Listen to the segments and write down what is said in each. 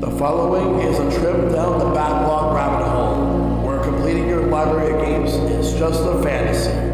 The following is a trip down the backlog rabbit hole, where completing your library of games is just a fantasy.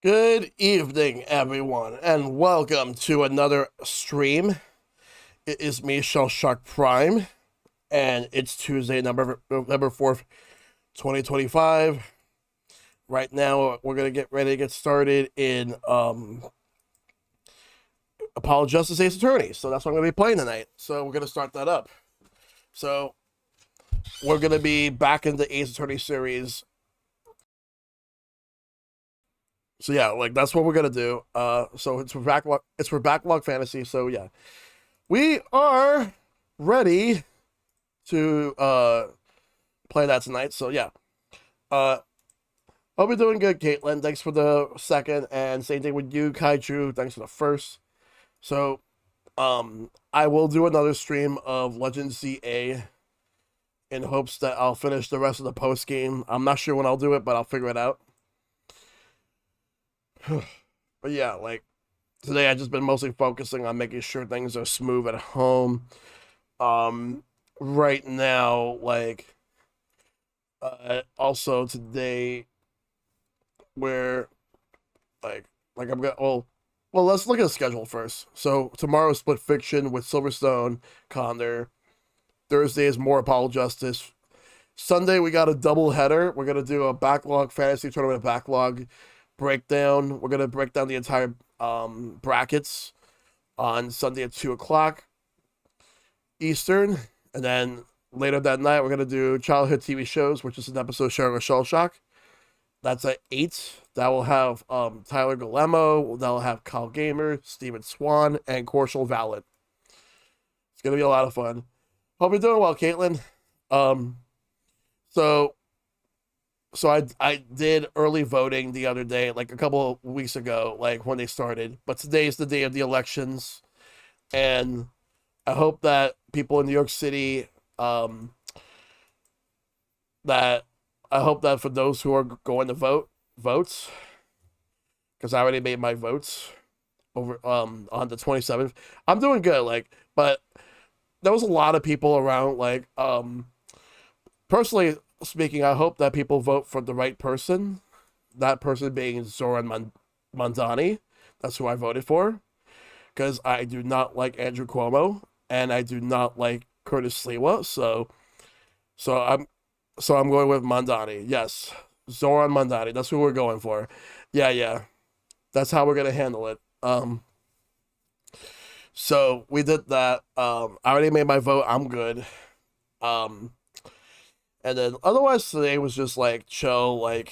Good evening, everyone, and welcome to another stream. It is me, ShellshockPrime, and it's Tuesday, November 4th, 2025. Right now, we're going to get ready to get started in Apollo Justice Ace Attorney. So that's what I'm going to be playing tonight. So we're going to start that up. So we're going to be back in the Ace Attorney series. So yeah, like that's what we're gonna do. So it's for backlog fantasy. So yeah, we are ready to play that tonight. So yeah, hope you're doing good, Caitlin. Thanks for the second, and same thing with you, Kaiju. Thanks for the first. So I will do another stream of Legend CA in hopes that I'll finish the rest of the post game. I'm not sure when I'll do it, but I'll figure it out. But yeah, like today I've just been mostly focusing on making sure things are smooth at home. Right now, like also today where like I'm gonna well let's look at the schedule first. So tomorrow is Split Fiction with Silverstone, Condor. Thursday is more Apollo Justice. Sunday we got a double header. We're gonna do a backlog fantasy tournament backlog breakdown. We're gonna break down the entire brackets on Sunday at 2:00 Eastern, and then later that night we're gonna do childhood TV shows, which is an episode sharing a Shell Shock. That's at 8. That will have Tyler Galemo. That'll have Kyle Gamer, Steven Swan, and Corshal Valid. It's gonna be a lot of fun. Hope you're doing well, Caitlin. So I did early voting the other day, like a couple of weeks ago, like when they started. But today is the day of the elections, and I hope that people in New York City, that I hope that for those who are going to votes, because I already made my votes over on the 27th. I'm doing good, like, but there was a lot of people around, like, personally speaking, I hope that people vote for the right person. That person being Zoran Mandani. That's who I voted for. Because I do not like Andrew Cuomo, and I do not like Curtis Sliwa. So I'm going with Mandani. Yes, Zoran Mandani. That's who we're going for. Yeah. That's how we're gonna handle it. So we did that. I already made my vote. I'm good. And then otherwise today was just like chill, like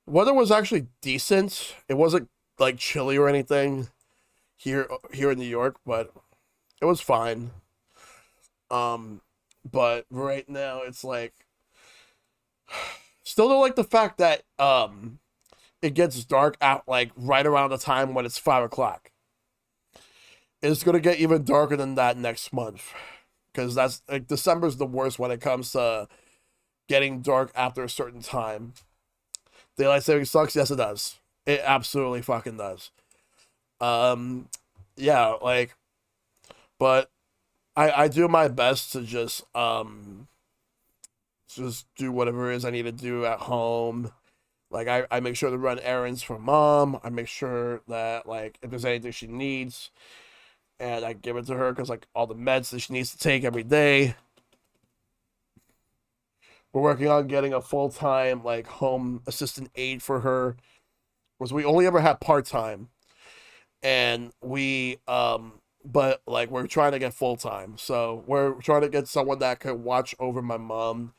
weather was actually decent. It wasn't like chilly or anything here in New York, but it was fine. But right now, it's like still don't like the fact that it gets dark at like right around the time when it's 5 o'clock. It's gonna get even darker than that next month because that's like December's the worst when it comes to getting dark after a certain time. Daylight saving sucks. Yes, it does. It absolutely fucking does. Um, yeah, like, but I do my best to just do whatever it is I need to do at home. Like I make sure to run errands for mom. I make sure that like if there's anything she needs, and I give it to her because like all the meds that she needs to take every day. We're working on getting a full time like home assistant aide for her, because we only ever had part time, and but like we're trying to get full time. So we're trying to get someone that could watch over my mom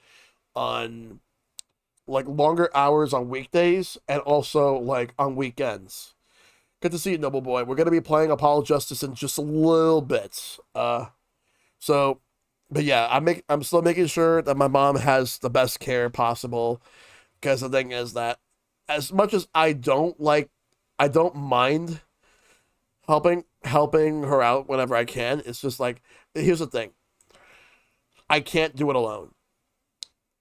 on like longer hours on weekdays and also like on weekends. Good to see you, Noble Boy. We're gonna be playing Apollo Justice in just a little bit. So, but yeah, I'm still making sure that my mom has the best care possible. Because the thing is that, as much as I don't mind helping her out whenever I can. It's just like, here's the thing: I can't do it alone.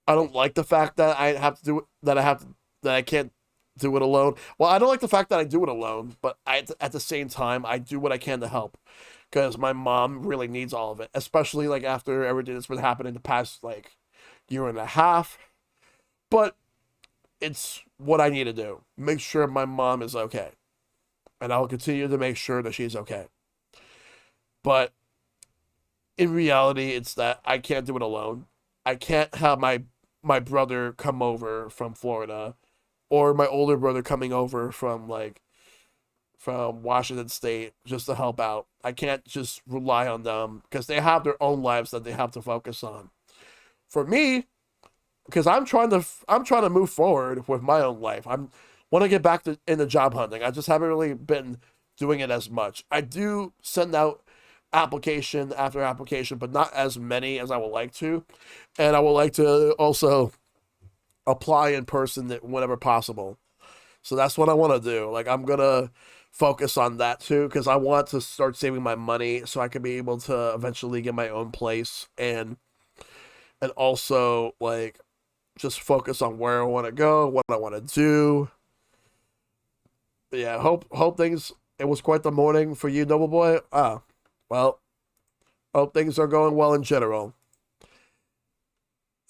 I don't like the fact that I have to do it, that I can't do it alone. Well, I don't like the fact that I do it alone, but at the same time, I do what I can to help because my mom really needs all of it, especially like after everything that's been happening the past like year and a half. But it's what I need to do. Make sure my mom is okay, and I'll continue to make sure that she's okay. But in reality, it's that I can't do it alone. I can't have my brother come over from Florida or my older brother coming over from Washington State just to help out. I can't just rely on them because they have their own lives that they have to focus on. For me, because I'm trying to move forward with my own life. I'm want to get back to into job hunting. I just haven't really been doing it as much. I do send out application after application, but not as many as I would like to. And I would like to also apply in person whenever possible. So that's what I want to do. Like I'm gonna focus on that too because I want to start saving my money so I can be able to eventually get my own place and also like just focus on where I want to go, what I want to do. But yeah, hope things. It was quite the morning for you, Noble Boy. Well, hope things are going well in general.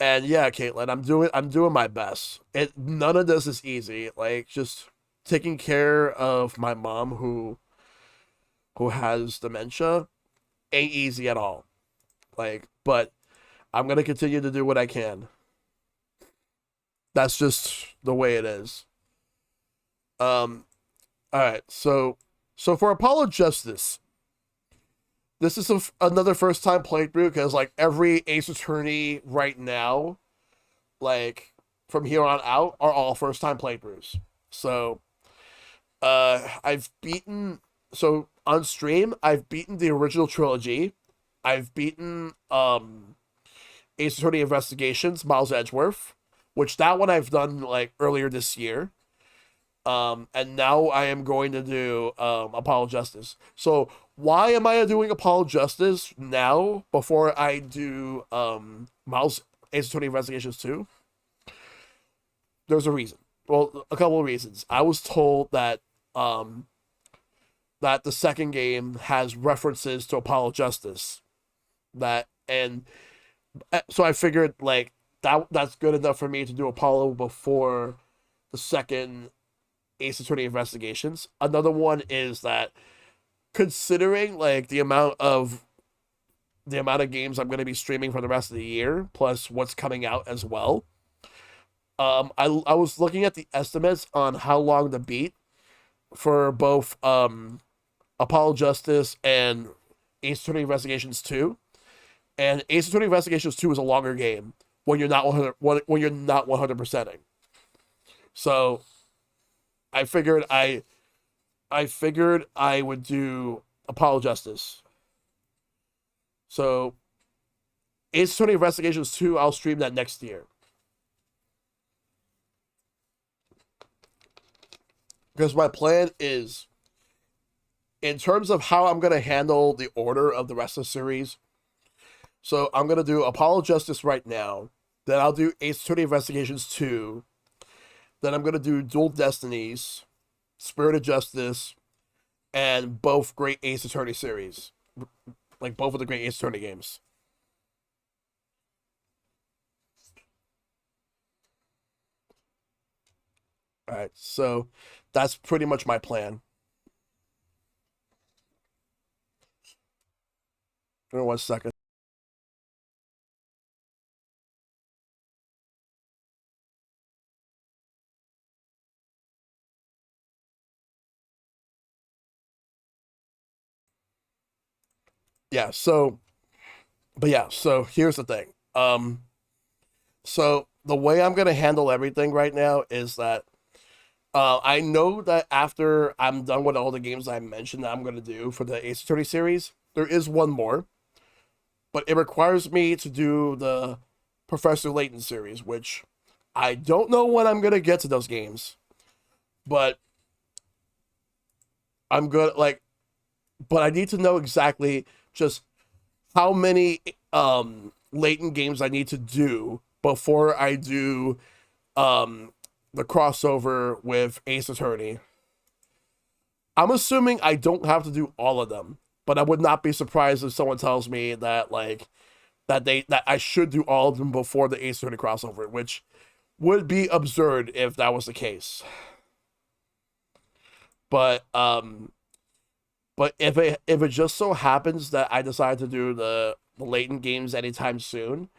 And yeah, Caitlin, I'm doing my best. None of this is easy. Like just taking care of my mom who has dementia ain't easy at all. Like, but I'm gonna continue to do what I can. That's just the way it is. Um, all right. So for Apollo Justice, this is another first time playthrough because like every Ace Attorney right now, like from here on out, are all first time playthroughs. So I've beaten so on stream I've beaten the original trilogy. I've beaten Ace Attorney Investigations, Miles Edgeworth, which that one I've done like earlier this year. And now I am going to do Apollo Justice. So why am I doing Apollo Justice now before I do Miles Ace Attorney Investigations 2? There's a reason. Well, a couple of reasons. I was told um that the second game has references to Apollo Justice. That and so I figured like that's good enough for me to do Apollo before the second Ace Attorney Investigations. Another one is that considering like the amount of games I'm going to be streaming for the rest of the year, plus what's coming out as well. I was looking at the estimates on how long to beat for both Apollo Justice and Ace Attorney Investigations 2. And Ace Attorney Investigations 2 is a longer game when you're not 100 when you're not 100%ing. So I figured I would do Apollo Justice. So Ace Attorney Investigations 2, I'll stream that next year. Because my plan is, in terms of how I'm going to handle the order of the rest of the series, so I'm going to do Apollo Justice right now, then I'll do Ace Attorney Investigations 2, then I'm going to do Dual Destinies, Spirit of Justice, and both great Ace Attorney series. Like, both of the great Ace Attorney games. Alright, so that's pretty much my plan. Give me 1 second. Yeah, so, but yeah, so here's the thing. So the way I'm gonna handle everything right now is that I know that after I'm done with all the games I mentioned that I'm gonna do for the Ace Attorney series, there is one more, but it requires me to do the Professor Layton series, which I don't know when I'm gonna get to those games, but I'm good. Like, but I need to know exactly just how many Layton games I need to do before I do the crossover with Ace Attorney. I'm assuming I don't have to do all of them, but I would not be surprised if someone tells me that like that I should do all of them before the Ace Attorney crossover, which would be absurd if that was the case. But if it just so happens that I decide to do the Layton games anytime soon,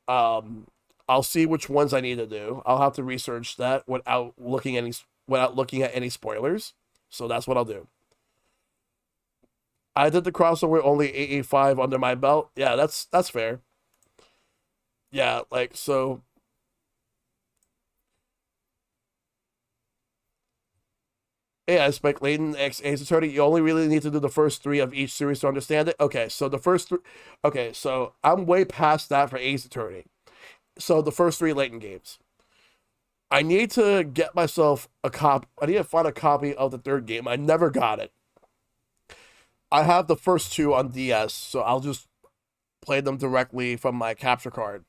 um, I'll see which ones I need to do. I'll have to research that without looking at any spoilers. So that's what I'll do. I did the crossover only 885 under my belt. Yeah, that's fair. Yeah, like so. Yeah, I expect Layton X Ace Attorney. You only really need to do the first three of each series to understand it. Okay, so the first three. Okay, so I'm way past that for Ace Attorney. So the first three Layton games. I need to get myself a cop. I need to find a copy of the third game. I never got it. I have the first two on DS, so I'll just play them directly from my capture card.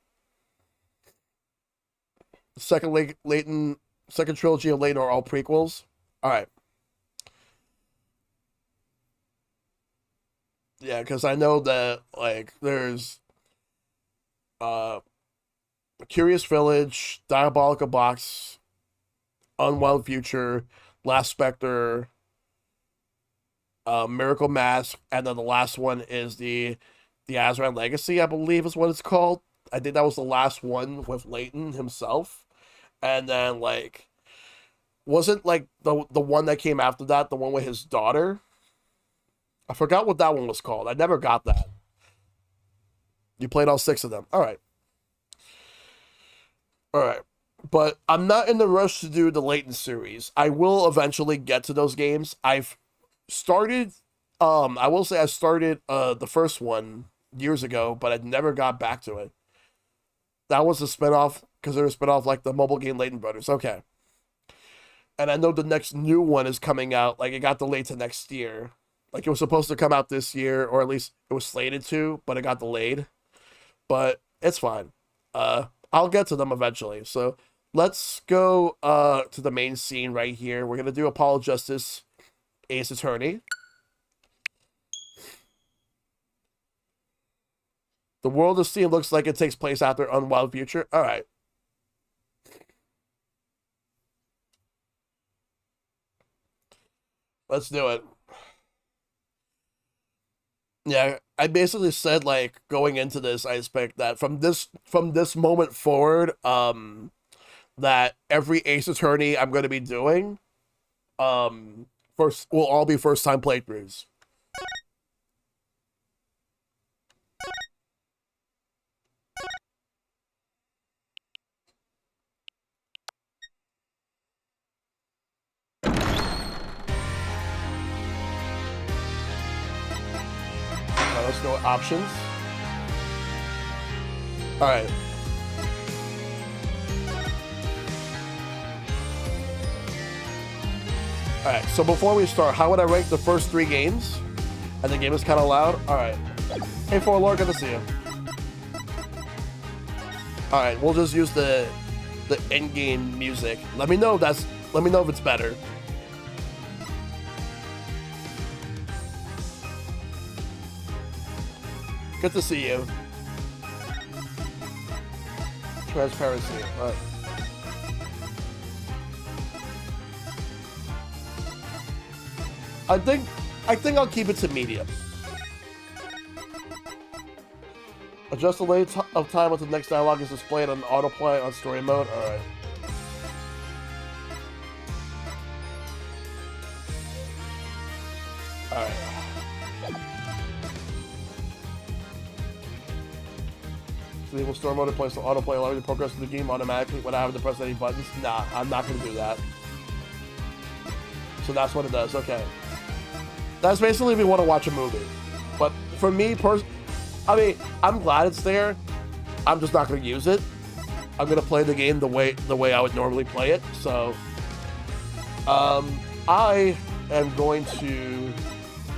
Second Layton, second trilogy of Layton are all prequels. All right. Yeah, because I know that like there's uh Curious Village, Diabolical Box, Unwild Future, Last Spectre, Miracle Mask, and then the last one is the Azran Legacy, I believe is what it's called. I think that was the last one with Layton himself. And then like wasn't like the one that came after that, the one with his daughter? I forgot what that one was called. I never got that. You played all six of them. All right. All right. But I'm not in the rush to do the Layton series. I will eventually get to those games. I've started I will say I started the first one years ago, but I never got back to it. That was a spinoff because they're a spinoff like the mobile game Layton Brothers. Okay. And I know the next new one is coming out. Like it got delayed to next year. Like it was supposed to come out this year, or at least it was slated to, but it got delayed. But it's fine. I'll get to them eventually. So let's go to the main scene right here. We're gonna do Apollo Justice, Ace Attorney. The world of Steam looks like it takes place after Unwild Future. All right. Let's do it. Yeah, I basically said like going into this, I expect that from this moment forward, that every Ace Attorney I'm going to be doing, first will all be first time playthroughs. Let's go with options. Alright. Alright, so before we start, how would I rank the first 3 games? And the game is kind of loud? Alright. Hey, Forlord, good to see you. Alright, we'll just use the in-game music. Let me know if it's better. Good to see you. Transparency. All right. I think I'll keep it to medium. Adjust the length of time until the next dialogue is displayed on autoplay on story mode. All right. All right. Enable story mode and place the autoplay, allowing you to progress through the game automatically without having to press any buttons. Nah, I'm not gonna do that. So that's what it does. Okay. That's basically if you want to watch a movie. But for me, I mean, I'm glad it's there. I'm just not going to use it. I'm going to play the game the way I would normally play it. So, I am going to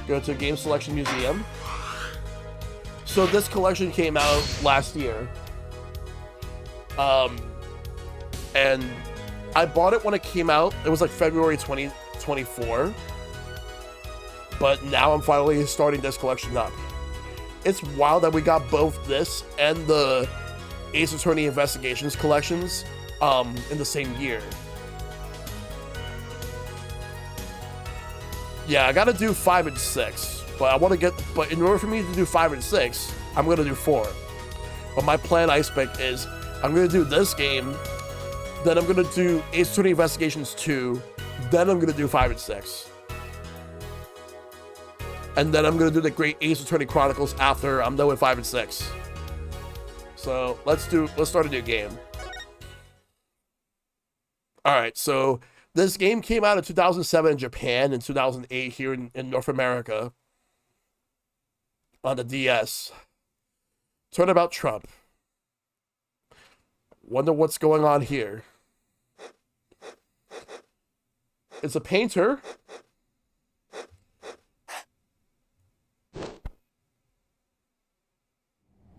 go to Game Selection Museum. So this collection came out last year. And I bought it when it came out. It was like February 2024. But now I'm finally starting this collection up. It's wild that we got both this and the Ace Attorney Investigations collections in the same year. Yeah, I gotta do 5 and 6, but but in order for me to do 5 and 6, I'm gonna do 4. But my plan, I expect, is I'm gonna do this game, then I'm gonna do Ace Attorney Investigations 2, then I'm gonna do 5 and 6. And then I'm going to do the Great Ace Attorney Chronicles after I'm done with 5 and 6. So let's start a new game. Alright, so this game came out in 2007 in Japan and 2008 here in North America on the DS. Turnabout Trump. Wonder what's going on here. It's a painter.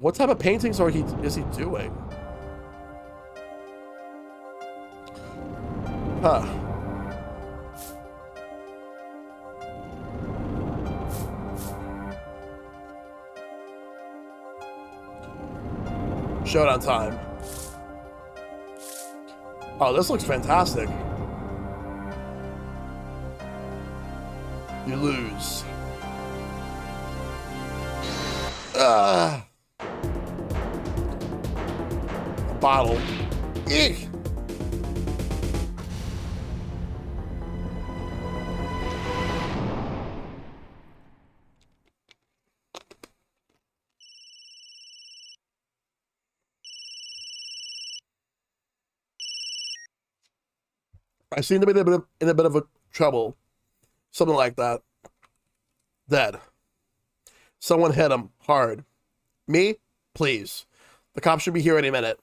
What type of paintings is he doing? Huh. Showdown time. Oh, this looks fantastic. You lose. Bottle. Eek. I seem to be in a bit of a trouble. Something like that. Dead. Someone hit him hard. Me? Please. The cops should be here any minute.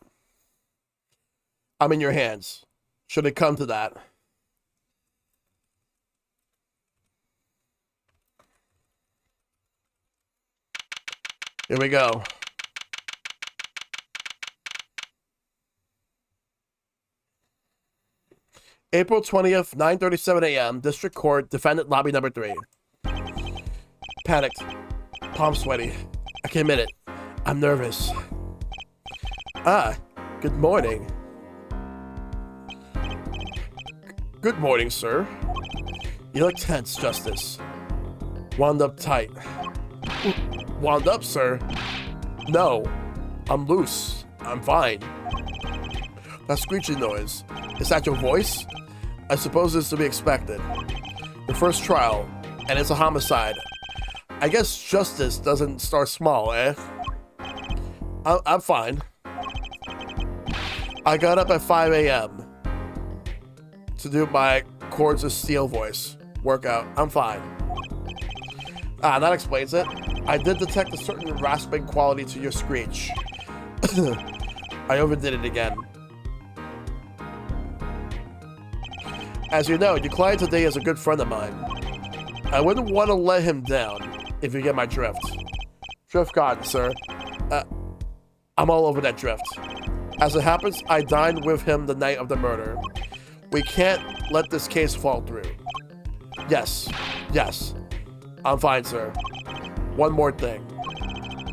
I'm in your hands. Should it come to that. Here we go. April 20th, 9:37 a.m. District Court, Defendant Lobby number 3. Panicked. Palms sweaty. I can admit it. I'm nervous. Good morning. Good morning, sir. You look tense, Justice. Wound up tight. Wound up, sir? No. I'm loose. I'm fine. That screeching noise. Is that your voice? I suppose it's to be expected. Your first trial, and it's a homicide. I guess justice doesn't start small, eh? I'm fine. I got up at 5 a.m. to do my Chords of Steel voice workout. I'm fine. That explains it. I did detect a certain rasping quality to your screech. I overdid it again. As you know, your client today is a good friend of mine. I wouldn't want to let him down, if you get my drift. Drift gotten, sir. I'm all over that drift. As it happens, I dined with him the night of the murder. We can't let this case fall through. Yes. I'm fine, sir. One more thing.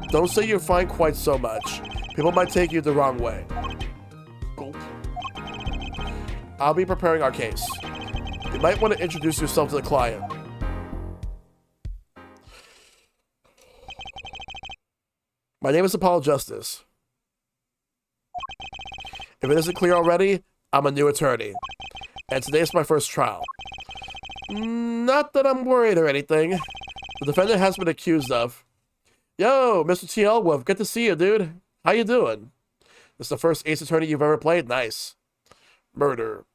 Don't say you're fine quite so much. People might take you the wrong way. Gulp. I'll be preparing our case. You might want to introduce yourself to the client. My name is Apollo Justice. If it isn't clear already, I'm a new attorney. And today is my first trial. Not that I'm worried or anything. The defendant has been accused of... Yo, Mr. T. Elwolf, good to see you, dude. How you doing? This is the first ace attorney you've ever played? Nice. Murder.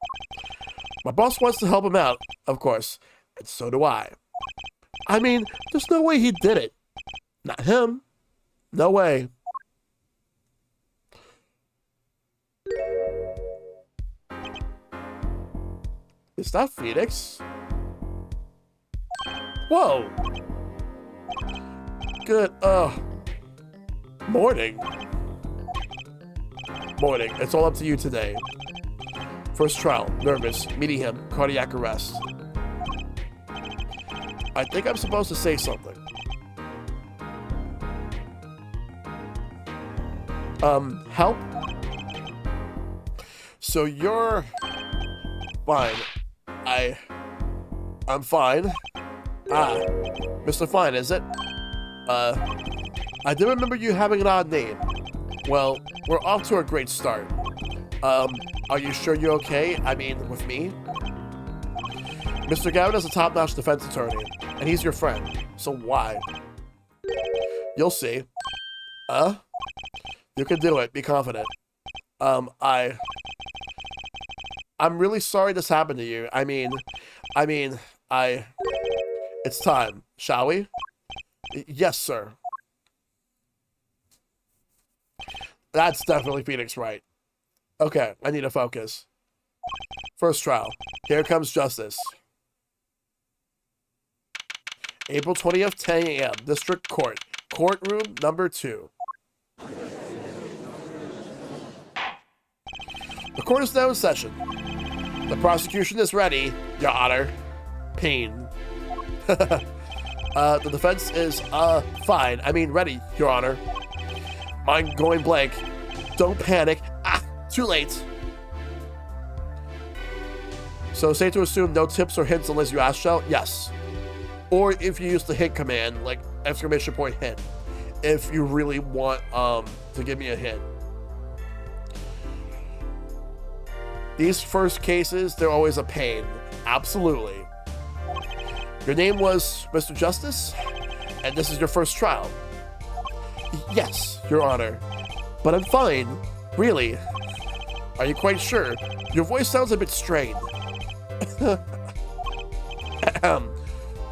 My boss wants to help him out, of course. And so do I. I mean, there's no way he did it. Not him. No way. Is that Phoenix? Whoa. Good, morning. Morning. It's all up to you today. First trial. Nervous. Meeting him. Cardiac arrest. I think I'm supposed to say something. Help? So you're... Fine. I'm fine. Ah. Mr. Fine, is it? I do remember you having an odd name. Well, we're off to a great start. Are you sure you're okay? I mean, with me? Mr. Gavin is a top-notch defense attorney, and he's your friend. So why? You'll see. You can do it. Be confident. I'm really sorry this happened to you. I mean, it's time. Shall we? Yes, sir. That's definitely Phoenix Wright. Okay, I need to focus. First trial. Here comes justice. April 20th, 10 a.m. District Court. Courtroom number 2. The court is now in session. The prosecution is ready, Your Honor. Pain. The defense is, fine. I mean, ready, Your Honor. Mind going blank. Don't panic. Too late. So, safe to assume no tips or hints unless you ask, Shell? Yes. Or if you use the hint command, like, exclamation point hint. If you really want, to give me a hint. These first cases, they're always a pain. Absolutely. Your name was Mr. Justice? And this is your first trial? Yes, Your Honor. But I'm fine. Really. Are you quite sure? Your voice sounds a bit strained.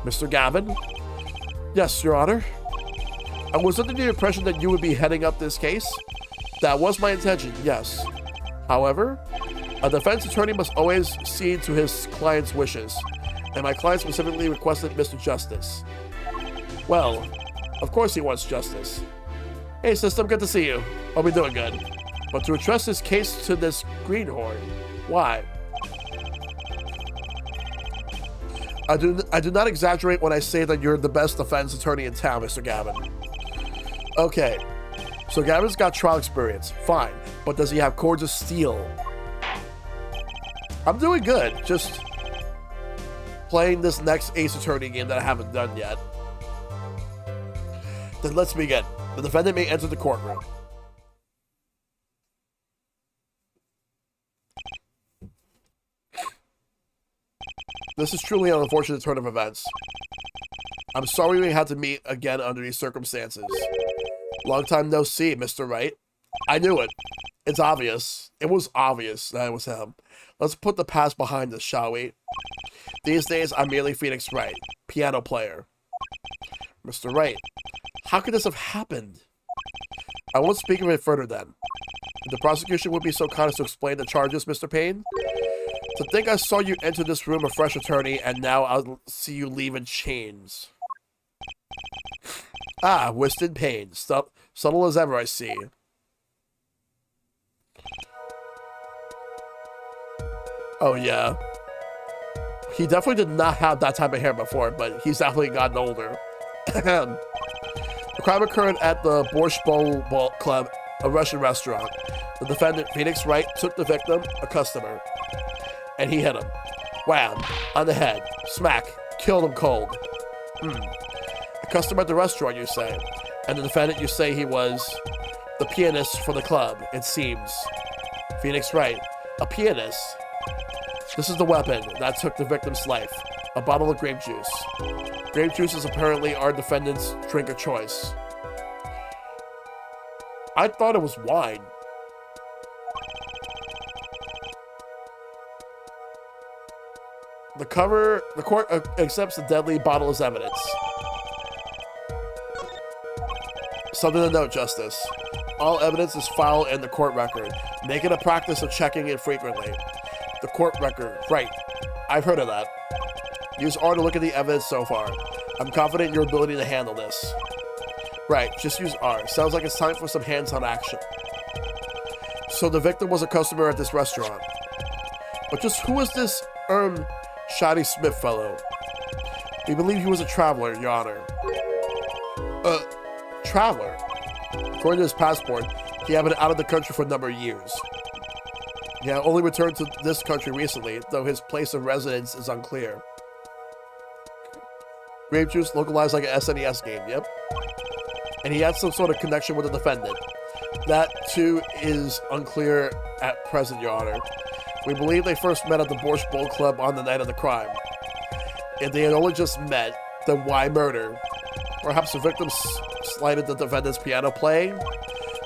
Mr. Gavin? Yes, Your Honor. I was under the impression that you would be heading up this case. That was my intention, yes. However, a defense attorney must always cede to his client's wishes, and my client specifically requested Mr. Justice. Well, of course he wants justice. Hey, system, good to see you. Hope you're doing good. But to entrust this case to this greenhorn, why? I do not exaggerate when I say that you're the best defense attorney in town, Mr. Gavin. Okay, so Gavin's got trial experience, fine, but does he have cords of steel? I'm doing good, just playing this next Ace Attorney game that I haven't done yet. Then let's begin. The defendant may enter the courtroom. This is truly an unfortunate turn of events. I'm sorry we had to meet again under these circumstances. Long time no see, Mr. Wright. I knew it. It's obvious. It was obvious that it was him. Let's put the past behind us, shall we? These days, I'm merely Phoenix Wright, piano player. Mr. Wright, how could this have happened? I won't speak of it further then. The prosecution would be so kind as to explain the charges, Mr. Payne. To think I saw you enter this room a fresh attorney, and now I'll see you leave in chains. Ah, Winston Payne. Subtle as ever, I see. Oh, yeah. He definitely did not have that type of hair before, but he's definitely gotten older. The crime occurred at the Borscht Bowl Club, a Russian restaurant. The defendant, Phoenix Wright, took the victim, a customer, and he hit him. Wham! On the head. Smack. Killed him cold. A customer at the restaurant, you say. And the defendant, you say he was the pianist for the club, it seems. Phoenix Wright. A pianist? This is the weapon that took the victim's life. A bottle of grape juice. Grape juice is apparently our defendant's drink of choice. I thought it was wine. The court accepts the deadly bottle as evidence. Something to note, Justice. All evidence is filed in the court record. Make it a practice of checking it frequently. The court record. Right. I've heard of that. Use R to look at the evidence so far. I'm confident in your ability to handle this. Right. Just use R. Sounds like it's time for some hands-on action. So the victim was a customer at this restaurant. But just who is this, Shoddy Smith fellow? We believe he was a traveler, Your Honor. Traveler? According to his passport, he had been out of the country for a number of years. He had only returned to this country recently, though his place of residence is unclear. Grape juice localized like an SNES game, yep. And he had some sort of connection with the defendant. That, too, is unclear at present, Your Honor. We believe they first met at the Borscht Bowl Club on the night of the crime. If they had only just met, then why murder? Perhaps the victim slighted the defendant's piano playing?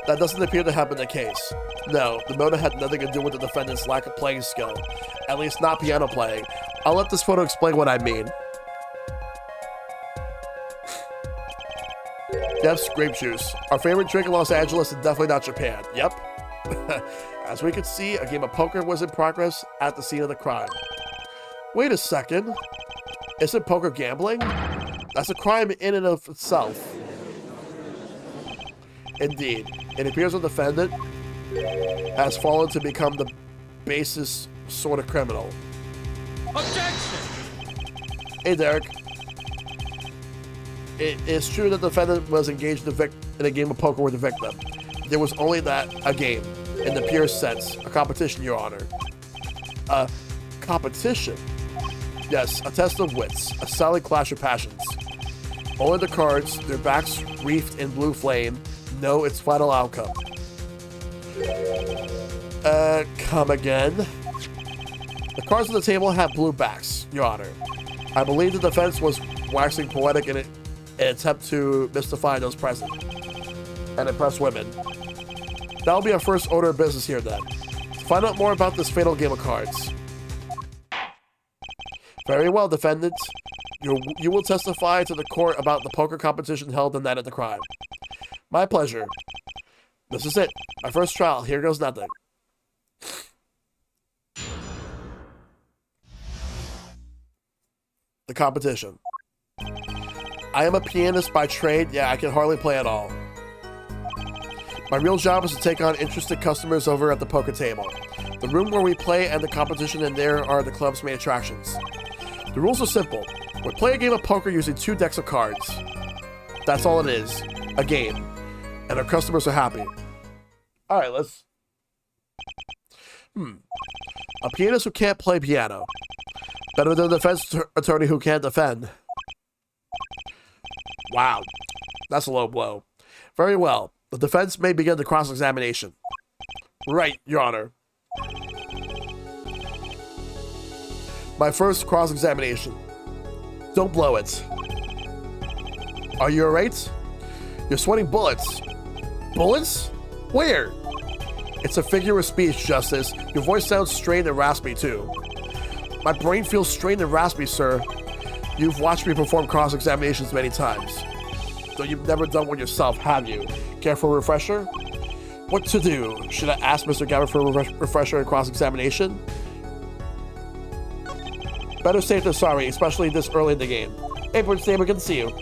That doesn't appear to have been the case. No, the motive had nothing to do with the defendant's lack of playing skill. At least not piano playing. I'll let this photo explain what I mean. Yes, grape juice. Our favorite drink in Los Angeles is definitely not Japan. Yep. As we could see, a game of poker was in progress at the scene of the crime. Wait a second. Isn't poker gambling? That's a crime in and of itself. Indeed. It appears the defendant has fallen to become the basest sort of criminal. Objection! Hey, Derek. It is true that the defendant was engaged in a game of poker with the victim. There was only that, a game, in the pure sense, a competition, Your Honor. A competition? Yes, a test of wits, a solid clash of passions. Only the cards, their backs wreathed in blue flame, know its final outcome. Come again? The cards on the table have blue backs, Your Honor. I believe the defense was waxing poetic in an attempt to mystify those present and impress women. That'll be our first order of business here then. To find out more about this fatal game of cards. Very well, defendant. You will testify to the court about the poker competition held the night of the crime. My pleasure. This is it. My first trial. Here goes nothing. The competition. I am a pianist by trade. Yeah, I can hardly play at all. My real job is to take on interested customers over at the poker table. The room where we play and the competition in there are the club's main attractions. The rules are simple. We play a game of poker using 2 decks of cards. That's all it is. A game. And our customers are happy. Alright, let's... A pianist who can't play piano. Better than a defense attorney who can't defend. Wow. That's a low blow. Very well. The defense may begin the cross-examination. Right, Your Honor. My first cross-examination. Don't blow it. Are you alright? You're sweating bullets. Bullets? Where? It's a figure of speech, Justice. Your voice sounds strained and raspy, too. My brain feels strained and raspy, sir. You've watched me perform cross-examinations many times. Though you've never done one yourself, have you? Care for a refresher? What to do? Should I ask Mr. Gabbard for a refresher and cross-examination? Better safe than sorry, especially this early in the game. Hey, Prince Neighbor, good to see you.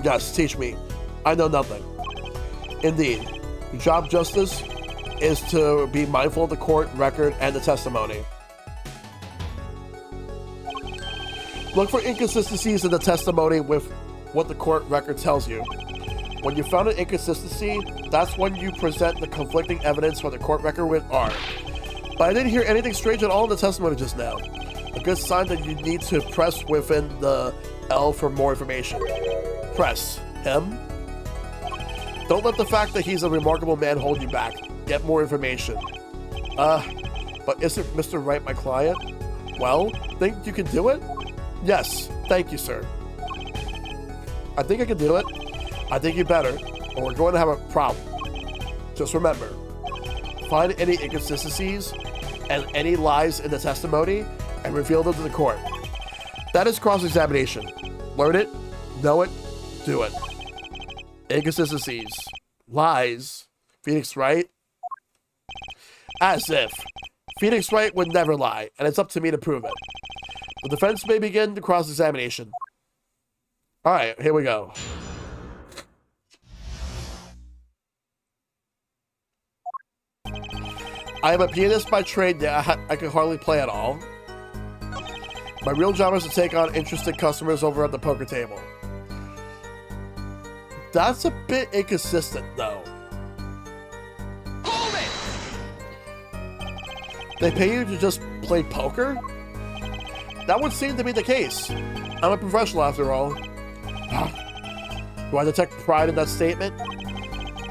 Yes, teach me. I know nothing. Indeed. Your job, Justice, is to be mindful of the court record and the testimony. Look for inconsistencies in the testimony with what the court record tells you. When you found an inconsistency, that's when you present the conflicting evidence for the court record with R. But I didn't hear anything strange at all in the testimony just now. A good sign that you need to press within the L for more information. Press. Him? Don't let the fact that he's a remarkable man hold you back. Get more information. But isn't Mr. Wright my client? Well, think you can do it? Yes, thank you, sir. I think I can do it. I think you better, or we're going to have a problem. Just remember, find any inconsistencies and any lies in the testimony and reveal them to the court. That is cross-examination. Learn it, know it, do it. Inconsistencies, lies, Phoenix Wright? As if. Phoenix Wright would never lie, and it's up to me to prove it. The defense may begin the cross-examination. Alright, here we go. I am a pianist by trade that I can hardly play at all. My real job is to take on interested customers over at the poker table. That's a bit inconsistent, though. Hold it! They pay you to just play poker? That would seem to be the case. I'm a professional, after all. Do I detect pride in that statement?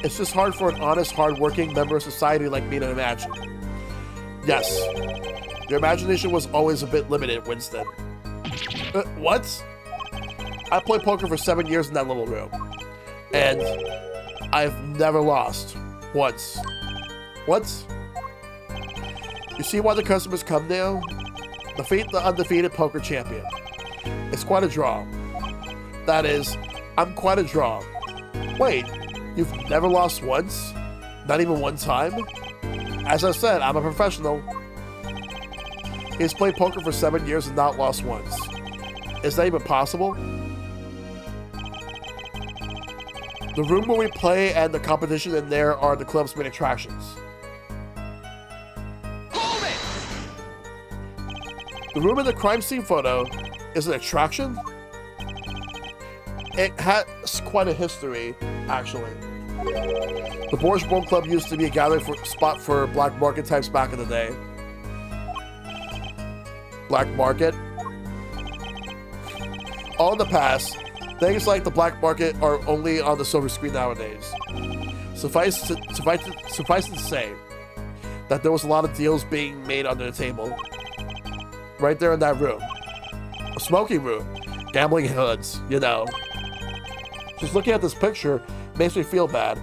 It's just hard for an honest, hard-working member of society like me to imagine. Yes. Your imagination was always a bit limited, Winston. What? I played poker for 7 years in that little room. And I've never lost. Once. What? You see why the customers come now? Defeat the undefeated poker champion. It's quite a draw. That is, I'm quite a draw. Wait, you've never lost once? Not even one time? As I said, I'm a professional. He's played poker for 7 years and not lost once. Is that even possible? The room where we play and the competition in there are the club's main attractions. Hold it! The room in the crime scene photo is an attraction? It has quite a history, actually. The Borscht Bone Club used to be a gathering spot for black market types back in the day. Black market? All in the past, things like the black market are only on the silver screen nowadays. Suffice it to say that there was a lot of deals being made under the table. Right there in that room. A smoking room. Gambling hoods, you know. Just looking at this picture makes me feel bad.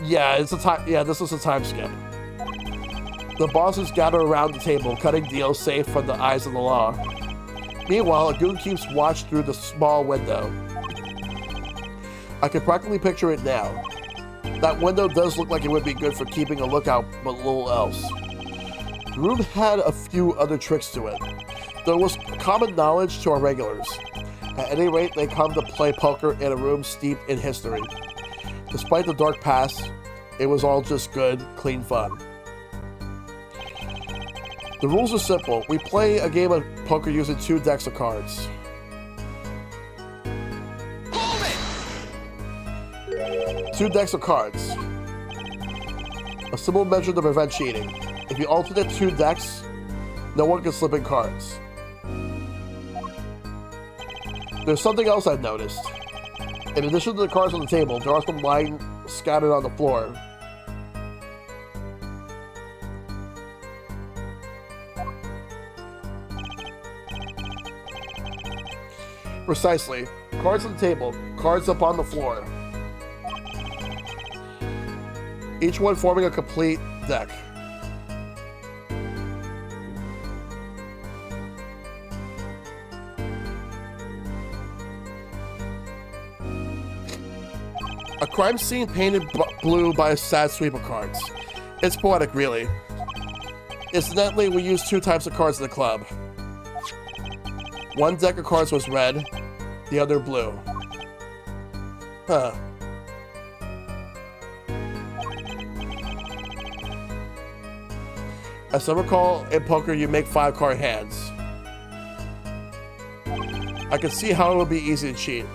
Yeah, this is a time skip. The bosses gather around the table, cutting deals safe from the eyes of the law. Meanwhile, a goon keeps watch through the small window. I can practically picture it now. That window does look like it would be good for keeping a lookout, but little else. The room had a few other tricks to it. There was common knowledge to our regulars. At any rate, they come to play poker in a room steeped in history. Despite the dark past, it was all just good, clean fun. The rules are simple. We play a game of poker using 2 decks of cards. Hold it! 2 decks of cards. A simple measure to prevent cheating. If you alternate 2 decks, no one can slip in cards. There's something else I've noticed. In addition to the cards on the table, there are some lying scattered on the floor. Precisely. Cards on the table, cards up on the floor. Each one forming a complete deck. A crime scene painted blue by a sad sweep of cards. It's poetic, really. Incidentally, we use 2 types of cards in the club. One deck of cards was red, the other blue. Huh. As I recall, in poker, you make 5-card hands. I could see how it would be easy to cheat.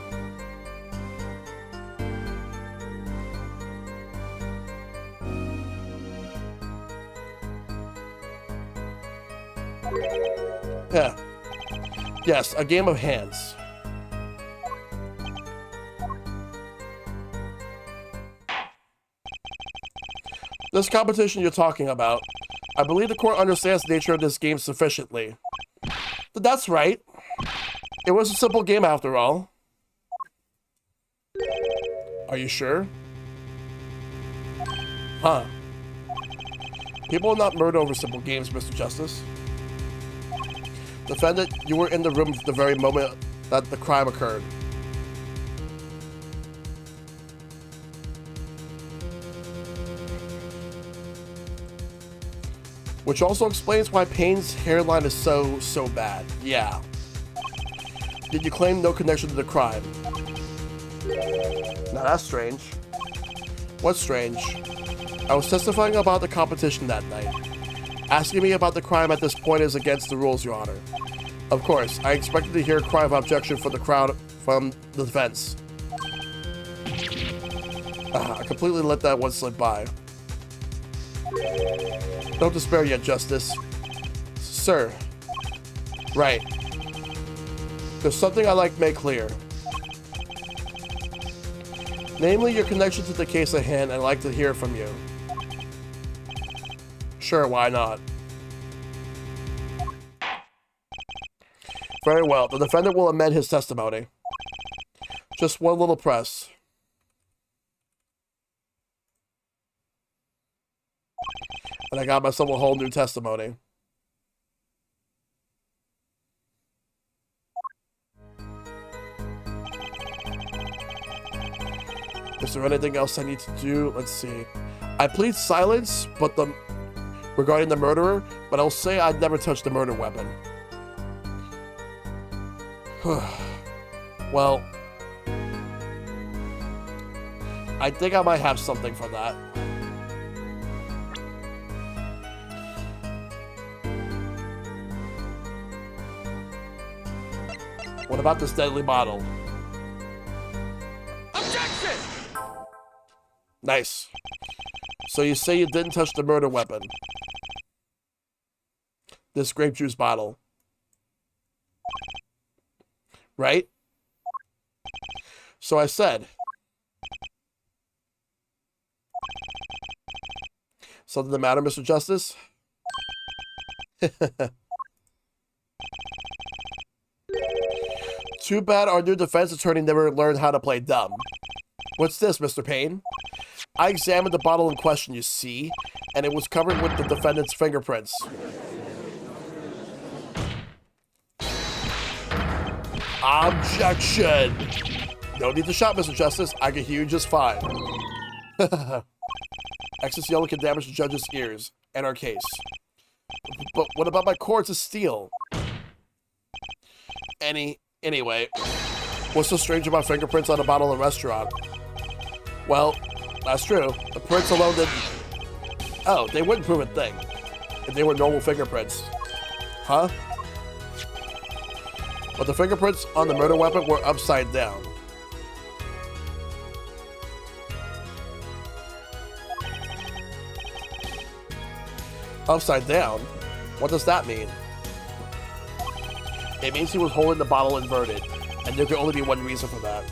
Yeah. Yes, a game of hands. This competition you're talking about, I believe the court understands the nature of this game sufficiently. That's right. It was a simple game after all. Are you sure? Huh. People will not murder over simple games, Mr. Justice. Defendant, you were in the room the very moment that the crime occurred. Which also explains why Payne's hairline is so bad. Yeah. Did you claim no connection to the crime? Now that's strange. What's strange? I was testifying about the competition that night. Asking me about the crime at this point is against the rules, Your Honor. Of course, I expected to hear a cry of objection from the crowd from the defense. I completely let that one slip by. Don't despair yet, Justice. Sir. Right. There's something I'd like to make clear. Namely, your connection to the case at hand, and I'd like to hear from you. Sure, why not? Very well. The defendant will amend his testimony. Just one little press. And I got myself a whole new testimony. Is there anything else I need to do? Let's see. I plead silence, but regarding the murderer, but I'll say I'd never touched the murder weapon. Well, I think I might have something for that. What about this deadly bottle? Objection! Nice. So you say you didn't touch the murder weapon. This grape juice bottle. Right? So I said. Something the matter, Mr. Justice? Too bad our new defense attorney never learned how to play dumb. What's this, Mr. Payne? I examined the bottle in question, you see, and it was covered with the defendant's fingerprints. Objection! No need to shout, Mr. Justice. I can hear you just fine. Excess yelling can damage the judge's ears and our case. But what about my cords of steel? Anyway, what's so strange about fingerprints on a bottle in a restaurant? Well, that's true. The prints alone didn't... Oh, they wouldn't prove a thing if they were normal fingerprints. Huh? But the fingerprints on the murder weapon were upside down. Upside down? What does that mean? It means he was holding the bottle inverted, and there could only be one reason for that.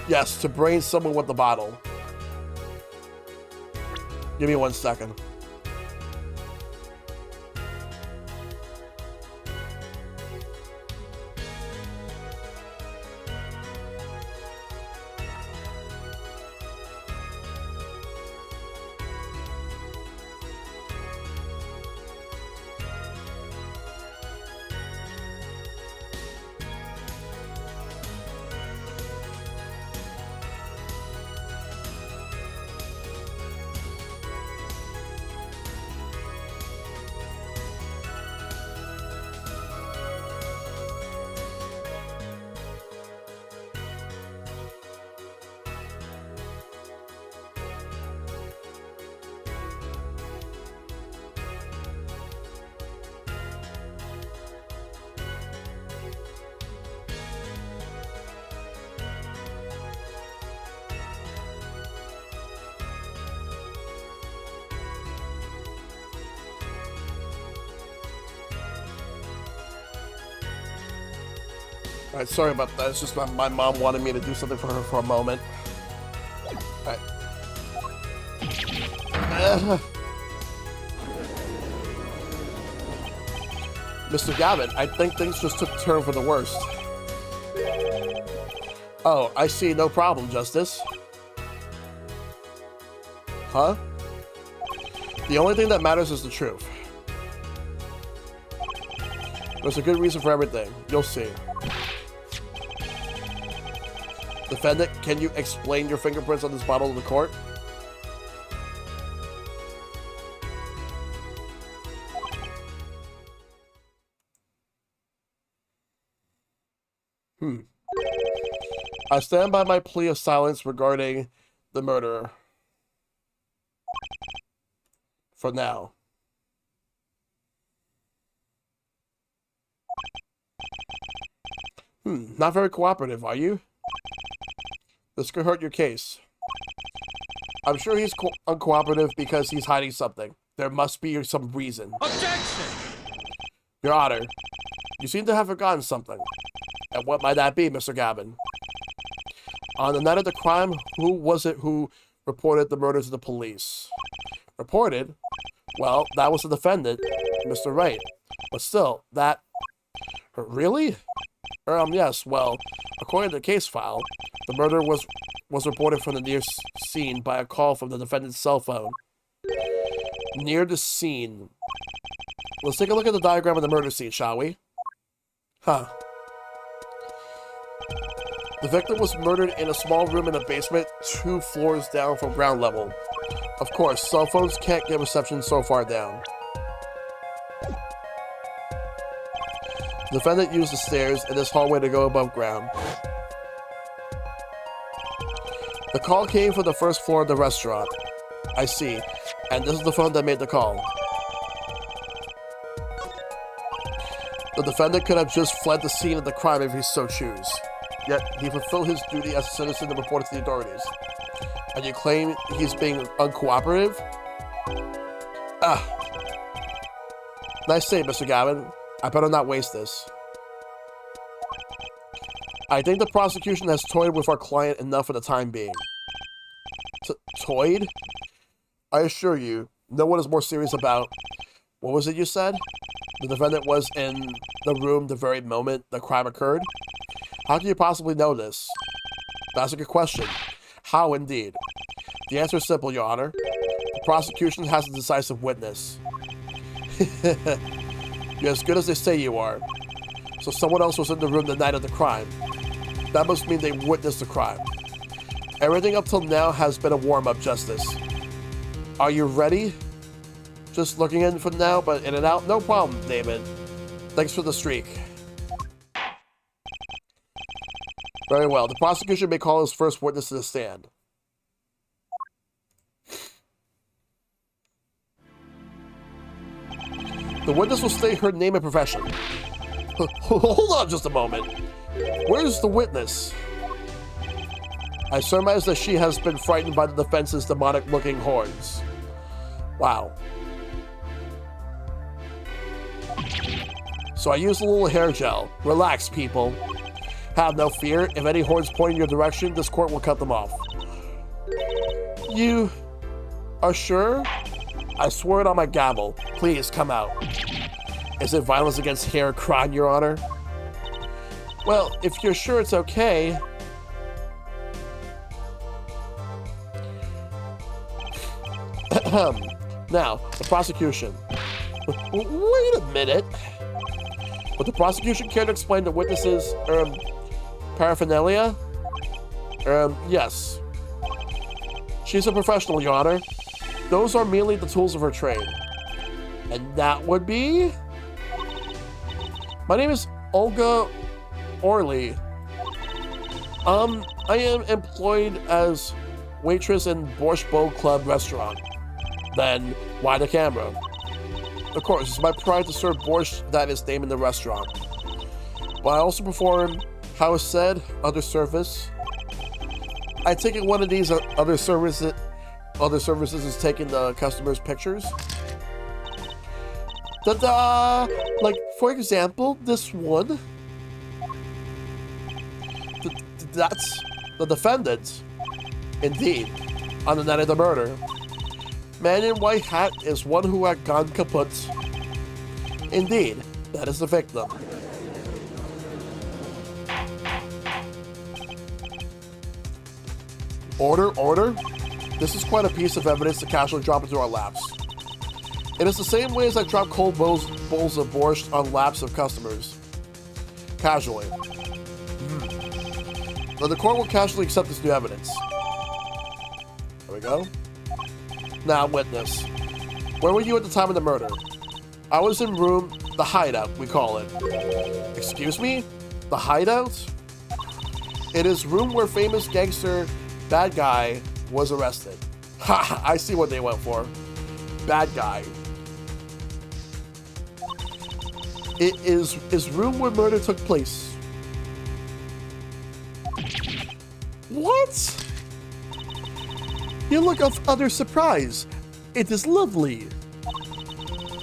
Yes, to brain someone with the bottle. Give me 1 second. Alright, sorry about that. It's just my mom wanted me to do something for her for a moment. Alright. Mr. Gavin, I think things just took a turn for the worst. Oh, I see. No problem, Justice. Huh? The only thing that matters is the truth. There's a good reason for everything. You'll see. Defendant, can you explain your fingerprints on this bottle to the court? I stand by my plea of silence regarding the murderer. For now. Not very cooperative, are you? This could hurt your case. I'm sure he's uncooperative because he's hiding something. There must be some reason. Objection! Your Honor, you seem to have forgotten something. And what might that be, Mr. Gavin? On the night of the crime, who was it who reported the murder to the police? Reported? Well, that was the defendant, Mr. Wright. But still, that... Really? Yes, well, according to the case file, the murder was reported from the near scene by a call from the defendant's cell phone. Near the scene. Let's take a look at the diagram of the murder scene, shall we? Huh. The victim was murdered in a small room in a basement 2 floors down from ground level. Of course, cell phones can't get reception so far down. The defendant used the stairs in this hallway to go above ground. The call came from the first floor of the restaurant. I see. And this is the phone that made the call. The defendant could have just fled the scene of the crime if he so choose. Yet, he fulfilled his duty as a citizen to report it to the authorities. And you claim he's being uncooperative? Nice save, Mr. Gavin. I better not waste this. I think the prosecution has toyed with our client enough for the time being. Toyed? I assure you, no one is more serious about... What was it you said? The defendant was in the room the very moment the crime occurred? How can you possibly know this? That's a good question. How, indeed? The answer is simple, Your Honor. The prosecution has a decisive witness. You're as good as they say you are. So someone else was in the room the night of the crime. That must mean they witnessed the crime. Everything up till now has been a warm-up, Justice. Are you ready? Just looking in for now, but in and out? No problem, David. Thanks for the streak. Very well. The prosecution may call his first witness to the stand. The witness will state her name and profession. Hold on just a moment. Where's the witness? I surmise that she has been frightened by the defense's demonic-looking horns. Wow. So I used a little hair gel. Relax, people. Have no fear. If any horns point in your direction, this court will cut them off. You are sure? I swear it on my gavel. Please, come out. Is it violence against hair crime, Your Honor? Well, if you're sure it's okay... Now, the prosecution. Wait a minute. Would the prosecution care to explain the witness's, paraphernalia? Yes. She's a professional, Your Honor. Those are merely the tools of her trade. And that would be... My name is Olga Orley. I am employed as waitress in Borscht Bowl Club restaurant. Then, why the camera? Of course, it's my pride to serve borscht that is named in the restaurant. But I also perform, how is said, other service. I take it one of these other services is taking the customers' pictures. Ta-da! Like, for example, this one. That's the defendant. Indeed. On the night of the murder. Man in white hat is one who had gone kaput. Indeed. That is the victim. Order? This is quite a piece of evidence to casually drop into our laps. It is the same way as I drop cold bowls of borscht on laps of customers. Casually. Then the court will casually accept this new evidence. There we go. Now, witness. Where were you at the time of the murder? I was in room, the hideout, we call it. Excuse me? The hideout? It is room where famous gangster bad guy was arrested. Ha! I see what they went for. Bad guy. It is room where murder took place. What? You look of utter surprise. It is lovely.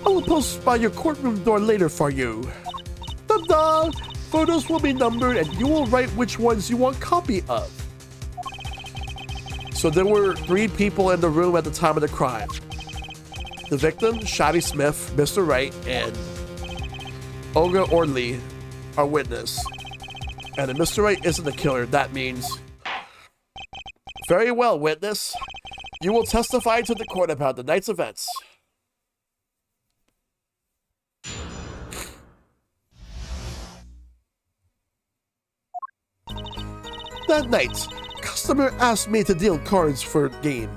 I will post by your courtroom door later for you. Ta-da! Photos will be numbered and you will write which ones you want copy of. So there were 3 people in the room at the time of the crime. The victim, Shotty Smith, Mr. Wright, and Olga Orley are witness. And if Mr. Wright isn't the killer, that means... Very well, witness. You will testify to the court about the night's events. That night, customer asked me to deal cards for a game.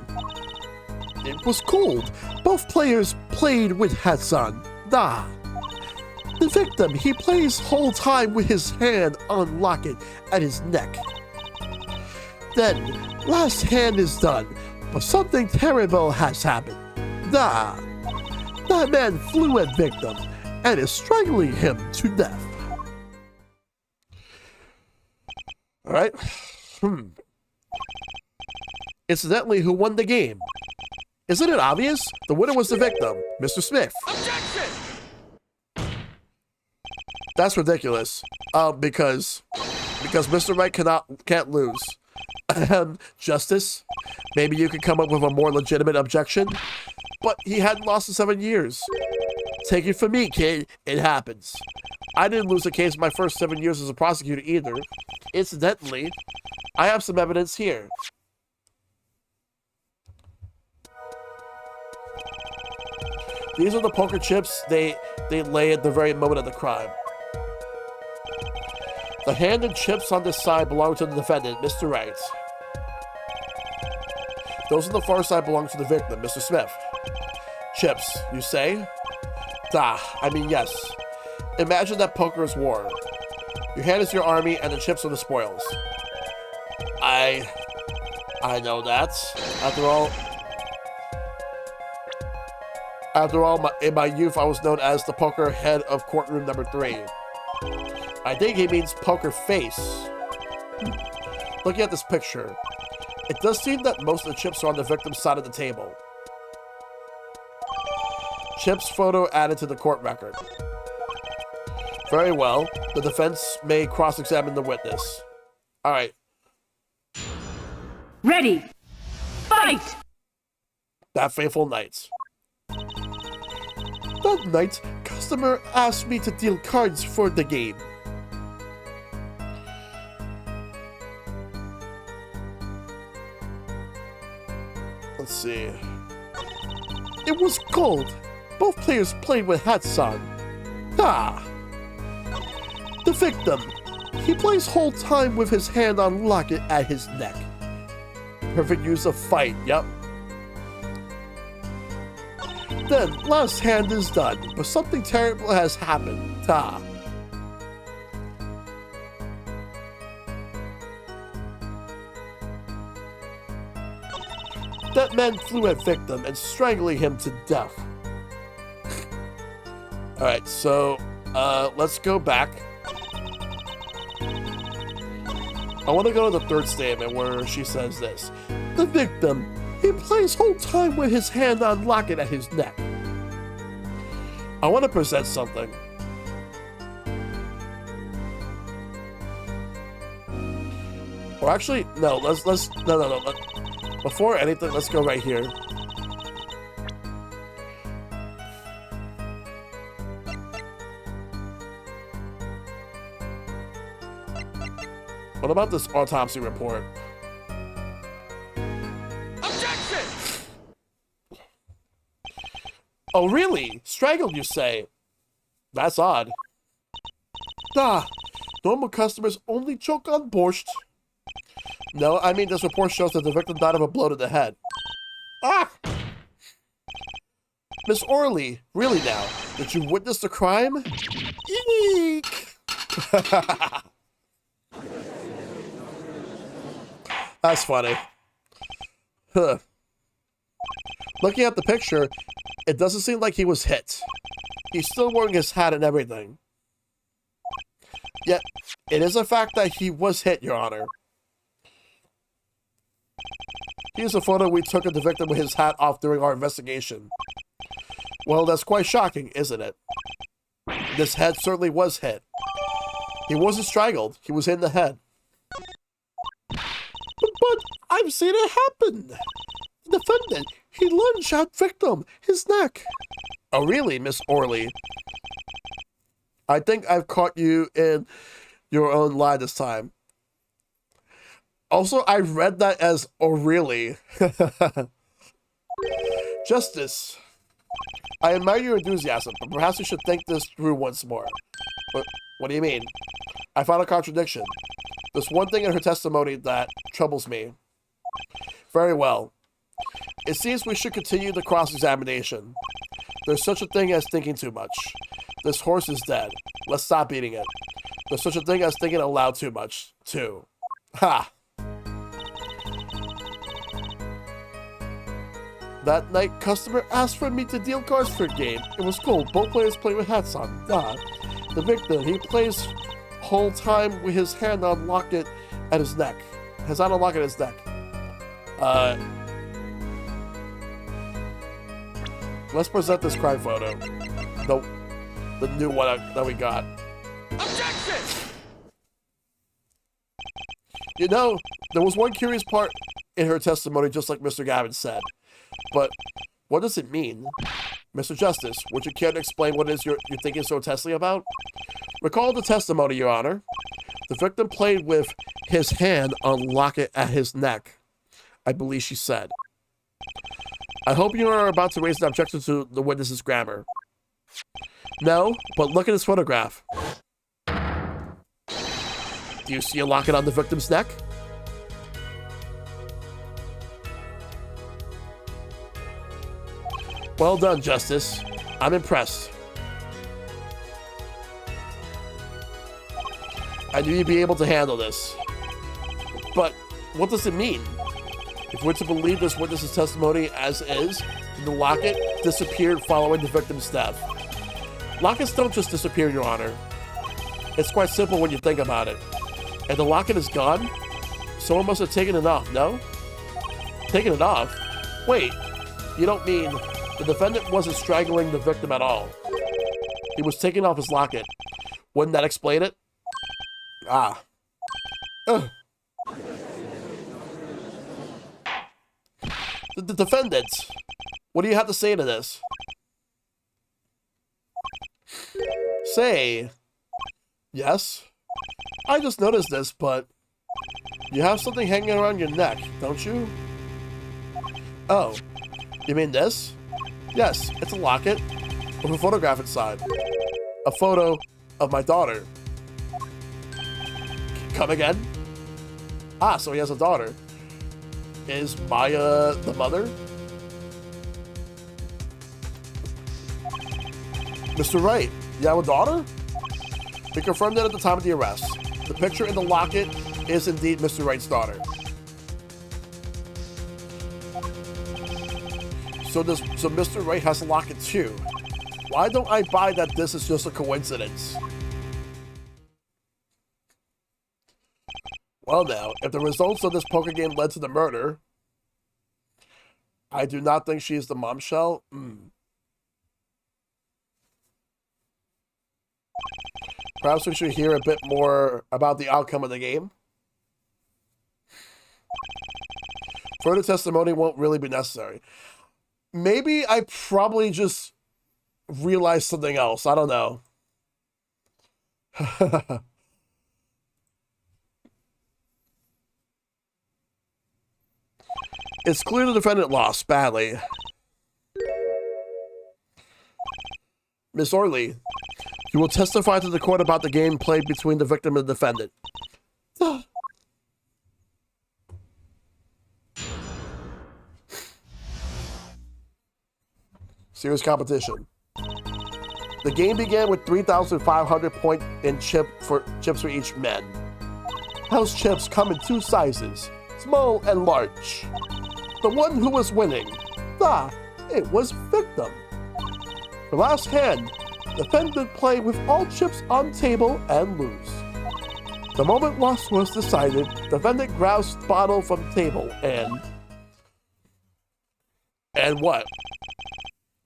It was cold. Both players played with hats on. Da. The victim, he plays whole time with his hand on locket at his neck. Then, last hand is done, but something terrible has happened. Da. That man flew at victim and is strangling him to death. Alright. Incidentally, who won the game? Isn't it obvious? The winner was the victim, Mr. Smith. Objection! That's ridiculous. Because Mr. Wright can't lose. Justice, maybe you could come up with a more legitimate objection, but he hadn't lost in 7 years. Take it from me, kid. It happens. I didn't lose a case in my first 7 years as a prosecutor either. Incidentally, I have some evidence here. These are the poker chips they lay at the very moment of the crime. The hand and chips on this side belong to the defendant, Mr. Wright. Those on the far side belong to the victim, Mr. Smith. Chips, you say? I mean yes. Imagine that poker is war. Your hand is your army and the chips are the spoils. I know that. After all, in my youth, I was known as the poker head of courtroom number 3. I think he means poker face. Looking at this picture, it does seem that most of the chips are on the victim's side of the table. Chips photo added to the court record. Very well. The defense may cross-examine the witness. Alright. Ready! Fight! That fateful night. That night, customer asked me to deal cards for the game. Let's see. It was cold. Both players played with hats on. The victim. He plays whole time with his hand on locket at his neck. Perfect use of fight, yep. Then, last hand is done, but something terrible has happened. That man flew at victim and strangling him to death. Alright, so, let's go back. I want to go to the third statement where she says this. The victim, he plays whole time with his hand on locket at his neck. I want to present something. Or actually, no, no. Before anything, let's go right here. What about this autopsy report? Objection! Oh, really? Strangled, you say? That's odd. Ah, normal customers only choke on borscht. No, I mean this report shows that the victim died of a blow to the head. Ah! Miss Orley, really now? Did you witness the crime? Eek! That's funny. Huh. Looking at the picture, it doesn't seem like he was hit. He's still wearing his hat and everything. Yet, it is a fact that he was hit, Your Honor. Here's a photo we took of the victim with his hat off during our investigation. Well, that's quite shocking, isn't it? This head certainly was hit. He wasn't strangled. He was hit in the head. But I've seen it happen. The defendant, he lunged at victim, his neck. Oh, really, Miss Orley? I think I've caught you in your own lie this time. Also, I read that as "oh really." Justice. I admire your enthusiasm, but perhaps we should think this through once more. But what do you mean? I found a contradiction. There's one thing in her testimony that troubles me. Very well. It seems we should continue the cross-examination. There's such a thing as thinking too much. This horse is dead. Let's stop beating it. There's such a thing as thinking aloud too much, too. Ha! That night, customer asked for me to deal cards for a game. It was cool. Both players play with hats on. The victim, he plays whole time with his hand on locket at his neck. His hand on locket at his neck. Let's present this crime photo. The new one that we got. Objection! You know, there was one curious part in her testimony, just like Mr. Gavin said. But what does it mean? Mr. Justice, would you care to explain what it is you're thinking so intensely about? Recall the testimony, Your Honor. The victim played with his hand on locket at his neck, I believe she said. I hope you are about to raise an objection to the witness's grammar. No, but look at his photograph. Do you see a locket on the victim's neck? Well done, Justice. I'm impressed. I knew you'd be able to handle this. But what does it mean? If we're to believe this witness's testimony as is, then the locket disappeared following the victim's death. Lockets don't just disappear, Your Honor. It's quite simple when you think about it. And the locket is gone? Someone must have taken it off, no? Taken it off? Wait, you don't mean the defendant wasn't strangling the victim at all? He was taking off his locket. Wouldn't that explain it? Ah. Ugh. The defendant, what do you have to say to this? Say, yes, I just noticed this, but you have something hanging around your neck, don't you? Oh, you mean this? Yes, it's a locket with a photograph inside. A photo of my daughter. Come again? Ah, so he has a daughter. Is Maya the mother? Mr. Wright, you have a daughter? We confirmed that at the time of the arrest. The picture in the locket is indeed Mr. Wright's daughter. So Mr. Wright has a locket too. Why don't I buy that this is just a coincidence? Well now, if the results of this poker game led to the murder, I do not think she is the mom shell. Perhaps we should hear a bit more about the outcome of the game. Further testimony won't really be necessary. Maybe I probably just realized something else. I don't know. It's clear the defendant lost badly. Miss Orley, you will testify to the court about the game played between the victim and the defendant. Serious competition. The game began with 3,500 point in chips for each man. House chips come in two sizes, small and large. The one who was winning, it was victim. The last hand, defendant play with all chips on table and lose. The moment loss was decided, defendant grabs bottle from table and what?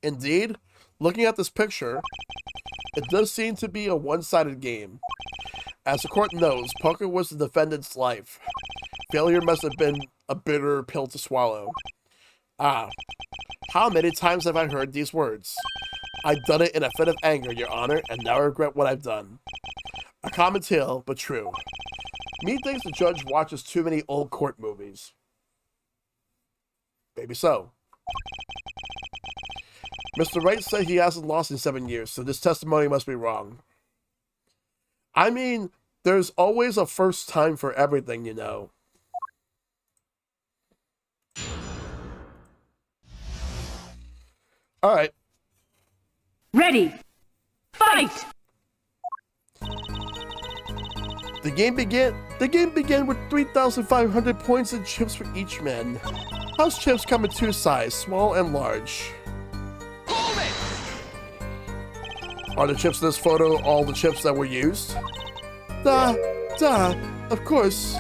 Indeed, looking at this picture, it does seem to be a one-sided game. As the court knows, poker was the defendant's life. Failure must have been a bitter pill to swallow. How many times have I heard these words? I've done it in a fit of anger, Your Honor, and now I regret what I've done. A common tale, but true. Me thinks the judge watches too many old court movies. Maybe so. Mr. Wright said he hasn't lost in 7 years, so this testimony must be wrong. I mean, there's always a first time for everything, you know. Alright. Ready. Fight! The game began with 3,500 points and chips for each man. House chips come in two sizes, small and large. Hold it! Are the chips in this photo all the chips that were used? Of course.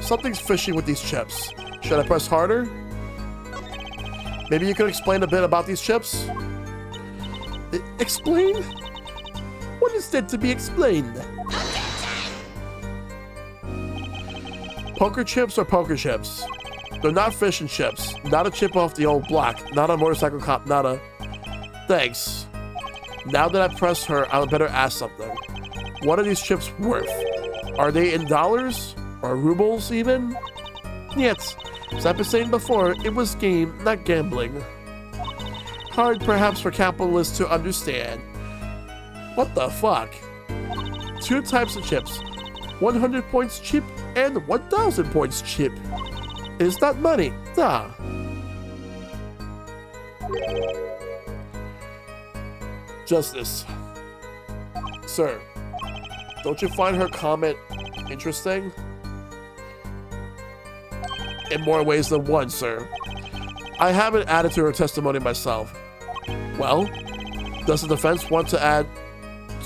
Something's fishy with these chips. Should I press harder? Maybe you could explain a bit about these chips? Explain? What is there to be explained? Poker chips are poker chips. They're not fish and chips. Not a chip off the old block. Not a motorcycle cop. Not a... Thanks. Now that I pressed her, I better ask something. What are these chips worth? Are they in dollars? Or rubles, even? Yet, as I've been saying before, it was game, not gambling. Hard, perhaps, for capitalists to understand. What the fuck? Two types of chips. 100 points chip and 1,000 points chip. Is that money? Justice. Sir, don't you find her comment interesting? In more ways than one, sir. I haven't added to her testimony myself. Well, does the defense want to add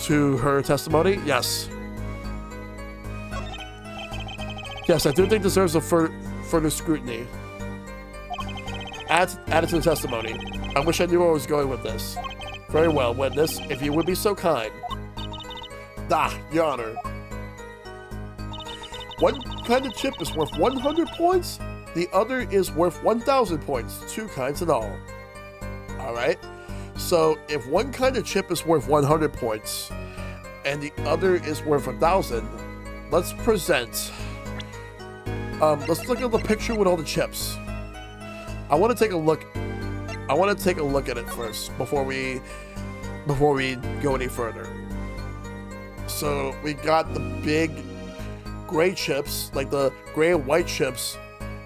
to her testimony? Yes. Yes, I do think deserves a further scrutiny. Add it to the testimony. I wish I knew where I was going with this. Very well, witness, if you would be so kind. Your Honor. One kind of chip is worth 100 points, the other is worth 1,000 points, two kinds in all. Alright, so if one kind of chip is worth 100 points, and the other is worth 1,000, let's present. Let's look at the picture with all the chips. I want to take a look at it first before we go any further. So we got the big gray chips, like the gray and white chips,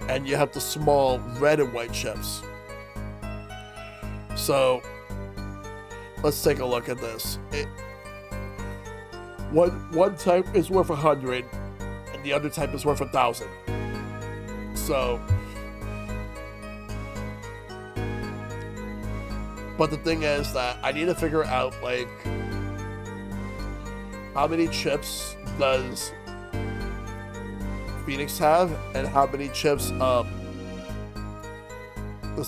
and you have the small red and white chips. So let's take a look at this. One type is worth 100, and the other type is worth 1,000. So, but the thing is that I need to figure out, like, how many chips does Phoenix have, and how many chips does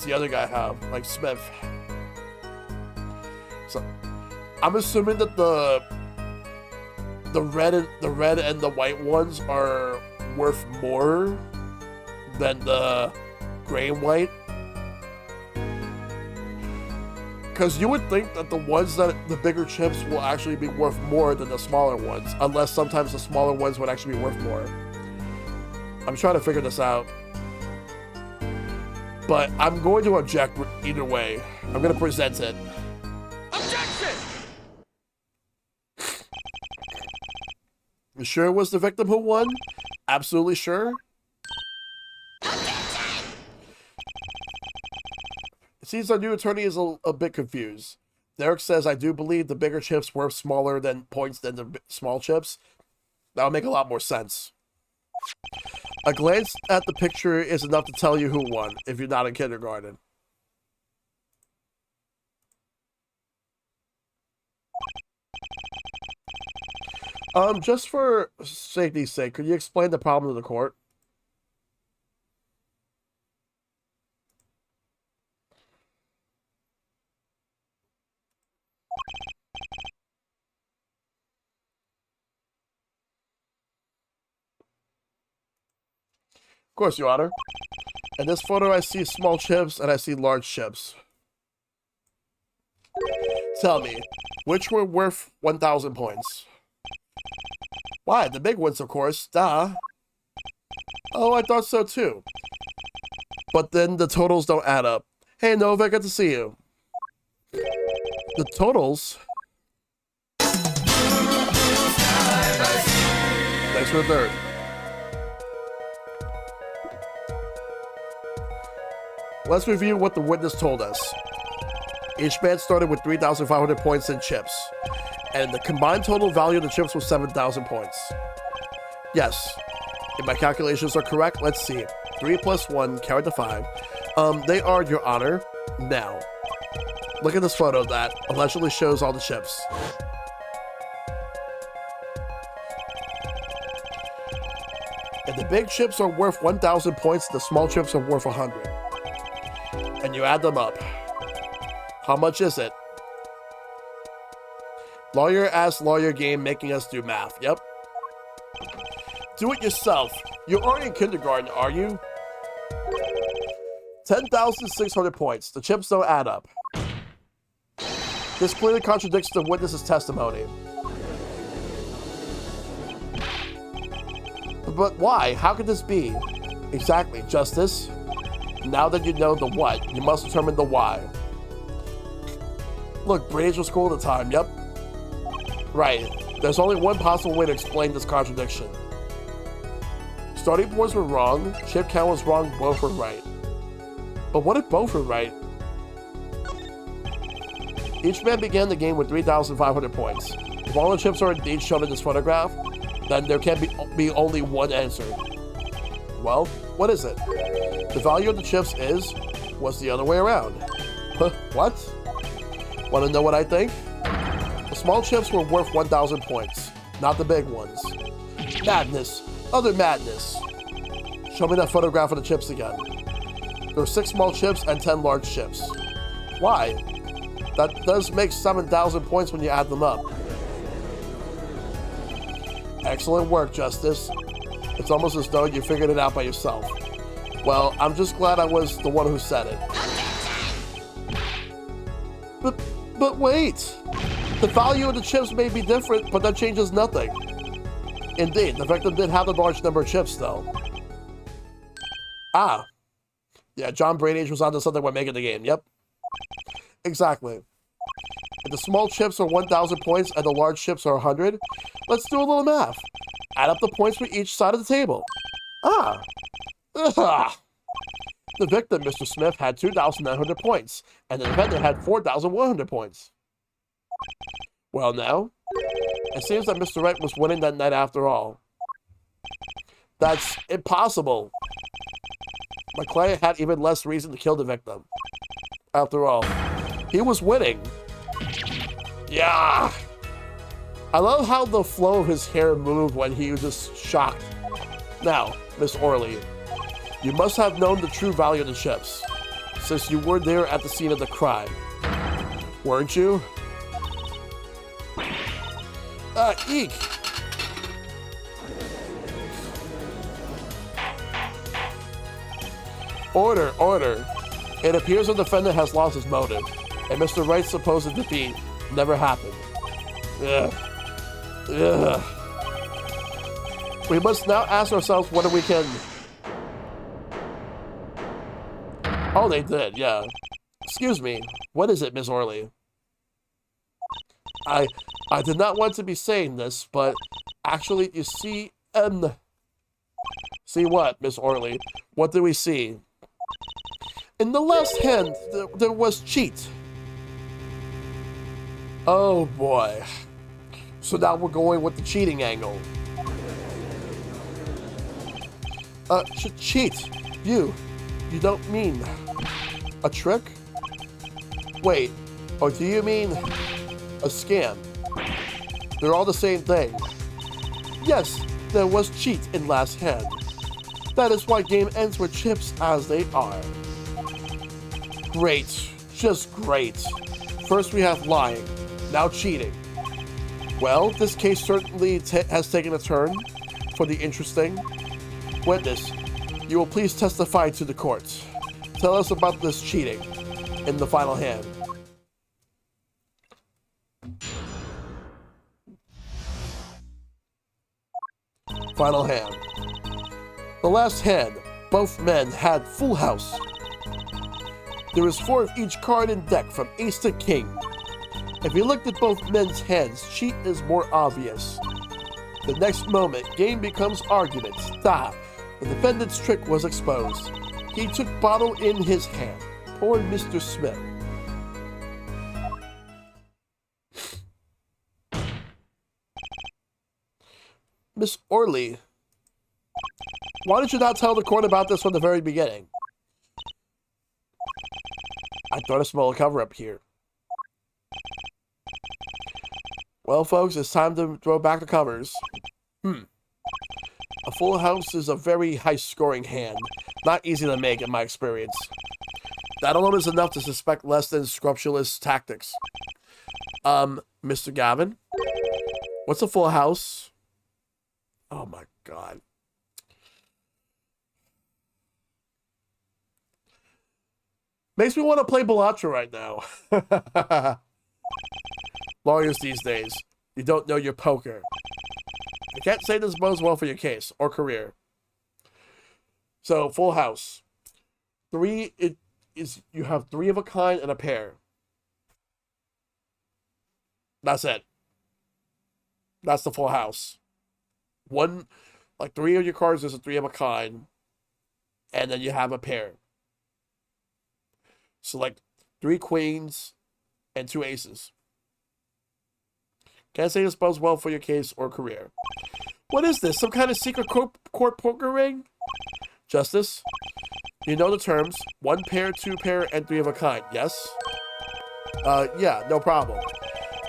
the other guy have, like Smith. So I'm assuming that the red and the white ones are worth more than the gray and white. Because you would think that the ones that the bigger chips will actually be worth more than the smaller ones, unless sometimes the smaller ones would actually be worth more. I'm trying to figure this out. But I'm going to object either way. I'm going to present it. Objection! You sure it was the victim who won? Absolutely sure? It seems our new attorney is a bit confused. Derek says, I do believe the bigger chips worth smaller than points than the small chips. That would make a lot more sense. A glance at the picture is enough to tell you who won, if you're not in kindergarten. Just for safety's sake, could you explain the problem to the court? Of course, Your Honor. In this photo, I see small chips and I see large chips. Tell me, which were worth 1,000 points? Why, the big ones, of course. Duh. Oh, I thought so too. But then the totals don't add up. Hey, Nova, good to see you. The totals? Thanks for the third. Let's review what the witness told us. Each man started with 3,500 points in chips, and the combined total value of the chips was 7,000 points. Yes, if my calculations are correct, let's see. 3 plus 1 carried to 5. They are, Your Honor. Now, look at this photo that allegedly shows all the chips. If the big chips are worth 1,000 points, the small chips are worth 100. And you add them up. How much is it? Lawyer asks lawyer game, making us do math. Yep. Do it yourself. You aren't in kindergarten, are you? 10,600 points. The chips don't add up. This clearly contradicts the witness's testimony. But why? How could this be? Exactly, Justice. Now that you know the what, you must determine the why. Look, brains were school at the time, yep. Right, there's only one possible way to explain this contradiction. Starting points were wrong, chip count was wrong, both were right. But what if both were right? Each man began the game with 3,500 points. If all the chips are indeed shown in this photograph, then there can be only one answer. Well, what is it? The value of the chips was the other way around. What? Want to know what I think? The small chips were worth 1,000 points, not the big ones. Madness. Utter madness. Show me that photograph of the chips again. There are 6 small chips and 10 large chips. Why? That does make 7,000 points when you add them up. Excellent work, Justice. It's almost as though you figured it out by yourself. Well, I'm just glad I was the one who said it. But wait! The value of the chips may be different, but that changes nothing. Indeed, the victim did have a large number of chips, though. Ah. Yeah, John Brainage was onto something when making the game, yep. Exactly. If the small chips are 1,000 points and the large chips are 100, let's do a little math. Add up the points for each side of the table. Ah. Ugh. The victim, Mr. Smith, had 2,900 points, and the defendant had 4,100 points. Well now, it seems that Mr. Wright was winning that night after all. That's impossible. My client had even less reason to kill the victim. After all, he was winning. Yeah. I love how the flow of his hair moved when he was just shocked. Now, Miss Orley, you must have known the true value of the chips, since you were there at the scene of the crime. Weren't you? Eek! Order, order. It appears the defendant has lost his motive, and Mr. Wright's supposed defeat never happened. Ugh. Ugh. We must now ask ourselves whether we can... Oh, they did, yeah. Excuse me, what is it, Miss Orley? I did not want to be saying this, but actually, you see, See what, Miss Orley? What do we see? In the last hand, there was cheat. Oh boy. So now we're going with the cheating angle. Cheat? You don't mean a trick? Wait, or do you mean a scam? They're all the same thing. Yes, there was cheat in last hand. That is why game ends with chips as they are. Great, just great. First we have lying, now cheating. Well, this case certainly has taken a turn for the interesting. Witness, you will please testify to the court. Tell us about this cheating in the final hand. Final hand. The last hand, both men had full house. There is 4 of each card in deck from ace to king. If you looked at both men's hands, cheat is more obvious. The next moment, game becomes argument. Stop. The defendant's trick was exposed. He took bottle in his hand. Poor Mr. Smith. Miss Orley, why did you not tell the court about this from the very beginning? I thought I smelled a cover-up here. Well, folks, it's time to throw back the covers. A full house is a very high-scoring hand. Not easy to make, in my experience. That alone is enough to suspect less than scrupulous tactics. Mr. Gavin? What's a full house? Oh my god. Makes me want to play Bellatra right now. Lawyers these days, you don't know your poker. I can't say this bodes well for your case or career. So, full house. 3, you have 3 of a kind and a pair. That's it. That's the full house. 1, like 3 of your cards is a 3 of a kind, and then you have a pair. So like 3 queens and 2 aces. Can't say this bodes well for your case or career. What is this? Some kind of secret court poker ring? Justice? You know the terms. 1 pair, 2 pair, and 3 of a kind. Yes? Yeah, no problem.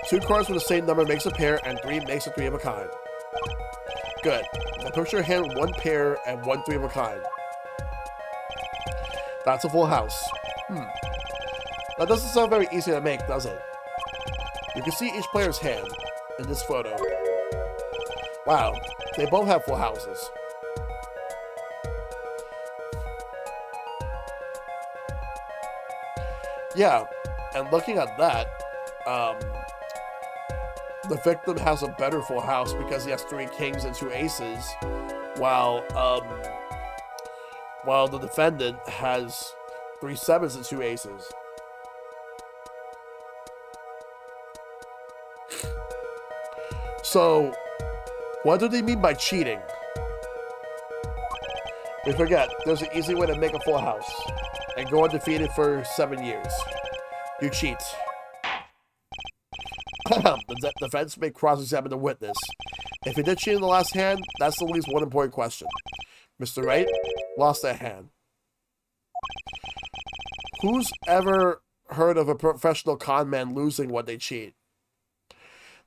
2 cards with the same number makes a pair, and 3 makes a 3 of a kind. Good. Now put your hand 1 pair and 1 3 of a kind. That's a full house. That doesn't sound very easy to make, does it? You can see each player's hand in this photo. Wow, they both have full houses. Yeah, and looking at that, the victim has a better full house because he has 3 kings and 2 aces, while the defendant has 3 sevens and 2 aces. So, what do they mean by cheating? We forget, there's an easy way to make a full house and go undefeated for 7 years. You cheat. The defense may cross-examine the witness. If he did cheat in the last hand, that's at least one important question. Mr. Wright lost that hand. Who's ever heard of a professional con man losing when they cheat?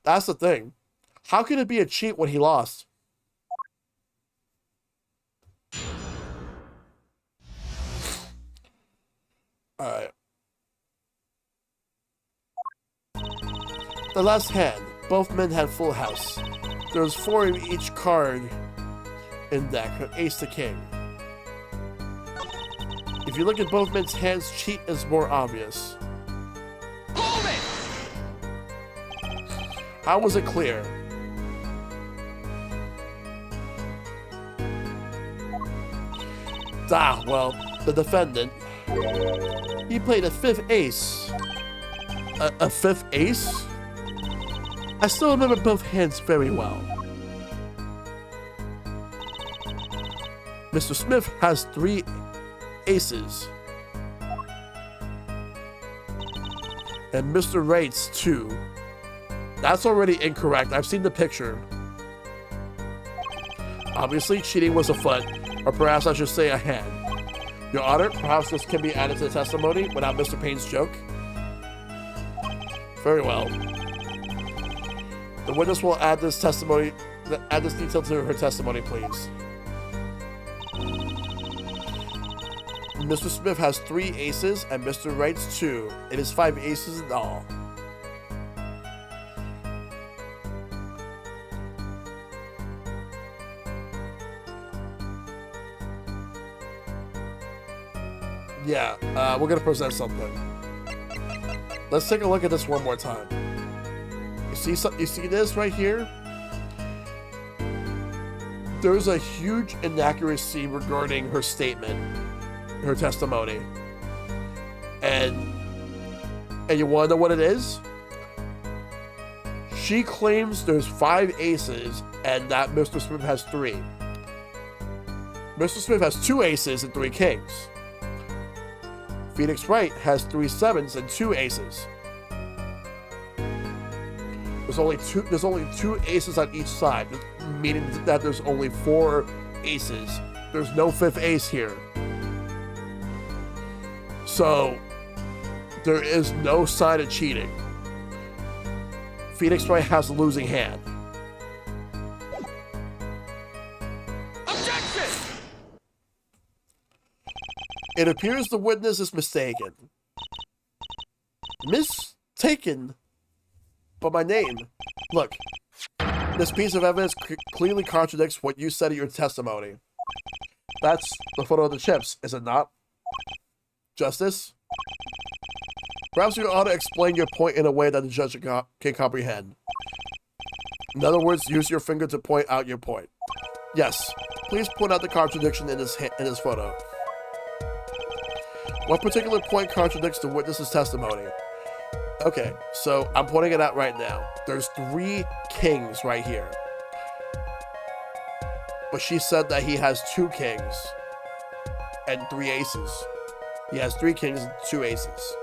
That's the thing. How could it be a cheat when he lost? Alright. The last hand. Both men had full house. There was 4 of each card in deck, from ace to king. If you look at both men's hands, cheat is more obvious. Hold it! How was it clear? Ah, well, the defendant, he played a fifth ace. A fifth ace? I still remember both hands very well. Mr. Smith has 3 aces. And Mr. Wright's 2. That's already incorrect. I've seen the picture. Obviously, cheating was afoot, or perhaps I should say a hand. Your Honor, perhaps this can be added to the testimony without Mr. Payne's joke? Very well. The witness will add this testimony, add this detail to her testimony, please. Mr. Smith has 3 aces and Mr. Wright's 2. It is 5 aces in all. Yeah, we're gonna present something. Let's take a look at this one more time. You see this right here? There's a huge inaccuracy regarding her statement, her testimony. And you wanna know what it is? She claims there's 5 aces and that Mr. Smith has 3. Mr. Smith has 2 aces and 3 kings. Phoenix Wright has 3 sevens and 2 aces. There's only two aces on each side, meaning that there's only 4 aces. There's no 5th ace here. So there is no sign of cheating. Phoenix Wright has a losing hand. Objection! It appears the witness is mistaken. Mistaken? But my name. Look, this piece of evidence clearly contradicts what you said in your testimony. That's the photo of the chips, is it not? Justice? Perhaps you ought to explain your point in a way that the judge can comprehend. In other words, use your finger to point out your point. Yes, please point out the contradiction in this photo. What particular point contradicts the witness's testimony? Okay, so I'm pointing it out right now. There's 3 kings right here. But she said that he has 2 kings and 3 aces. He has 3 kings and 2 aces.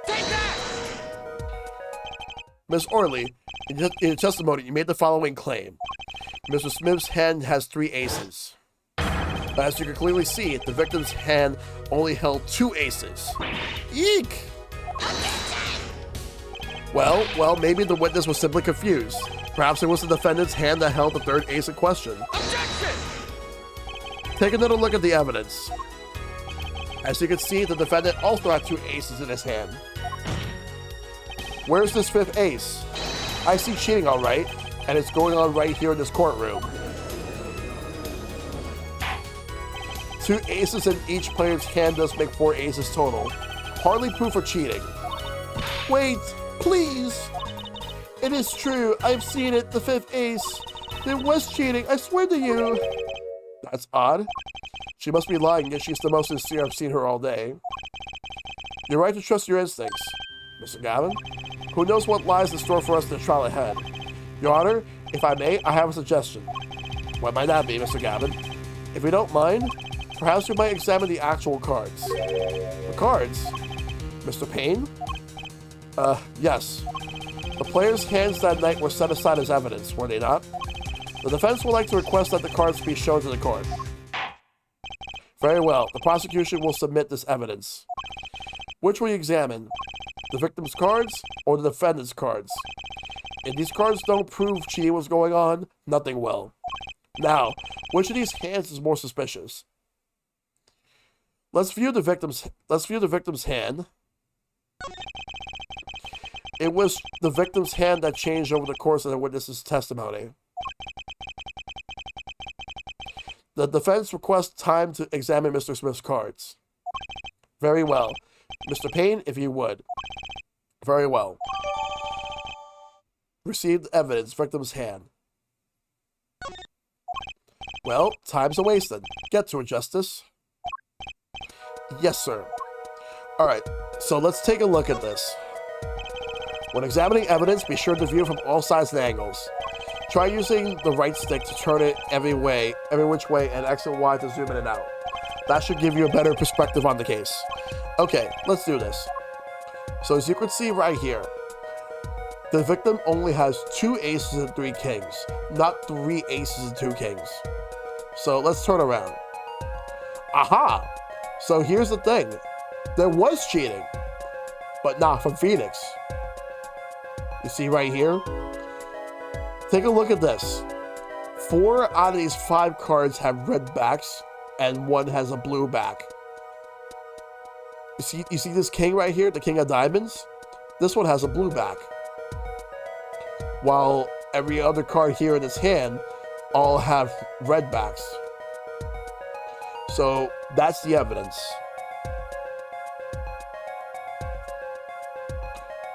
Take that! Ms. Orley, in your testimony, you made the following claim. Mr. Smith's hand has 3 aces. But as you can clearly see, the victim's hand only held 2 aces. Eek! Well, maybe the witness was simply confused. Perhaps it was the defendant's hand that held the 3rd ace in question. Objection! Take another look at the evidence. As you can see, the defendant also had 2 aces in his hand. Where's this 5th ace? I see cheating all right, and it's going on right here in this courtroom. 2 aces in each player's hand does make 4 aces total. Hardly proof of cheating. Wait, please! It is true, I've seen it, the 5th ace. There was cheating, I swear to you. That's odd. She must be lying, yet she's the most sincere I've seen her all day. You're right to trust your instincts, Mr. Gavin. Who knows what lies in store for us in the trial ahead? Your Honor, if I may, I have a suggestion. What might that be, Mr. Gavin? If you don't mind, perhaps we might examine the actual cards. The cards? Mr. Payne? Yes. The players' hands that night were set aside as evidence, were they not? The defense would like to request that the cards be shown to the court. Very well. The prosecution will submit this evidence. Which will you examine? The victim's cards or the defendant's cards? If these cards don't prove cheating was going on, nothing will. Now, which of these hands is more suspicious? Let's view the victim's hand. It was the victim's hand that changed over the course of the witness's testimony. The defense requests time to examine Mr. Smith's cards. Very well. Mr. Payne, if you would. Very well. Received evidence, victim's hand. Well, time's a wasted. Get to it, Justice. Yes, sir. Alright, so let's take a look at this. When examining evidence, be sure to view from all sides and angles. Try using the right stick to turn it every which way, and X and Y to zoom in and out. That should give you a better perspective on the case. Okay, let's do this. So as you can see right here, the victim only has 2 aces and 3 kings, not 3 aces and 2 kings. So let's turn around. Aha! So here's the thing. There was cheating, but not from Phoenix. You see right here? Take a look at this. 4 out of these 5 cards have red backs, and 1 has a blue back. You see this king right here, the king of diamonds? This one has a blue back. While every other card here in his hand all have red backs. So that's the evidence.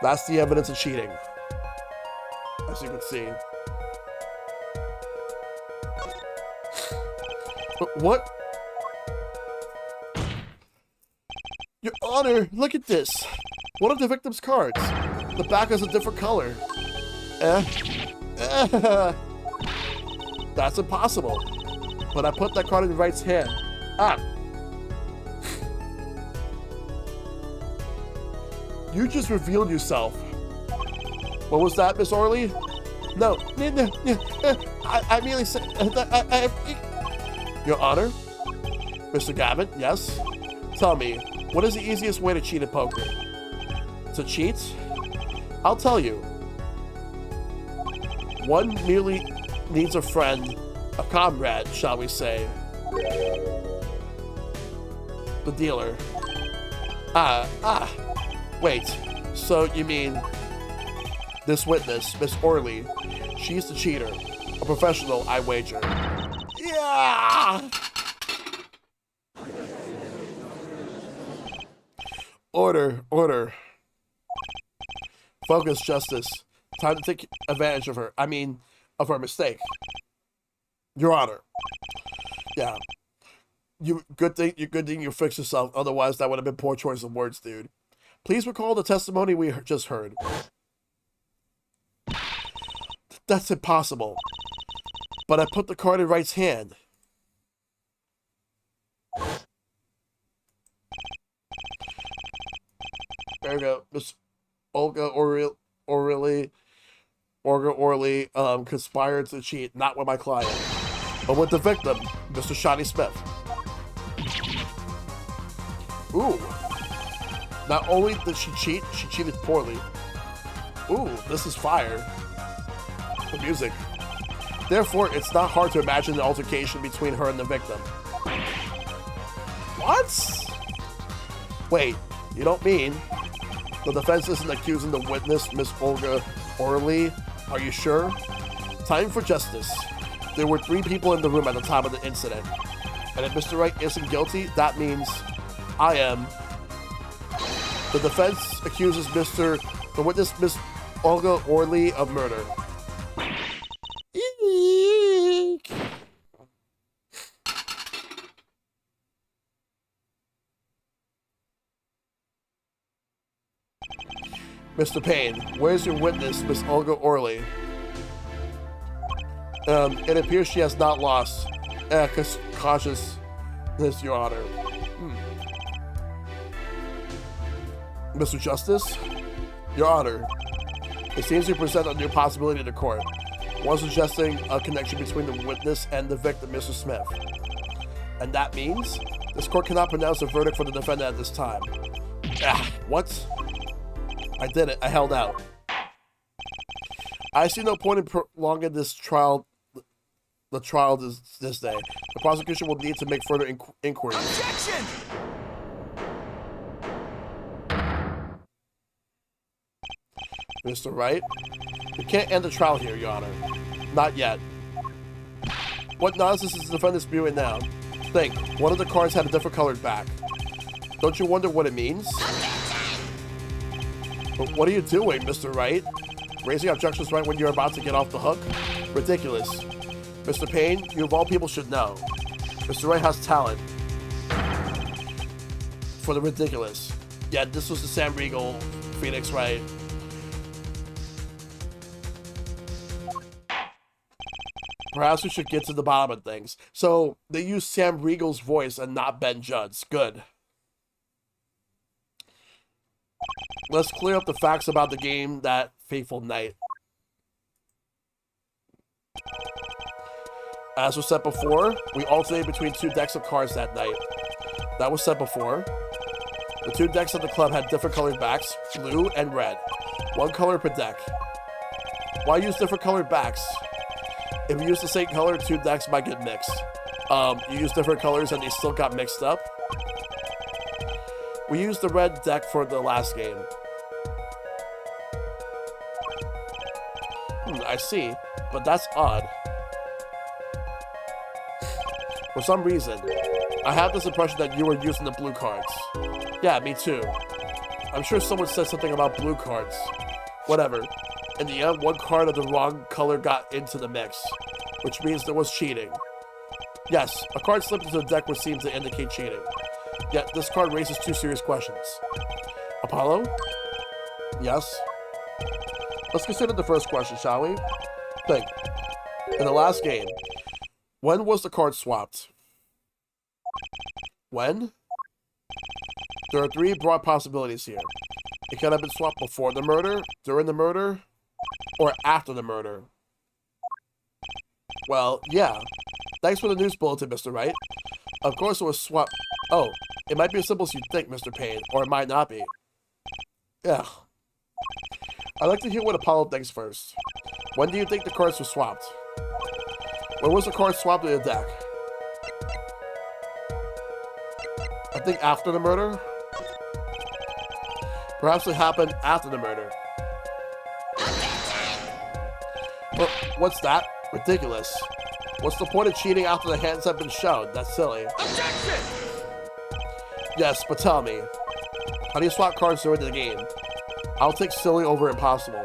That's the evidence of cheating, as you can see. But what? Your Honor, look at this. One of the victim's cards. The back is a different color. That's impossible. But I put that card in the right's hand. Ah. You just revealed yourself. What was that, Miss Orley? No. I merely said... Your Honor? Mr. Gavin, yes? Tell me, what is the easiest way to cheat at poker? To cheat? I'll tell you. One merely needs a friend, a comrade, shall we say. The dealer. Wait, so you mean this witness, Miss Orley, she's the cheater. A professional, I wager. Yeah! Order. Focus, Justice. Time to take advantage of her. Of her mistake. Your Honor. Yeah. Good thing you fixed yourself. Otherwise, that would have been poor choice of words, dude. Please recall the testimony we just heard. That's impossible. But I put the card in Wright's hand. There we go. Miss Olga Orley conspired to cheat, not with my client, but with the victim, Mr. Shotty Smith. Ooh. Not only did she cheat, she cheated poorly. Ooh, this is fire. The music. Therefore, it's not hard to imagine the altercation between her and the victim. What? Wait, you don't mean the defense isn't accusing the witness, Miss Olga Orley? Are you sure? Time for justice. There were 3 people in the room at the time of the incident. And if Mr. Wright isn't guilty, that means I am. The defense accuses the witness, Miss Olga Orley, of murder. Eek. Mr. Payne, where's your witness, Miss Olga Orley? It appears she has not lost consciousness, Your Honor. Mr. Justice? Your Honor, it seems you present a new possibility to court. One suggesting a connection between the witness and the victim, Mr. Smith. And that means this court cannot pronounce a verdict for the defendant at this time. What? I did it. I held out. I see no point in prolonging this trial. The trial this day. The prosecution will need to make further inquiries. Objection! Mr. Wright, you can't end the trial here, Your Honor. Not yet. What nonsense is the defendant spewing now? Think, one of the cards had a different colored back. Don't you wonder what it means? But what are you doing, Mr. Wright? Raising objections right when you're about to get off the hook? Ridiculous. Mr. Payne, you of all people should know. Mr. Wright has talent. For the ridiculous. Yeah, this was the Sam Riegel Phoenix Wright. Perhaps we should get to the bottom of things. So, they used Sam Riegel's voice and not Ben Judd's. Good. Let's clear up the facts about the game that fateful night. As was said before, we alternated between two decks of cards that night. That was said before. The two decks of the club had different colored backs, blue and red. One color per deck. Why use different colored backs? If you use the same color, two decks might get mixed. You use different colors and they still got mixed up. We used the red deck for the last game. I see, but that's odd. For some reason, I have this impression that you were using the blue cards. Yeah, me too. I'm sure someone said something about blue cards. Whatever. In the end, one card of the wrong color got into the mix, which means there was cheating. Yes, a card slipped into the deck would seem to indicate cheating. Yet, this card raises two serious questions. Apollo? Yes? Let's consider the first question, shall we? Think. In the last game, when was the card swapped? When? There are three broad possibilities here. It could have been swapped before the murder, during the murder, or after the murder. Well, yeah. Thanks for the news bulletin, Mr. Wright. Of course it was swapped. Oh, it might be as simple as you think, Mr. Payne, or it might not be. Yeah. I'd like to hear what Apollo thinks first. When do you think the cards were swapped? When was the card swapped in the deck? I think after the murder? Perhaps it happened after the murder. Well, what's that? Ridiculous. What's the point of cheating after the hands have been shown? That's silly. Objection! Yes, but tell me. How do you swap cards during the game? I'll take silly over impossible.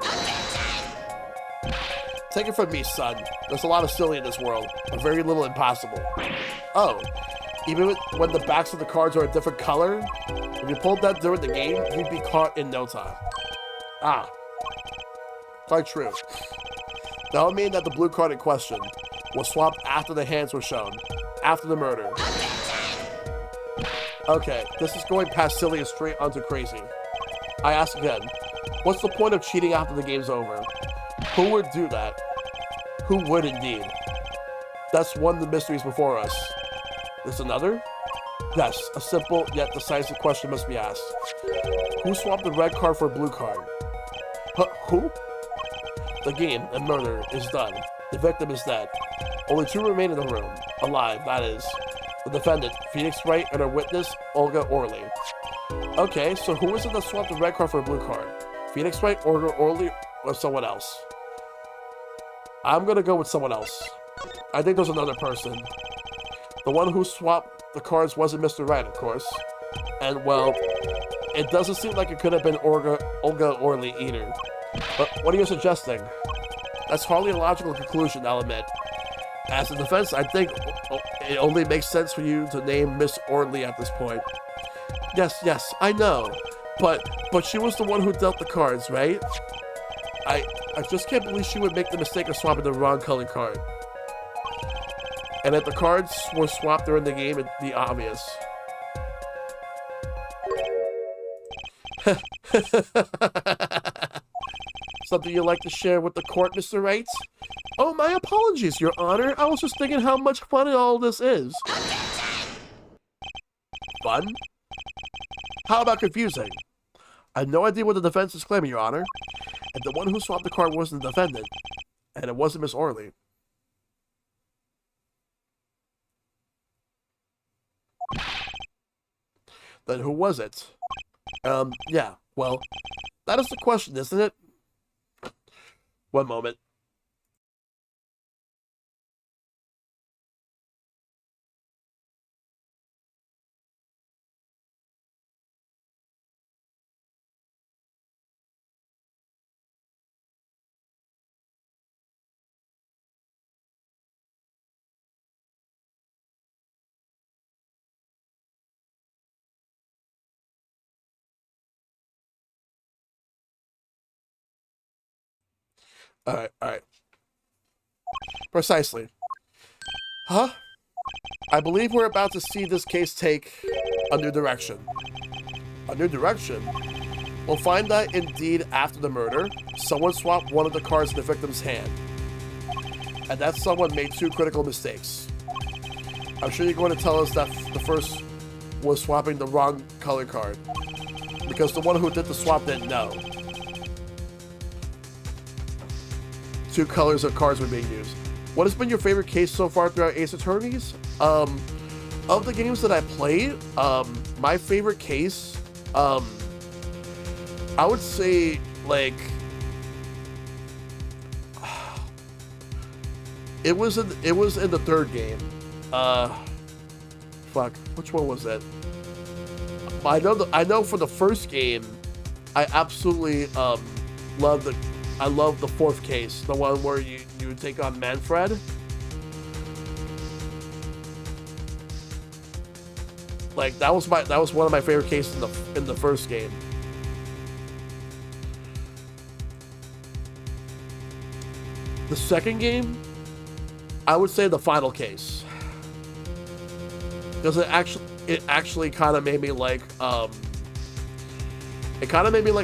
Take it from me, son. There's a lot of silly in this world, but very little impossible. Oh, even when the backs of the cards are a different color? If you pulled that during the game, you'd be caught in no time. Ah. Quite true. That would mean that the blue card in question was swapped after the hands were shown. After the murder. Okay, this is going past silly and straight onto crazy. I ask again, what's the point of cheating after the game's over? Who would do that? Who would indeed? That's one of the mysteries before us. There's another? Yes, a simple yet decisive question must be asked. Who swapped the red card for a blue card? Who? The game and murder is done. The victim is dead. Only two remain in the room. Alive, that is. The defendant, Phoenix Wright, and our witness, Olga Orley. Okay, so who is it that swapped the red card for a blue card? Phoenix Wright, Olga Orley, or someone else? I'm gonna go with someone else. I think there's another person. The one who swapped the cards wasn't Mr. Wright, of course. And, well, it doesn't seem like it could have been Olga Orley either. But what are you suggesting? That's hardly a logical conclusion, I'll admit. As a defense, I think it only makes sense for you to name Miss Orley at this point. Yes, I know. But she was the one who dealt the cards, right? I just can't believe she would make the mistake of swapping the wrong color card. And if the cards were swapped during the game, it'd be obvious. Something you'd like to share with the court, Mr. Wright? Oh, my apologies, Your Honor. I was just thinking how much fun all this is. Fun? How about confusing? I have no idea what the defense is claiming, Your Honor. And the one who swapped the card wasn't the defendant. And it wasn't Miss Orley. Then who was it? Yeah, well, that is the question, isn't it? One moment. Alright, alright. Precisely. Huh? I believe we're about to see this case take a new direction. A new direction? We'll find that indeed after the murder, someone swapped one of the cards in the victim's hand. And that someone made 2 critical mistakes. I'm sure you're going to tell us that the first was swapping the wrong color card. Because the one who did the swap didn't know. 2 colors of cards were being used. What has been your favorite case so far throughout Ace Attorneys? Of the games that I played, my favorite case, I would say, like, it was in the 3rd game. Fuck, which one was it? I know for the 1st game, I absolutely love the 4th case, the one where you take on Manfred. Like that was one of my favorite cases in the 1st game. The 2nd game, I would say the final case, because it actually kind of made me like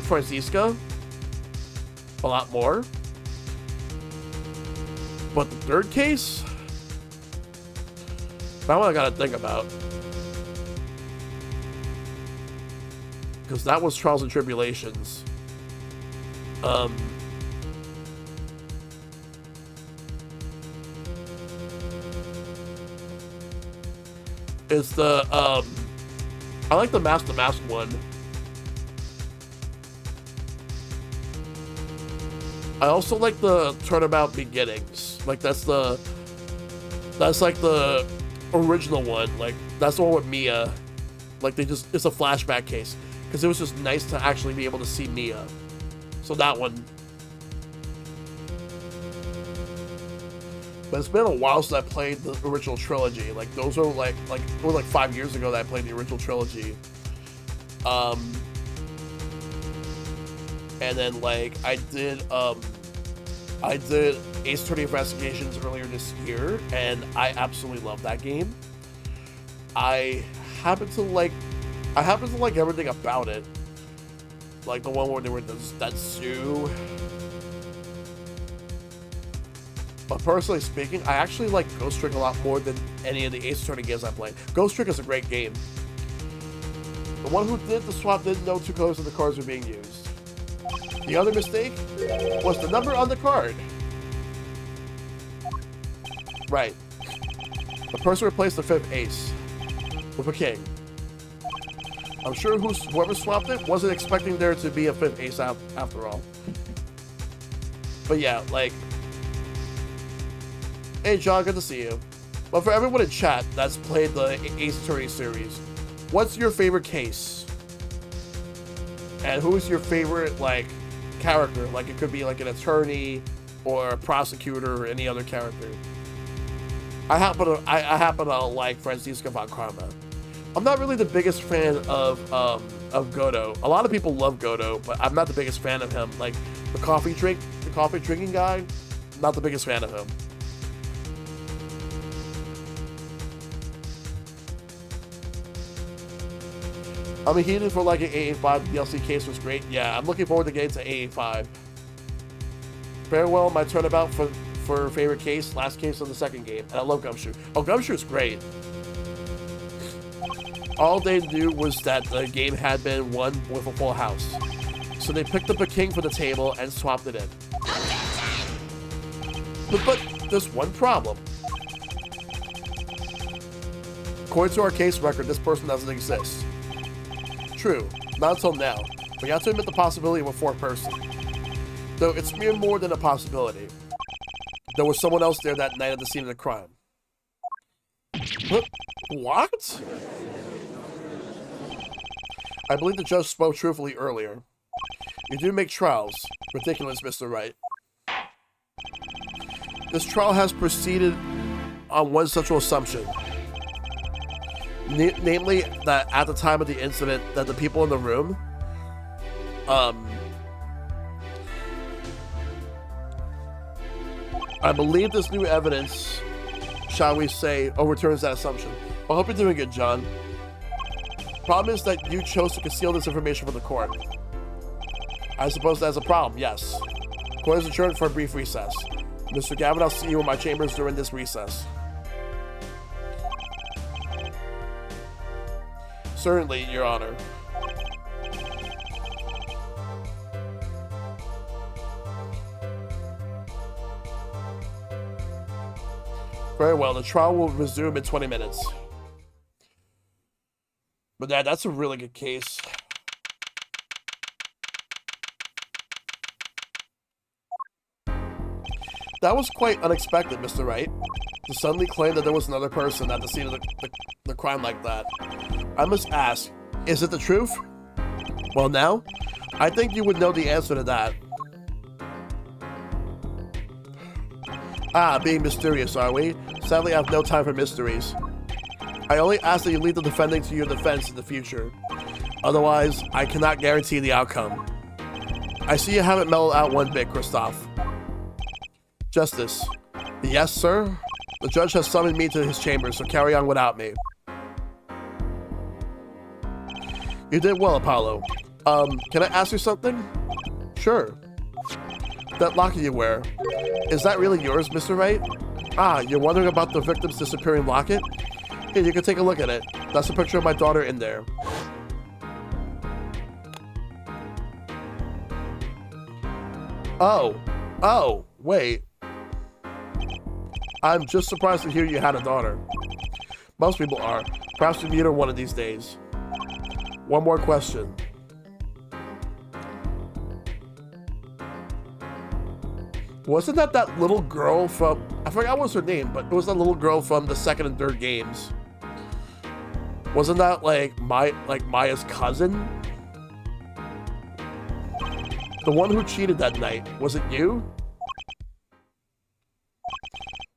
Francisca a lot more. But the 3rd case, that one I gotta think about, because that was Trials and Tribulations. It's the I like the Mask one. I also like the Turnabout Beginnings. Like that's like the original one. Like that's the one with Mia. Like it's a flashback case because it was just nice to actually be able to see Mia. So that one. But it's been a while since I played the original trilogy. Like those were it was like 5 years ago that I played the original trilogy. And then like I did Ace Attorney Investigations earlier this year, and I absolutely love that game. I happen to like everything about it. Like the one where they were in that zoo. But personally speaking, I actually like Ghost Trick a lot more than any of the Ace Attorney games I played. Ghost Trick is a great game. The one who did the swap didn't know 2 colors of the cards were being used. The other mistake was the number on the card. Right. The person replaced the 5th ace with a king. I'm sure whoever swapped it wasn't expecting there to be a 5th ace after all. But yeah, like... Hey John, good to see you. But for everyone in chat that's played the Ace Attorney series, what's your favorite case? And who's your favorite, like, character? Like, it could be like an attorney or a prosecutor or any other character. I happen to like Francisco von Karma. I'm not really the biggest fan of Godo. A lot of people love Godo, but I'm not the biggest fan of him. Like the coffee drinking guy, not the biggest fan of him. I mean, he did for like an AA5 DLC case was great. Yeah, I'm looking forward to getting to AA5. Farewell, my turnabout for favorite case, last case of the 2nd game. And I love Gumshoe. Oh, Gumshoe's great. All they knew was that the game had been won with a full house. So they picked up a king for the table and swapped it in. But there's one problem. According to our case record, this person doesn't exist. True, not until now, but you have to admit the possibility of a 4th person. Though it's more than a possibility. There was someone else there that night at the scene of the crime. What? I believe the judge spoke truthfully earlier. You do make trials. Ridiculous, Mr. Wright. This trial has proceeded on one central assumption. Namely, that at the time of the incident, that the people in the room, I believe this new evidence, shall we say, overturns that assumption. I hope you're doing good, John. Problem is that you chose to conceal this information from the court. I suppose that's a problem, yes. Court is adjourned for a brief recess. Mr. Gavin, I'll see you in my chambers during this recess. Certainly, Your Honor. Very well, the trial will resume in 20 minutes. But that's a really good case. That was quite unexpected, Mr. Wright. To suddenly claim that there was another person at the scene of the crime like that. I must ask, is it the truth? Well now, I think you would know the answer to that. Ah, being mysterious, are we? Sadly, I have no time for mysteries. I only ask that you leave the defending to your defense in the future. Otherwise, I cannot guarantee the outcome. I see you haven't mellowed out one bit, Christoph. Justice. Yes, sir? The judge has summoned me to his chambers, so carry on without me. You did well, Apollo. Can I ask you something? Sure. That locket you wear, is that really yours, Mr. Wright? Ah, you're wondering about the victim's disappearing locket? Here, you can take a look at it. That's a picture of my daughter in there. Oh, wait. I'm just surprised to hear you had a daughter. Most people are. Perhaps we meet her one of these days. One more question. Wasn't that little girl from... I forgot what was her name, but it was that little girl from the second and third games. Wasn't that like Maya's cousin? The one who cheated that night. Was it you?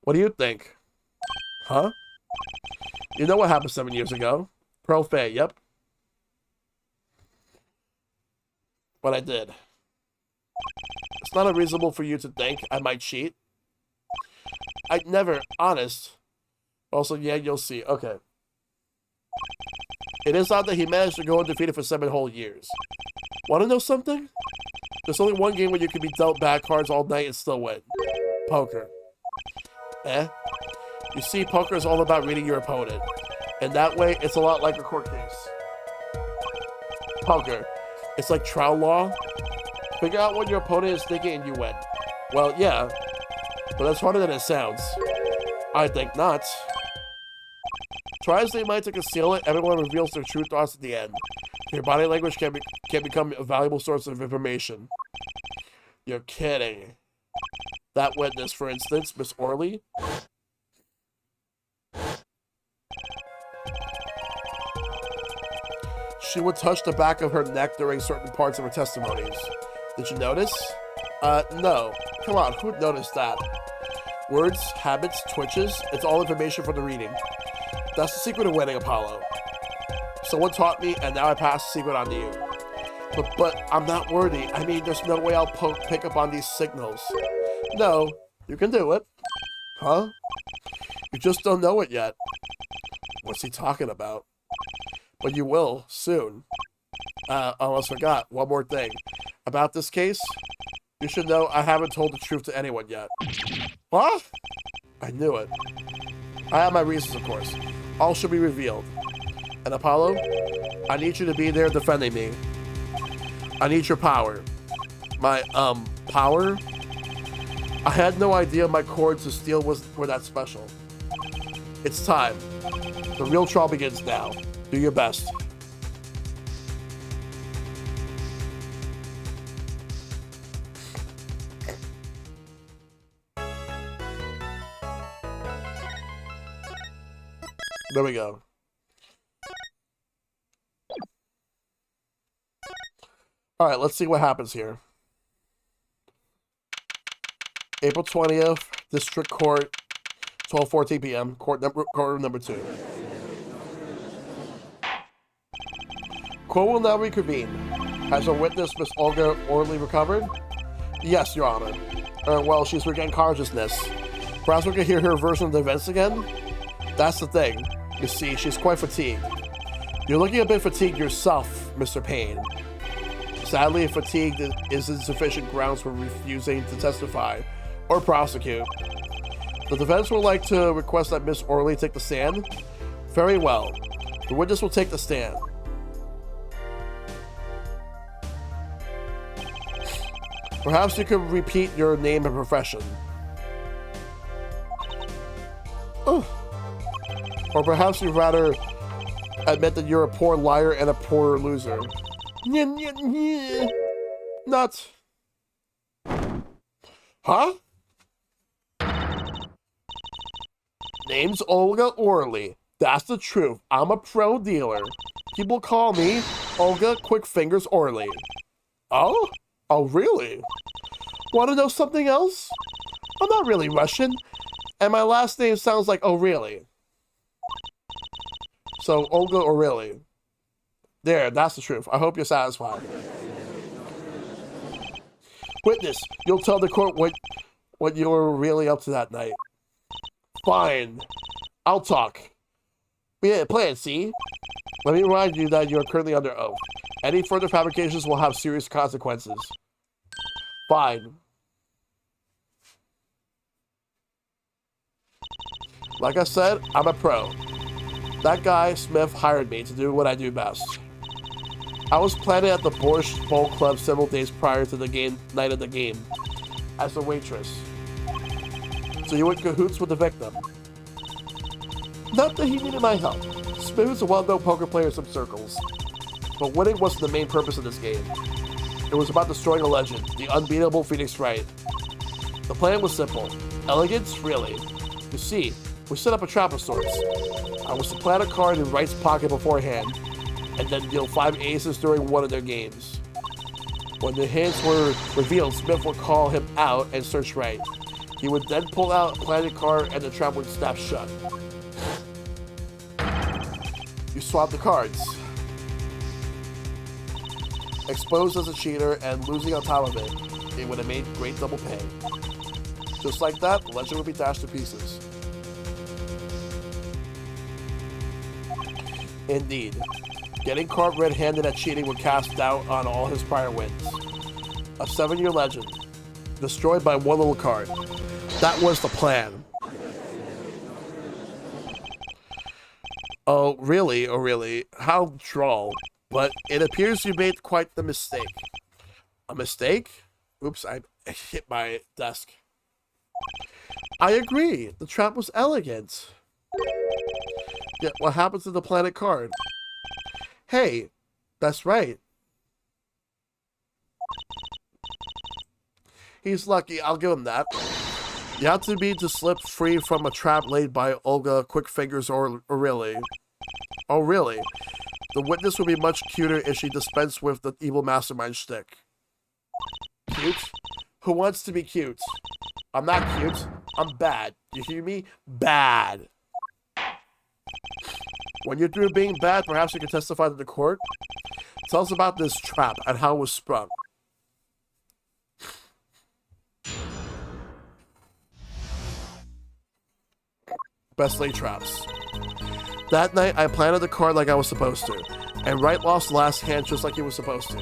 What do you think? Huh? You know what happened 7 years ago? Pearl Fay, yep. But I did. It's not unreasonable for you to think I might cheat. I'd never, honest. Also, yeah, you'll see. Okay. It is odd that he managed to go undefeated for 7 whole years. Want to know something? There's only one game where you can be dealt bad cards all night and still win. Poker. You see, poker is all about reading your opponent. And that way, it's a lot like a court case. Poker. It's like trial law. Figure out what your opponent is thinking and you win. Well, yeah. But that's harder than it sounds. I think not. Try as they might to conceal it, everyone reveals their true thoughts at the end. Your body language can become a valuable source of information. You're kidding. That witness, for instance, Miss Orley. She would touch the back of her neck during certain parts of her testimonies. Did you notice? No. Come on, who'd notice that? Words, habits, twitches, it's all information for the reading. That's the secret of winning, Apollo. Someone taught me, and now I pass the secret on to you. But I'm not worthy. I mean, there's no way I'll pick up on these signals. No, you can do it. Huh? You just don't know it yet. What's he talking about? But you will, soon. Almost forgot. One more thing. About this case, you should know I haven't told the truth to anyone yet. What? I knew it. I have my reasons, of course. All should be revealed. And Apollo, I need you to be there defending me. I need your power. My, power? I had no idea my cords of steel were that special. It's time. The real trial begins now. Do your best. There we go. All right, let's see what happens here. April 20th, District Court, 12:14 p.m. Courtroom number 2. Court will now reconvene. Has our witness, Miss Olga Orley, recovered? Yes, Your Honor. Well, she's regained consciousness. Perhaps we could hear her version of the events again? That's the thing. You see, she's quite fatigued. You're looking a bit fatigued yourself, Mr. Payne. Sadly, fatigue is insufficient grounds for refusing to testify or prosecute. The defense would like to request that Miss Orley take the stand. Very well. The witness will take the stand. Perhaps you could repeat your name and profession. Oh. Or perhaps you'd rather admit that you're a poor liar and a poor loser. Not. Huh? Name's Olga Orley. That's the truth. I'm a pro dealer. People call me Olga Quickfingers Orley. Oh? Oh, really? Want to know something else? I'm not really Russian, and my last name sounds like O'Reilly. So, Olga O'Reilly. There, that's the truth. I hope you're satisfied. Witness, you'll tell the court what you were really up to that night. Fine. I'll talk. We had a plan, see? Let me remind you that you are currently under oath. Any further fabrications will have serious consequences. Fine. Like I said, I'm a pro. That guy, Smith, hired me to do what I do best. I was planted at the Borscht Bowl Club several days prior to the night of the game, as a waitress. So you were in cahoots with the victim. Not that he needed my help. Smith is a well-known poker player in some circles. But winning wasn't the main purpose of this game. It was about destroying a legend, the unbeatable Phoenix Wright. The plan was simple. Elegance? Really. You see, we set up a trap of sorts. I was to plant a card in Wright's pocket beforehand, and then deal 5 aces during one of their games. When the hands were revealed, Smith would call him out and search Wright. He would then pull out a planted card and the trap would snap shut. You swap the cards. Exposed as a cheater and losing on top of it, it would have made great double pay. Just like that, the legend would be dashed to pieces. Indeed. Getting caught red-handed at cheating would cast doubt on all his prior wins. A 7-year legend. Destroyed by one little card. That was the plan. Oh, really? Oh, really? How droll. But it appears you made quite the mistake. A mistake? Oops, I hit my desk. I agree. The trap was elegant. Yet what happens to the planet card? Hey, that's right. He's lucky, I'll give him that. You have to be to slip free from a trap laid by Olga Quickfingers O'Reilly. Oh, really? The witness would be much cuter if she dispensed with the evil mastermind shtick. Cute? Who wants to be cute? I'm not cute. I'm bad. You hear me? Bad. When you're through being bad, perhaps you can testify to the court. Tell us about this trap and how it was sprung. Best laid traps. That night, I planted the card like I was supposed to, and Wright lost the last hand just like he was supposed to.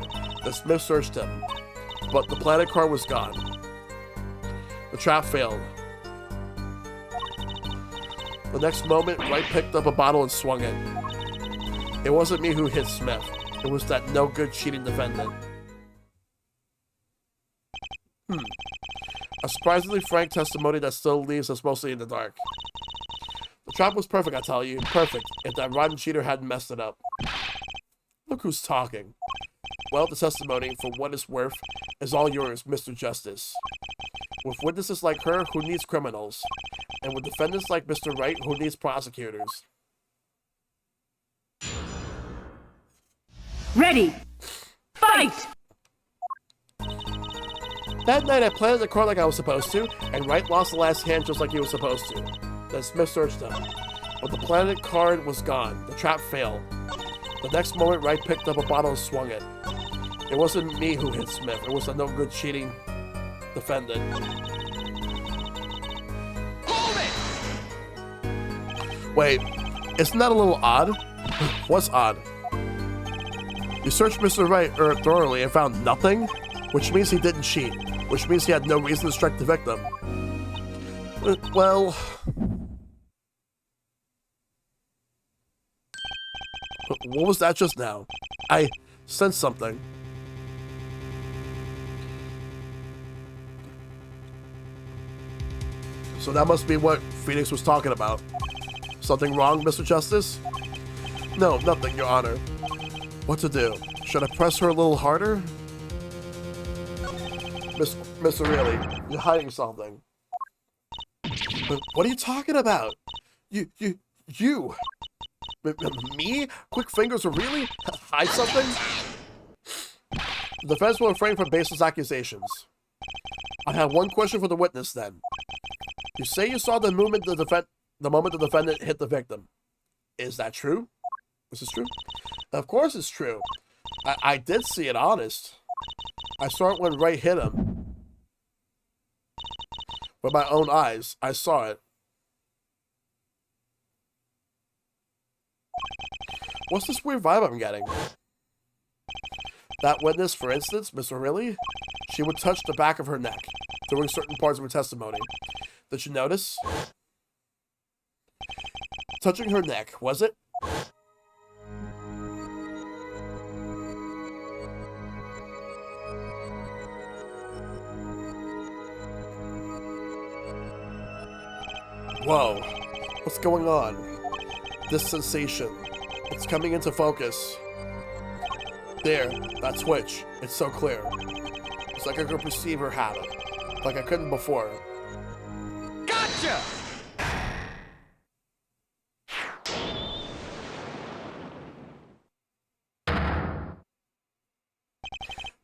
The Smith searched him, but the planted card was gone. The trap failed. The next moment, Wright picked up a bottle and swung it. It wasn't me who hit Smith. It was that no-good cheating defendant. A surprisingly frank testimony that still leaves us mostly in the dark. The trap was perfect, I tell you. Perfect, if that rotten cheater hadn't messed it up. Look who's talking. Well, the testimony, for what it's worth, is all yours, Mr. Justice. With witnesses like her, who needs criminals? And with defendants like Mr. Wright, who needs prosecutors? Ready. Fight! That night I planted the card like I was supposed to, and Wright lost the last hand just like he was supposed to. Then Smith searched him. But the planted card was gone. The trap failed. The next moment, Wright picked up a bottle and swung it. It wasn't me who hit Smith. It was a no-good cheating defendant. Hold it! Wait, isn't that a little odd? What's odd? You searched Mr. Wright thoroughly and found nothing? Which means he didn't cheat. Which means he had no reason to strike the victim. Well... What was that just now? I sensed something. So that must be what Phoenix was talking about. Something wrong, Mr. Justice? No, nothing, Your Honor. What to do? Should I press her a little harder? Mr. Reilly, you're hiding something. But what are you talking about? You... Me? Quick fingers will really hide something? The defense will refrain from baseless accusations. I have one question for the witness then. You say you saw the moment the defendant hit the victim. Is that true? Is this true? Of course it's true. I did see it, honest. I saw it when Ray hit him. With my own eyes, I saw it. What's this weird vibe I'm getting? That witness, for instance, Mr. Reilly, she would touch the back of her neck during certain parts of her testimony. Did you notice? Touching her neck, was it? Whoa, what's going on? This sensation, it's coming into focus. There, that twitch, it's so clear. It's like I could perceive her habit, like I couldn't before. Gotcha!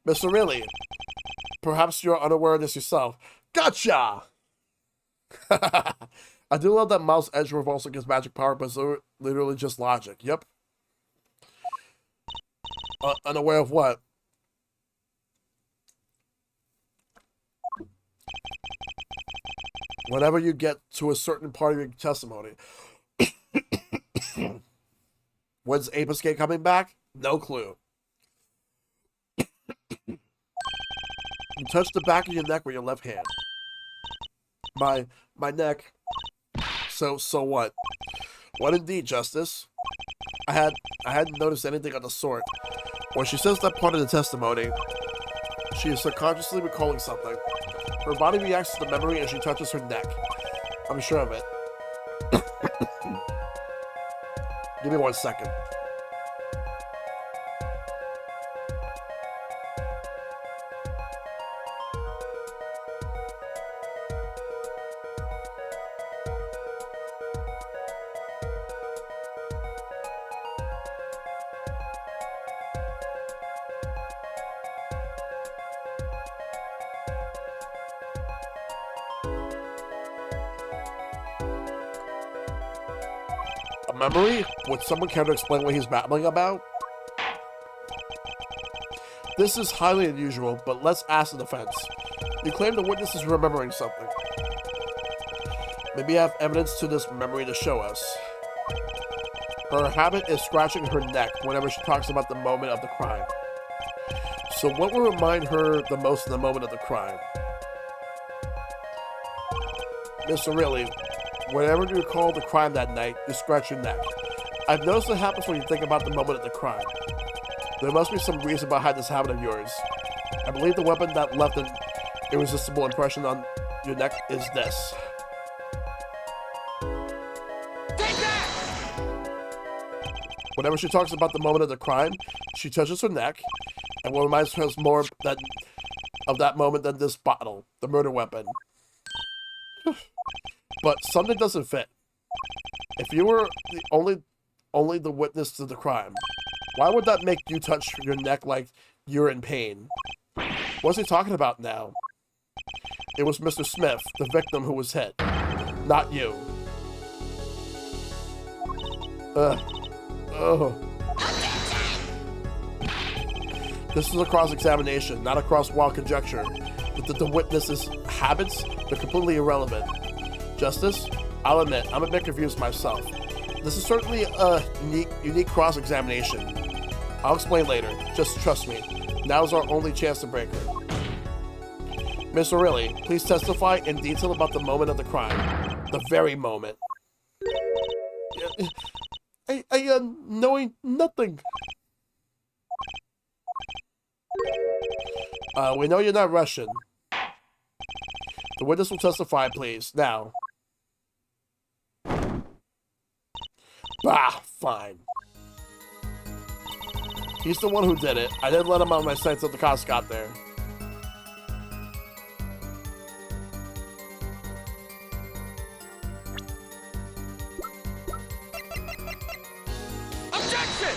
Mr. Reilly, perhaps you're unaware of this yourself. Gotcha! I do love that Miles Edge reversal gives magic power, but it's literally just logic. Yep. Unaware of what? Whenever you get to a certain part of your testimony. When's Ape Escape coming back? No clue. You touch the back of your neck with your left hand. My neck. So what? What indeed, Justice? I hadn't noticed anything of the sort. When she says that part of the testimony, she is subconsciously recalling something. Her body reacts to the memory and she touches her neck. I'm sure of it. Give me 1 second. A memory? Would someone care to explain what he's babbling about? This is highly unusual, but let's ask the defense. You claim the witness is remembering something. Maybe you have evidence to this memory to show us. Her habit is scratching her neck whenever she talks about the moment of the crime. So what will remind her the most in the moment of the crime? Mr. Reilly, whenever you recall the crime that night, you scratch your neck. I've noticed it happens when you think about the moment of the crime. There must be some reason behind this habit of yours. I believe the weapon that left an irresistible impression on your neck is this. Take that! Whenever she talks about the moment of the crime, she touches her neck, and what reminds her more of that moment than this bottle, the murder weapon. But something doesn't fit. If you were only the witness to the crime, why would that make you touch your neck like you're in pain? What's he talking about now? It was Mr. Smith, the victim, who was hit, not you. This is a cross-examination, not a cross-wall conjecture. The the witness's habits, they're completely irrelevant. Justice, I'll admit, I'm a bit confused myself. This is certainly a unique cross-examination. I'll explain later. Just trust me. Now's our only chance to break her. Miss O'Reilly, please testify in detail about the moment of the crime. The very moment. Knowing nothing. We know you're not Russian. The witness will testify, please. Now. Fine. He's the one who did it. I didn't let him out of my sight until the cops got there. Objection!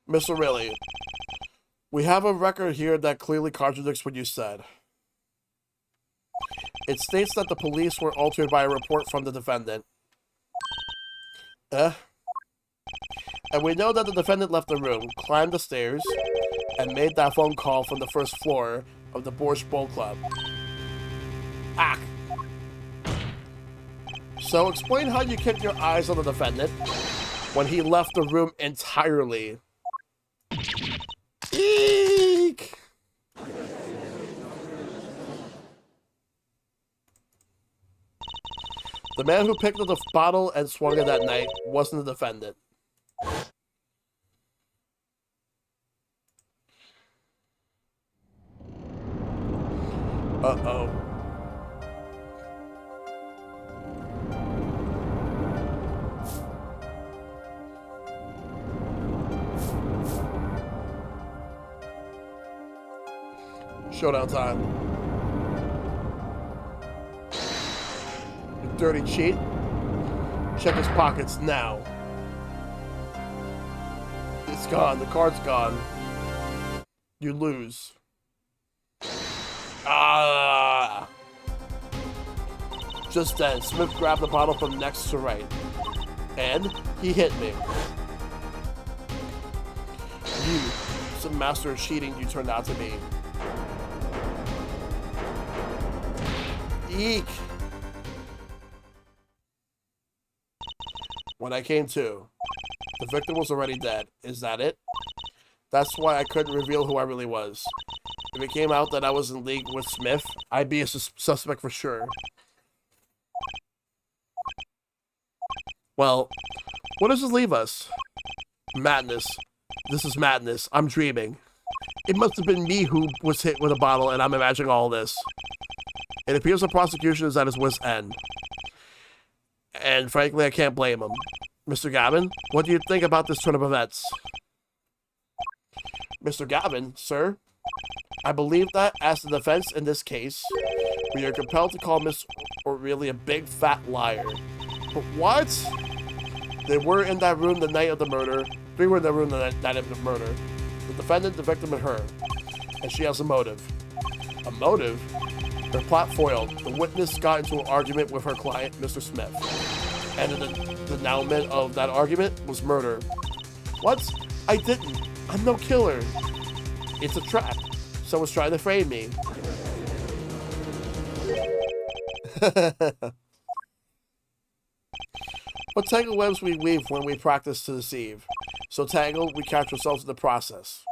Miss O'Reilly, we have a record here that clearly contradicts what you said. It states that the police were altered by a report from the defendant. And we know that the defendant left the room, climbed the stairs, and made that phone call from the first floor of the Borscht Bowl Club. So explain how you kept your eyes on the defendant when he left the room entirely. Eek! The man who picked up the bottle and swung it that night wasn't the defendant. Uh-oh. Showdown time. You dirty cheat. Check his pockets now. It's gone. The card's gone. You lose. Just then, Smith grabbed the bottle from next to right. And he hit me. You, some master of cheating you turned out to be. Eek! When I came to, the victim was already dead. Is that it? That's why I couldn't reveal who I really was. If it came out that I was in league with Smith, I'd be a suspect for sure. Well, what does this leave us? Madness. This is madness. I'm dreaming. It must have been me who was hit with a bottle, and I'm imagining all this. It appears the prosecution is at its wit's end. And frankly, I can't blame him. Mr. Gavin, what do you think about this turn of events? Mr. Gavin, sir, I believe that, as the defense in this case, we are compelled to call Miss O'Reilly a big fat liar. But what? They were in that room the night of the murder. Three were in that room the night of the murder. The defendant, the victim, and her. And she has a motive. A motive? Her plot foiled. The witness got into an argument with her client, Mr. Smith. And the denouement of that argument was murder. What? I didn't. I'm no killer. It's a trap. Someone's trying to frame me. What tangled webs we weave when we practice to deceive. So tangled, we catch ourselves in the process.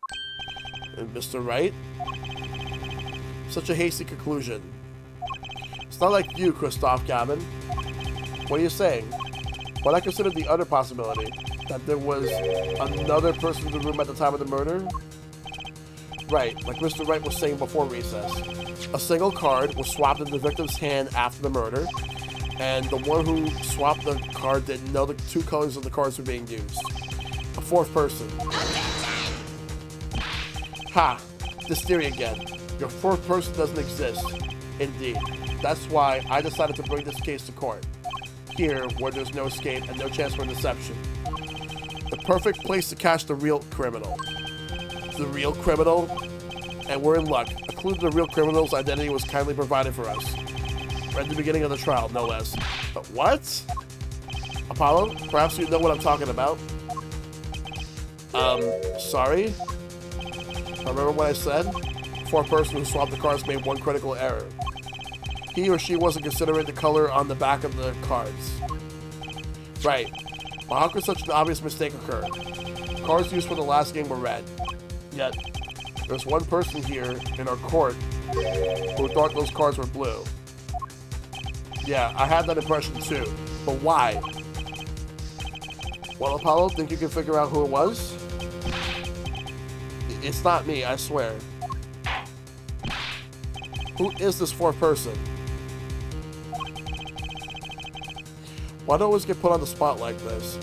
And Mr. Wright? Such a hasty conclusion. It's not like you, Christoph Gavin. What are you saying? What I consider the other possibility, that there was another person in the room at the time of the murder? Right, like Mr. Wright was saying before recess. A single card was swapped in the victim's hand after the murder, and the one who swapped the card didn't know the two colors of the cards were being used. A fourth person. Ha! This theory again. Your fourth person doesn't exist. Indeed. That's why I decided to bring this case to court. Here, where there's no escape and no chance for deception. The perfect place to catch the real criminal. The real criminal? And we're in luck. A clue to the real criminal's identity was kindly provided for us. Right at the beginning of the trial, no less. But what? Apollo, perhaps you know what I'm talking about? Sorry? Remember what I said? The fourth person who swapped the cards made one critical error. He or she wasn't considering the color on the back of the cards. Right. But how could such an obvious mistake occur? Cards used for the last game were red. Yet, there's one person here in our court who thought those cards were blue. Yeah, I had that impression too. But why? Well, Apollo, think you can figure out who it was? It's not me, I swear. Who is this fourth person? Why do I always get put on the spot like this?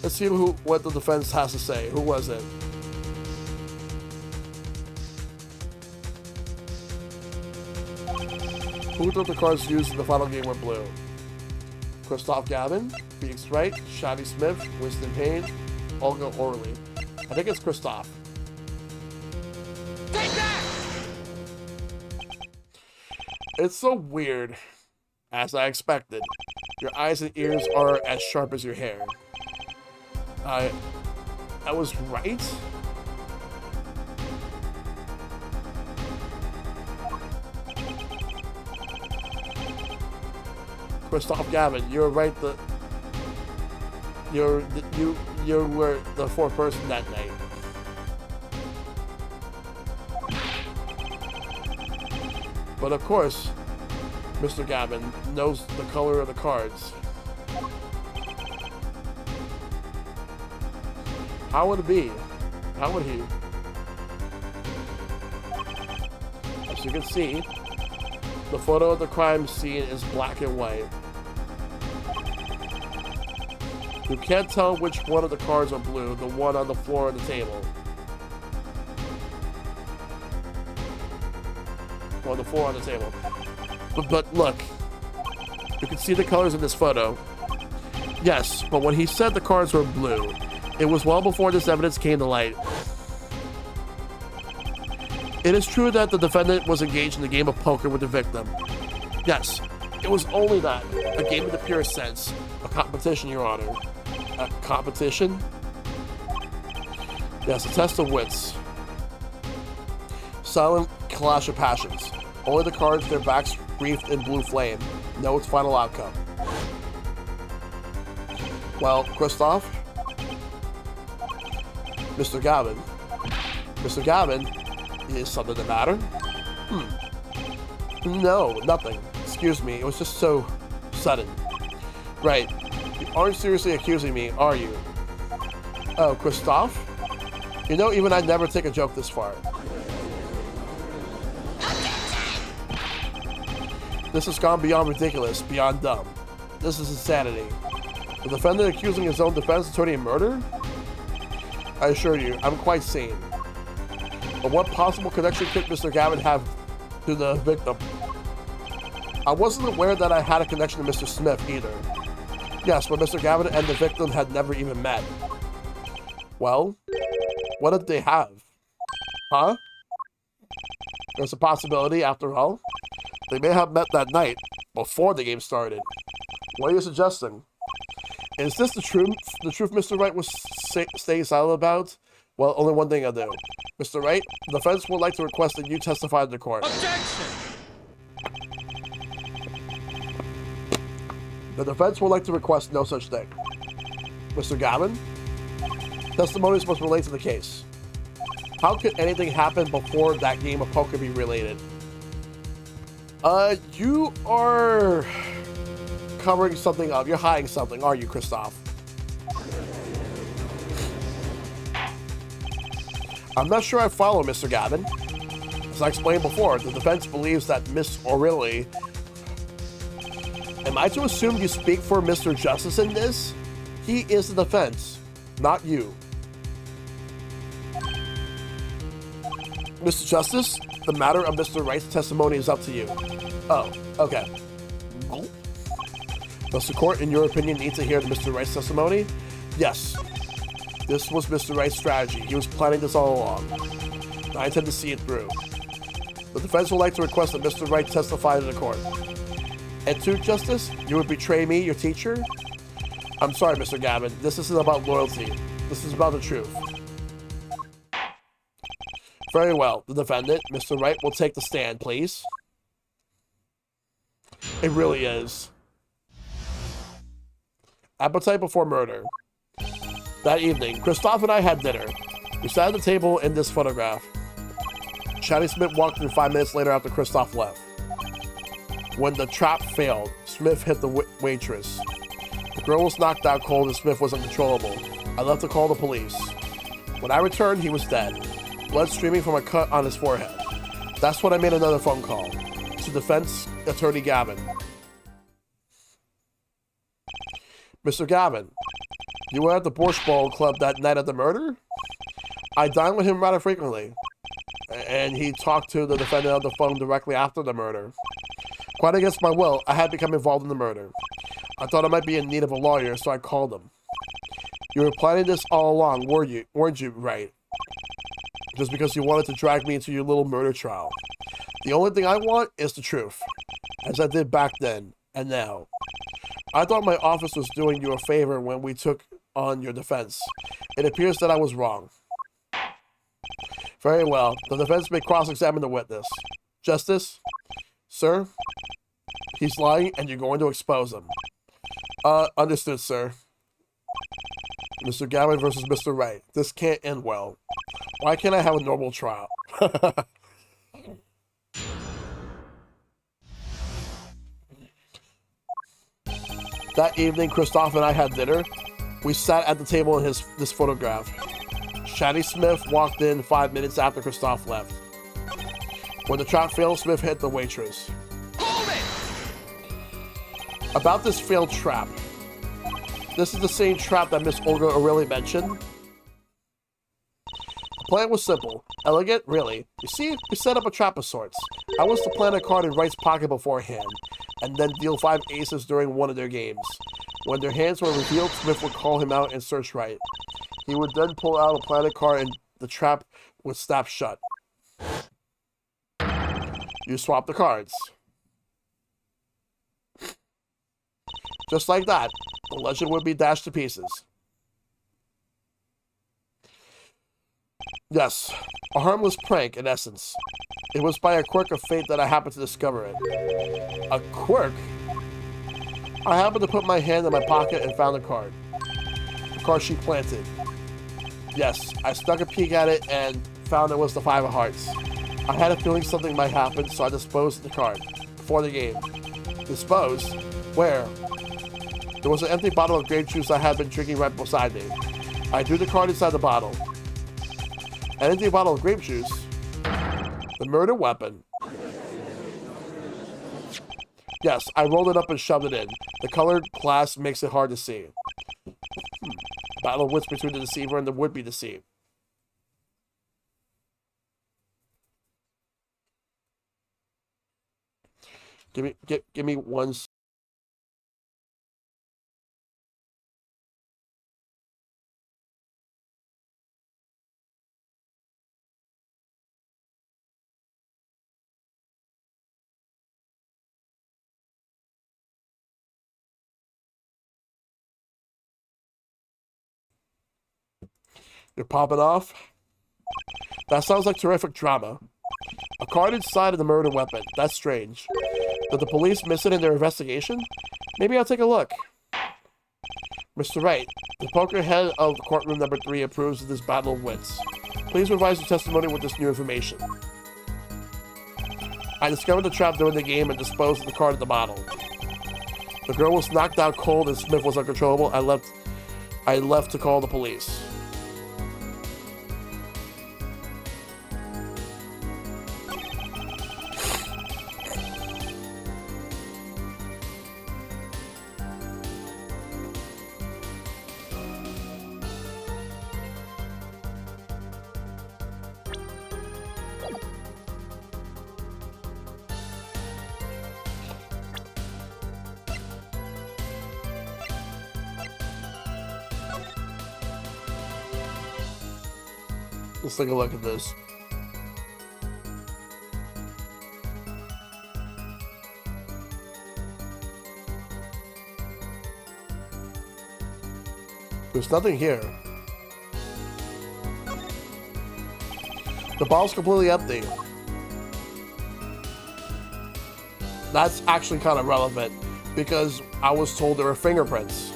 Let's see what the defense has to say. Who was it? Who thought the cards used in the final game were blue? Christoph Gavin, Felix Wright, Shadi Smith, Winston Payne, Olga Orley. I think it's Christoph. Take that! It's so weird. As I expected. Your eyes and ears are as sharp as your hair. I was right? Christoph Gavin, you're right. You were the fourth person that night. But of course, Mr. Gavin knows the color of the cards. How would it be? How would he? As you can see, the photo of the crime scene is black and white. You can't tell which one of the cards are blue, the one on the floor of the table. Or the floor on the table. But look, you can see the colors in this photo. Yes, but when he said the cards were blue, it was well before this evidence came to light. It is true that the defendant was engaged in a game of poker with the victim. Yes, it was only that. A game in the purest sense. A competition, Your Honor. A competition? Yes, a test of wits. Silent clash of passions. Only the cards, their backs wreathed in blue flame. Know its final outcome. Well, Christoph? Mr. Gavin? Mr. Gavin? Is something the matter? No, nothing. Excuse me, it was just so sudden. Right. You aren't seriously accusing me, are you? Oh, Christoph? You know, even I'd never take a joke this far. This has gone beyond ridiculous, beyond dumb. This is insanity. The defendant accusing his own defense attorney of murder? I assure you, I'm quite sane. But what possible connection could Mr. Gavin have to the victim? I wasn't aware that I had a connection to Mr. Smith either. Yes, but Mr. Gavin and the victim had never even met. Well, what did they have? Huh? There's a possibility, after all. They may have met that night, before the game started. What are you suggesting? Is this the truth Mr. Wright was staying silent about? Well, only one thing I'll do. Mr. Wright, the defense would like to request that you testify in the court. Objection! The defense would like to request no such thing. Mr. Gavin, testimonies must relate to the case. How could anything happen before that game of poker be related? You are covering something up. You're hiding something, are you, Christoph? I'm not sure I follow, Mr. Gavin. As I explained before, the defense believes that Miss O'Reilly... Am I to assume you speak for Mr. Justice in this? He is the defense, not you. Mr. Justice, the matter of Mr. Wright's testimony is up to you. Oh, okay. Does the court, in your opinion, need to hear Mr. Wright's testimony? Yes. This was Mr. Wright's strategy. He was planning this all along. I intend to see it through. The defense would like to request that Mr. Wright testify to the court. And to Justice, you would betray me, your teacher? I'm sorry, Mr. Gavin. This isn't about loyalty. This is about the truth. Very well. The defendant, Mr. Wright, will take the stand, please. It really is. Appetite before murder. That evening, Christoph and I had dinner. We sat at the table in this photograph. Shady Smith walked in 5 minutes later after Christoph left. When the trap failed, Smith hit the waitress. The girl was knocked out cold and Smith was uncontrollable. I left to call the police. When I returned, he was dead. Blood streaming from a cut on his forehead. That's when I made another phone call. To defense attorney Gavin. Mr. Gavin, you were at the Borscht Bowl Club that night of the murder? I dined with him rather frequently. And he talked to the defendant on the phone directly after the murder. Quite against my will, I had become involved in the murder. I thought I might be in need of a lawyer, so I called him. You were planning this all along, weren't you, Right? Just because you wanted to drag me into your little murder trial. The only thing I want is the truth, as I did back then, and now. I thought my office was doing you a favor when we took on your defense. It appears that I was wrong. Very well. The defense may cross-examine the witness. Justice? Sir? He's lying, and you're going to expose him. Understood, sir. Mr. Gavin versus Mr. Wright. This can't end well. Why can't I have a normal trial? That evening, Christoph and I had dinner. We sat at the table in this photograph. Shady Smith walked in 5 minutes after Christoph left. When the trap failed, Smith hit the waitress. Hold it! About this failed trap. This is the same trap that Miss Olga O'Reilly mentioned. The plan was simple. Elegant, really. You see, we set up a trap of sorts. I was to plant a card in Wright's pocket beforehand, and then deal 5 aces during one of their games. When their hands were revealed, Smith would call him out and search Wright. He would then pull out a planted card and the trap would snap shut. You swap the cards. Just like that, the legend would be dashed to pieces. Yes, a harmless prank in essence. It was by a quirk of fate that I happened to discover it. A quirk? I happened to put my hand in my pocket and found a card. The card she planted. Yes, I stuck a peek at it and found it was the 5 of hearts. I had a feeling something might happen, so I disposed of the card before the game. Disposed? Where? There was an empty bottle of grape juice I had been drinking right beside me. I threw the card inside the bottle. An empty bottle of grape juice? The murder weapon. Yes, I rolled it up and shoved it in. The colored glass makes it hard to see. Battle of wits between the deceiver and the would-be deceived. Give me one. You're popping off? That sounds like terrific drama. A card inside of the murder weapon. That's strange. Did the police miss it in their investigation? Maybe I'll take a look. Mr. Wright, the poker head of courtroom number 3 approves of this battle of wits. Please revise your testimony with this new information. I discovered the trap during the game and disposed of the card in the bottle. The girl was knocked out cold and Smith was uncontrollable. I left to call the police. Let's take a look at this. There's nothing here. The bottle's completely empty. That's actually kind of relevant because I was told there were fingerprints.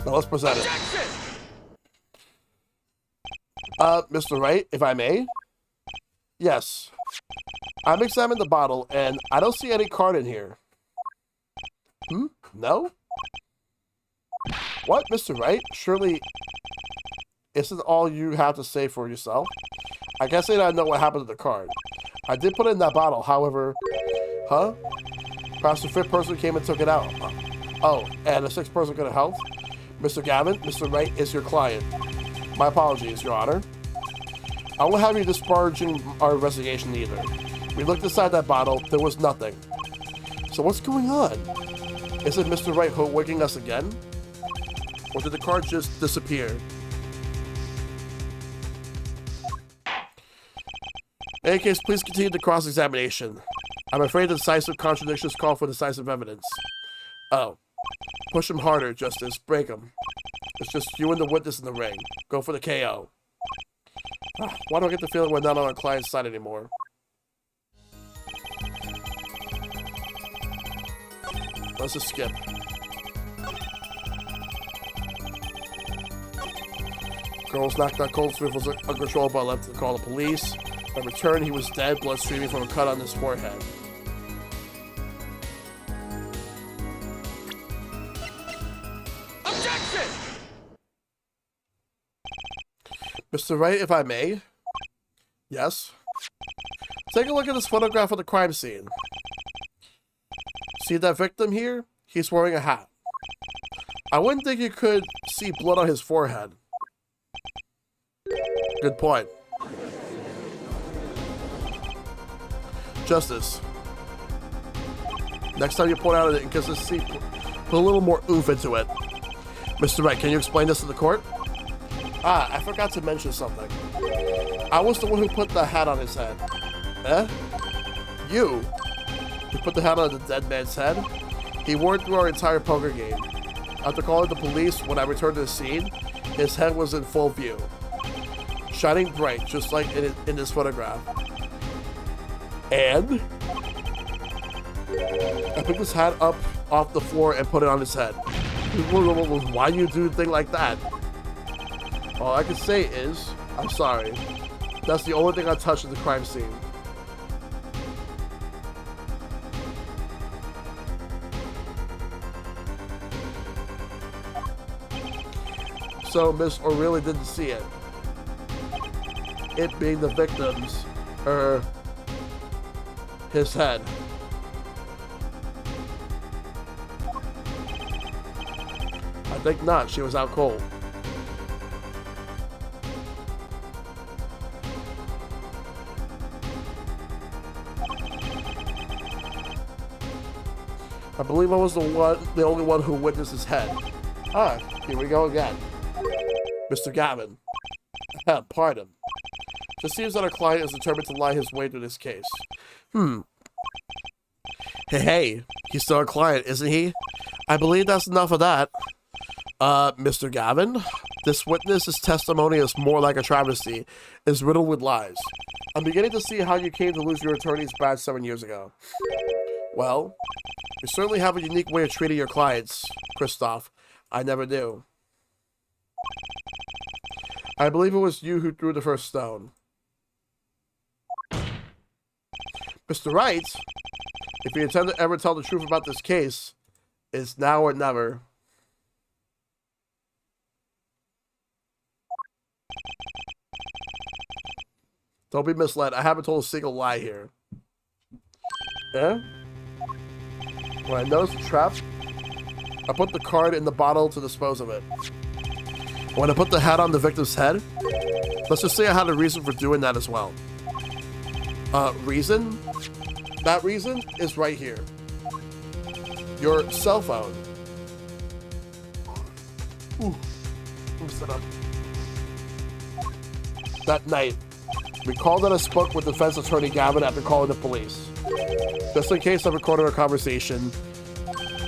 Now let's present it. Mr. Wright, if I may? Yes. I've examined the bottle and I don't see any card in here. No? What, Mr. Wright? Surely isn't all you have to say for yourself? I can't say that I know what happened to the card. I did put it in that bottle, however... Huh? Perhaps the fifth person came and took it out. Oh, and the sixth person could have helped? Mr. Gavin, Mr. Wright is your client. My apologies, Your Honor. I won't have you disparaging our investigation either. We looked inside that bottle, there was nothing. So what's going on? Is it Mr. Wright hoodwinking us again? Or did the card just disappear? In any case, please continue the cross-examination. I'm afraid the decisive contradictions call for decisive evidence. Oh. Push him harder, Justice. Break him. It's just you and the witness in the ring. Go for the KO. Why do I get the feeling we're not on our client's side anymore? Let's just skip. Girls knocked out Goldsmith was uncontrollable, but left to call the police. By return, he was dead, blood streaming from a cut on his forehead. Objection! Mr. Wright, if I may? Yes? Take a look at this photograph of the crime scene. See that victim here? He's wearing a hat. I wouldn't think you could see blood on his forehead. Good point. Justice. Next time you point out an inconsistency, put a little more oomph into it. Mr. Wright, can you explain this to the court? Ah, I forgot to mention something. I was the one who put the hat on his head. Eh? You? You put the hat on the dead man's head? He wore it through our entire poker game. After calling the police, when I returned to the scene, his head was in full view. Shining bright, just like in this photograph. And? I picked his hat up off the floor and put it on his head. Why do you do a thing like that? All I can say is, I'm sorry. That's the only thing I touched at the crime scene. So Miss O'Reilly didn't see it. It being the victim's, his head. I think not, she was out cold. I believe I was the only one who witnessed his head. Ah, here we go again. Mr. Gavin. Pardon. Just seems that our client is determined to lie his way through this case. Hey, he's still our client, isn't he? I believe that's enough of that. Mr. Gavin? This witness's testimony is more like a travesty. It's riddled with lies. I'm beginning to see how you came to lose your attorney's badge 7 years ago. Well, you certainly have a unique way of treating your clients, Christoph. I never do. I believe it was you who threw the first stone. Mr. Wright, if you intend to ever tell the truth about this case, it's now or never. Don't be misled. I haven't told a single lie here. Yeah? When I noticed the trap, I put the card in the bottle to dispose of it. When I put the hat on the victim's head, let's just say I had a reason for doing that as well. Reason? That reason is right here. Your cell phone. Ooh. Let me sit up. That night, we called and I spoke with defense attorney Gavin after calling the police. Just in case I'm recording a conversation.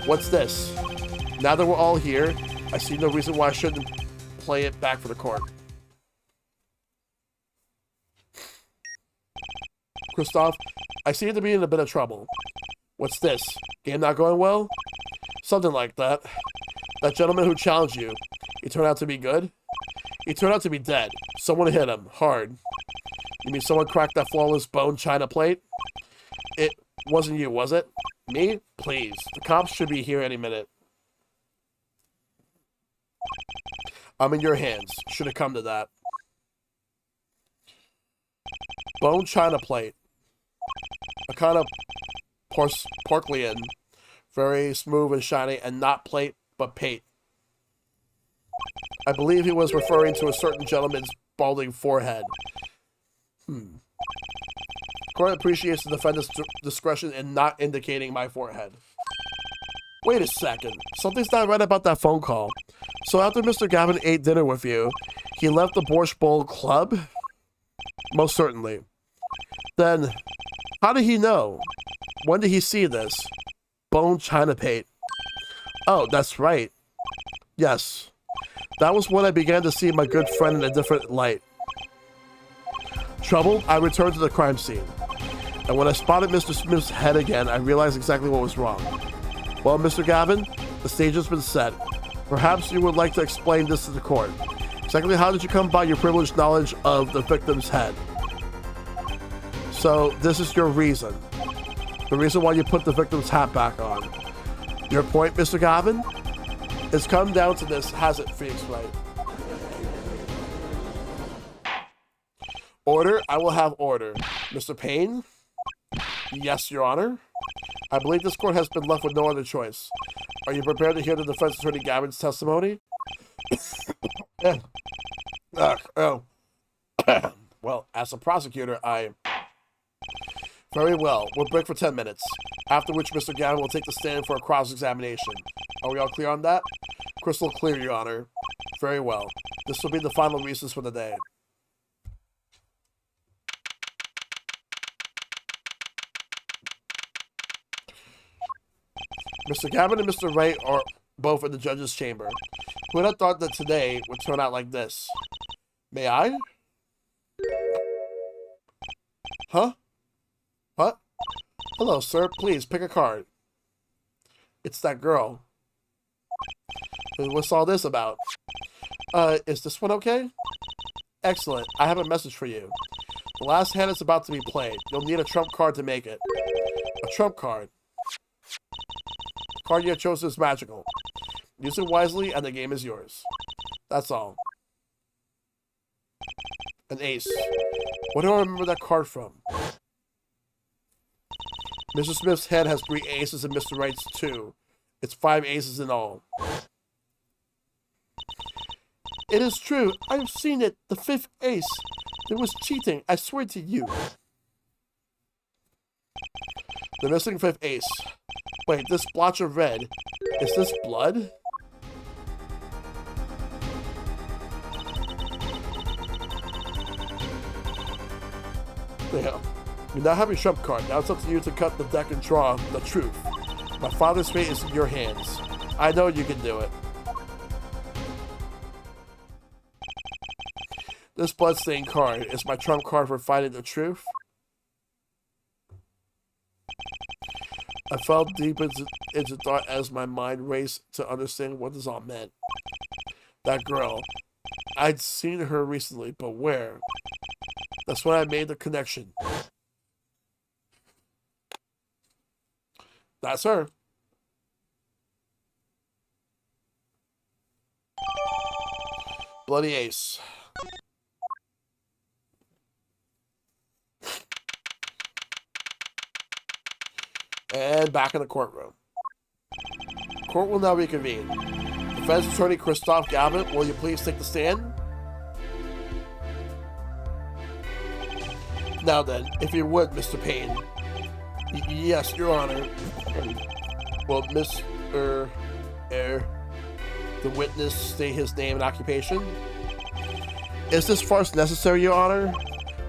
What's this? Now that we're all here, I see no reason why I shouldn't play it back for the court. Christoph, I seem to be in a bit of trouble. What's this? Game not going well? Something like that. That gentleman who challenged you, he turned out to be good? He turned out to be dead. Someone hit him, hard. You mean someone cracked that flawless bone china plate? It wasn't you, was it? Me? Please. The cops should be here any minute. I'm in your hands. Should have come to that. Bone china plate. A kind of porcelain. Very smooth and shiny, and not plate, but pate. I believe he was referring to a certain gentleman's balding forehead. Court appreciates the defendant's discretion in not indicating my forehead. Wait a second. Something's not right about that phone call. So after Mr. Gavin ate dinner with you, he left the Borscht Bowl Club? Most certainly. Then, how did he know? When did he see this? Bone china plate. Oh, that's right. Yes. That was when I began to see my good friend in a different light. Troubled, I returned to the crime scene. And when I spotted Mr. Smith's head again, I realized exactly what was wrong. Well, Mr. Gavin, the stage has been set. Perhaps you would like to explain this to the court. Secondly, how did you come by your privileged knowledge of the victim's head? So, this is your reason. The reason why you put the victim's hat back on. Your point, Mr. Gavin? It's come down to this, has it, Phoenix Wright? Order? I will have order. Mr. Payne? Yes, Your Honor. I believe this court has been left with no other choice. Are you prepared to hear the defense attorney Gavin's testimony? Well, as a prosecutor, Very well. We'll break for 10 minutes, after which Mr. Gavin will take the stand for a cross-examination. Are we all clear on that? Crystal clear, Your Honor. Very well. This will be the final recess for the day. Mr. Gavin and Mr. Wright are both in the judge's chamber. Who would have thought that today would turn out like this? May I? Huh? What? Hello, sir. Please, pick a card. It's that girl. What's all this about? Is this one okay? Excellent. I have a message for you. The last hand is about to be played. You'll need a trump card to make it. A trump card. The card you have chosen is magical. Use it wisely and the game is yours. That's all. An ace. What do I remember that card from? Mr. Smith's head has 3 aces and Mr. Wright's 2. It's 5 aces in all. It is true. I've seen it. The 5th ace. There was cheating. I swear to you. The missing 5th ace. Wait, this splotch of red. Is this blood? Damn. You now have your trump card. Now it's up to you to cut the deck and draw the truth. My father's fate is in your hands. I know you can do it. This bloodstained card is my trump card for finding the truth. I fell deep into thought as my mind raced to understand what this all meant. That girl. I'd seen her recently, but where? That's when I made the connection. That's her. Bloody ace. And back in the courtroom. Court will now reconvene. Defense Attorney Christoph Gavin, will you please take the stand? Now then, if you would, Mr. Payne. Yes, Your Honor. Will Mr. the witness state his name and occupation? Is this farce necessary, Your Honor?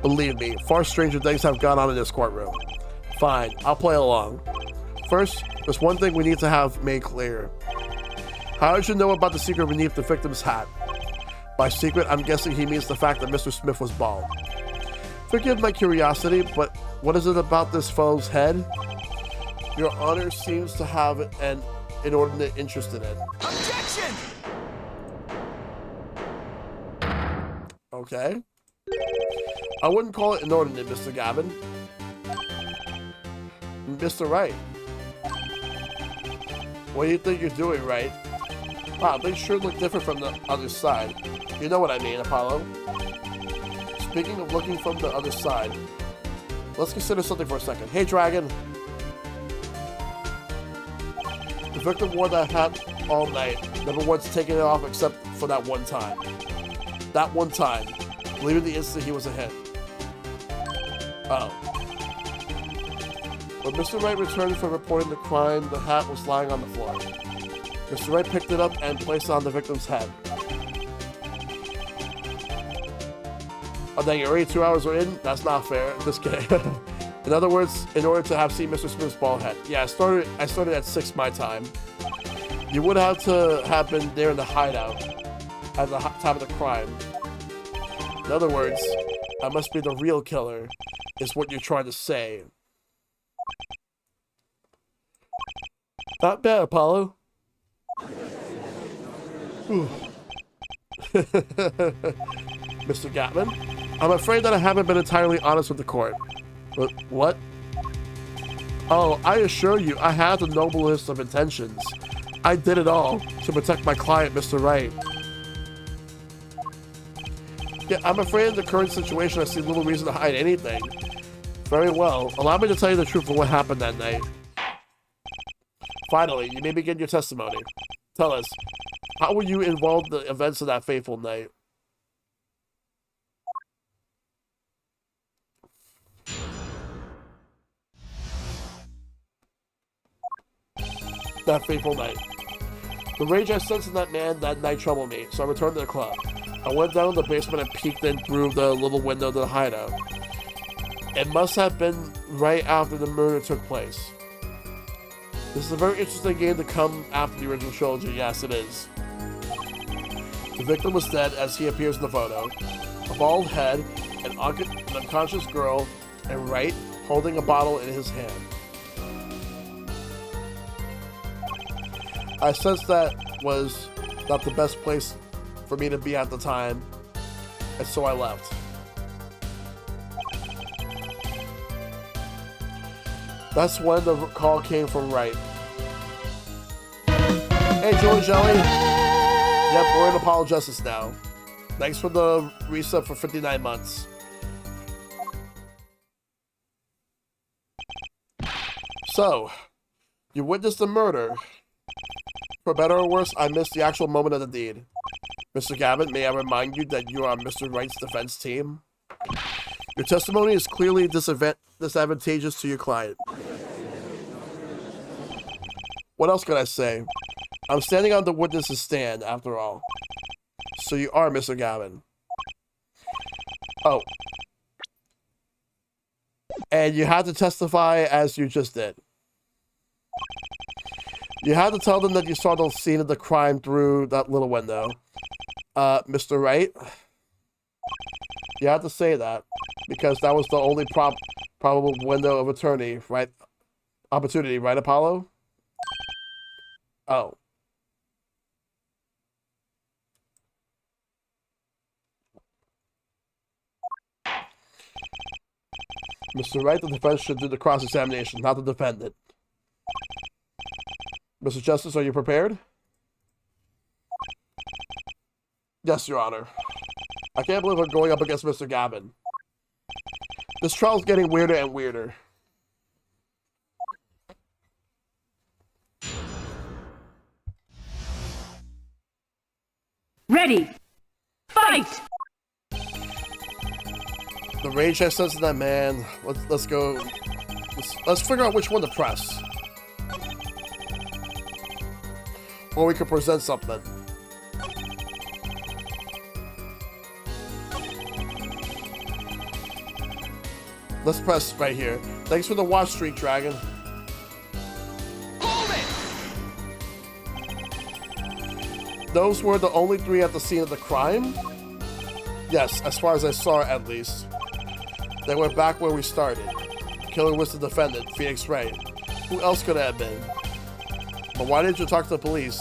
Believe me, far stranger things have gone on in this courtroom. Fine, I'll play along. First, there's one thing we need to have made clear. How did you know about the secret beneath the victim's hat? By secret, I'm guessing he means the fact that Mr. Smith was bald. Forgive my curiosity, but what is it about this fellow's head? Your Honor seems to have an inordinate interest in it. Objection! Okay. I wouldn't call it inordinate, Mr. Gavin. Mr. Wright. What do you think you're doing, Wright? Wow, they sure look different from the other side. You know what I mean, Apollo. Speaking of looking from the other side, let's consider something for a second. Hey, Dragon. The victim wore that hat all night, never once taking it off except for that one time. That one time, believing the instant he was a hit. Oh. When Mr. Wright returned from reporting the crime, the hat was lying on the floor. Mr. Wright picked it up and placed it on the victim's head. Oh dang, already 2 hours are in? That's not fair. Just kidding. In other words, in order to have seen Mr. Smith's bald head. Yeah, I started at 6 my time. You would have to have been there in the hideout at the time of the crime. In other words, I must be the real killer, is what you're trying to say. Not bad, Apollo. Mr. Gatman, I'm afraid that I haven't been entirely honest with the court. But what? Oh, I assure you, I had the noblest of intentions. I did it all to protect my client, Mr. Wright. Yeah, I'm afraid in the current situation I see little reason to hide anything. Very well, allow me to tell you the truth of what happened that night. Finally, you may begin your testimony. Tell us, how were you involved in the events of that fateful night? That fateful night. The rage I sensed in that man that night troubled me, so I returned to the club. I went down to the basement and peeked in through the little window to the hideout. It must have been right after the murder took place. This is a very interesting game to come after the original trilogy. Yes, it is. The victim was dead as he appears in the photo. A bald head, an unconscious girl, and Wright holding a bottle in his hand. I sensed that was not the best place for me to be at the time, and so I left. That's when the call came from Wright. Hey, Joey Jelly. Yep, we're in Apollo Justice now. Thanks for the reset for 59 months. So, you witnessed the murder. For better or worse, I missed the actual moment of the deed. Mr. Gavin, may I remind you that you are on Mr. Wright's defense team? Your testimony is clearly disadvantageous to your client. What else can I say? I'm standing on the witness's stand, after all. So you are Mr. Gavin. Oh. And you had to testify as you just did. You had to tell them that you saw the scene of the crime through that little window. Mr. Wright? You had to say that, because that was the only probable window of opportunity, right, Apollo? Oh. Mr. Wright, the defense should do the cross-examination, not the defendant. Mr. Justice, are you prepared? Yes, Your Honor. I can't believe I'm going up against Mr. Gavin. This trial's getting weirder and weirder. Ready. Fight! The rage I sense in that man. Let's go. Let's figure out which one to press. Or we could present something. Let's press right here. Thanks for the watch streak, Dragon. Hold it! Those were the only 3 at the scene of the crime? Yes, as far as I saw at least. They went back where we started. The killer was the defendant, Phoenix Wright. Who else could it have been? But why didn't you talk to the police?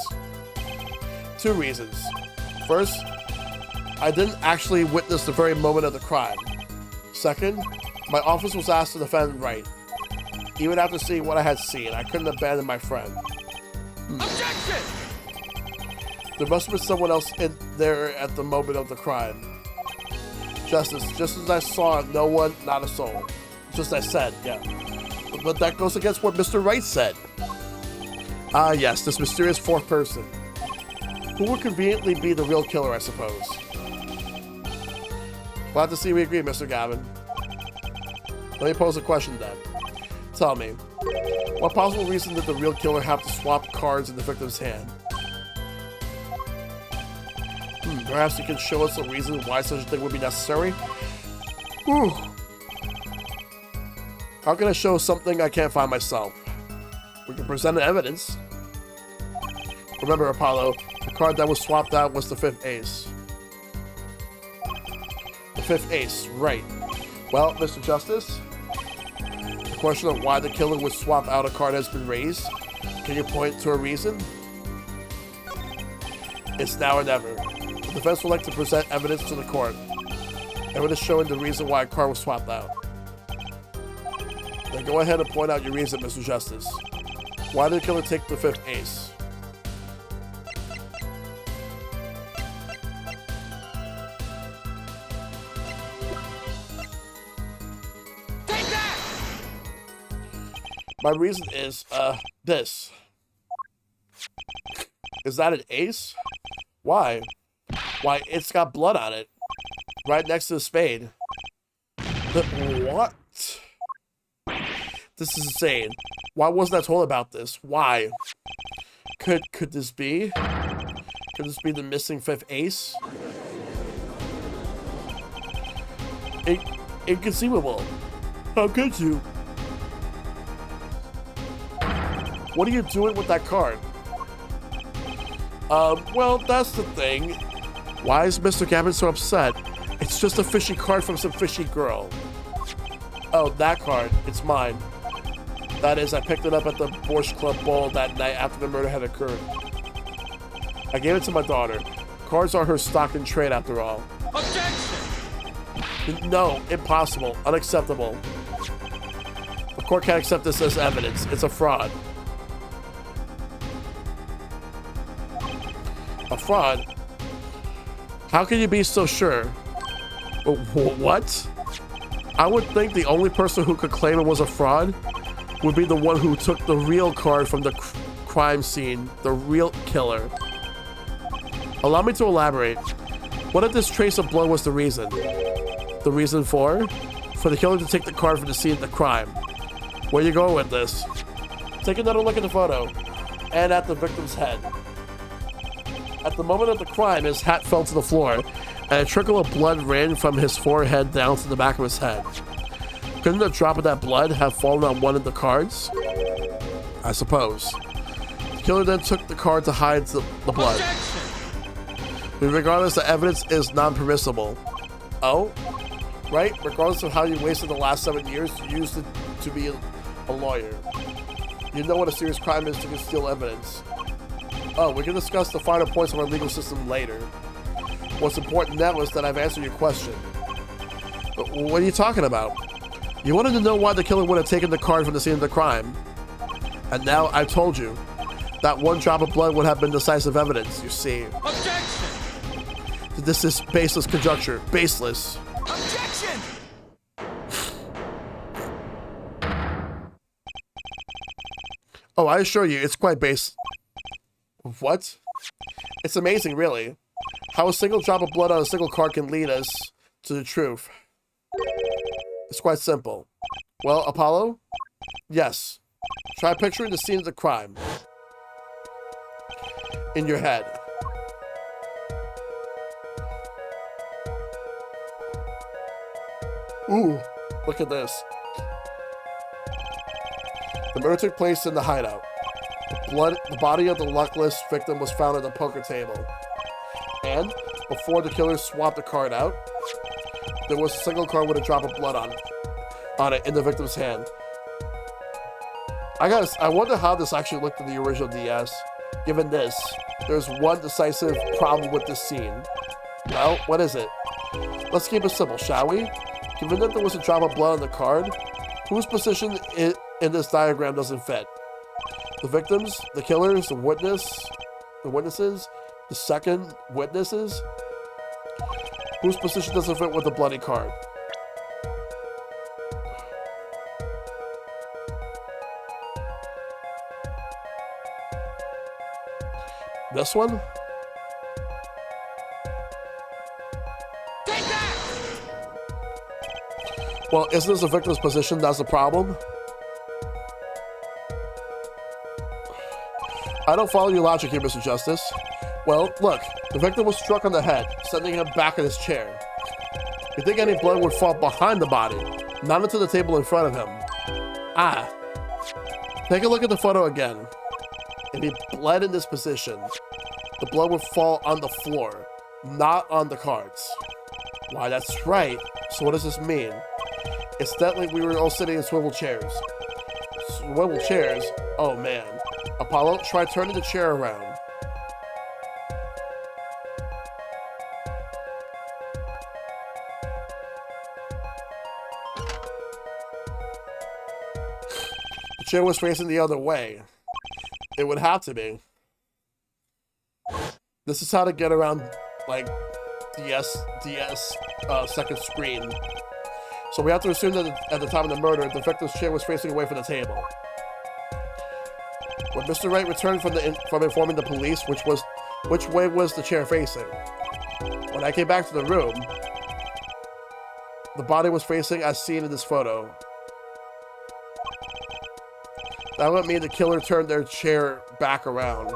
2 reasons. First, I didn't actually witness the very moment of the crime. Second, my office was asked to defend Wright. Even after seeing what I had seen, I couldn't abandon my friend. Objection! There must have been someone else in there at the moment of the crime. Justice, just as I saw, no one, not a soul. Just as I said, yeah. But that goes against what Mr. Wright said. Ah, yes, this mysterious 4th person. Who would conveniently be the real killer, I suppose? Glad to see we agree, Mr. Gavin. Let me pose a question then. Tell me, what possible reason did the real killer have to swap cards in the victim's hand? Perhaps you can show us a reason why such a thing would be necessary? Whew. How can I show something I can't find myself? We can present evidence. Remember, Apollo, the card that was swapped out was the 5th ace. The 5th ace, right. Well, Mr. Justice, the question of why the killer would swap out a card has been raised. Can you point to a reason? It's now or never. The defense would like to present evidence to the court. Evidence showing the reason why a card was swapped out. Then go ahead and point out your reason, Mr. Justice. Why did the killer take the 5th ace? Take that! My reason is, this. Is that an ace? Why? Why, it's got blood on it. Right next to the spade. What? This is insane. Why wasn't I told about this? Why? Could this be? Could this be the missing 5th ace? Inconceivable. How could you? What are you doing with that card? Well, that's the thing. Why is Mr. Gavin so upset? It's just a fishy card from some fishy girl. Oh, that card. It's mine. That is, I picked it up at the Borscht Club ball that night after the murder had occurred. I gave it to my daughter. Cards are her stock in trade after all. Objection! No, impossible. Unacceptable. The court can't accept this as evidence. It's a fraud. A fraud? How can you be so sure? What? I would think the only person who could claim it was a fraud would be the one who took the real card from the crime scene, the real killer. Allow me to elaborate. What if this trace of blood was the reason? The reason for? For the killer to take the card from the scene of the crime. Where you going with this? Take another look at the photo, and at the victim's head. At the moment of the crime, his hat fell to the floor, and a trickle of blood ran from his forehead down to the back of his head. Couldn't a drop of that blood have fallen on one of the cards? I suppose. The killer then took the card to hide the blood. But regardless, the evidence is non-permissible. Oh? Right? Regardless of how you wasted the last 7 years, you used it to be a lawyer. You know what a serious crime is to conceal evidence. Oh, we can discuss the finer points of our legal system later. What's important now is that I've answered your question. But what are you talking about? You wanted to know why the killer would have taken the card from the scene of the crime. And now I've told you. That one drop of blood would have been decisive evidence, you see. Objection! This is baseless conjecture. Baseless. Objection! Oh, I assure you, it's quite base. What? It's amazing, really. How a single drop of blood on a single card can lead us to the truth. It's quite simple. Well, Apollo? Yes. Try picturing the scene of the crime. In your head. Ooh, look at this. The murder took place in the hideout. The body of the luckless victim was found at the poker table. And, before the killers swapped the card out, there was a single card with a drop of blood on it in the victim's hand. I wonder how this actually looked in the original DS. Given this, there's one decisive problem with this scene. Well, what is it? Let's keep it simple, shall we? Given that there was a drop of blood on the card, whose position in this diagram doesn't fit? The victims, the killers, the witnesses, the second witnesses? Whose position doesn't fit with the bloody card? This one? Take that! Well, isn't this the victim's position that's the problem? I don't follow your logic here, Mr. Justice. Well, look, the victim was struck on the head, sending him back in his chair. You think any blood would fall behind the body, not into the table in front of him? Ah. Take a look at the photo again. If he bled in this position, the blood would fall on the floor, not on the cards. Why, that's right. So what does this mean? It's that like we were all sitting in swivel chairs. Swivel chairs? Oh man. Apollo, try turning the chair around. The chair was facing the other way. It would have to be. This is how to get around, like, DS second screen. So we have to assume that at the time of the murder, the victim's chair was facing away from the table. When Mr. Wright returned from informing the police, which way was the chair facing? When I came back to the room, the body was facing as seen in this photo. That would mean the killer turned their chair back around.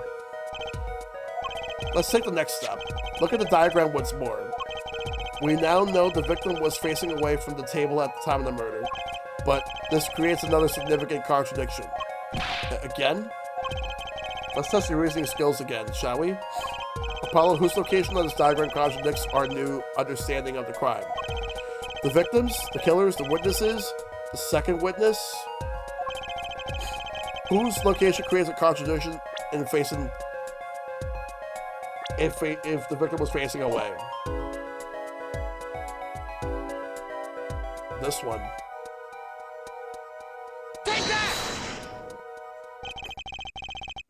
Let's take the next step. Look at the diagram once more. We now know the victim was facing away from the table at the time of the murder, but this creates another significant contradiction. Again? Let's test your reasoning skills again, shall we? Apollo, whose location on this diagram contradicts our new understanding of the crime? The victims, the killers, the witnesses, the second witness? Whose location creates a contradiction in facing if the victim was facing away? This one. Take that!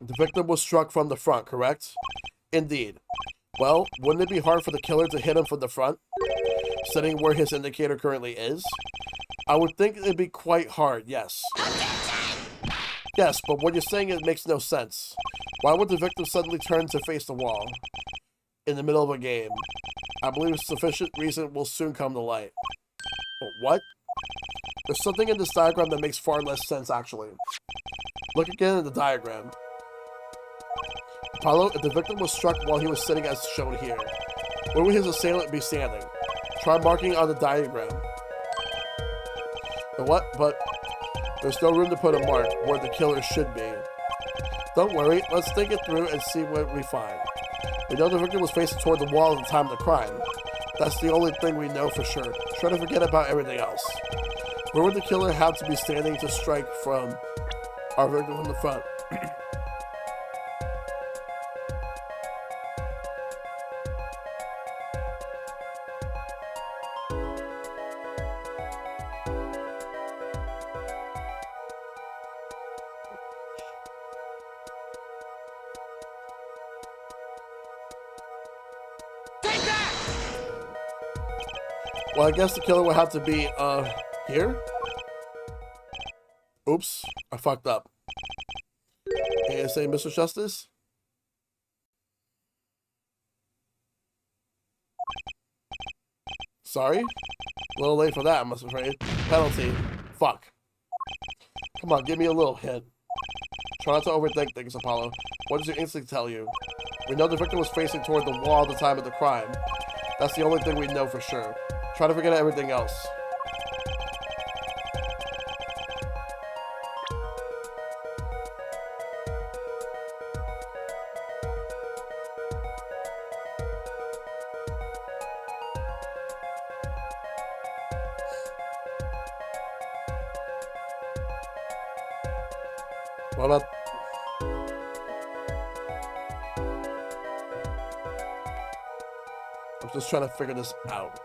The victim was struck from the front, correct? Indeed. Well, wouldn't it be hard for the killer to hit him from the front, sitting where his indicator currently is? I would think it'd be quite hard, yes. Yes, but what you're saying, it makes no sense. Why would the victim suddenly turn to face the wall in the middle of a game? I believe sufficient reason will soon come to light. But what? There's something in this diagram that makes far less sense, actually. Look again at the diagram. Apollo, if the victim was struck while he was sitting as shown here, where would his assailant be standing? Try marking on the diagram. But there's no room to put a mark where the killer should be. Don't worry, let's think it through and see what we find. We know the victim was facing toward the wall at the time of the crime. That's the only thing we know for sure. Try to forget about everything else. Where would the killer have to be standing to strike from our victim from the front? Take that! Well, I guess the killer would have to be, here? Oops, I fucked up. Can I say Mr. Justice? Sorry? A little late for that, I'm afraid. Penalty. Fuck. Come on, give me a little hint. Try not to overthink things, Apollo. What does your instinct tell you? We know the victim was facing toward the wall at the time of the crime. That's the only thing we know for sure. Try to forget everything else. What about... I'm just trying to figure this out.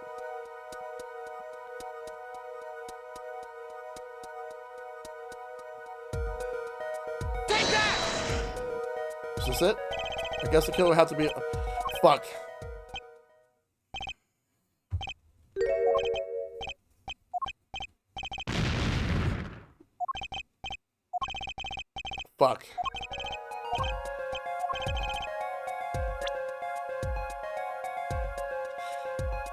Take that! Is this it? I guess the killer had to be... Fuck. Fuck.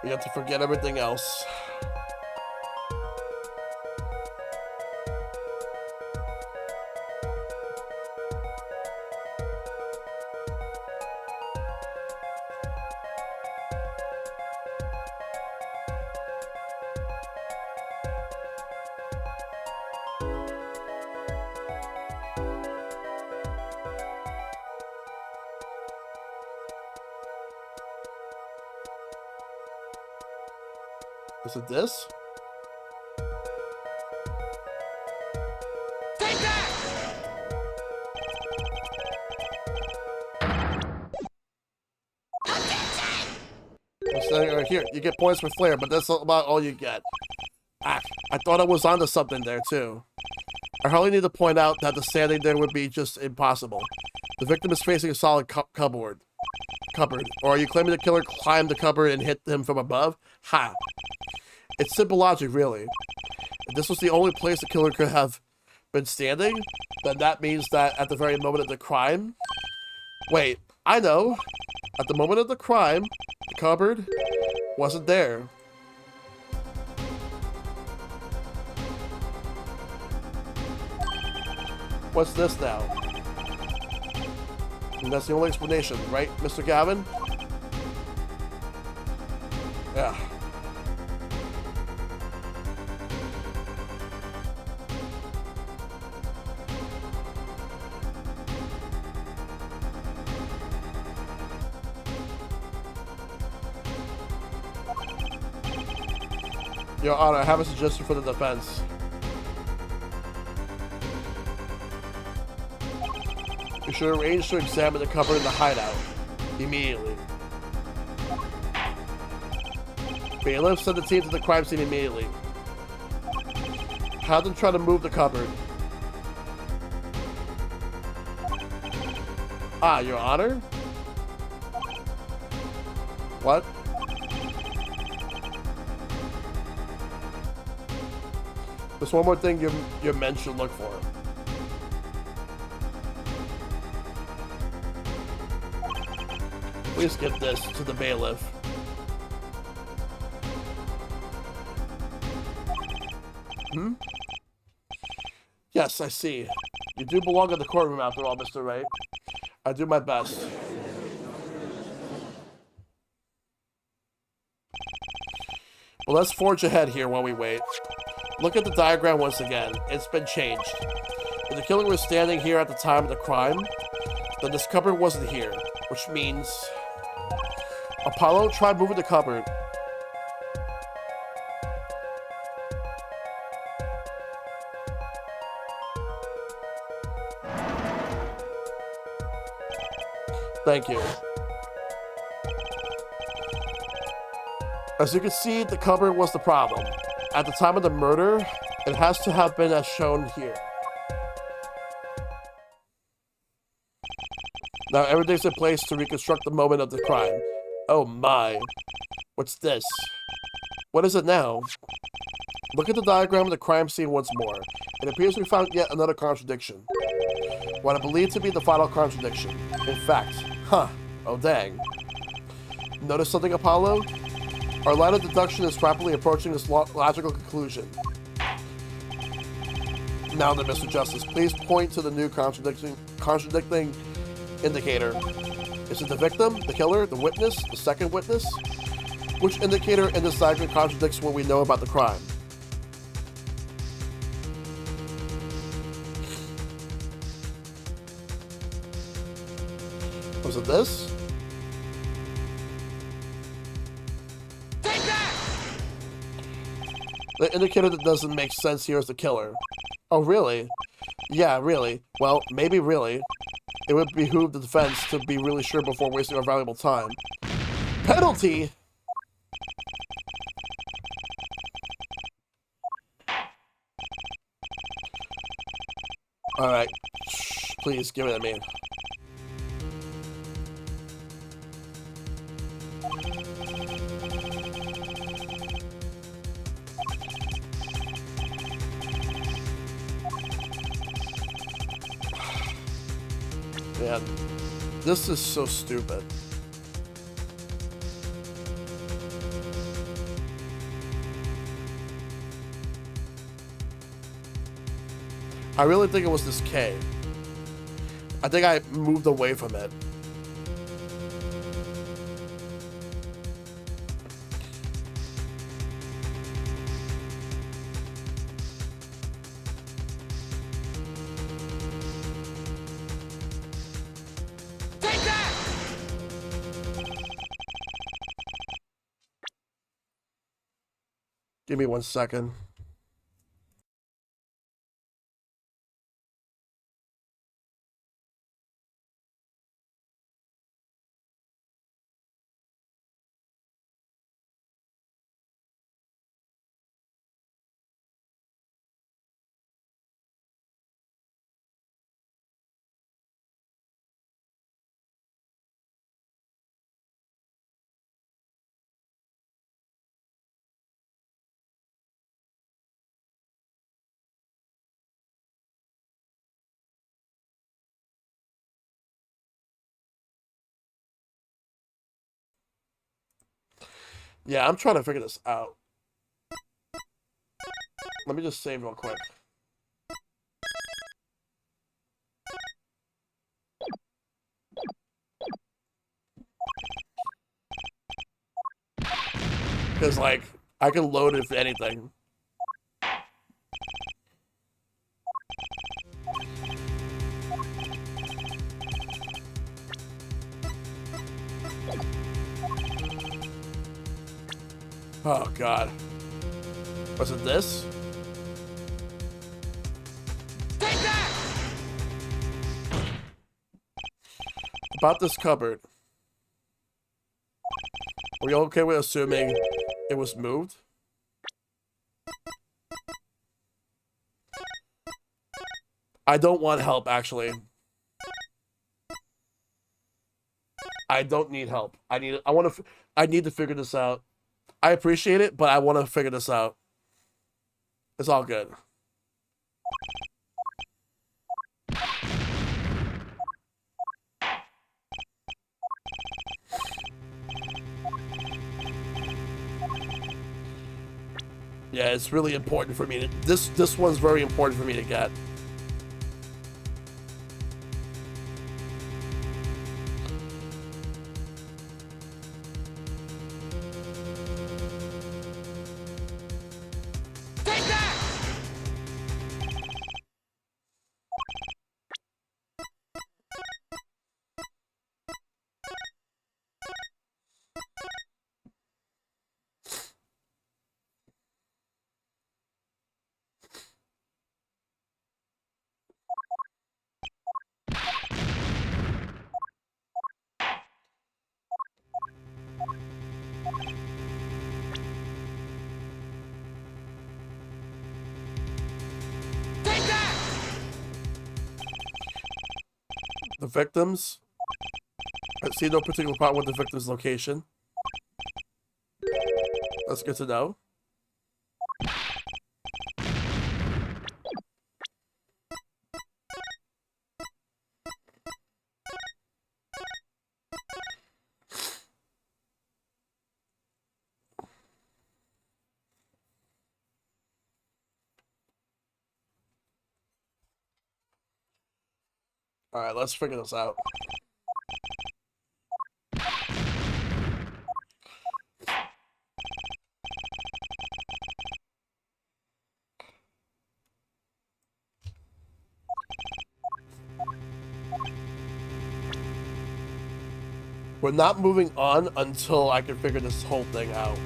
We have to forget everything else. Is it this? Take that! I'm standing right here. You get points for flair, but that's about all you get. Ah, I thought I was onto something there, too. I hardly need to point out that the standing there would be just impossible. The victim is facing a solid cupboard. Or are you claiming the killer climbed the cupboard and hit him from above? Ha! It's simple logic, really. If this was the only place the killer could have been standing, then that means that at the very moment of the crime... Wait, I know. At the moment of the crime, the cupboard wasn't there. What's this now? And that's the only explanation, right, Mr. Gavin? Yeah. Your Honor, I have a suggestion for the defense. You should arrange to examine the cupboard in the hideout immediately. Bailiff, send the team to the crime scene immediately. Have them try to move the cupboard. Ah, Your Honor? What? There's one more thing your men should look for. Please give this to the bailiff. Hmm? Yes, I see. You do belong in the courtroom after all, Mr. Wright. I do my best. Well, let's forge ahead here while we wait. Look at the diagram once again. It's been changed. If the killer was standing here at the time of the crime, then this cupboard wasn't here, which means... Apollo, try moving the cupboard. Thank you. As you can see, the cupboard was the problem. At the time of the murder, it has to have been as shown here. Now everything's in place to reconstruct the moment of the crime. Oh my. What's this? What is it now? Look at the diagram of the crime scene once more. It appears we found yet another contradiction. What I believe to be the final contradiction. In fact, oh dang. Notice something, Apollo? Our line of deduction is rapidly approaching this logical conclusion. Now then, Mr. Justice, please point to the new contradicting indicator. Is it the victim, the killer, the witness, the second witness? Which indicator in this diagram contradicts what we know about the crime? Was it this? Take that! The indicator that doesn't make sense here is the killer. Oh, really? Yeah, really. Well, maybe really. It would behoove the defense to be really sure before wasting our valuable time. Penalty! Alright. Shh, please, give it to me. Man, this is so stupid. I really think it was this K. I think I moved away from it. Take that! Give me 1 second. Yeah, I'm trying to figure this out. Let me just save real quick. Because, like, I can load it for anything. Oh, God. Was it this? Take that! About this cupboard. Are we okay with assuming it was moved? I don't want help, actually. I don't need help. I need to figure this out. I appreciate it, but I want to figure this out. It's all good. Yeah, it's really important for me to this one's very important for me to get. Take that! Take that! The victims. I see no particular part with the victim's location. That's good to know. All right, let's figure this out. We're not moving on until I can figure this whole thing out.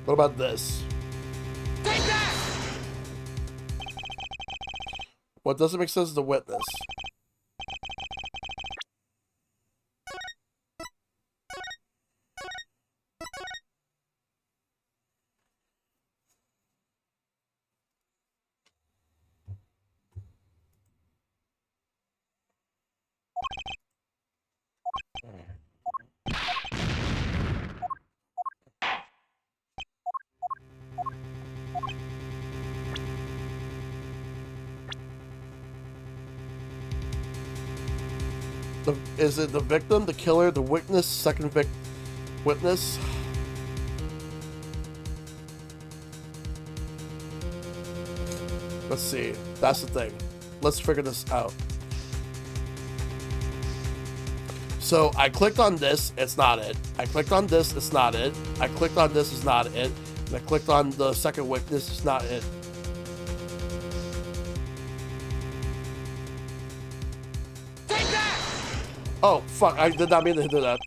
What about this? Take that! What doesn't make sense is the witness. Is it the victim, the killer, the witness, second witness? Let's see. That's the thing. Let's figure this out. So I clicked on this, it's not it. I clicked on this, it's not it. I clicked on this, it's not it. And I clicked on the second witness, it's not it. Take that! Oh, fuck, I did not mean to do that.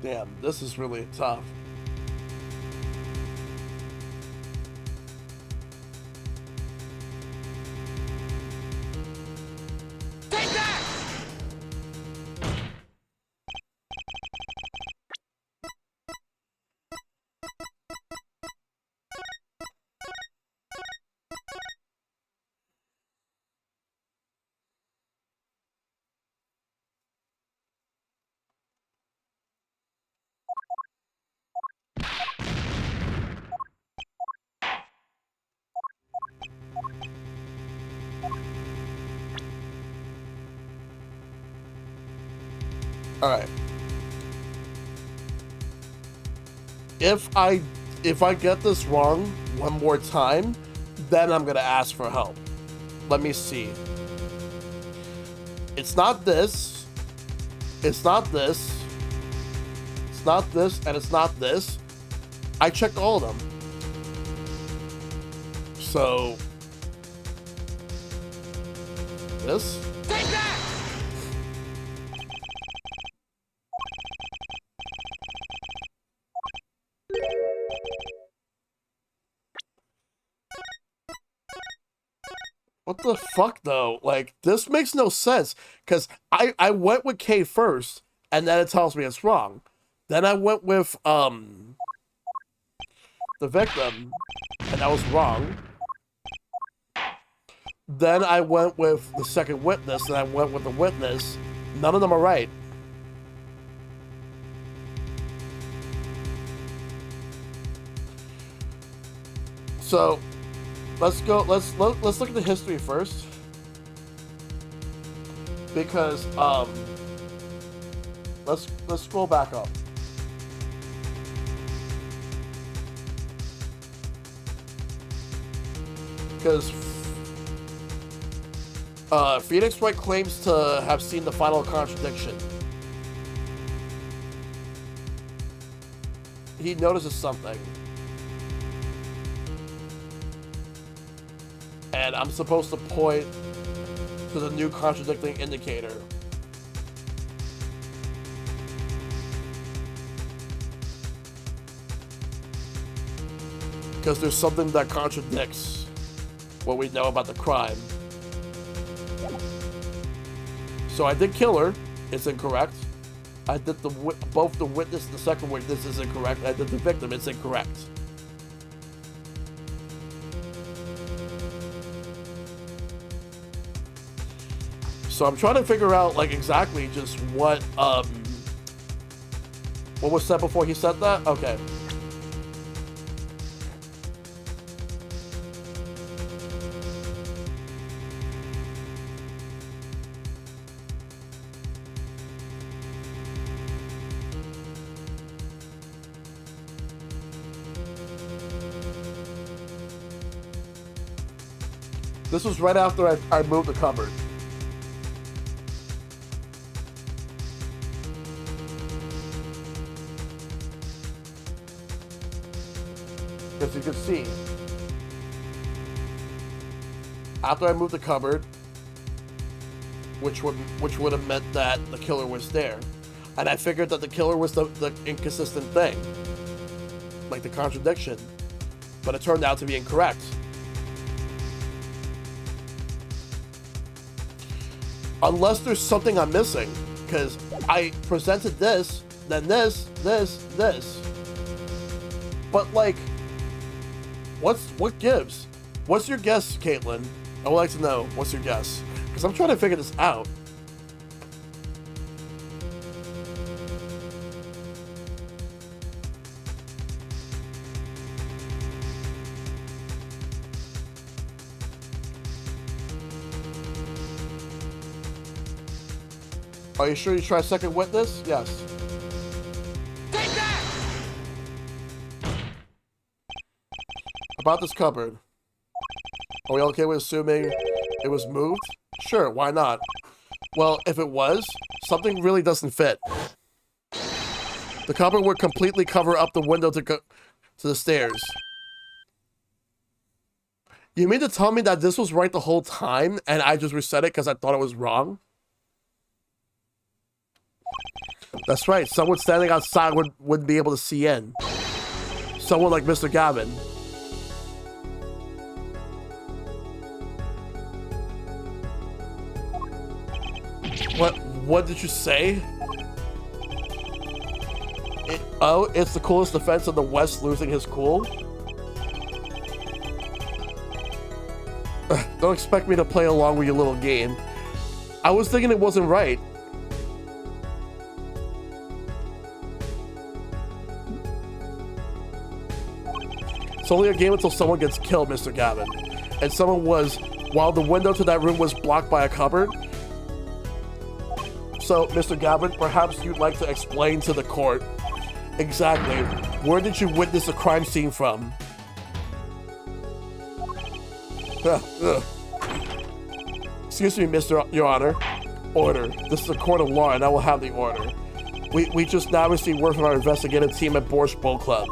Damn, this is really tough. Take that! Alright. If I get this wrong one more time, then I'm gonna ask for help. Let me see. It's not this. It's not this. It's not this, and it's not this. I checked all of them. So this? Take that! What the fuck though? Like, this makes no sense. Cause I went with K first, and then it tells me it's wrong. Then I went with the victim, and that was wrong. Then I went with the second witness, and I went with the witness. None of them are right. So let's go. Let's look at the history first, because let's scroll back up. Because Phoenix Wright claims to have seen the final contradiction. He notices something. And I'm supposed to point to the new contradicting indicator. Because there's something that contradicts what we know about the crime. So I did kill her. It's incorrect. I did both the witness and the second witness is incorrect. I did the victim. It's incorrect. So I'm trying to figure out, like, exactly just what was said before he said that? Okay. This was right after I moved the cupboard. As you can see, after I moved the cupboard, which would have meant that the killer was there, and I figured that the killer was the inconsistent thing, like the contradiction, but it turned out to be incorrect. Unless there's something I'm missing, because I presented this, then this. But like, what gives? What's your guess, Caitlin? I would like to know, what's your guess? Because I'm trying to figure this out. Are you sure you try second witness? Yes. Take that! About this cupboard. Are we okay with assuming it was moved? Sure, why not? Well, if it was, something really doesn't fit. The cupboard would completely cover up the window to the stairs. You mean to tell me that this was right the whole time and I just reset it because I thought it was wrong? That's right, someone standing outside wouldn't be able to see in. Someone like Mr. Gavin. What did you say? It's the coolest defense of the West losing his cool? Don't expect me to play along with your little game. I was thinking it wasn't right. It's only a game until someone gets killed, Mr. Gavin. And someone was, while the window to that room was blocked by a cupboard. So, Mr. Gavin, perhaps you'd like to explain to the court exactly where did you witness a crime scene from? Excuse me, Your Honor. Order. This is a court of law, and I will have the order. We just now received word from our investigative team at Borscht Bowl Club.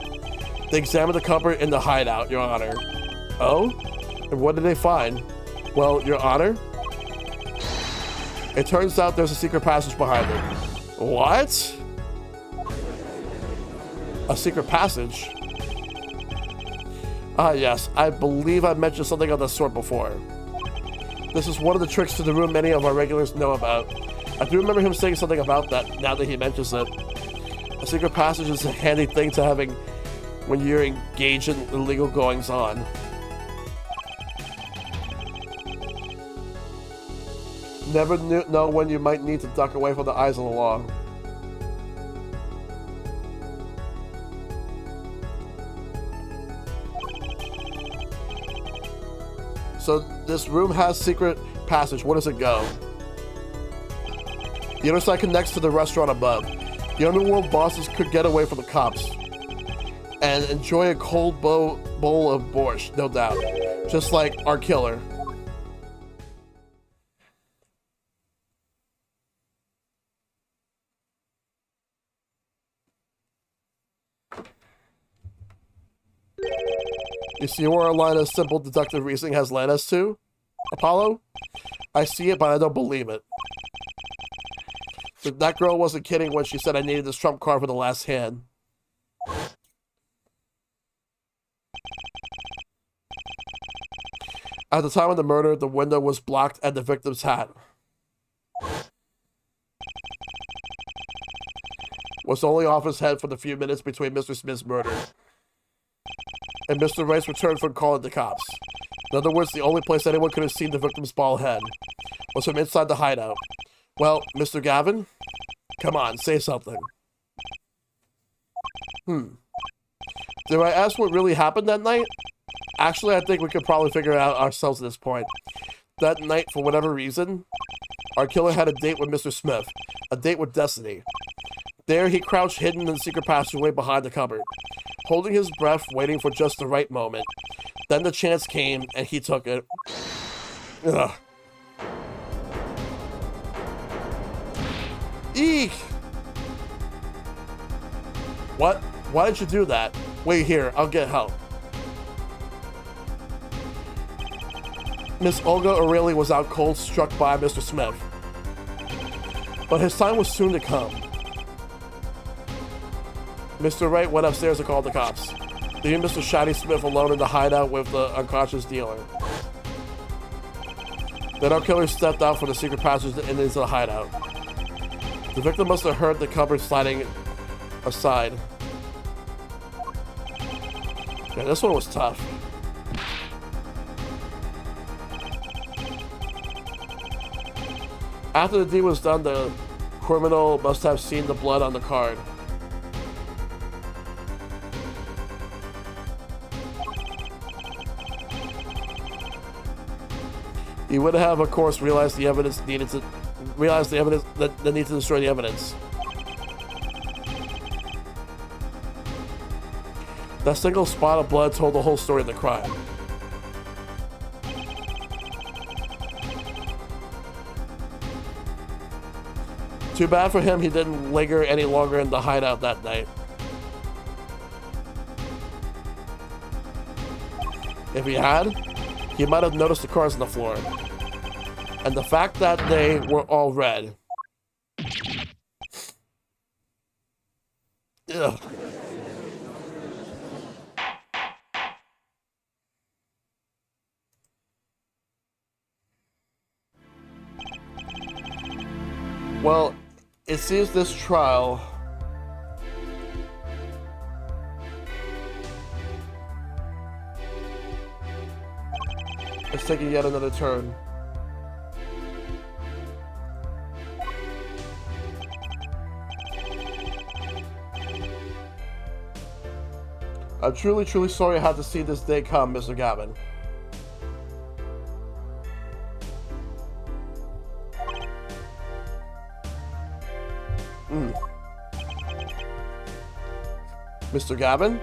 They examined the cupboard in the hideout, Your Honor. Oh? And what did they find? Well, Your Honor, it turns out there's a secret passage behind it. What? A secret passage? Ah, yes. I believe I mentioned something of the sort before. This is one of the tricks to the room many of our regulars know about. I do remember him saying something about that now that he mentions it. A secret passage is a handy thing to having when you're engaged in illegal goings-on. Never know when you might need to duck away from the eyes of the law. So this room has secret passage. Where does it go? The other side connects to the restaurant above. The underworld bosses could get away from the cops and enjoy a cold bowl of borscht, no doubt. Just like our killer. You see where our line of simple deductive reasoning has led us to, Apollo? I see it, but I don't believe it. That girl wasn't kidding when she said I needed this trump card for the last hand. At the time of the murder, the window was blocked and the victim's hat was only off his head for the few minutes between Mr. Smith's murder and Mr. Rice returned from calling the cops. In other words, the only place anyone could have seen the victim's bald head was from inside the hideout. Well, Mr. Gavin, come on, say something. Did I ask what really happened that night? Actually, I think we could probably figure it out ourselves at this point. That night, for whatever reason, our killer had a date with Mr. Smith. A date with Destiny. There, he crouched hidden in the secret passageway behind the cupboard, holding his breath, waiting for just the right moment. Then the chance came, and he took it. Ugh. Eek! What? Why did you do that? Wait here, I'll get help. Miss Olga O'Reilly was out cold, struck by Mr. Smith. But his time was soon to come. Mr. Wright went upstairs to call the cops, leaving Mr. Shiny Smith alone in the hideout with the unconscious dealer. Then our killer stepped out from the secret passage and into the hideout. The victim must have heard the cupboard sliding aside. Yeah, this one was tough. After the deed was done, the criminal must have seen the blood on the card. He would have, of course, realized the evidence that need to destroy the evidence. That single spot of blood told the whole story of the crime. Too bad for him he didn't linger any longer in the hideout that night. If he had, he might have noticed the cars on the floor. And the fact that they were all red. Ugh. Well, it seems this trial is taking yet another turn. I'm truly, truly sorry I had to see this day come, Mr. Gavin. Mr. Gavin?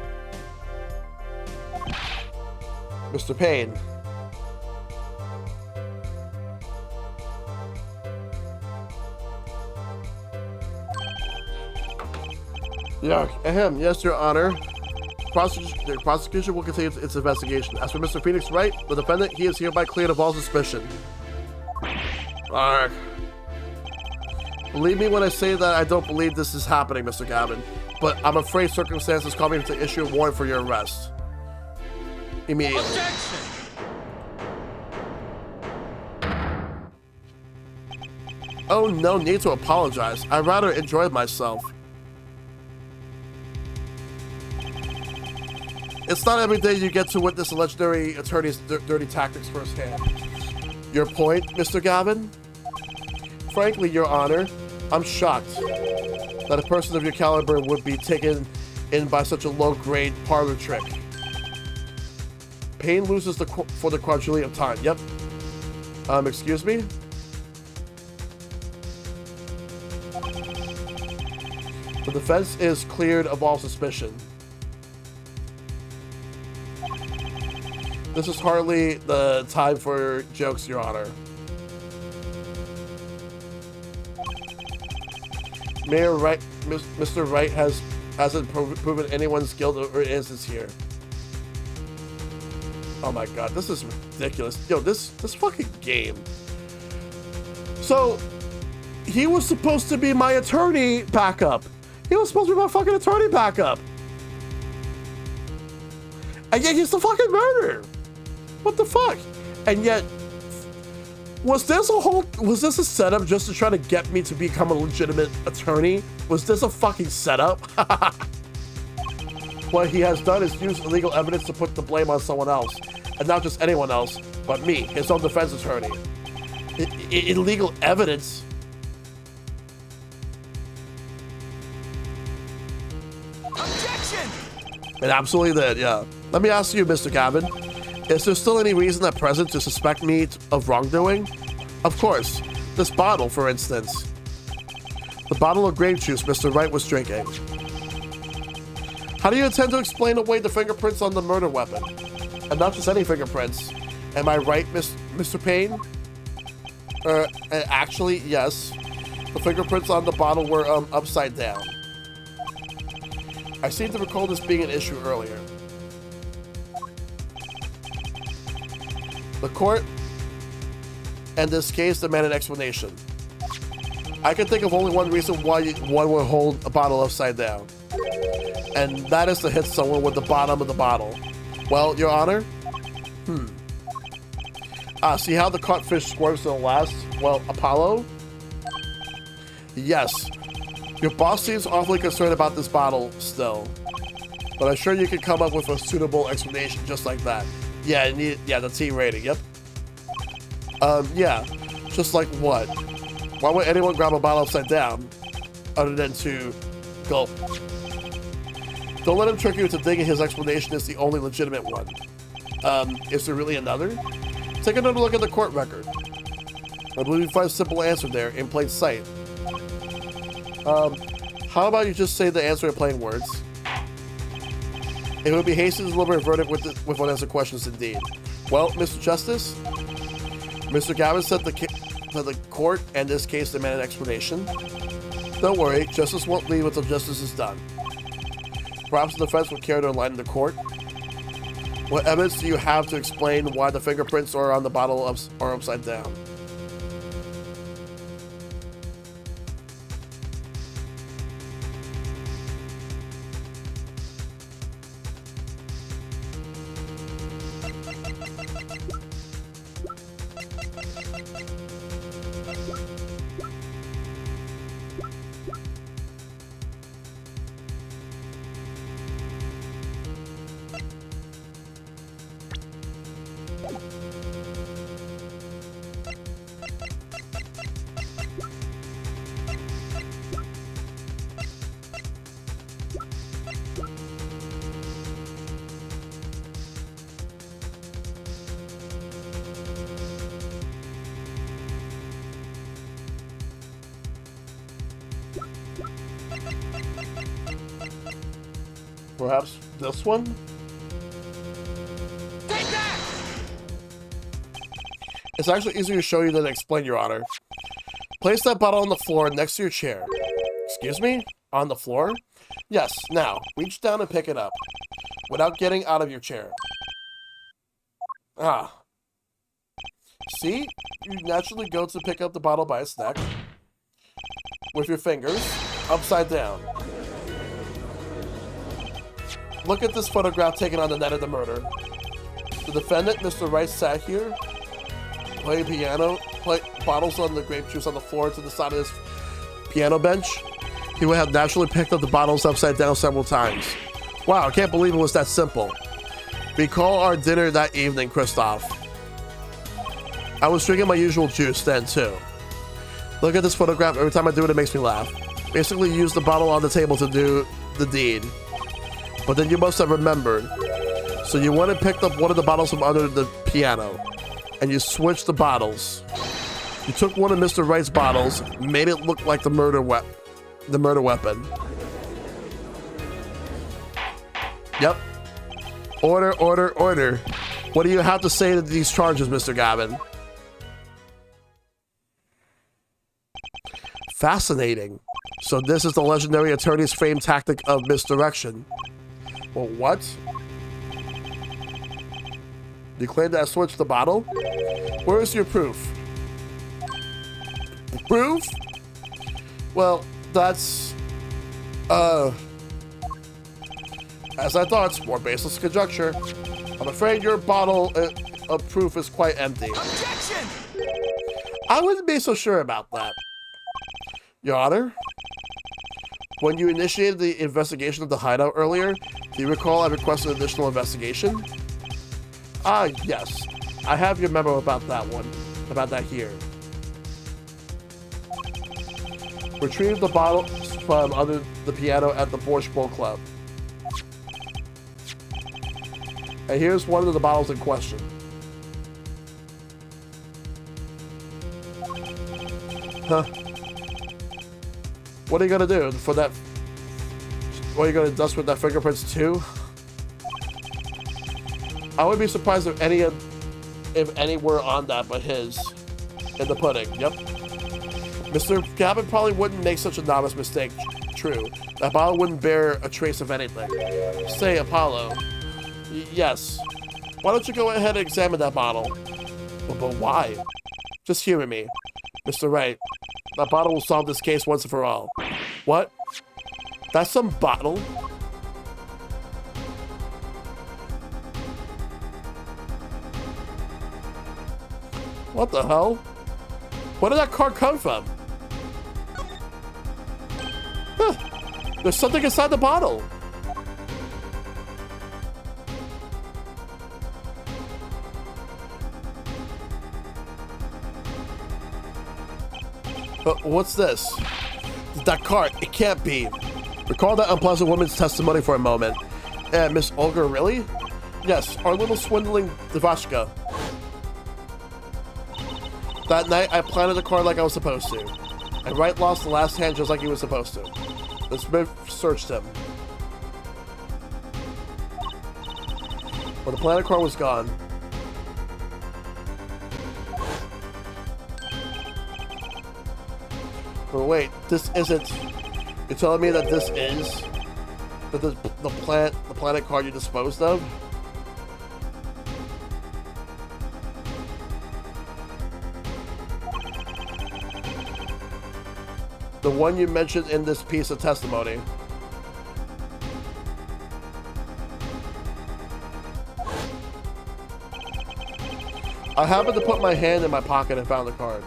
Mr. Payne? Yeah, ahem. Yes, Your Honor. The prosecution will continue its investigation. As for Mr. Phoenix Wright, the defendant, he is hereby cleared of all suspicion. Arrgh. Believe me when I say that I don't believe this is happening, Mr. Gavin. But I'm afraid circumstances call me to issue a warrant for your arrest. Immediately. Objection! Oh, no need to apologize. I rather enjoyed myself. It's not every day you get to witness a legendary attorney's dirty tactics firsthand. Your point, Mr. Gavin? Frankly, Your Honor, I'm shocked that a person of your caliber would be taken in by such a low-grade parlor trick. Payne loses for the quadrillion time. Yep. Excuse me? The defense is cleared of all suspicion. This is hardly the time for jokes, Your Honor. Mayor Wright, Mr. Wright hasn't proven anyone's guilt or innocence here. Oh my god, this is ridiculous. Yo, this fucking game. So, he was supposed to be my attorney backup. He was supposed to be my fucking attorney backup. And yet he's the fucking murderer. What the fuck? And yet, was this a setup just to try to get me to become a legitimate attorney? Was this a fucking setup? What he has done is use illegal evidence to put the blame on someone else. And not just anyone else, but me, his own defense attorney. Illegal evidence? Objection! It absolutely did, yeah. Let me ask you, Mr. Gavin. Is there still any reason at present to suspect me of wrongdoing? Of course. This bottle, for instance. The bottle of grape juice Mr. Wright was drinking. How do you intend to explain away the fingerprints on the murder weapon? And not just any fingerprints. Am I right, Mr. Payne? Actually, yes. The fingerprints on the bottle were, upside down. I seem to recall this being an issue earlier. The court, in this case, demand an explanation. I can think of only one reason why one would hold a bottle upside down. And that is to hit someone with the bottom of the bottle. Well, Your Honor? See how the caught fish squirms to the last? Well, Apollo? Yes. Your boss seems awfully concerned about this bottle still. But I'm sure you can come up with a suitable explanation just like that. Yeah, the T rating, yep. Yeah. Just like what? Why would anyone grab a bottle upside down? Other than to gulp. Don't let him trick you into thinking his explanation is the only legitimate one. Is there really another? Take another look at the court record. I believe you find a simple answer there, in plain sight. How about you just say the answer in plain words? It would be hasty to deliver a verdict with unanswered questions indeed. Well, Mr. Justice, Mr. Gavin said the court, and this case, demand an explanation. Don't worry, justice won't leave until justice is done. Perhaps the defense will care to enlighten the court. What evidence do you have to explain why the fingerprints are on the bottle are upside down? Perhaps this one? Take that! It's actually easier to show you than to explain, Your Honor. Place that bottle on the floor next to your chair. Excuse me? On the floor? Yes, now, reach down and pick it up. Without getting out of your chair. Ah. See? You naturally go to pick up the bottle by its neck. With your fingers. Upside down. Look at this photograph taken on the night of the murder. The defendant, Mr. Wright, sat here, playing piano, bottles on the grape juice on the floor to the side of his piano bench. He would have naturally picked up the bottles upside down several times. Wow, I can't believe it was that simple. Recall our dinner that evening, Christoph. I was drinking my usual juice then, too. Look at this photograph. Every time I do it, it makes me laugh. Basically, use the bottle on the table to do the deed. But then you must have remembered. So you went and picked up one of the bottles from under the piano. And you switched the bottles. You took one of Mr. Wright's bottles, made it look like the murder weapon. Yep. Order, order, order. What do you have to say to these charges, Mr. Gavin? Fascinating. So this is the legendary attorney's famed tactic of misdirection. Well, what? You claim that I switched the bottle? Where is your proof? Proof? Well, that's... as I thought, more baseless conjecture. I'm afraid your bottle of proof is quite empty. Objection! I wouldn't be so sure about that. Your Honor? When you initiated the investigation of the hideout earlier, do you recall I requested additional investigation? Ah, yes. I have your memo about that one. About that here. Retrieve the bottle from under the piano at the Borscht Bowl Club. And here's one of the bottles in question. Huh. What are you gonna do for that? What are you gonna dust with that fingerprints too? I would be surprised if if any were on that but his. In the pudding, yep. Mr. Gavin probably wouldn't make such a novice mistake. True. That bottle wouldn't bear a trace of anything. Say, Apollo. Yes. Why don't you go ahead and examine that bottle? But why? Just humor me. Mr. Wright, that bottle will solve this case once and for all. What? That's some bottle? What the hell? Where did that card come from? Huh. There's something inside the bottle. What's this? That card, it can't be. Recall that unpleasant woman's testimony for a moment. And Miss Olga, really? Yes, our little swindling Devashka. That night, I planted the card like I was supposed to. And Wright lost the last hand just like he was supposed to. The Smith searched him. But the planted card was gone. But wait, this isn't... You're telling me that this is... That the planet card you disposed of? The one you mentioned in this piece of testimony. I happened to put my hand in my pocket and found the card.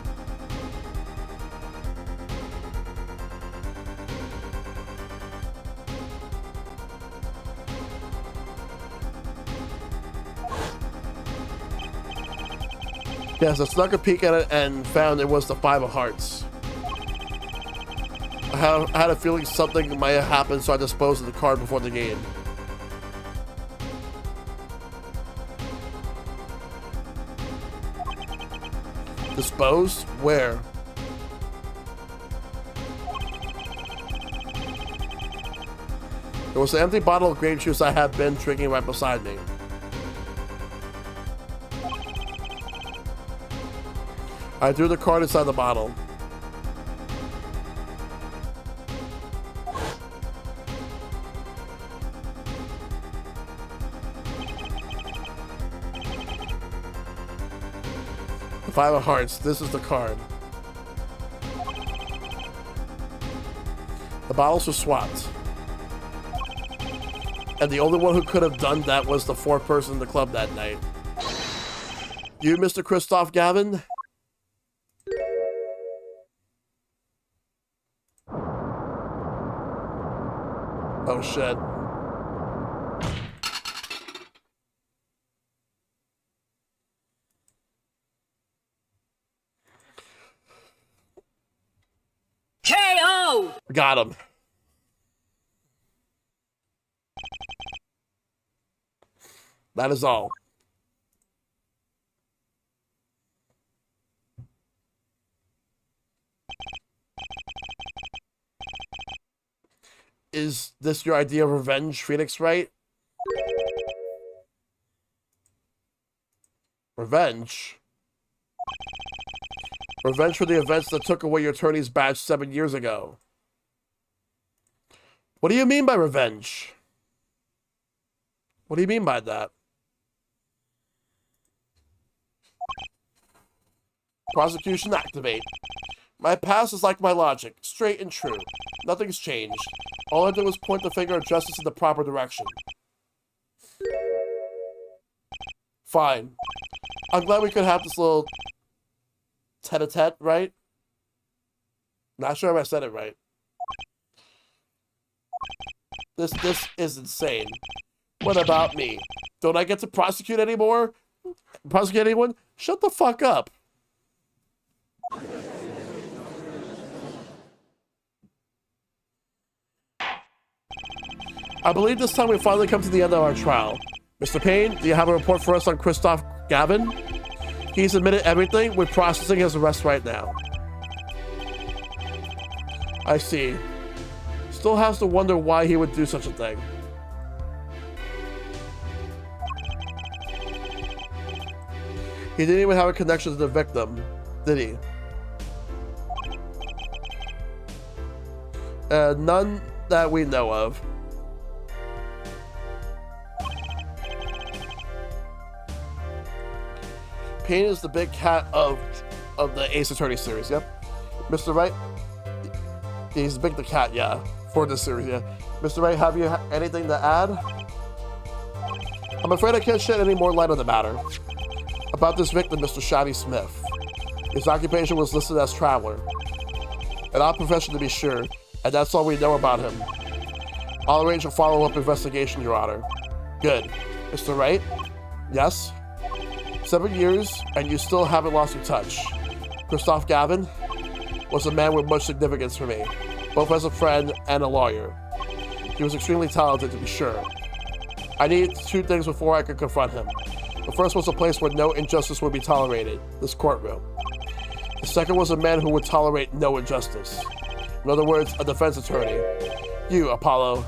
Yes, I snuck a peek at it and found it was the 5 of hearts. I had a feeling something might have happened, so I disposed of the card before the game. Disposed? Where? There was an empty bottle of grape juice I had been drinking right beside me. I threw the card inside the bottle. The 5 of hearts. This is the card. The bottles were swapped. And the only one who could have done that was the 4th person in the club that night. You, Mr. Christoph Gavin? Oh shit. KO! Got him. That is all. Is this your idea of revenge, Phoenix Wright? Revenge? Revenge for the events that took away your attorney's badge 7 years ago. What do you mean by revenge? What do you mean by that? Prosecution activate. My past is like my logic, straight and true. Nothing's changed. All I did was point the finger of justice in the proper direction. Fine. I'm glad we could have this little tete-a-tete, right? Not sure if I said it right. This is insane. What about me? Don't I get to prosecute anymore? Prosecute anyone? Shut the fuck up. I believe this time we finally come to the end of our trial. Mr. Payne, do you have a report for us on Christoph Gavin? He's admitted everything. We're processing his arrest right now. I see. Still has to wonder why he would do such a thing. He didn't even have a connection to the victim, did he? None that we know of. Payne is the big cat of the Ace Attorney series, yep. Mr. Wright? He's big the cat, yeah. For this series, yeah. Mr. Wright, have you anything to add? I'm afraid I can't shed any more light on the matter. About this victim, Mr. Shady Smith. His occupation was listed as traveler. An odd profession to be sure, and that's all we know about him. I'll arrange a follow-up investigation, Your Honor. Good. Mr. Wright? Yes? 7 years, and you still haven't lost your touch. Christoph Gavin was a man with much significance for me, both as a friend and a lawyer. He was extremely talented, to be sure. I needed 2 things before I could confront him. The first was a place where no injustice would be tolerated, this courtroom. The second was a man who would tolerate no injustice. In other words, a defense attorney. You, Apollo.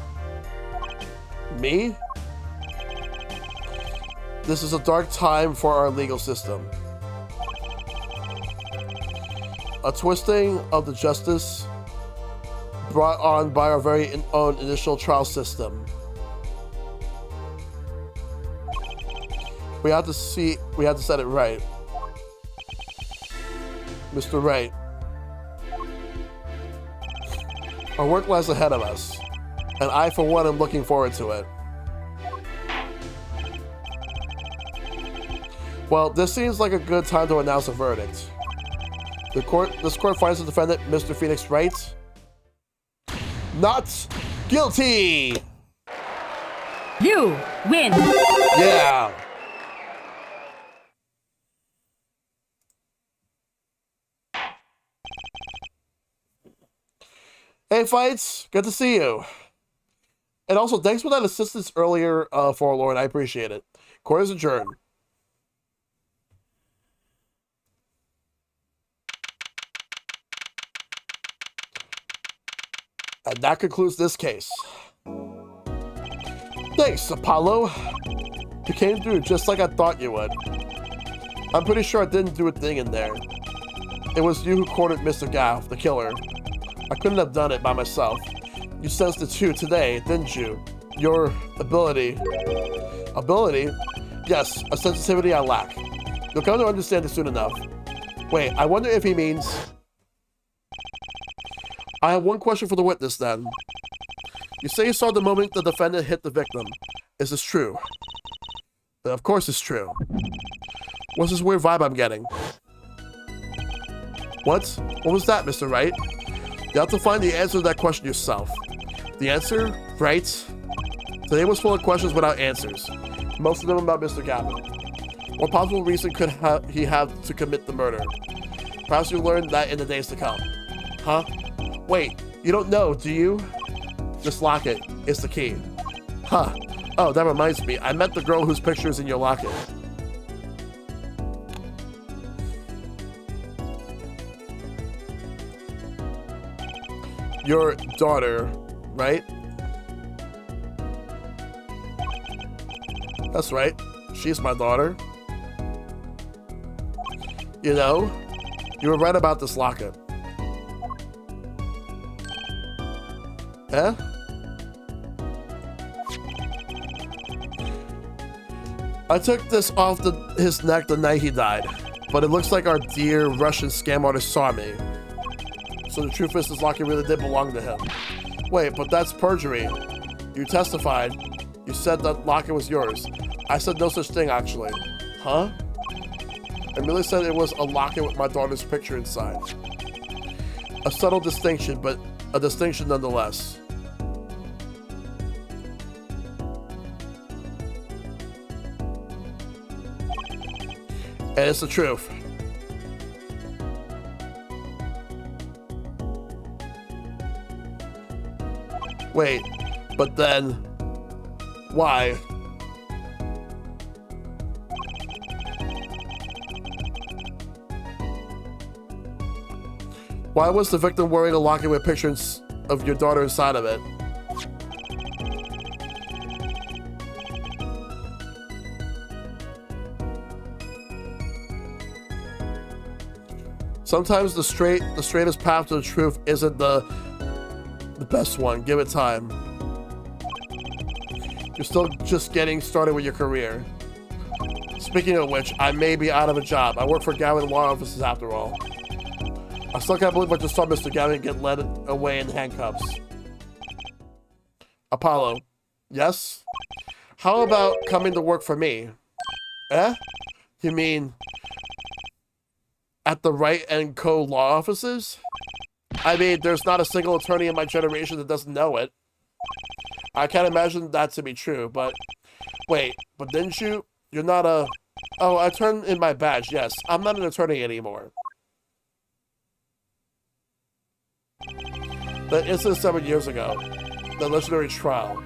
Me? This is a dark time for our legal system. A twisting of the justice brought on by our very own initial trial system. We have to set it right. Mr. Wright. Our work lies ahead of us, and I, for one, am looking forward to it. Well, this seems like a good time to announce a verdict. This court finds the defendant, Mr. Phoenix Wright, not guilty! You win! Yeah! Hey, Fights! Good to see you. And also, thanks for that assistance earlier, Forlorn. I appreciate it. Court is adjourned. And that concludes this case. Thanks, Apollo. You came through just like I thought you would. I'm pretty sure I didn't do a thing in there. It was you who cornered Mr. Gaff, the killer. I couldn't have done it by myself. You sensed it too today, didn't you? Your ability. Ability? Yes, a sensitivity I lack. You'll come to understand it soon enough. Wait, I wonder if he means... I have one question for the witness, then. You say you saw the moment the defendant hit the victim. Is this true? Of course it's true. What's this weird vibe I'm getting? What? What was that, Mr. Wright? You have to find the answer to that question yourself. The answer? Right? Today was full of questions without answers. Most of them about Mr. Gavin. What possible reason could he have to commit the murder? Perhaps you'll learn that in the days to come. Huh? Wait, you don't know, do you? Just lock it. It's the key. Huh. Oh, that reminds me. I met the girl whose picture is in your locket. Your daughter, right? That's right. She's my daughter. You know, you were right about this locket. Eh? I took this off his neck the night he died, but it looks like our dear Russian scam artist saw me. So the truth is, this locket really did belong to him. Wait, but that's perjury. You testified. You said that locket was yours. I said no such thing, actually. Huh? I merely said it was a locket with my daughter's picture inside. A subtle distinction, but a distinction nonetheless. And it's the truth. Wait, but then, why? Why was the victim wearing a locket with pictures of your daughter inside of it? Sometimes the straightest path to the truth isn't the best one. Give it time. You're still just getting started with your career. Speaking of which, I may be out of a job. I work for Gavin Law Offices after all. I still can't believe I just saw Mr. Gavin get led away in handcuffs. Apollo. Yes? How about coming to work for me? Eh? You mean at the Wright & Co. law offices? I mean, there's not a single attorney in my generation that doesn't know it. I can't imagine that to be true, but... Wait, but didn't you? You're not a... Oh, I turned in my badge, yes. I'm not an attorney anymore. The incident 7 years ago. The legendary trial.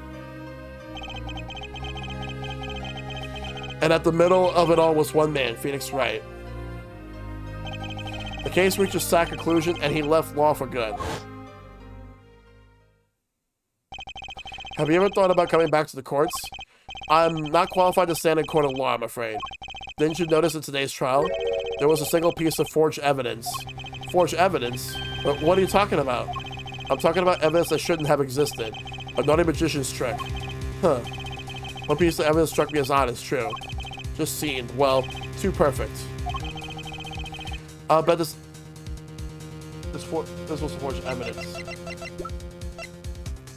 And at the middle of it all was one man, Phoenix Wright. The case reached a sad conclusion, and he left law for good. Have you ever thought about coming back to the courts? I'm not qualified to stand in court of law, I'm afraid. Didn't you notice in today's trial? There was a single piece of forged evidence. Forged evidence? But what are you talking about? I'm talking about evidence that shouldn't have existed. A naughty magician's trick. Huh. One piece of evidence struck me as odd, it's true. Just seemed, well, too perfect. I'll bet this was forged evidence.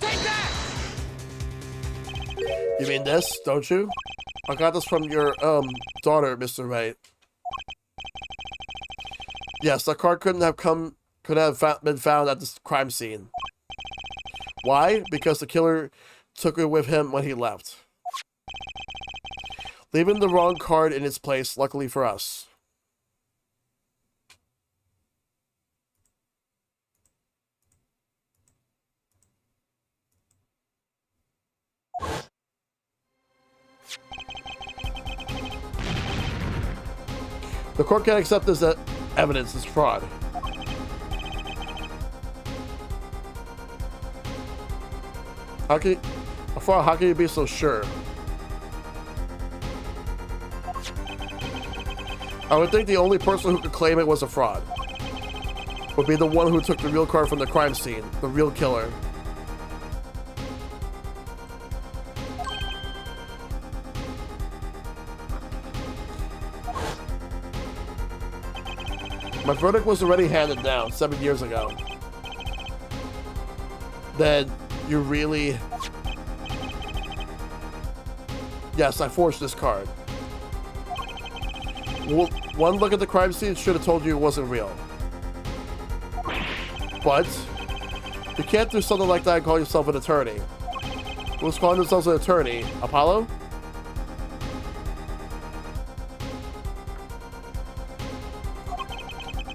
Take that! You mean this, don't you? I got this from your, daughter, Mr. Wright. Yes, that card could have been found at this crime scene. Why? Because the killer took it with him when he left. Leaving the wrong card in its place, luckily for us. The court can't accept this evidence as fraud. How can you be so sure? I would think the only person who could claim it was a fraud would be the one who took the real card from the crime scene, the real killer. My verdict was already handed down 7 years ago. Then you really... Yes, I forged this card. Well, one look at the crime scene should have told you it wasn't real. But you can't do something like that and call yourself an attorney. Who's calling themselves an attorney? Apollo?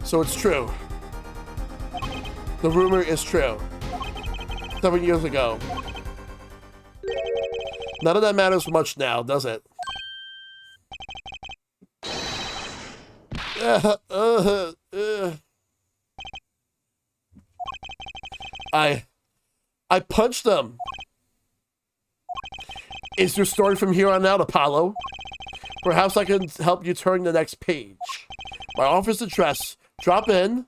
So it's true. The rumor is true. 7 years ago. None of that matters much now, does it? I punched them. Is your story from here on out, Apollo? Perhaps I can help you turn the next page. My office address. Drop in,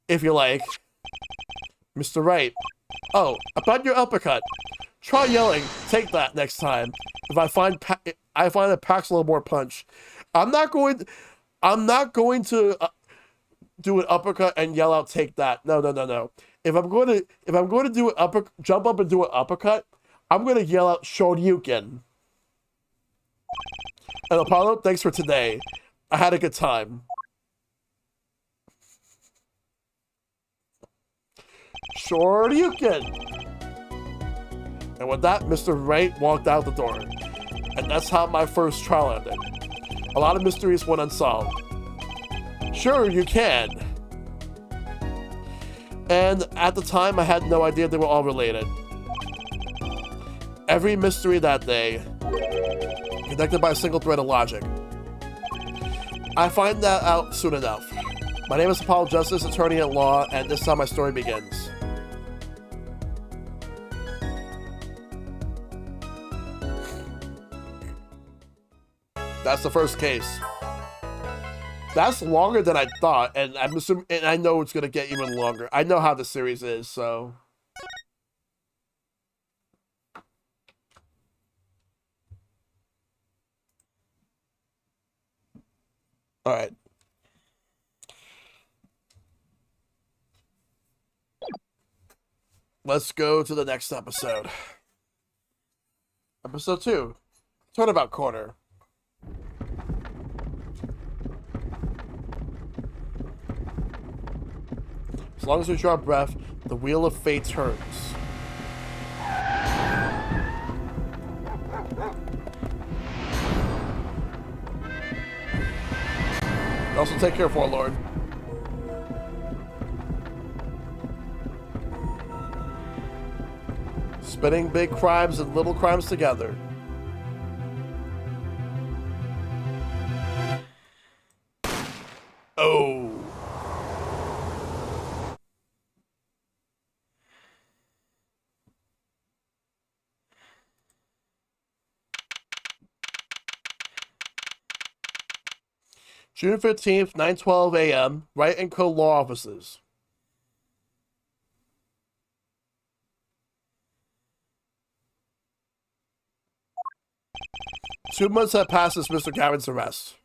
if you like. Mr. Wright. Oh, about your uppercut. Try yelling. Take that next time. If I find it packs a little more punch. I'm not going to do an uppercut and yell out, "Take that." No. If I'm going to do an jump up and do an uppercut, I'm going to yell out, "Shoryuken." And Apollo, thanks for today. I had a good time. Shoryuken. And with that, Mr. Wright walked out the door. And that's how my first trial ended. A lot of mysteries went unsolved. Sure, you can. And at the time, I had no idea they were all related. Every mystery that day, connected by a single thread of logic. I find that out soon enough. My name is Apollo Justice, attorney at law, and this is how my story begins. That's the first case. That's longer than I thought, and I'm assuming, and I know it's gonna get even longer. I know how the series is, so. All right. Let's go to the next episode. Episode 2. Turnabout Corner. As long as we draw breath, the wheel of fate turns. Also take care, Warlord. Spinning big crimes and little crimes together. Oh. June 15th, 9:12 a.m., Wright and Co. Law Offices. Two months have passed since Mr. Gavin's arrest.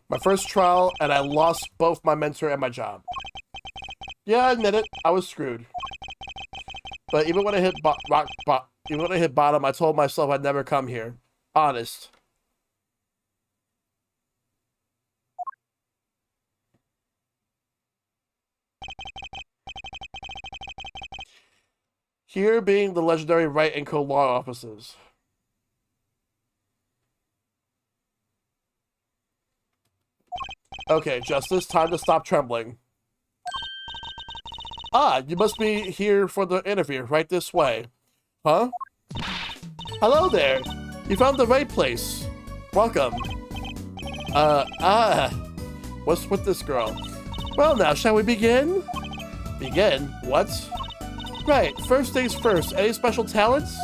My first trial, and I lost both my mentor and my job. Yeah, I admit it, I was screwed. But even when I hit bottom, I told myself I'd never come here. Honest. Here being the legendary Wright and Co. Law Offices. Okay, Justice, time to stop trembling. Ah, you must be here for the interview, right this way. Huh? Hello there. You found the right place. Welcome. What's with this girl? Well now, shall we begin? Begin? What? Right, first things first. Any special talents?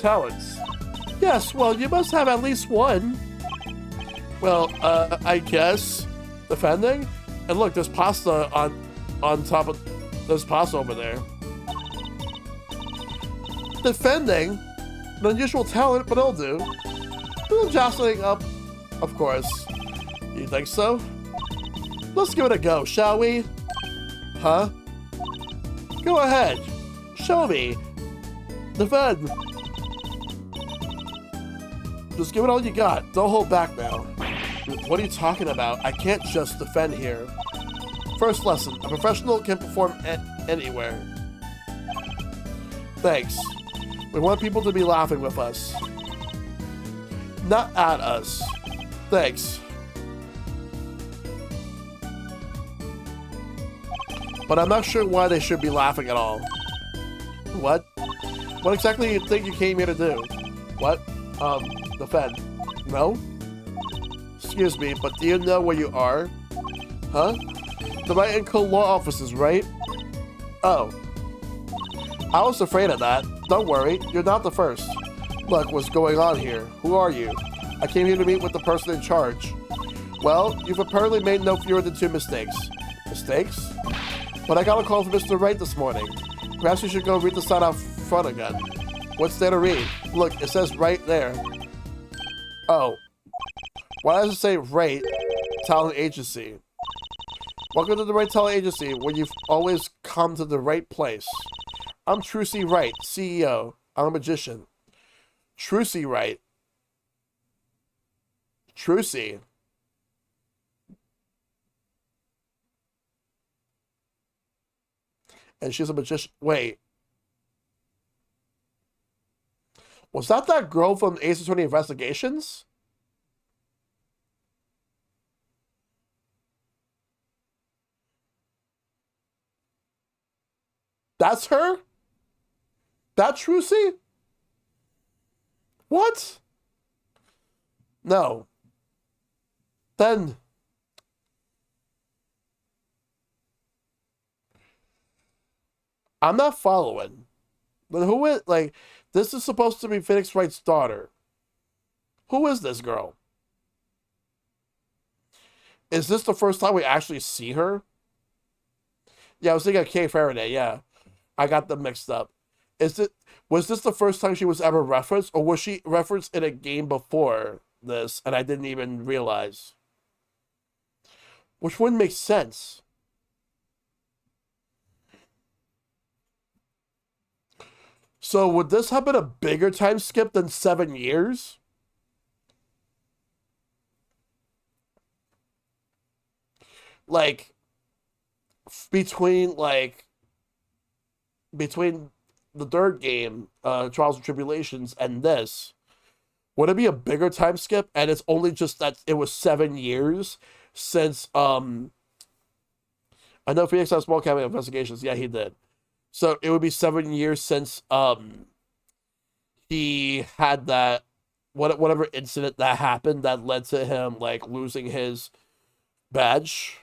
Talents. Yes, well, you must have at least one. Well, I guess. Defending? And look, there's pasta on top of... There's pasta over there. Defending? An unusual talent, but it'll do. A little jostling up, of course. You think so? Let's give it a go, shall we? Huh? Go ahead. Show me. Defend. Just give it all you got. Don't hold back now. What are you talking about? I can't just defend here. First lesson. A professional can perform anywhere. Thanks. We want people to be laughing with us. Not at us. Thanks. But I'm not sure why they should be laughing at all. What? What exactly do you think you came here to do? What? Defend. No? Excuse me, but do you know where you are? Huh? The Wright and Co. Law Offices, right? Oh. I was afraid of that. Don't worry, you're not the first. Look, what's going on here? Who are you? I came here to meet with the person in charge. Well, you've apparently made no fewer than 2 mistakes. Mistakes? But I got a call from Mr. Wright this morning. Perhaps you should go read the sign out front again. What's there to read? Look, it says right there. Oh. Why does it say Wright Talent Agency? Welcome to the Wright Talent Agency, where you've always come to the right place. I'm Trucy Wright, CEO. I'm a magician. Trucy Wright. Trucy. And she's a magician. Wait. Was that girl from Ace Attorney Investigations? That's her? That Trucy? What? No. Then... I'm not following. But who is, like, this is supposed to be Phoenix Wright's daughter. Who is this girl? Is this the first time we actually see her? Yeah, I was thinking of Kay Faraday. Yeah, I got them mixed up. Was this the first time she was ever referenced, or was she referenced in a game before this and I didn't even realize? Which wouldn't make sense. So would this have been a bigger time skip than 7 years? Like, between the third game, Trials and Tribulations, and this, would it be a bigger time skip? And it's only just that it was 7 years since, I know Phoenix had small cameo investigations. Yeah, he did. So it would be 7 years since, he had that, whatever incident that happened that led to him, like, losing his badge.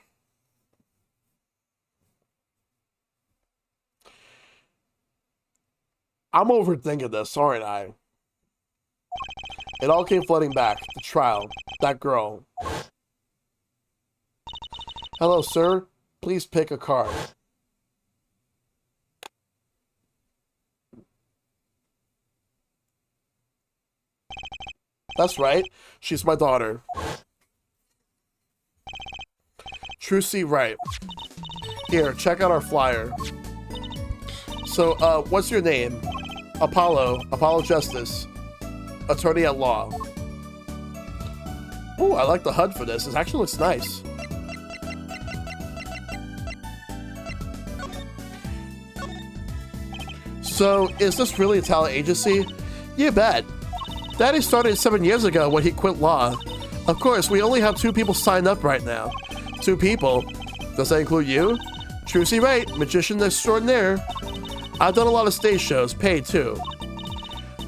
I'm overthinking this, aren't I? It all came flooding back. The trial. That girl. Hello, sir. Please pick a card. That's right. She's my daughter. Trucy Wright. Here, check out our flyer. So, what's your name? Apollo Justice. Attorney at law. Ooh, I like the HUD for this. It actually looks nice. So, is this really a talent agency? You bet. Daddy started 7 years ago when he quit law. Of course, we only have 2 people signed up right now. 2 people? Does that include you? Trucy Wright, magician extraordinaire. I've done a lot of stage shows, paid too.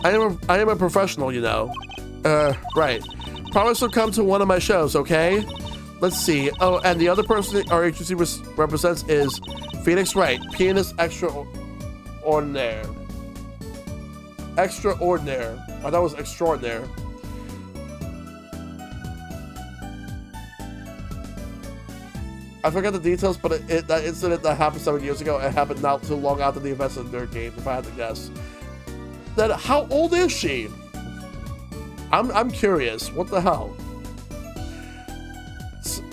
I am a professional, you know. Right. Promise to come to one of my shows, okay? Let's see. Oh, and the other person our agency represents is Phoenix Wright, pianist extraordinaire. Extraordinaire. I thought it was extraordinaire. I forgot the details, but that incident that happened 7 years ago, it happened not too long after the events of the third game, if I had to guess. Then how old is she? I'm curious. What the hell?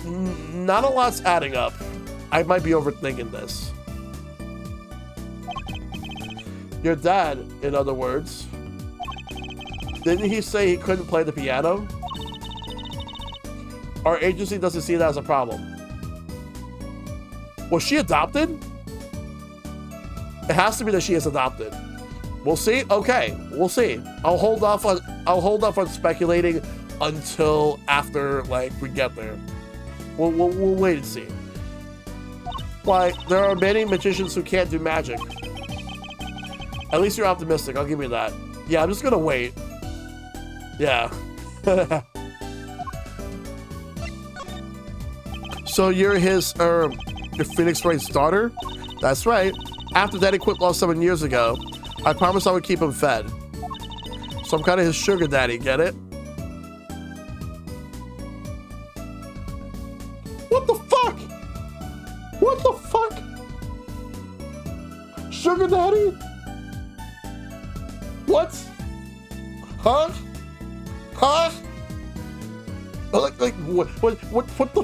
Not a lot's adding up. I might be overthinking this. Your dad, in other words. Didn't he say he couldn't play the piano? Our agency doesn't see that as a problem. Was she adopted? It has to be that she is adopted. We'll see. Okay, we'll see. I'll hold off on speculating until after we get there. We'll wait and see. Why, there are many magicians who can't do magic. At least you're optimistic. I'll give you that. Yeah, I'm just gonna wait. Yeah. So you're your Phoenix Wright's daughter? That's right. After Daddy quit law 7 years ago, I promised I would keep him fed. So I'm kind of his sugar daddy, get it? What the fuck? What the fuck? Sugar daddy? What? Huh? Huh? What the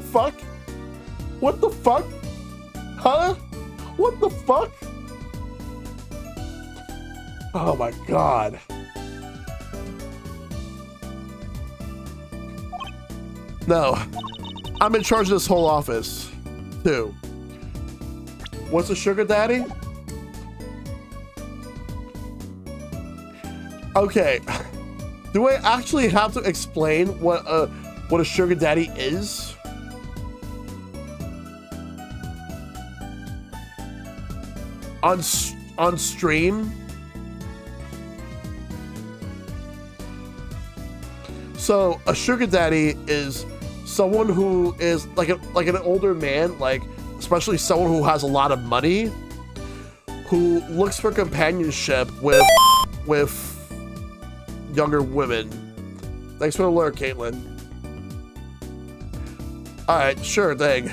fuck? What the fuck? Huh? What the fuck? Oh my god. No. I'm in charge of this whole office, too. What's a sugar daddy? Okay. Do I actually have to explain what a sugar daddy is? On stream? So a sugar daddy is someone who is like an older man, especially someone who has a lot of money, who looks for companionship with younger women. Thanks for the alert, Caitlin. Alright, sure thing.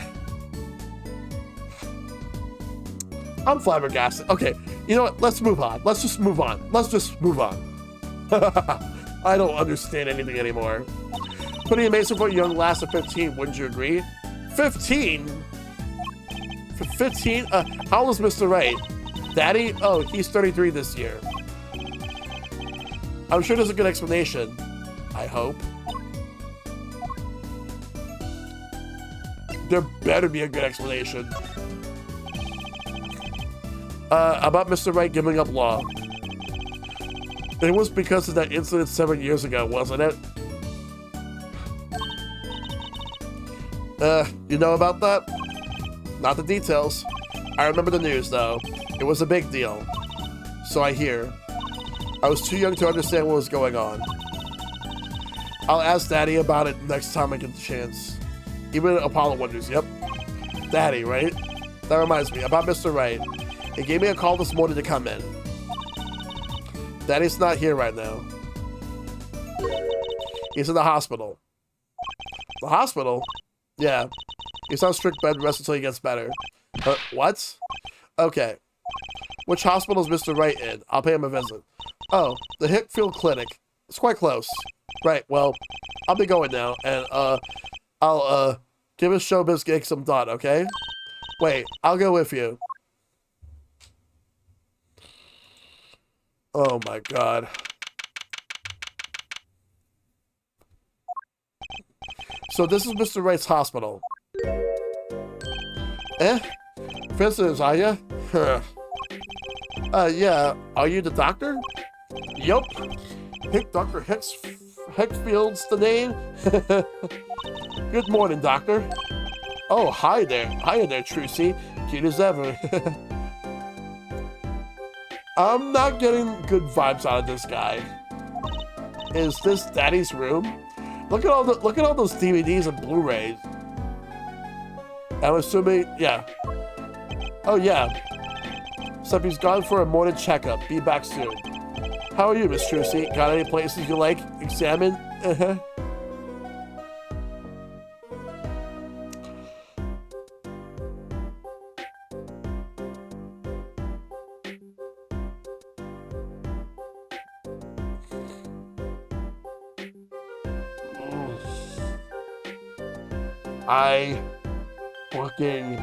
I'm flabbergasted. Okay, you know what? Let's move on. Let's just move on. Let's just move on. I don't understand anything anymore. Pretty amazing for a young lass of 15, wouldn't you agree? 15? 15? How old is Mr. Wright? Daddy? Oh, he's 33 this year. I'm sure there's a good explanation. I hope. There better be a good explanation. About Mr. Wright giving up law. It was because of that incident 7 years ago, wasn't it? You know about that? Not the details. I remember the news, though. It was a big deal. So I hear. I was too young to understand what was going on. I'll ask Daddy about it next time I get the chance. Even Apollo wonders, yep. Daddy, right? That reminds me, about Mr. Wright. He gave me a call this morning to come in. Daddy's not here right now. He's in the hospital. The hospital? Yeah. He's on strict bed rest until he gets better. What? Okay. Which hospital is Mr. Wright in? I'll pay him a visit. Oh, the Hickfield Clinic. It's quite close. Right, well, I'll be going now, and, I'll give his showbiz gig some thought, okay? Wait, I'll go with you. Oh my god. So this is Mr. Wright's hospital. Eh? Visitors, are ya? Yeah. Are you the doctor? Yup. Dr. Hickfield's the name? Good morning, doctor. Oh, hi there. Hiya there, Trucy. Cute as ever. I'm not getting good vibes out of this guy. Is this Daddy's room? Look at all those DVDs and Blu-rays. I'm assuming, yeah. Oh yeah. Except he's gone for a morning checkup. Be back soon. How are you, Miss Trucy? Got any places you like examine? I fucking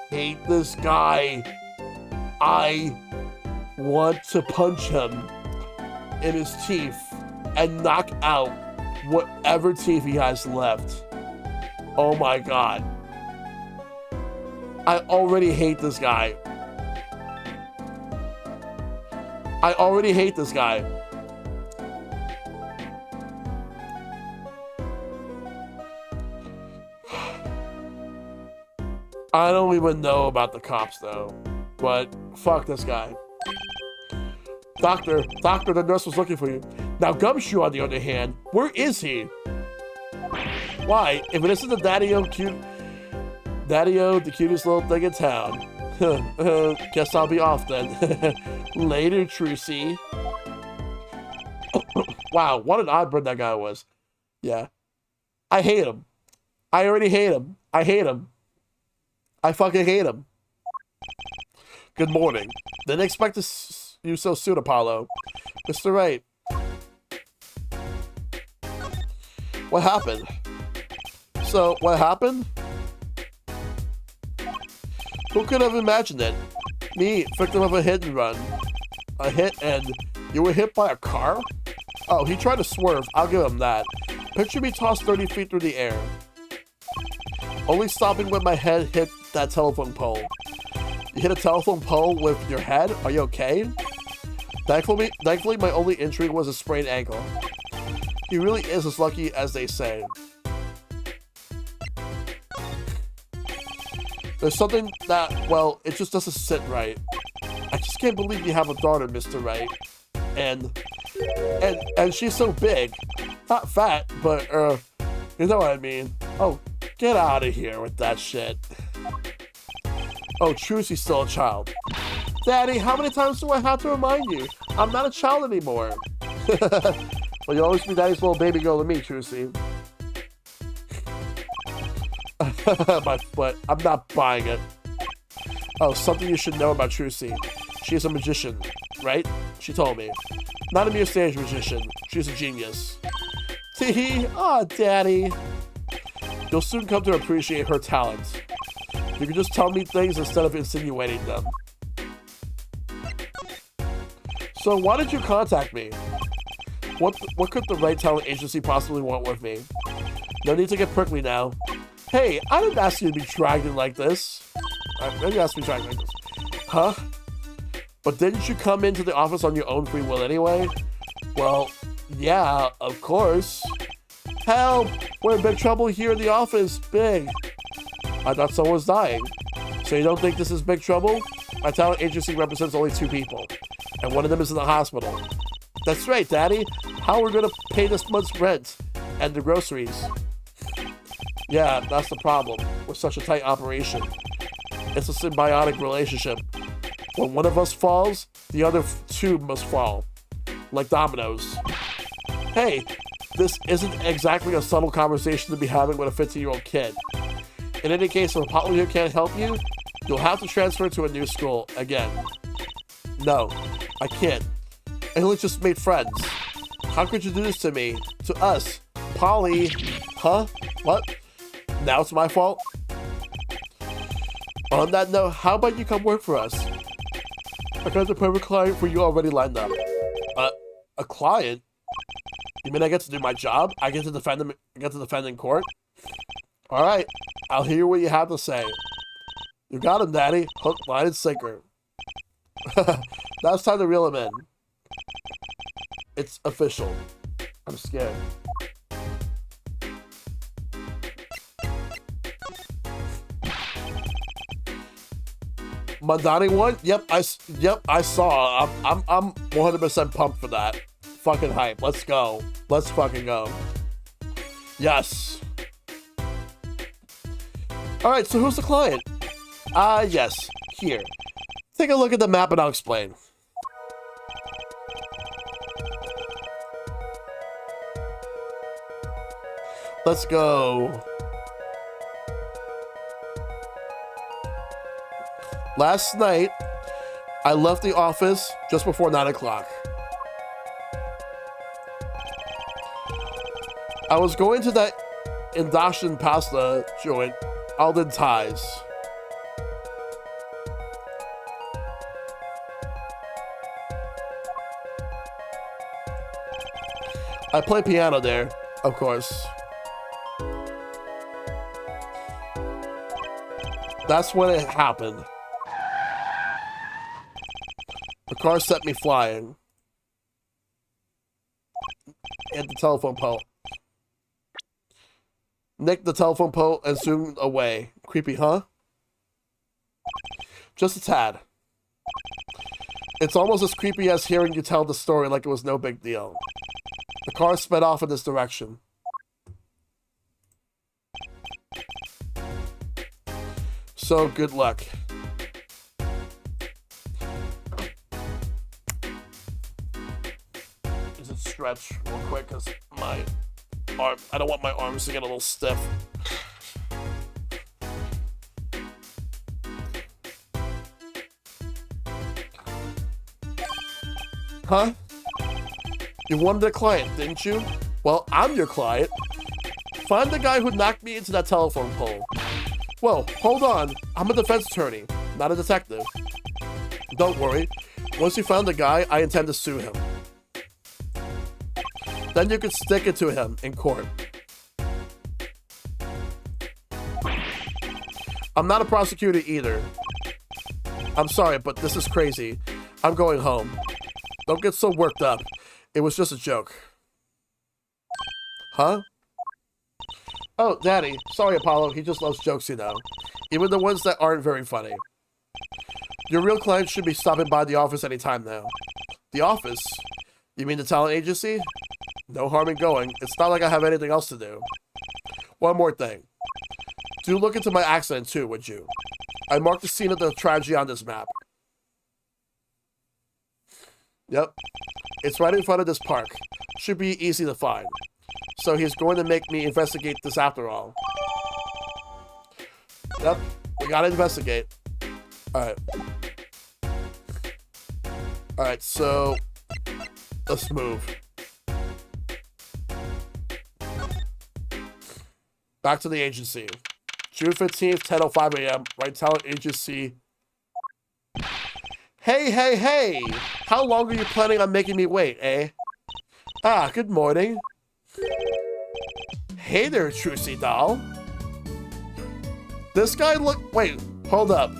hate this guy. I want to punch him in his teeth and knock out whatever teeth he has left. Oh my god. I already hate this guy. I already hate this guy. I don't even know about the cops though, but fuck this guy. Doctor, the nurse was looking for you. Now Gumshoe, on the other hand, where is he? Why, if it isn't the Daddy-O, the cutest little thing in town. Guess I'll be off then. Later, Trucy. Wow, what an odd bird that guy was. Yeah. I hate him. I already hate him. I hate him. I fucking hate him. Good morning. Didn't expect you so soon, Apollo. Mr. Wright. What happened? So, what happened? Who could have imagined it? Me, victim of a hit and run. A hit and... You were hit by a car? Oh, he tried to swerve. I'll give him that. Picture me tossed 30 feet through the air. Only stopping when my head hit that telephone pole. You hit a telephone pole with your head? Are you okay? Thankfully, my only injury was a sprained ankle. He really is as lucky as they say. There's something that, well, it just doesn't sit right. I just can't believe you have a daughter, Mr. Wright. And she's so big. Not fat, but, you know what I mean. Oh, get out of here with that shit. Oh, Trucy's still a child. Daddy, how many times do I have to remind you? I'm not a child anymore. Well, you'll always be Daddy's little baby girl to me, Trucy. But I'm not buying it. Oh, something you should know about Trucy. She is a magician, right? She told me. Not a mere stage magician. She's a genius. Teehee. Aw, Daddy. You'll soon come to appreciate her talents. You can just tell me things instead of insinuating them. So why did you contact me? What could the right talent agency possibly want with me? No need to get prickly now. Hey, I didn't ask you to be dragged in like this. I didn't ask you to be dragged like this. Huh? But didn't you come into the office on your own free will anyway? Well, yeah, of course. Help! We're in big trouble here in the office. Big. I thought someone was dying. So you don't think this is big trouble? My talent agency represents only 2 people. And one of them is in the hospital. That's right, Daddy. How are we going to pay this month's rent? And the groceries? Yeah, that's the problem with such a tight operation. It's a symbiotic relationship. When one of us falls, the other 2 must fall. Like dominoes. Hey, this isn't exactly a subtle conversation to be having with a 15-year-old kid. In any case, if Apollo here can't help you, you'll have to transfer to a new school again. No, I can't. I only just made friends. How could you do this to me? To us? Polly? Huh? What? Now it's my fault? On that note, how about you come work for us? I got the perfect client for you already lined up. A client? You mean I get to do my job? I get to defend him, in court? Alright, I'll hear what you have to say. You got him, Daddy. Hook, line, and sinker. Now it's time to reel him in. It's official. I'm scared. Mandani one? Yep, I saw. I'm 100% pumped for that. Fucking hype. Let's go. Let's fucking go. Yes. Alright, so who's the client? Yes. Here. Take a look at the map and I'll explain. Let's go. Last night, I left the office just before 9 o'clock. I was going to that Indonesian pasta joint, Alden Ties. I play piano there, of course. That's when it happened. The car set me flying. And the telephone pole. Nicked the telephone pole and zoomed away. Creepy, huh? Just a tad. It's almost as creepy as hearing you tell the story like it was no big deal. The car sped off in this direction. So, good luck. Just stretch real quick because my arm, I don't want my arms to get a little stiff. Huh? You wanted a client, didn't you? Well, I'm your client. Find the guy who knocked me into that telephone pole. Well, hold on. I'm a defense attorney, not a detective. Don't worry. Once you found the guy, I intend to sue him. Then you can stick it to him in court. I'm not a prosecutor either. I'm sorry, but this is crazy. I'm going home. Don't get so worked up. It was just a joke. Huh? Oh, Daddy. Sorry, Apollo. He just loves jokes, you know. Even the ones that aren't very funny. Your real client should be stopping by the office anytime now. The office? You mean the talent agency? No harm in going. It's not like I have anything else to do. One more thing. Do look into my accident too, would you? I marked the scene of the tragedy on this map. Yep. It's right in front of this park. should be easy to find. So he's going to make me investigate this after all. Yep, we gotta investigate. Alright. Alright, so let's move. Back to the agency. June 15th, 10:05 a.m. Right Talent Agency. Hey, hey, hey! How long are you planning on making me wait, eh? Ah, good morning. Hey there, Trucy doll. This guy wait, hold up.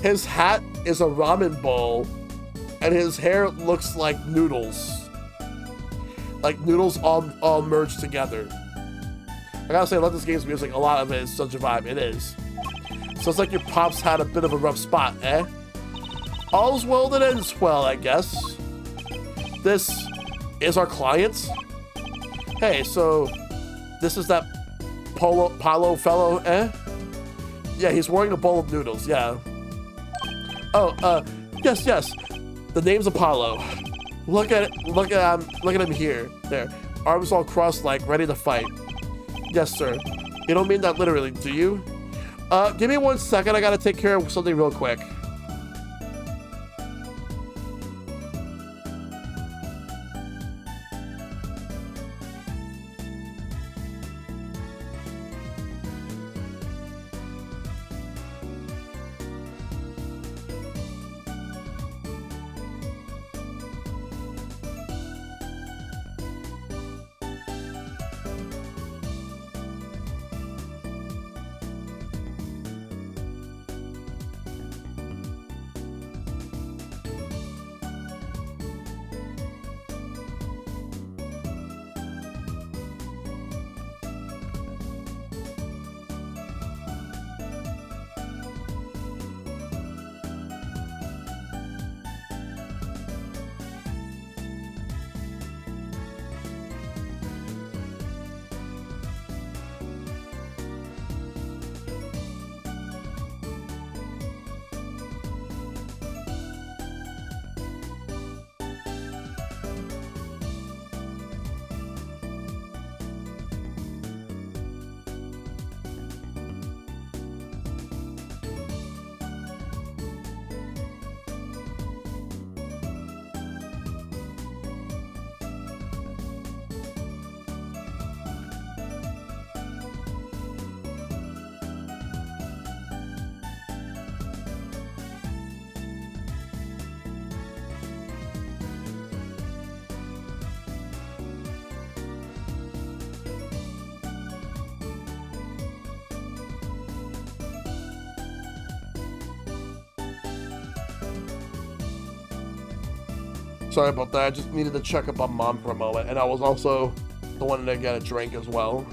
His hat is a ramen bowl, and his hair looks like noodles. Like noodles all merged together. I gotta say, I love this game's music. A lot of it is such a vibe. It is. Sounds like your pops had a bit of a rough spot, eh? All's well that ends well, I guess. This is our client? Hey, so this is that Paulo fellow, eh? Yeah, he's wearing a bowl of noodles, yeah. Oh, yes. The name's Apollo. Look at him here. There. Arms all crossed like ready to fight. Yes, sir. You don't mean that literally, do you? Give me 1 second. I gotta take care of something real quick. Sorry about that. I just needed to check up on Mom for a moment, and I was also the one to get a drink as well.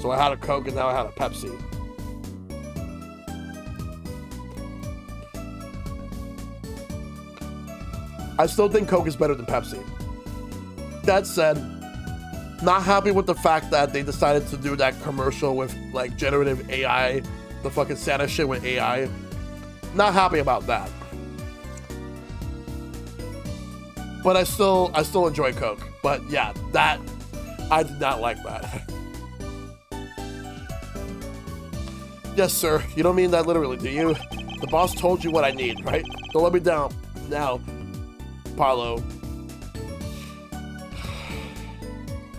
So I had a Coke and now I had a Pepsi. I still think Coke is better than Pepsi. That said, not happy with the fact that they decided to do that commercial with like generative AI, the fucking Santa shit with AI. Not happy about that. But I still enjoy Coke. But yeah, that I did not like that. Yes, sir. You don't mean that literally, do you? The boss told you what I need, right? Don't let me down now, Paulo.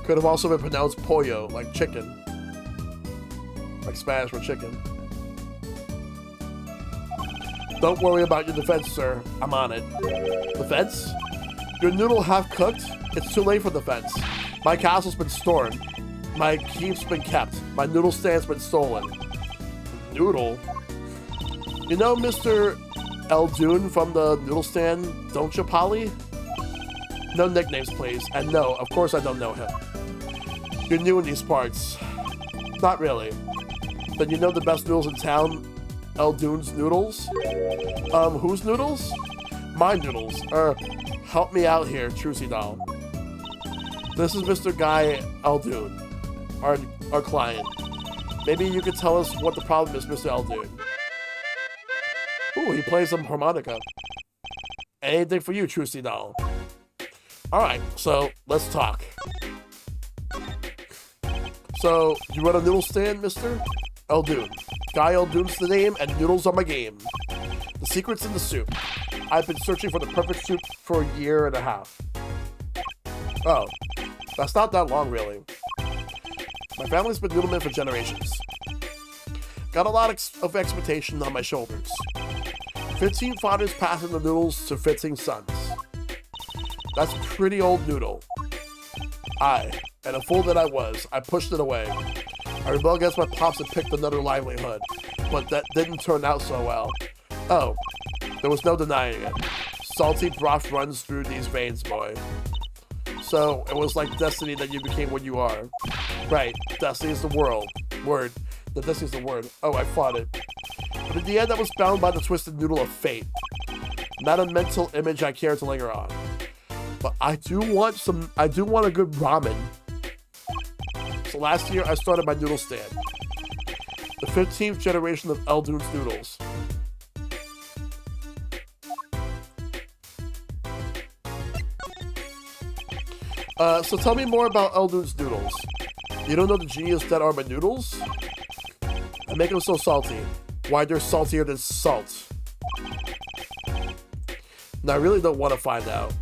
Could have also been pronounced pollo, like chicken. Like Spanish for chicken. Don't worry about your defense, sir. I'm on it. Defense? Your noodle half-cooked? It's too late for defense. My castle's been stormed. My keep's been kept. My noodle stand's been stolen. Noodle? You know Mr. Eldoon from the noodle stand, don't you, Polly? No nicknames, please. And no, of course I don't know him. You're new in these parts. Not really. Then you know the best noodles in town? Eldoon's noodles? Whose noodles? My noodles. Help me out here, Trucy doll. This is Mr. Guy Eldoon, our client. Maybe you could tell us what the problem is, Mr. Eldoon. Ooh, he plays some harmonica. Anything for you, Trucy doll. Alright, so let's talk. So, you run a noodle stand, mister? Eldoon. Guy Eldoon's the name, and noodles are my game. The secret's in the soup. I've been searching for the perfect soup for a year and a half. Oh, that's not that long, really. My family's been noodlemen for generations. Got a lot of expectation on my shoulders. 15 fathers passing the noodles to 15 sons. That's a pretty old noodle. And a fool that I was, I pushed it away. I rebelled against my pops and picked another livelihood, but that didn't turn out so well. Oh, there was no denying it. Salty broth runs through these veins, boy. So, it was like destiny that you became what you are. Right, destiny is the word. The destiny is the word. Oh, I fought it. But in the end, I was bound by the twisted noodle of fate. Not a mental image I care to linger on. But I do want a good ramen. So last year, I started my noodle stand. The 15th generation of Eldoon's noodles. So tell me more about Eldoon's noodles. You don't know the genius that are my noodles? I make them so salty. Why they're saltier than salt. And I really don't want to find out.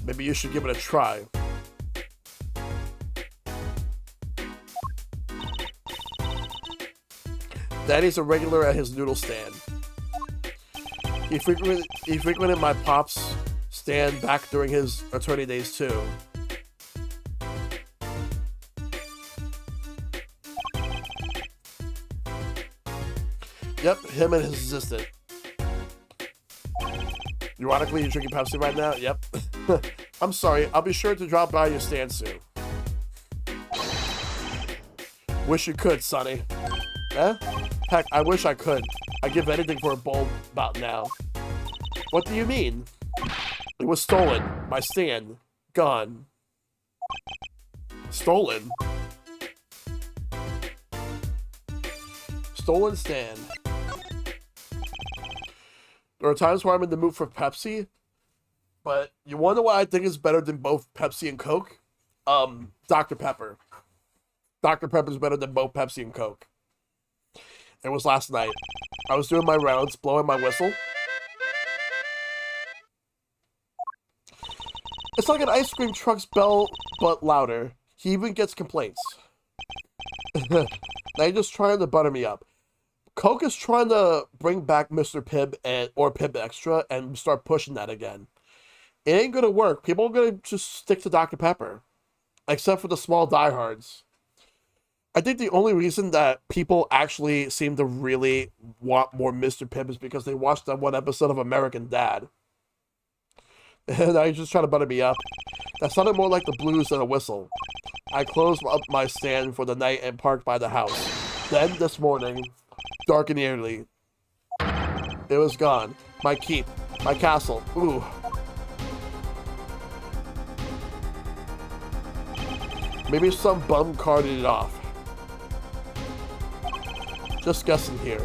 Maybe you should give it a try. Daddy's a regular at his noodle stand. He frequented my pop's stand back during his attorney days too. Yep, him and his assistant. Ironically, you're drinking Pepsi right now? Yep. I'm sorry, I'll be sure to drop by your stand soon. Wish you could, Sonny. Eh? Heck, I wish I could. I'd give anything for a bowl about now. What do you mean? It was stolen. My stand. Gone. Stolen? Stolen stand. There are times where I'm in the mood for Pepsi, but you wonder what I think is better than both Pepsi and Coke? Dr. Pepper. Dr. Pepper's better than both Pepsi and Coke. It was last night. I was doing my rounds, blowing my whistle. It's like an ice cream truck's bell, but louder. He even gets complaints. Now you're just trying to butter me up. Coke is trying to bring back Mr. Pibb or Pibb Extra and start pushing that again. It ain't gonna work. People are gonna just stick to Dr. Pepper. Except for the small diehards. I think the only reason that people actually seem to really want more Mr. Pibb is because they watched that one episode of American Dad. And now you're just trying to butter me up. That sounded more like the blues than a whistle. I closed up my stand for the night and parked by the house. Then, this morning, dark and eerily, it was gone. My keep. My castle. Ooh. Maybe some bum carted it off. Just guessing here.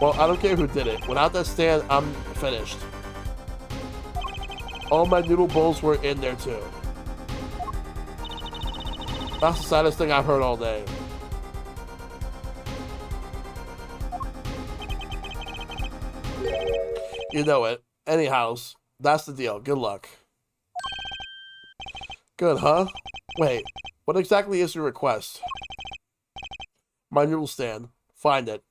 Well, I don't care who did it. Without that stand, I'm finished. All my noodle bowls were in there too. That's the saddest thing I've heard all day. You know it. Anyhows, that's the deal. Good luck. Good, huh? Wait, what exactly is your request? My noodle stand. Find it.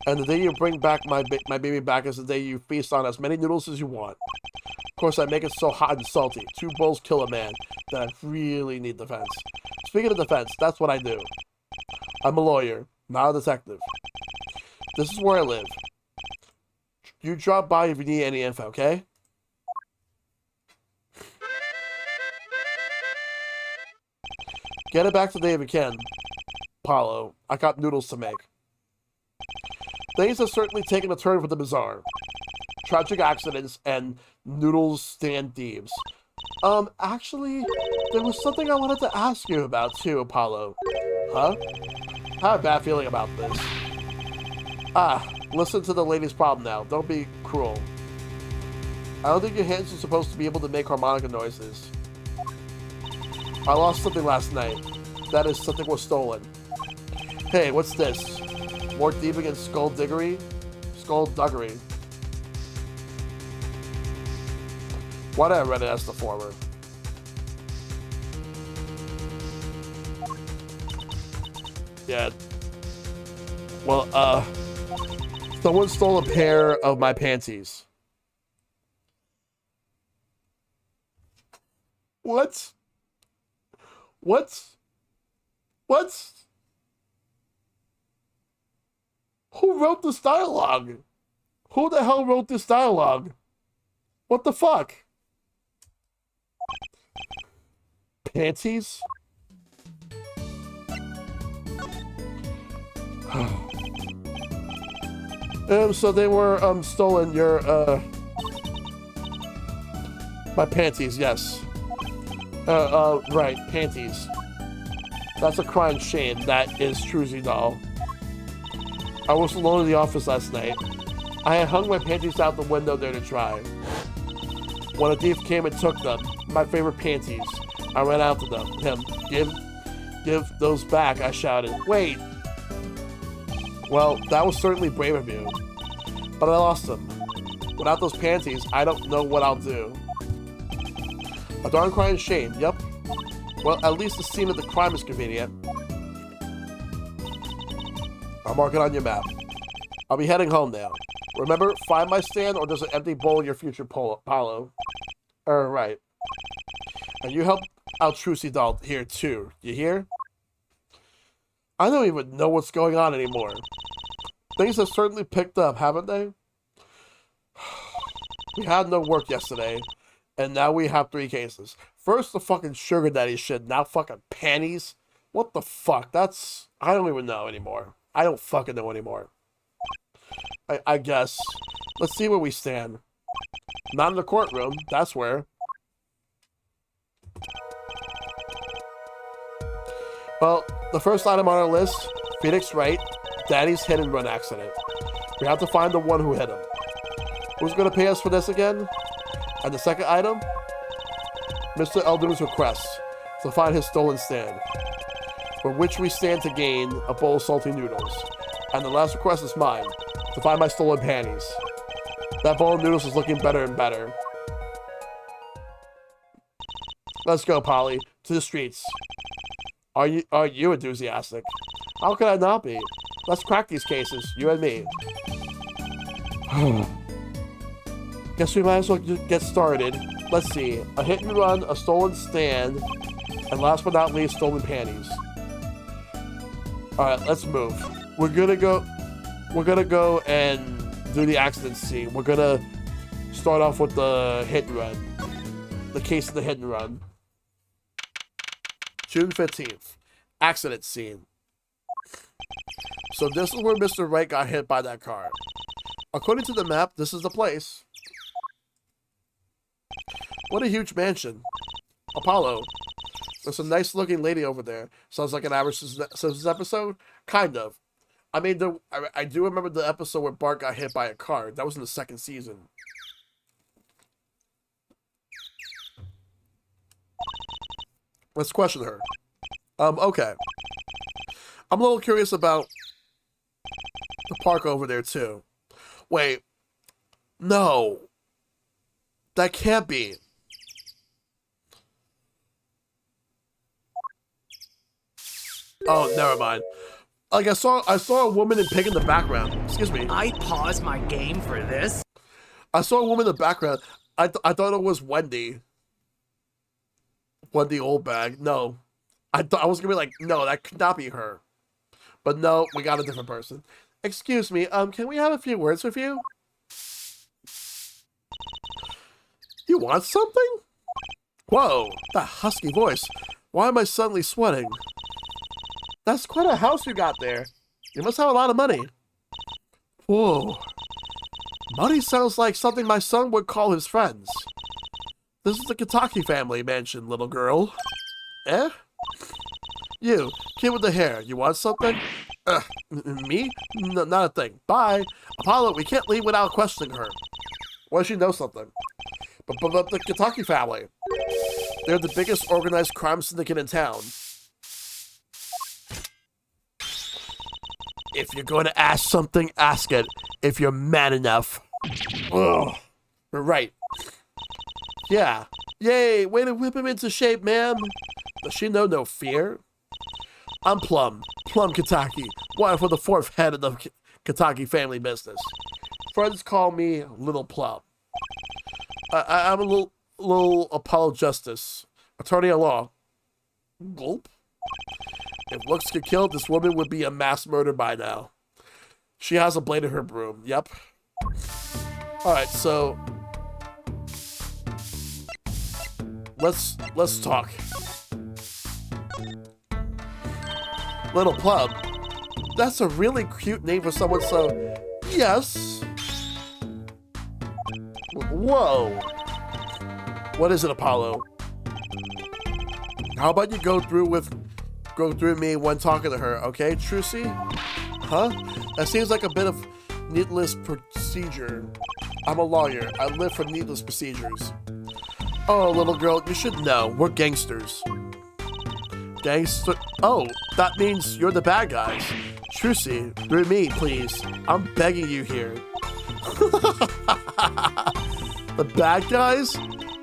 And the day you bring back my baby back is the day you feast on as many noodles as you want. Of course, I make it so hot and salty. 2 bowls kill a man. That I really need defense. Speaking of defense, that's what I do. I'm a lawyer, not a detective. This is where I live. You drop by if you need any info, okay? Get it back today if you can. Paulo, I got noodles to make. Things have certainly taken a turn for the bizarre. Tragic accidents and noodles stand thieves. Actually, there was something I wanted to ask you about too, Apollo. Huh? I have a bad feeling about this. Listen to the lady's problem now. Don't be cruel. I don't think your hands are supposed to be able to make harmonica noises. I lost something last night. That is, something was stolen. Hey, what's this? More thieving and skullduggery? Skullduggery. Why did I read it as the former? Yeah. Well, someone stole a pair of my panties. What? What? What? Who wrote this dialogue? Who the hell wrote this dialogue? What the fuck? Panties? So they were stolen. Your my panties, yes. Right, panties. That's a crying shame. That is Truzy doll. I was alone in the office last night. I had hung my panties out the window there to dry. When a thief came and took them, my favorite panties, I ran out to them. Give those back, I shouted. Wait. Well, that was certainly brave of you. But I lost them. Without those panties, I don't know what I'll do. A darn crying shame, yep. Well, at least the scene of the crime is convenient. I'll mark it on your map. I'll be heading home now. Remember, find my stand or there's an empty bowl in your future Palo. Right. And you help out Trucy doll here too. You hear? I don't even know what's going on anymore. Things have certainly picked up, haven't they? We had no work yesterday, and now we have 3 cases. First the fucking sugar daddy shit, now fucking panties. What the fuck? That's... I don't even know anymore. I don't fucking know anymore. I guess. Let's see where we stand. Not in the courtroom, that's where. Well, the first item on our list, Phoenix Wright, Daddy's hit and run accident. We have to find the one who hit him. Who's going to pay us for this again? And the second item, Mr. Eldu's request to find his stolen stand, for which we stand to gain a bowl of salty noodles. And the last request is mine, to find my stolen panties. That bowl of noodles is looking better and better. Let's go, Polly, to the streets. Are you enthusiastic? How could I not be? Let's crack these cases, you and me. Guess we might as well just get started. Let's see. A hit and run, a stolen stand, and last but not least, stolen panties. Alright, let's move. We're gonna go and do the accident scene. We're gonna start off with the hit and run. The case of the hit and run. June 15th. Accident scene. So this is where Mr. Wright got hit by that car. According to the map, this is the place. What a huge mansion. Apollo. There's a nice looking lady over there. Sounds like an average Simpsons episode? Kind of. I mean, I do remember the episode where Bart got hit by a car. That was in the 2nd season. Let's question her. Okay. I'm a little curious about the park over there, too. Wait. No. That can't be. Oh, never mind. Like, I saw a woman in pink in the background. Excuse me. I paused my game for this. I saw a woman in the background. I thought it was Wendy. Wendy Oldbag. No. I thought I was gonna be like, no, that could not be her. But no, we got a different person. Excuse me, can we have a few words with you? You want something? Whoa, that husky voice. Why am I suddenly sweating? That's quite a house you got there. You must have a lot of money. Whoa. Money sounds like something my son would call his friends. This is the Kitaki family mansion, little girl. Eh? You, kid with the hair, you want something? Me? Not a thing. Bye. Apollo, we can't leave without questioning her. Why does she know something? But the Kentucky family. They're the biggest organized crime syndicate in town. If you're going to ask something, ask it. If you're man enough. Ugh. You're right. Yeah. Yay, way to whip him into shape, ma'am. Does she know no fear? I'm Plum. Plum Kentucky. Wife of the fourth head of the Kentucky family business. Friends call me Little Plum. I'm a little Apollo Justice. Attorney at law. Gulp. If looks could kill, this woman would be a mass murder by now. She has a blade in her broom. Yep. Alright, so let's talk. Little Plum. That's a really cute name for someone, so yes. Whoa. What is it, Apollo? How about you go through me when talking to her, okay, Trucy? Huh? That seems like a bit of needless procedure. I'm a lawyer. I live for needless procedures. Oh, little girl, you should know. We're gangsters. Gangster? Oh, that means you're the bad guys. Trucy, through me, please. I'm begging you here. The bad guys?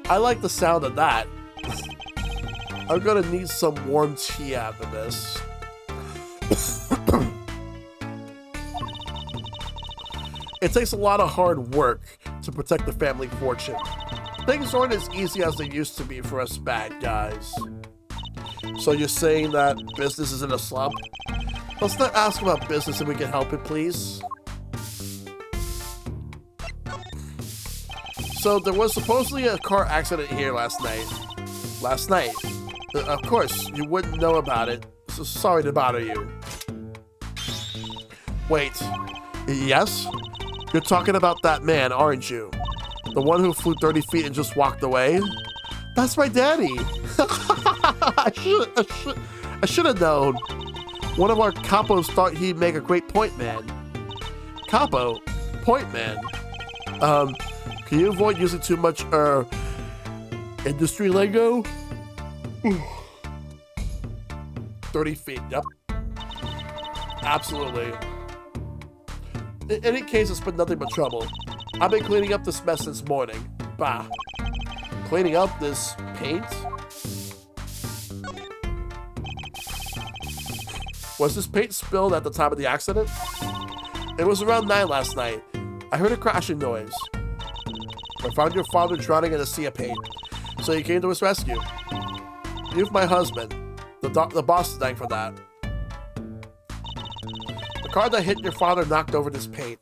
I like the sound of that. I'm gonna need some warm tea after this. It takes a lot of hard work to protect the family fortune. Things aren't as easy as they used to be for us bad guys. So you're saying that business is in a slump? Let's not ask about business if we can help it, please. So there was supposedly a car accident here last night. Last night. Of course, you wouldn't know about it, so sorry to bother you. Wait, yes? You're talking about that man, aren't you? The one who flew 30 feet and just walked away? That's my daddy! I should have known. One of our capos thought he'd make a great point man. Capo? Point man? Can you avoid using too much, industry lingo? 30 feet, yep. Absolutely. In any case, it's been nothing but trouble. I've been cleaning up this mess since morning. Bah. Cleaning up this paint? Was this paint spilled at the time of the accident? It was around 9 last night. I heard a crashing noise. I found your father drowning in a sea of paint, so he came to his rescue. You've my husband. The boss thanked for that. The car that hit your father knocked over this paint,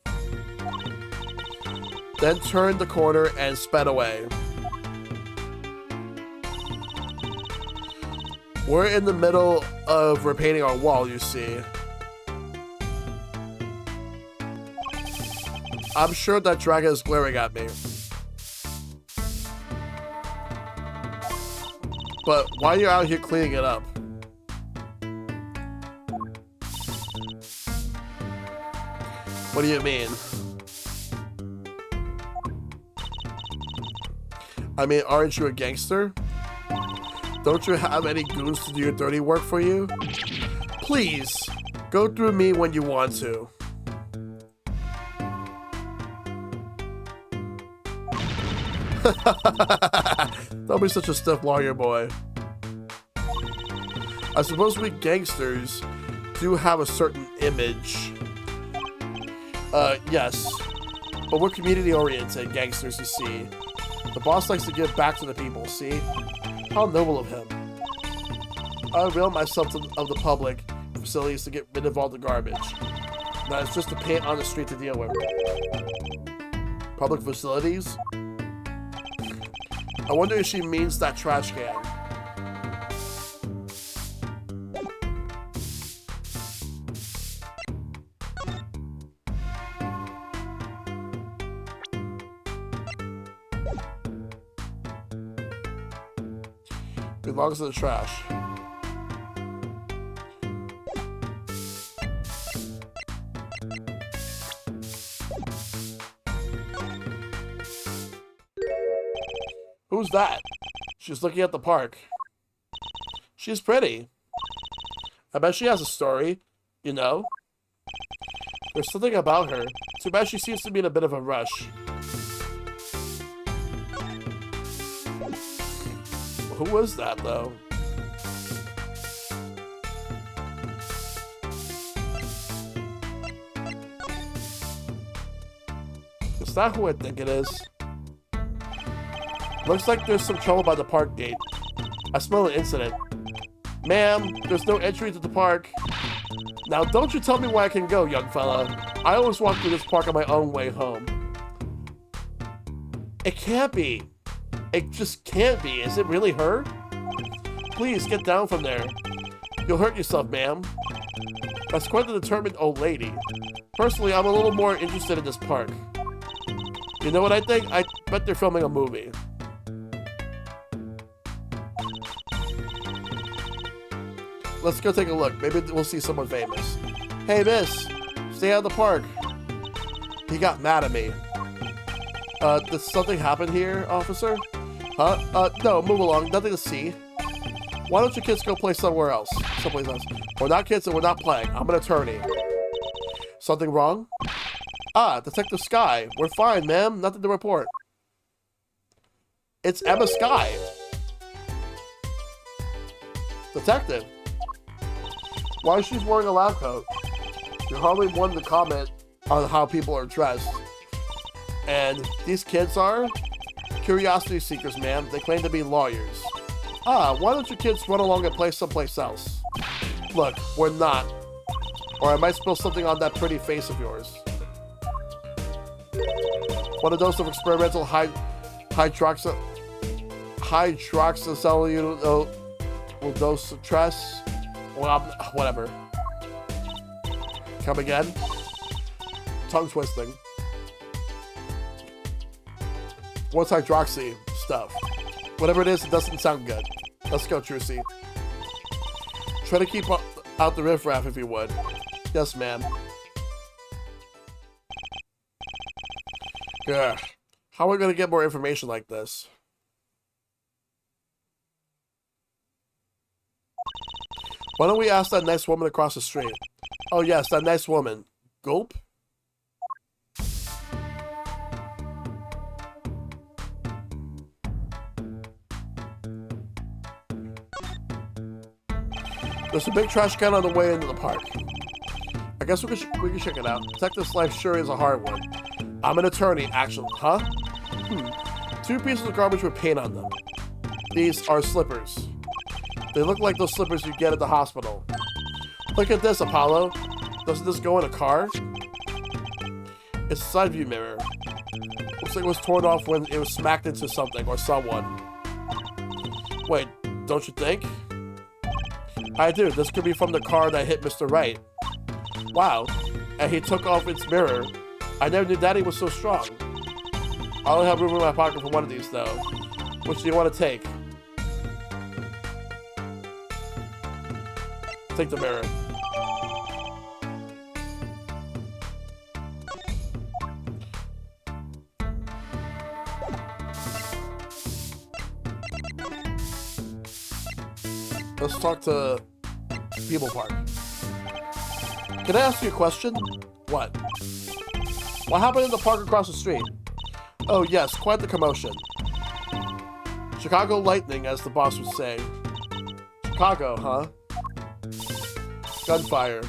then turned the corner and sped away. We're in the middle of repainting our wall, you see. I'm sure that dragon is glaring at me. But why are you out here cleaning it up? What do you mean? I mean, aren't you a gangster? Don't you have any goons to do your dirty work for you? Please, go through me when you want to. Don't be such a stiff lawyer boy. I suppose we gangsters do have a certain image. Yes. But we're community-oriented gangsters, you see. The boss likes to give back to the people, see? How noble of him. I avail myself of the public facilities to get rid of all the garbage. Now it's just the paint on the street to deal with. Public facilities? I wonder if she means that trash can. Belongs to the trash. Who's that? She's looking at the park. She's pretty. I bet she has a story, you know? There's something about her. Too bad she seems to be in a bit of a rush. Who was that, though? It's not who I think it is. Looks like there's some trouble by the park gate. I smell an incident. Ma'am, there's no entry to the park. Now, don't you tell me where I can go, young fella. I always walk through this park on my own way home. It can't be. It just can't be. Is it really her? Please, get down from there. You'll hurt yourself, ma'am. That's quite the determined old lady. Personally, I'm a little more interested in this park. You know what I think? I bet they're filming a movie. Let's go take a look. Maybe we'll see someone famous. Hey, miss. Stay out of the park. He got mad at me. Did something happen here, officer? Huh? No, move along. Nothing to see. Why don't you kids go play somewhere else? Someplace else. We're not kids and we're not playing. I'm an attorney. Something wrong? Ah, Detective Sky. We're fine, ma'am. Nothing to report. It's Emma Sky. Detective. Why she's wearing a lab coat? You're hardly one to comment on how people are dressed. And these kids are? Curiosity seekers, ma'am. They claim to be lawyers. Ah, why don't you kids run along and play someplace else? Look, we're not. Or I might spill something on that pretty face of yours. One of those of experimental hydroxycellulose. Well, whatever. Come again? Tongue twisting. What's hydroxy stuff? Whatever it is, it doesn't sound good. Let's go, Trucy. Try to keep out the riffraff if you would. Yes, ma'am. Ugh. How are we gonna get more information like this? Why don't we ask that nice woman across the street? Oh yes, that nice woman. Gulp? There's a big trash can on the way into the park. I guess we can check it out. Detective's life sure is a hard one. I'm an attorney, actually. Huh? 2 pieces of garbage with paint on them. These are slippers. They look like those slippers you get at the hospital. Look at this, Apollo. Doesn't this go in a car? It's a side view mirror. Looks like it was torn off when it was smacked into something or someone. Wait, don't you think? I do. This could be from the car that hit Mr. Wright. Wow. And he took off its mirror. I never knew Daddy was so strong. I only have room in my pocket for one of these, though. Which do you want to take? Take the mirror. Let's talk to People Park. Can I ask you a question? What? What happened in the park across the street? Oh yes, quite the commotion. Chicago lightning, as the boss would say. Chicago, huh? Gunfire.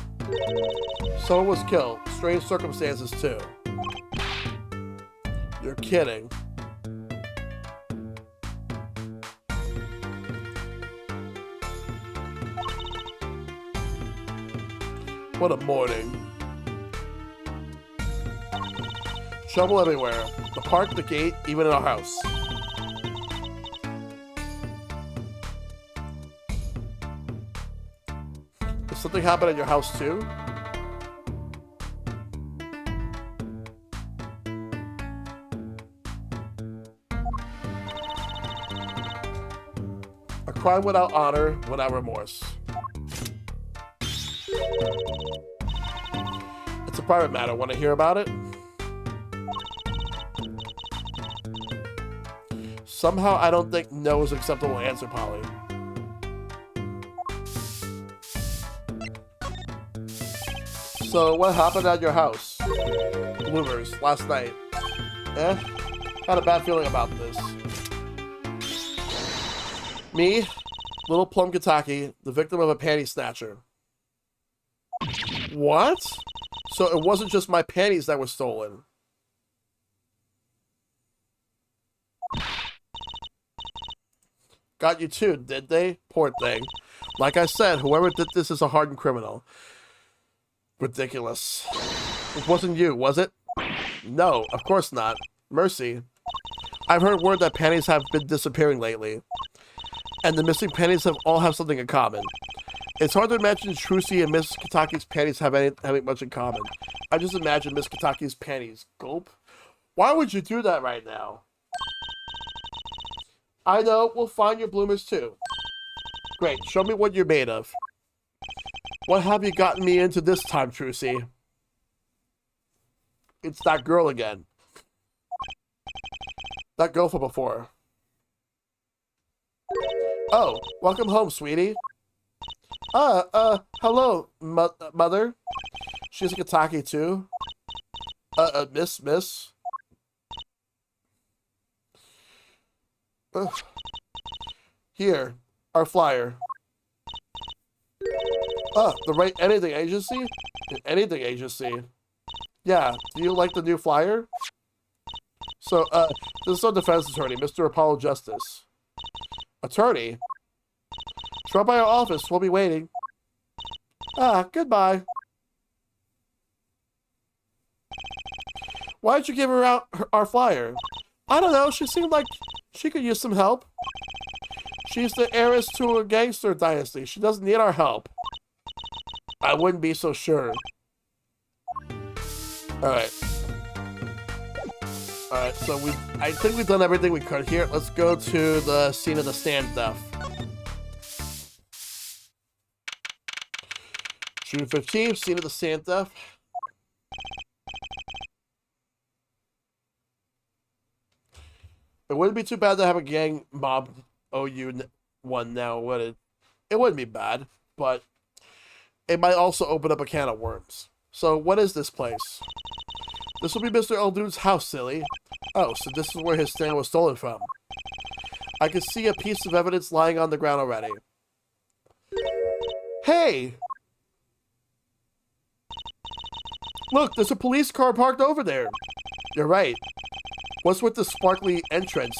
Someone was killed. Strange circumstances, too. You're kidding. What a morning. Trouble everywhere. The park, the gate, even in our house. Did something happen at your house too? A crime without honor, without remorse. It's a private matter. Want to hear about it? Somehow I don't think no is an acceptable answer, Polly. So, what happened at your house? Bloomers, last night. Had a bad feeling about this. Me, Little Plum Kataki, the victim of a panty snatcher. What? So it wasn't just my panties that were stolen. Got you too, did they? Poor thing. Like I said, whoever did this is a hardened criminal. Ridiculous. It wasn't you, was it? No, of course not. Mercy. I've heard word that panties have been disappearing lately. And the missing panties all have something in common. It's hard to imagine Trucy and Miss Kataki's panties having much in common. I just imagine Miss Kataki's panties. Gulp. Why would you do that right now? I know, we'll find your bloomers too. Great, show me what you're made of. What have you gotten me into this time, Trucy? It's that girl again. That girl from before. Oh, welcome home, sweetie. Hello, mother. She's a Kataki too. Miss. Here, our flyer. The Right Anything Agency? Anything Agency. Yeah, do you like the new flyer? So, this is our defense attorney, Mr. Apollo Justice. Attorney? Drop by our office, we'll be waiting. Goodbye. Why did you give her out our flyer? I don't know, she seemed like she could use some help. She's the heiress to a gangster dynasty. She doesn't need our help. I wouldn't be so sure. Alright, so I think we've done everything we could here. Let's go to the scene of the standoff. June 15th, scene of the standoff. It wouldn't be too bad to have a gang mob OU one now, would it? It wouldn't be bad, but it might also open up a can of worms. So, what is this place? This will be Mr. Eldune's house, silly. Oh, so this is where his stand was stolen from. I can see a piece of evidence lying on the ground already. Hey! Look, there's a police car parked over there. You're right. What's with the sparkly entrance?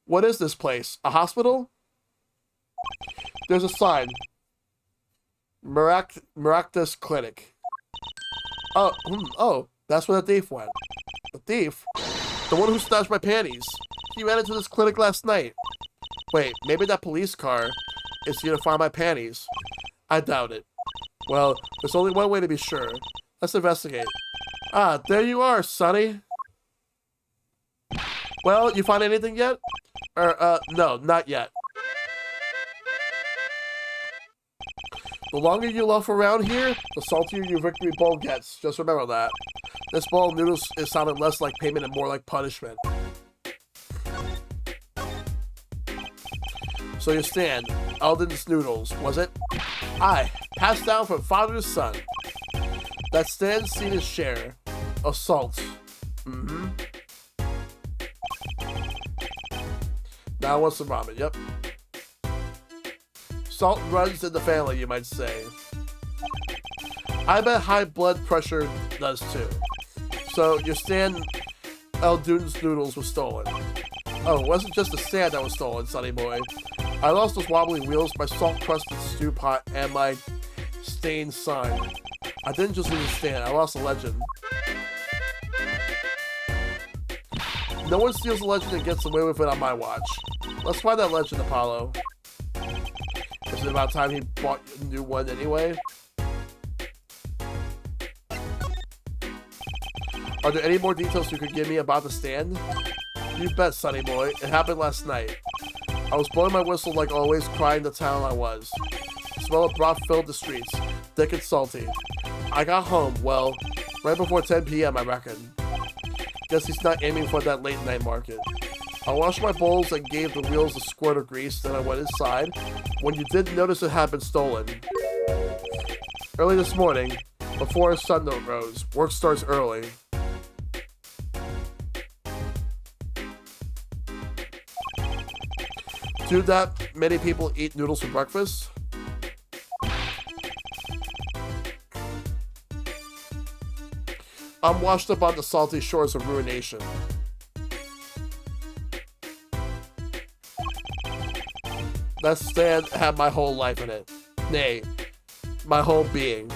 What is this place? A hospital? There's a sign. Maractus Clinic. Oh, that's where the thief went. The thief? The one who snatched my panties. He ran into this clinic last night. Wait, maybe that police car is here to find my panties. I doubt it. Well, there's only one way to be sure. Let's investigate. There you are, Sonny. Well, you find anything yet? No, not yet. The longer you loaf around here, the saltier your victory bowl gets. Just remember that. This bowl of noodles is sounding less like payment and more like punishment. So you stand. Eldon's noodles, was it? Aye, passed down from father to son. That stand's seen his share. Assault. Mm-hmm. Now what's some ramen? Yep. Salt runs in the family, you might say. I bet high blood pressure does too. So your stand Eldune's noodles was stolen. Oh, it wasn't just the stand that was stolen, sonny boy. I lost those wobbly wheels, my salt-crusted stew pot, and my stained sign. I didn't just lose a stand, I lost a legend. No one steals a legend and gets away with it on my watch. Let's find that legend, Apollo. Is it about time he bought a new one anyway? Are there any more details you could give me about the stand? You bet, sonny boy. It happened last night. I was blowing my whistle like always, crying the town I was. The smell of broth filled the streets, thick and salty. I got home, well, right before 10 p.m. I reckon. Guess he's not aiming for that late night market. I washed my bowls and gave the wheels a squirt of grease, then I went inside. When you did notice it had been stolen. Early this morning, before the sun rose, work starts early. Do that many people eat noodles for breakfast? I'm washed up on the salty shores of ruination. That stand had my whole life in it. Nay, my whole being.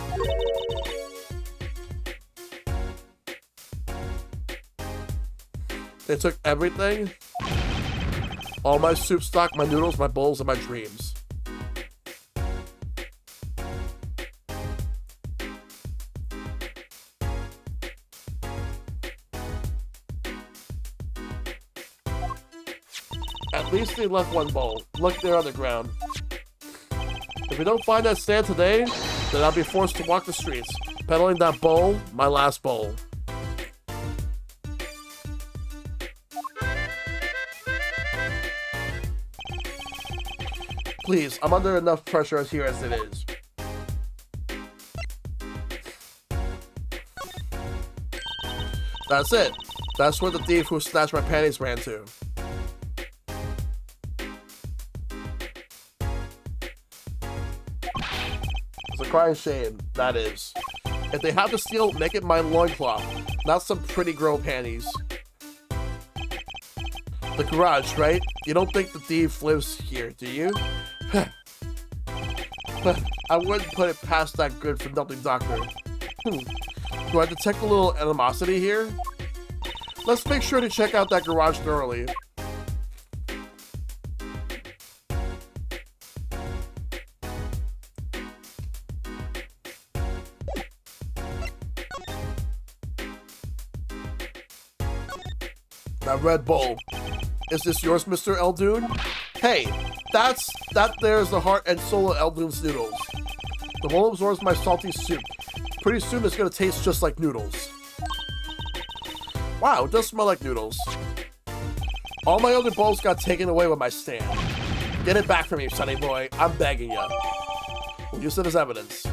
They took everything. All my soup stock, my noodles, my bowls, and my dreams. At least they left one bowl. Look there on the ground. If we don't find that stand today, then I'll be forced to walk the streets, peddling that bowl, my last bowl. Please, I'm under enough pressure here as it is. That's it. That's where the thief who snatched my panties ran to. It's a crying shame, that is. If they have to steal, make it my loincloth, not some pretty girl panties. The garage, right? You don't think the thief lives here, do you? But I wouldn't put it past that good-for-nothing doctor. Do I detect a little animosity here? Let's make sure to check out that garage thoroughly. That red bowl. Is this yours, Mr. Eldoon? Hey, that there is the heart and soul of Eldoon's noodles. The bowl absorbs my salty soup. Pretty soon it's gonna taste just like noodles. Wow, it does smell like noodles. All my other bowls got taken away with my stand. Get it back from me, sonny boy. I'm begging ya. We'll use it as evidence.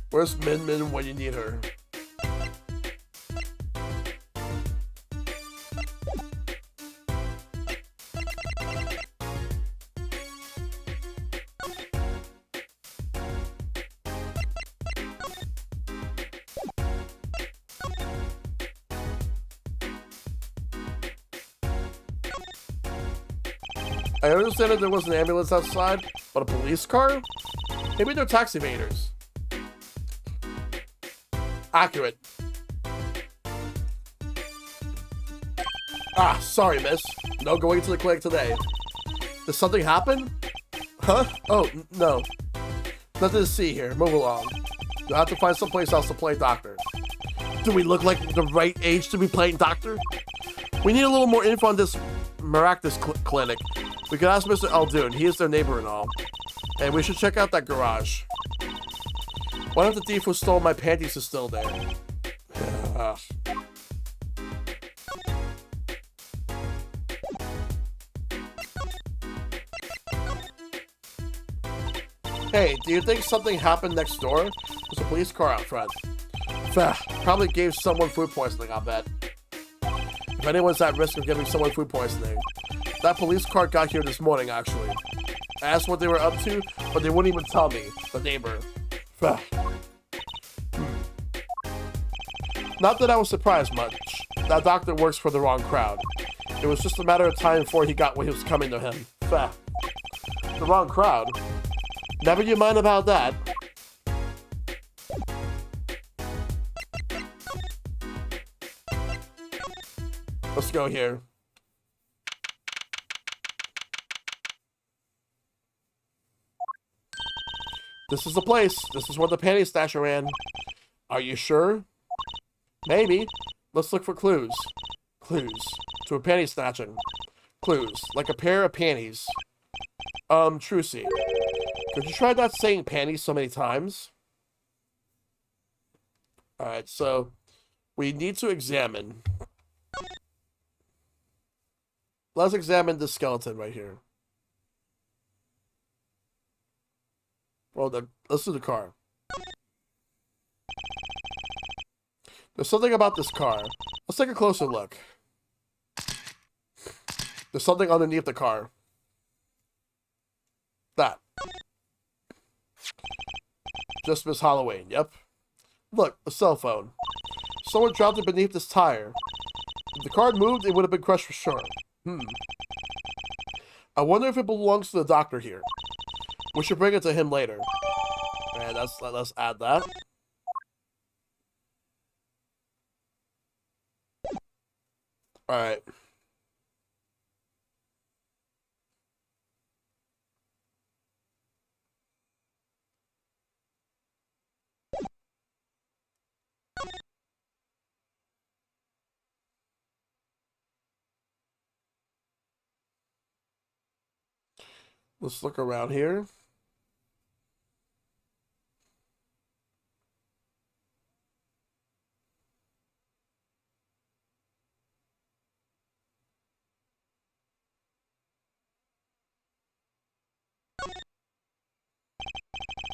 Where's Min Min when you need her? I understand that there was an ambulance outside, but a police car? Maybe they're taxi evaders. Accurate. Ah, sorry, miss. No going to the clinic today. Did something happen? Huh? Oh, no. Nothing to see here. Move along. You'll have to find someplace else to play doctor. Do we look like the right age to be playing doctor? We need a little more info on this miraculous clinic. We could ask Mr. Eldoon. He is their neighbor and all. And we should check out that garage. What if the thief who stole my panties is still there? Hey, do you think something happened next door? There's a police car out front. Probably gave someone food poisoning, I bet. If anyone's at risk of giving someone food poisoning. That police car got here this morning, actually. I asked what they were up to, but they wouldn't even tell me. The neighbor. Not that I was surprised much. That doctor works for the wrong crowd. It was just a matter of time before he got what was coming to him. The wrong crowd? Never you mind about that. Let's go here. This is the place. This is where the panty stasher ran. Are you sure? Maybe. Let's look for clues. Clues. To a panty snatching. Clues. Like a pair of panties. Trucy. Could you try not saying panties so many times? Alright, so we need to examine. Let's examine the skeleton right here. Well, let's do the car. There's something about this car. Let's take a closer look. There's something underneath the car. That. Just Miss Halloween, yep. Look, a cell phone. Someone dropped it beneath this tire. If the car had moved, it would have been crushed for sure. I wonder if it belongs to the doctor here. We should bring it to him later. Alright, let's add that. Alright. Let's look around here.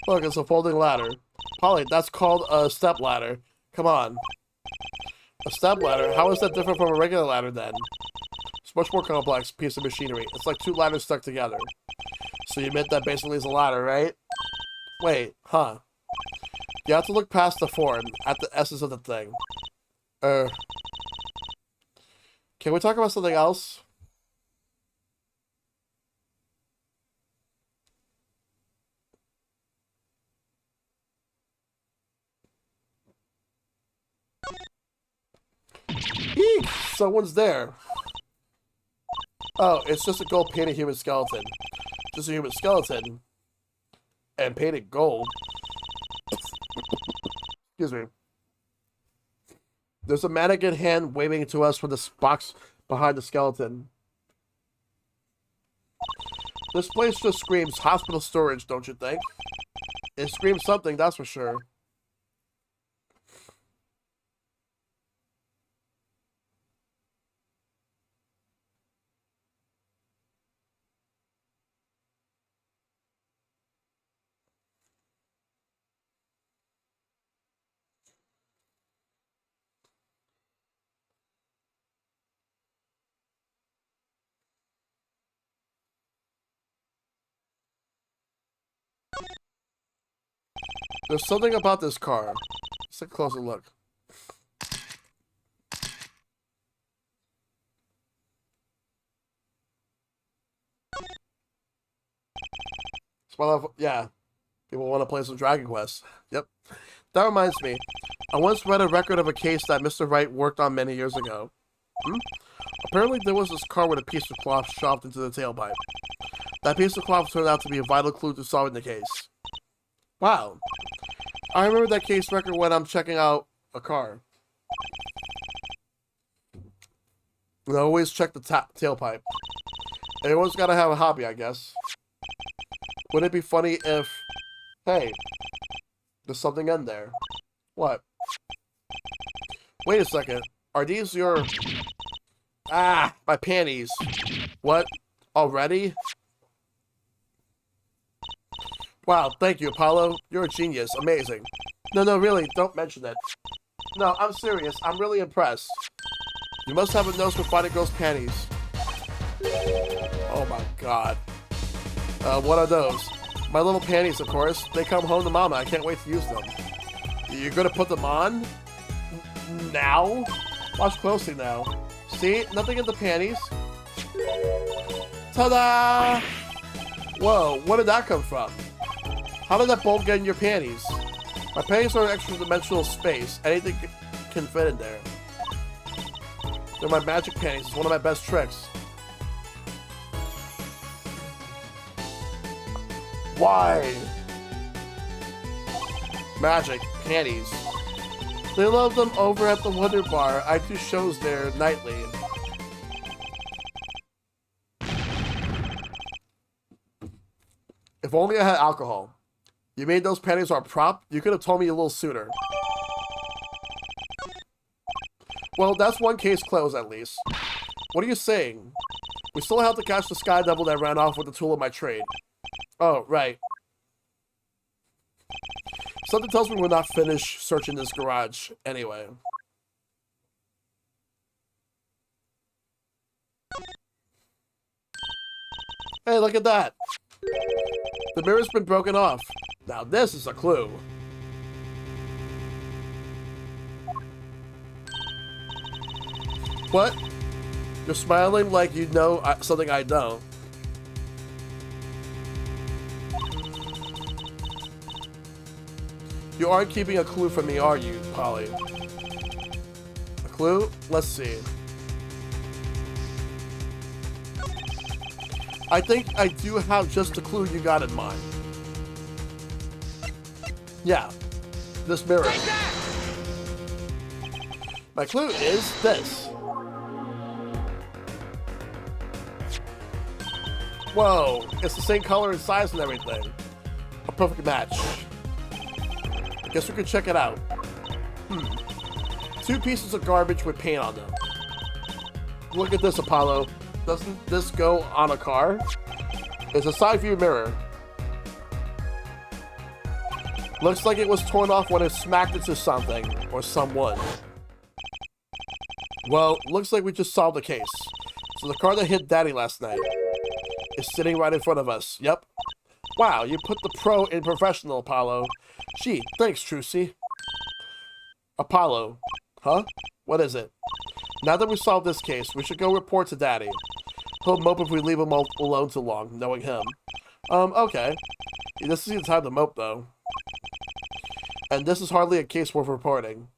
Look, it's a folding ladder. Polly, that's called a step ladder. Come on. A step ladder? How is that different from a regular ladder then? It's a much more complex piece of machinery. It's like two ladders stuck together. So you admit that basically is a ladder, right? Wait, huh. You have to look past the form, at the essence of the thing. Can we talk about something else? Eek! Someone's there. Oh, it's just a gold painted human skeleton. Just a human skeleton. And painted gold. Excuse me. There's a mannequin hand waving to us from this box behind the skeleton. This place just screams hospital storage, don't you think? It screams something, that's for sure. There's something about this car. Let's take a closer look. Yeah. People want to play some Dragon Quest. Yep. That reminds me. I once read a record of a case that Mr. Wright worked on many years ago. Apparently there was this car with a piece of cloth shoved into the tailpipe. That piece of cloth turned out to be a vital clue to solving the case. Wow. I remember that case record when I'm checking out a car. And I always check the tailpipe. Everyone's gotta have a hobby, I guess. Wouldn't it be funny if... Hey, there's something in there. What? Wait a second. Are these your... Ah, my panties. What? Already? Wow, thank you, Apollo. You're a genius. Amazing. No, really, don't mention it. No, I'm serious. I'm really impressed. You must have a nose for finding girls' panties. Oh my god. What are those? My little panties, of course. They come home to Mama. I can't wait to use them. You're gonna put them on? Now? Watch closely now. See? Nothing in the panties. Ta-da! Whoa, where did that come from? How did that bulb get in your panties? My panties are an extra-dimensional space. Anything can fit in there. They're my magic panties. It's one of my best tricks. Why? Magic. Panties. They love them over at the Wonder Bar. I do shows there nightly. If only I had alcohol. You made those panties our prop? You could have told me a little sooner. Well, that's one case closed at least. What are you saying? We still have to catch the Sky Devil that ran off with the tool of my trade. Oh, right. Something tells me we're not finished searching this garage anyway. Hey, look at that. The mirror's been broken off. Now this is a clue. What? You're smiling like you know something I don't. You aren't keeping a clue from me, are you, Polly? A clue? Let's see. I think I do have just the clue you got in mind. Yeah, this mirror. My clue is this. Whoa, it's the same color and size and everything. A perfect match. Guess we could check it out. Two pieces of garbage with paint on them. Look at this, Apollo. Doesn't this go on a car? It's a side view mirror. Looks like it was torn off when it smacked into something or someone. Well, looks like we just solved the case. So the car that hit Daddy last night is sitting right in front of us. Yep. Wow, you put the pro in professional, Apollo. Gee, thanks, Trucy. Apollo. Huh? What is it? Now that we solved this case, we should go report to Daddy. He'll mope if we leave him alone too long, knowing him. Okay. This is the time to mope, though. And this is hardly a case worth reporting.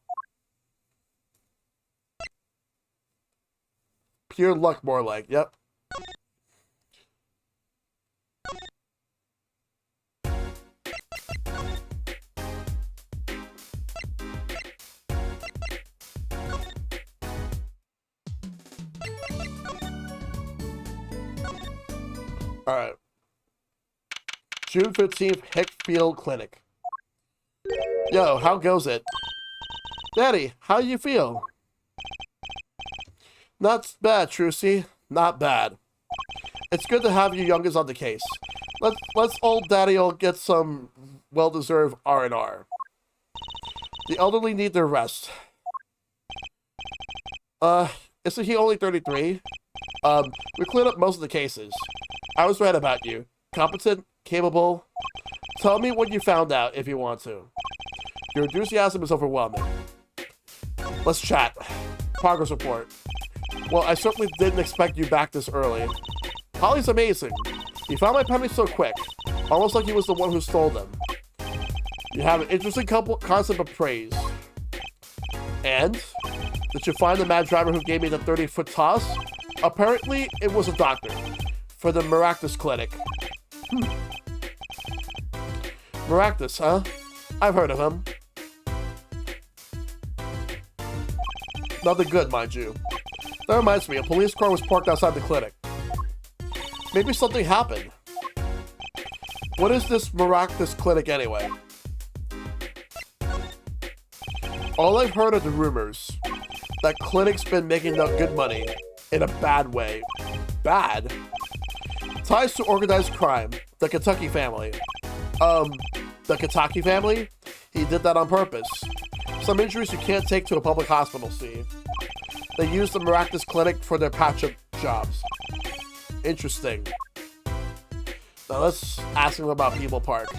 Pure luck, more like. Yep. Alright. June 15th, Hickfield Clinic. Yo, how goes it? Daddy, how you feel? Not bad, Trucy. Not bad. It's good to have you youngest on the case. Let's old Daddy all get some well-deserved R&R. The elderly need their rest. Isn't he only 33? We cleared up most of the cases. I was right about you. Competent, capable. Tell me what you found out if you want to. Your enthusiasm is overwhelming. Let's chat. Progress report. Well, I certainly didn't expect you back this early. Polly's amazing. He found my pennies so quick. Almost like he was the one who stole them. You have an interesting concept of praise. And? Did you find the mad driver who gave me the 30-foot toss? Apparently, it was a doctor. For the Maractus Clinic. Maractus, huh? I've heard of him. Nothing good, mind you. That reminds me, a police car was parked outside the clinic. Maybe something happened. What is this Maractus Clinic anyway? All I've heard are the rumors. That clinic's been making up good money. In a bad way. Bad? Ties to organized crime. The Kentucky family. The Kentucky family? He did that on purpose. Some injuries you can't take to a public hospital, see. They use the Maractus Clinic for their patch-up jobs. Interesting. Now let's ask him about People Park.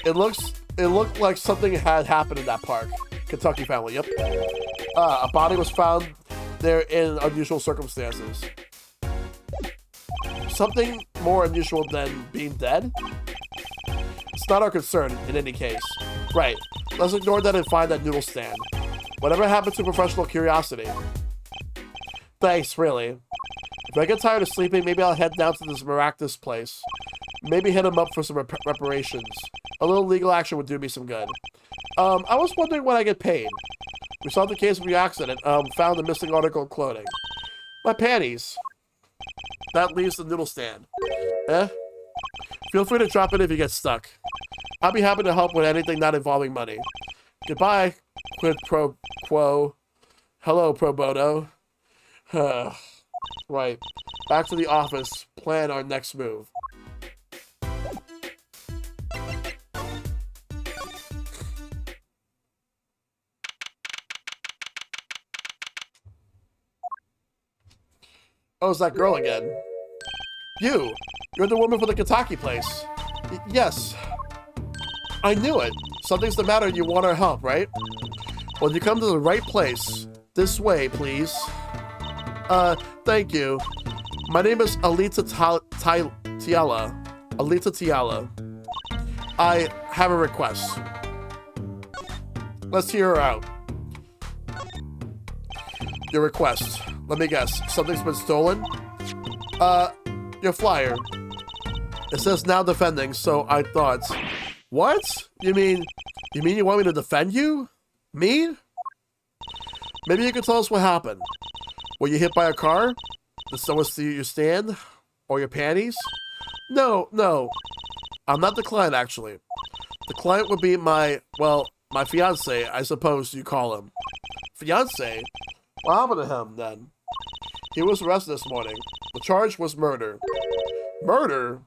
It looked like something had happened in that park. Kentucky family, yep. A body was found there in unusual circumstances. Something more unusual than being dead? It's not our concern, in any case. Right, let's ignore that and find that noodle stand. Whatever happened to professional curiosity? Thanks, really. If I get tired of sleeping, maybe I'll head down to this Maractus place. Maybe hit him up for some reparations. A little legal action would do me some good. I was wondering when I get paid. We solved the case of your accident. Found the missing article of clothing. My panties. That leaves the noodle stand. Eh? Feel free to drop it if you get stuck. I'll be happy to help with anything not involving money. Goodbye, quid pro quo. Hello, pro bono. Right. Back to the office. Plan our next move. Oh, it's that girl again. You're the woman from the Kentucky place. Yes. I knew it. Something's the matter and you want our help, right? Well, you come to the right place. This way, please. Thank you. My name is Alita Tiala. Alita Tiala. I have a request. Let's hear her out. Your request. Let me guess. Something's been stolen? Your flyer. It says now defending, so I thought... What? You mean you want me to defend you? Me? Maybe you could tell us what happened. Were you hit by a car? Did someone steal your stand? Or your panties? No. I'm not the client, actually. The client would be my fiancé, I suppose you call him. Fiancé? What happened to him, then? He was arrested this morning. The charge was murder. Murder?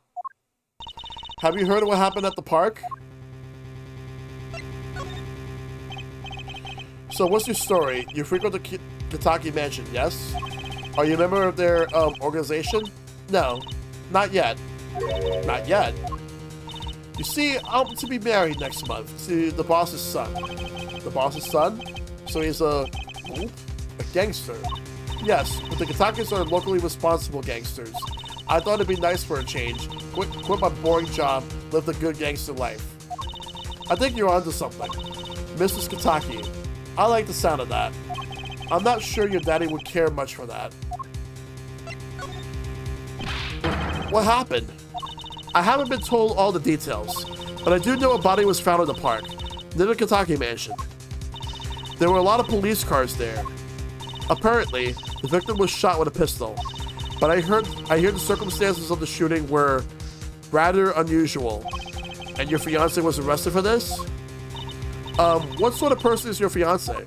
Have you heard of what happened at the park? So what's your story? You frequent the Kentucky Mansion, yes? Are you a member of their organization? No, not yet. Not yet? You see, I'm to be married next month to the boss's son. The boss's son? So he's a gangster. Yes, but the Kentuckys are locally responsible gangsters. I thought it'd be nice for a change. Quit my boring job, live the good gangster life. I think you're onto something. Mrs. Kentucky. I like the sound of that. I'm not sure your daddy would care much for that. What happened? I haven't been told all the details, but I do know a body was found in the park, near the Kentucky Mansion. There were a lot of police cars there. Apparently, the victim was shot with a pistol, but I hear the circumstances of the shooting were rather unusual. And your fiancé was arrested for this? What sort of person is your fiancé?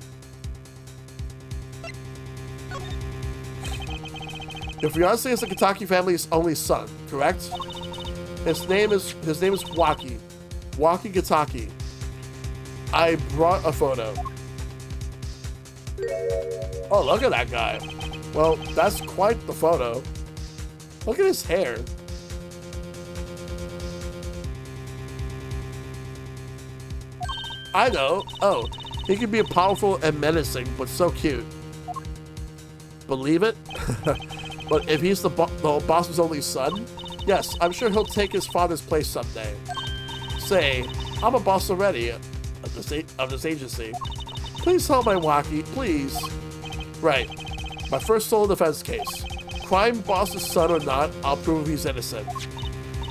Your fiancé is the Kentucky family's only son, correct? His name is Waki. Waki Kentucky. I brought a photo. Oh, look at that guy. Well, that's quite the photo. Look at his hair. I know. Oh, he can be powerful and menacing, but so cute. Believe it? But if he's the boss's only son, yes, I'm sure he'll take his father's place someday. Say, I'm a boss already of this agency. Please help my Waki, please. Right. My first sole defense case. Crime boss's son or not, I'll prove he's innocent.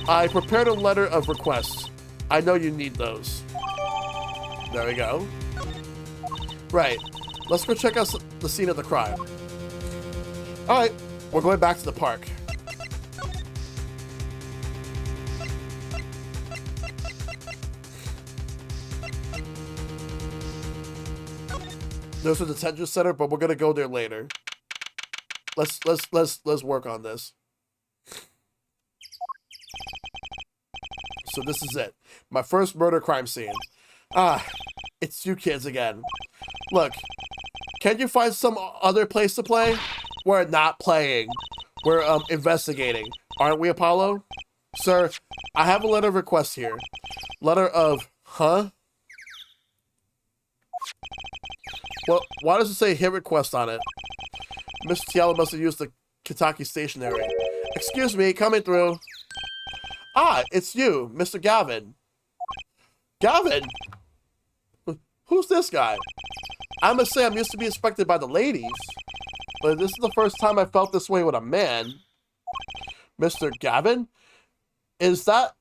I prepared a letter of requests. I know you need those. There we go. Right. Let's go check out the scene of the crime. Alright, we're going back to the park. There's a detention center, but we're gonna go there later. Let's work on this. So this is it. My first murder crime scene. Ah, it's you kids again. Look, can't you find some other place to play? We're not playing. We're investigating. Aren't we, Apollo? Sir, I have a letter of request here. Letter of, huh? Well, why does it say hit request on it? Mr. Tiala must have used the Kentucky stationery. Excuse me, coming through. Ah, it's you, Mr. Gavin. Gavin? Who's this guy? I must say I'm used to be inspected by the ladies, but this is the first time I felt this way with a man. Mr. Gavin? Is that...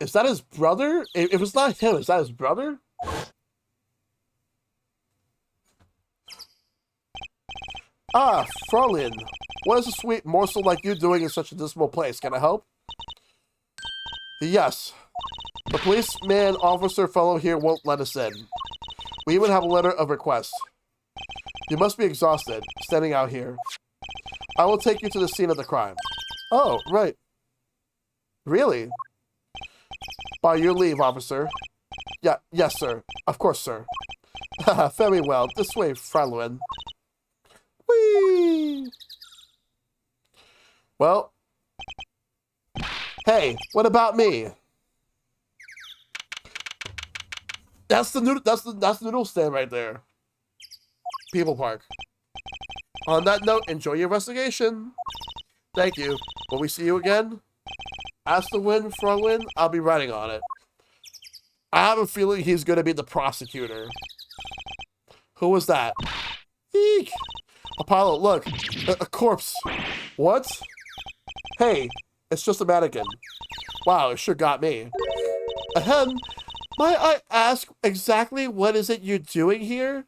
Is that his brother? If it's not him, is that his brother? Ah, Frolin. What is a sweet morsel like you doing in such a dismal place? Can I help? Yes. The policeman officer fellow here won't let us in. We even have a letter of request. You must be exhausted, standing out here. I will take you to the scene of the crime. Oh, right. Really? By your leave, officer. Yes, sir. Of course, sir. Very well. This way, Fraulein. Whee! Well. Hey, what about me? That's the noodle stand right there. People Park. On that note, enjoy your investigation. Thank you. Will we see you again? Ask the win, Frolin. I'll be writing on it. I have a feeling he's going to be the prosecutor. Who was that? Eek! Apollo, look. A corpse. What? Hey, it's just a mannequin. Wow, it sure got me. Ahem. Might I ask exactly what is it you're doing here?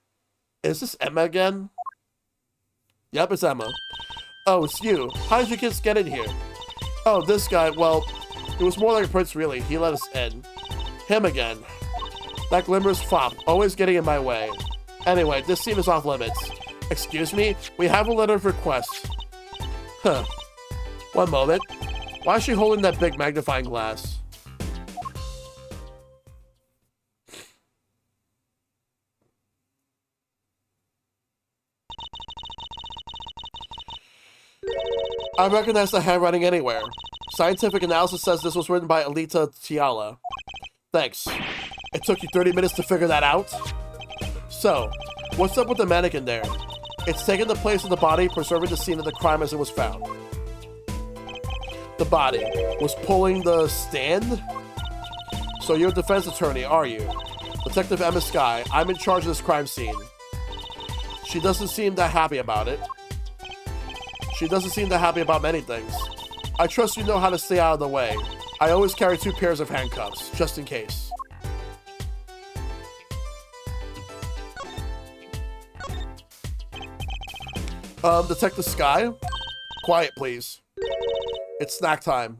Is this Emma again? Yep, it's Emma. Oh, it's you. How did you kids get in here? Oh, this guy, well, it was more like a prince, really. He let us in. Him again. That glimmer's fop, always getting in my way. Anyway, this scene is off limits. Excuse me? We have a letter of request. Huh. One moment. Why is she holding that big magnifying glass? I recognize the handwriting anywhere. Scientific analysis says this was written by Alita Tiala. Thanks. It took you 30 minutes to figure that out? So, what's up with the mannequin there? It's taken the place of the body, preserving the scene of the crime as it was found. The body was pulling the stand? So you're a defense attorney, are you? Detective Emma Sky, I'm in charge of this crime scene. She doesn't seem that happy about it. She doesn't seem that happy about many things. I trust you know how to stay out of the way. I always carry 2 pairs of handcuffs, just in case. Detective Sky? Quiet, please. It's snack time.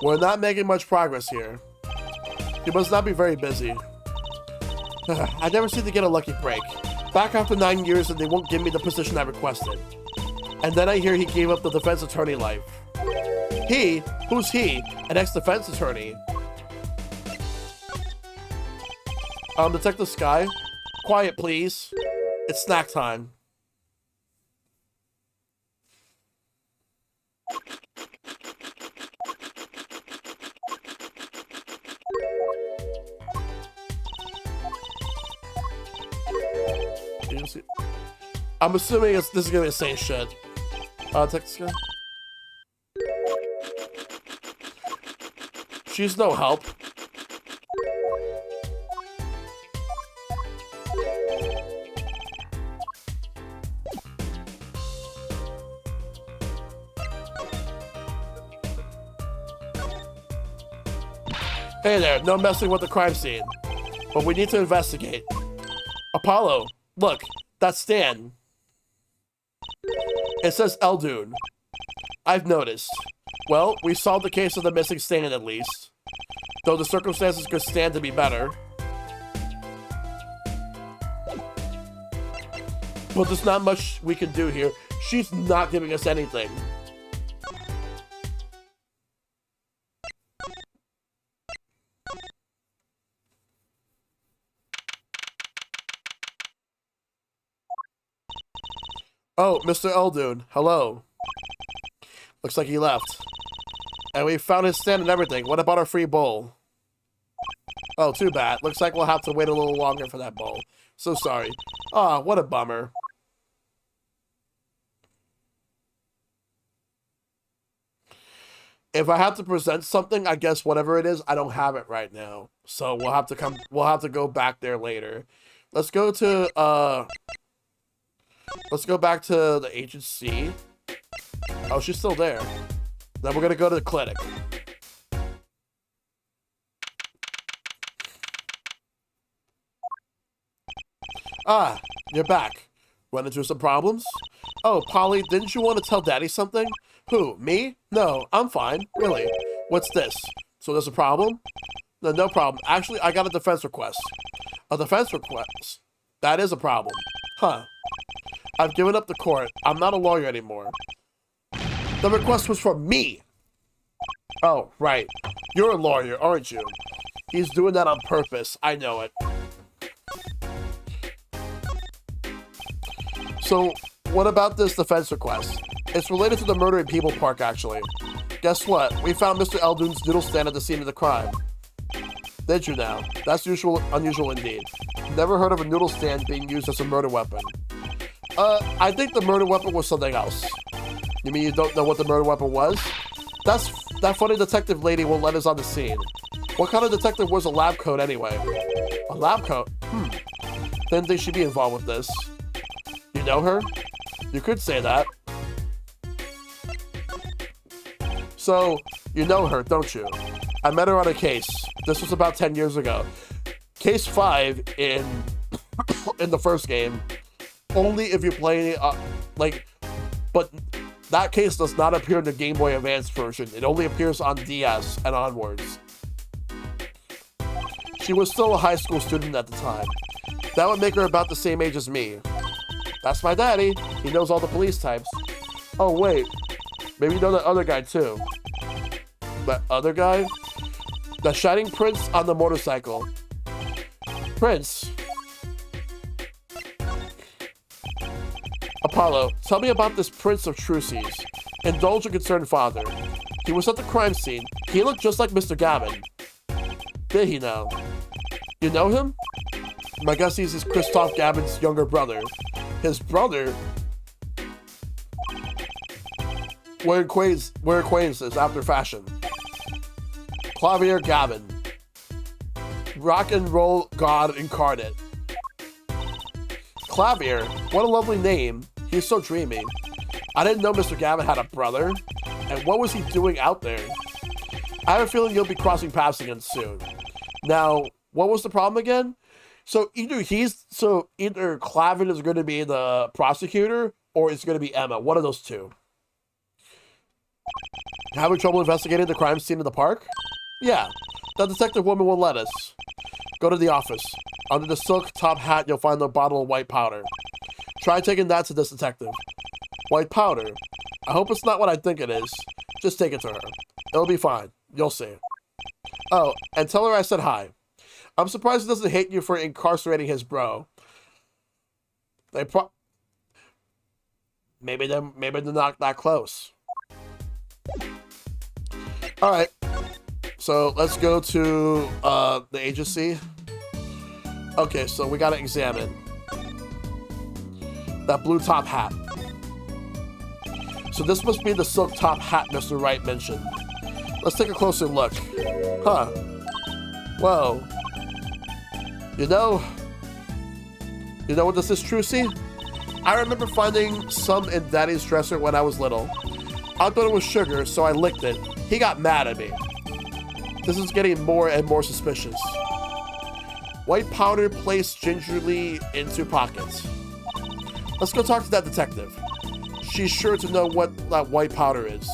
We're not making much progress here. You must not be very busy. I never seem to get a lucky break. Back after 9 years and they won't give me the position I requested. And then I hear he gave up the defense attorney life. He? Who's he? An ex-defense attorney. Detective Sky? Quiet, please. It's snack time. I'm assuming this is gonna be the same shit. Detective Sky? She's no help. Hey there, no messing with the crime scene. But we need to investigate. Apollo, look, that's Stan. It says Eldun. I've noticed. Well, we solved the case of the missing Stan at least. Though the circumstances could stand to be better. But there's not much we can do here. She's not giving us anything. Oh, Mr. Eldun, hello. Looks like he left. And we found his stand and everything. What about our free bowl? Oh, too bad. Looks like we'll have to wait a little longer for that bowl. So sorry. Ah, what a bummer. If I have to present something, I guess whatever it is, I don't have it right now. So we'll have to go back there later. Let's go back to the agency. Oh, she's still there. Then we're gonna go to the clinic. Ah, you're back. Run into some problems? Oh, Polly, didn't you want to tell Daddy something? Who, me? No, I'm fine. Really. What's this? So there's a problem? No, no problem. Actually, I got a defense request. A defense request? That is a problem. Huh. I've given up the court. I'm not a lawyer anymore. The request was from me! Oh, right. You're a lawyer, aren't you? He's doing that on purpose. I know it. So, what about this defense request? It's related to the murder in People Park, actually. Guess what? We found Mr. Eldoon's noodle stand at the scene of the crime. Did you now? That's unusual indeed. Never heard of a noodle stand being used as a murder weapon. I think the murder weapon was something else. You mean you don't know what the murder weapon was? That funny detective lady won't let us on the scene. What kind of detective wears a lab coat anyway? A lab coat? Didn't think she'd be involved with this. You know her? You could say that. So, you know her, don't you? I met her on a case. This was about 10 years ago. Case 5 in the first game. Only if you play, but that case does not appear in the Game Boy Advance version. It only appears on DS and onwards. She was still a high school student at the time. That would make her about the same age as me. That's my daddy. He knows all the police types. Oh, wait. Maybe you know that other guy, too. That other guy? The Shining Prince on the motorcycle. Prince. Apollo, tell me about this Prince of Trucies. Indulge a concerned father. He was at the crime scene. He looked just like Mr. Gavin. Did he now? You know him? My guess he's Christoph Gavin's younger brother. His brother? We're acquaintances after fashion. Clavier Gavin. Rock and roll god incarnate. Clavier, what a lovely name. He's so dreamy. I didn't know Mr. Gavin had a brother. And what was he doing out there? I have a feeling you'll be crossing paths again soon. Now, what was the problem again? So either Clavin is going to be the prosecutor, or it's going to be Emma. One of those two. Having trouble investigating the crime scene in the park? Yeah, that detective woman won't let us. Go to the office. Under the silk top hat, you'll find the bottle of white powder. Try taking that to this detective. White powder? I hope it's not what I think it is. Just take it to her. It'll be fine. You'll see. Oh, and tell her I said hi. I'm surprised he doesn't hate you for incarcerating his bro. Maybe they're not that close. Alright. So let's go to the agency. Okay, so we gotta examine that blue top hat. So this must be the silk top hat Mr. Wright mentioned. Let's take a closer look. Huh. Whoa. You know what this is, Trucy? I remember finding some in Daddy's dresser when I was little. I thought it was sugar, so I licked it. He got mad at me. This is getting more and more suspicious. White powder placed gingerly into pockets. Let's go talk to that detective. She's sure to know what that white powder is.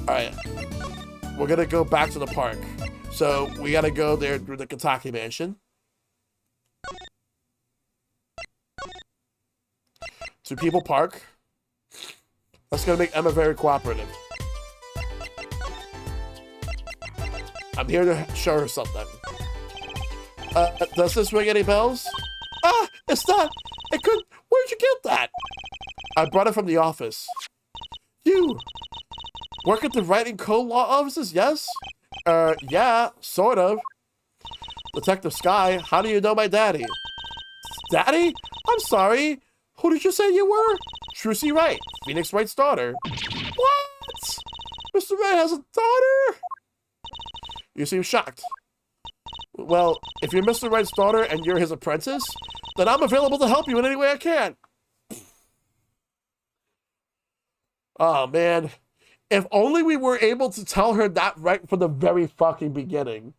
Alright. We're gonna go back to the park. So, we gotta go there through the Kentucky Mansion. To People Park. That's gonna make Emma very cooperative. I'm here to show her something. Does this ring any bells? Ah, it's not. It could. Where'd you get that? I brought it from the office. You work at the Writing Co. law offices, yes? Yeah, sort of. Detective Sky, how do you know my daddy? Daddy? I'm sorry. Who did you say you were? Trucy Wright, Phoenix Wright's daughter. What? Mr. Wright has a daughter? You seem shocked. Well, if you're Mr. Wright's daughter and you're his apprentice, then I'm available to help you in any way I can. Oh, man. If only we were able to tell her that right from the very fucking beginning.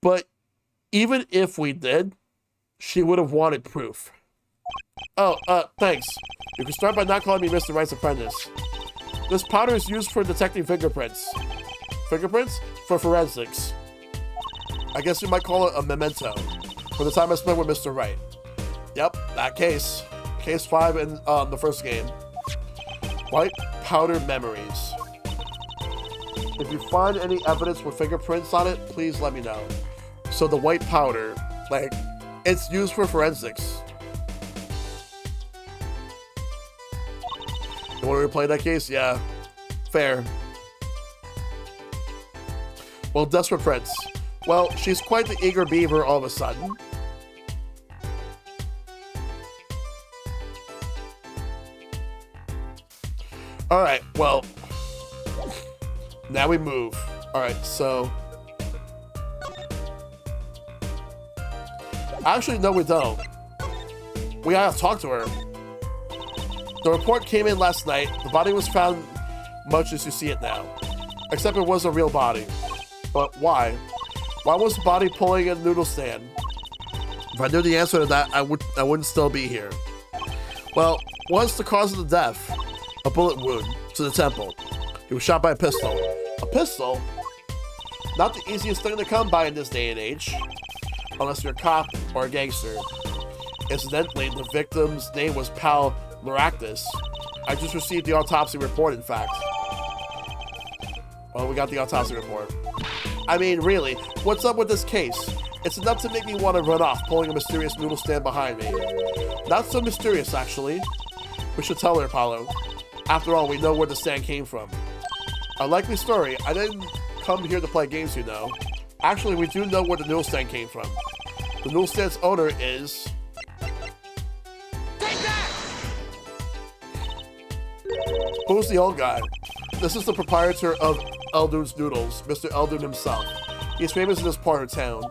But even if we did, she would have wanted proof. Oh, thanks. You can start by not calling me Mr. Wright's apprentice. This powder is used for detecting fingerprints. Fingerprints? For forensics. I guess you might call it a memento for the time I spent with Mr. Wright. Yep, that case. Case 5 in the first game. White powder memories. If you find any evidence with fingerprints on it, please let me know. So the white powder, like, it's used for forensics. You want to replay that case? Yeah. Fair. Well, desperate prints. Well, she's quite the eager beaver all of a sudden. Alright, well. Now we move. Alright, so. Actually, no, we don't. We gotta talk to her. The report came in last night. The body was found much as you see it now. Except it was a real body. But why? Why was the body pulling a noodle stand? If I knew the answer to that, I wouldn't still be here. Well, what's the cause of the death? A bullet wound to the temple. He was shot by a pistol. A pistol? Not the easiest thing to come by in this day and age. Unless you're a cop or a gangster. Incidentally, the victim's name was Pal Maractus. I just received the autopsy report, in fact. Well, we got the autopsy report. I mean, really, what's up with this case? It's enough to make me want to run off, pulling a mysterious noodle stand behind me. Not so mysterious, actually. We should tell her, Apollo. After all, we know where the stand came from. A likely story. I didn't come here to play games, you know. Actually, we do know where the noodle stand came from. The noodle stand's owner is... Take that! Who's the old guy? This is the proprietor of Eldune's Noodles, Mr. Eldune himself. He's famous in this part of town.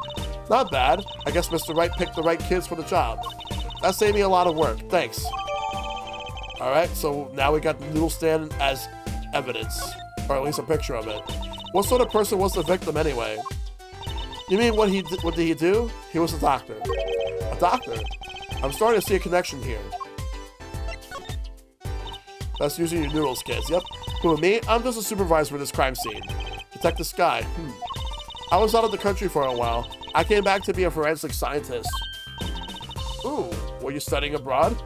Not bad. I guess Mr. Wright picked the right kids for the job. That saved me a lot of work. Thanks. Alright, so now we got the noodle stand as evidence. Or at least a picture of it. What sort of person was the victim anyway? You mean what did he do? He was a doctor. A doctor? I'm starting to see a connection here. That's using your noodles, kids. Yep. Who, me? I'm just a supervisor for this crime scene. Detective Sky. I was out of the country for a while. I came back to be a forensic scientist. Ooh, were you studying abroad?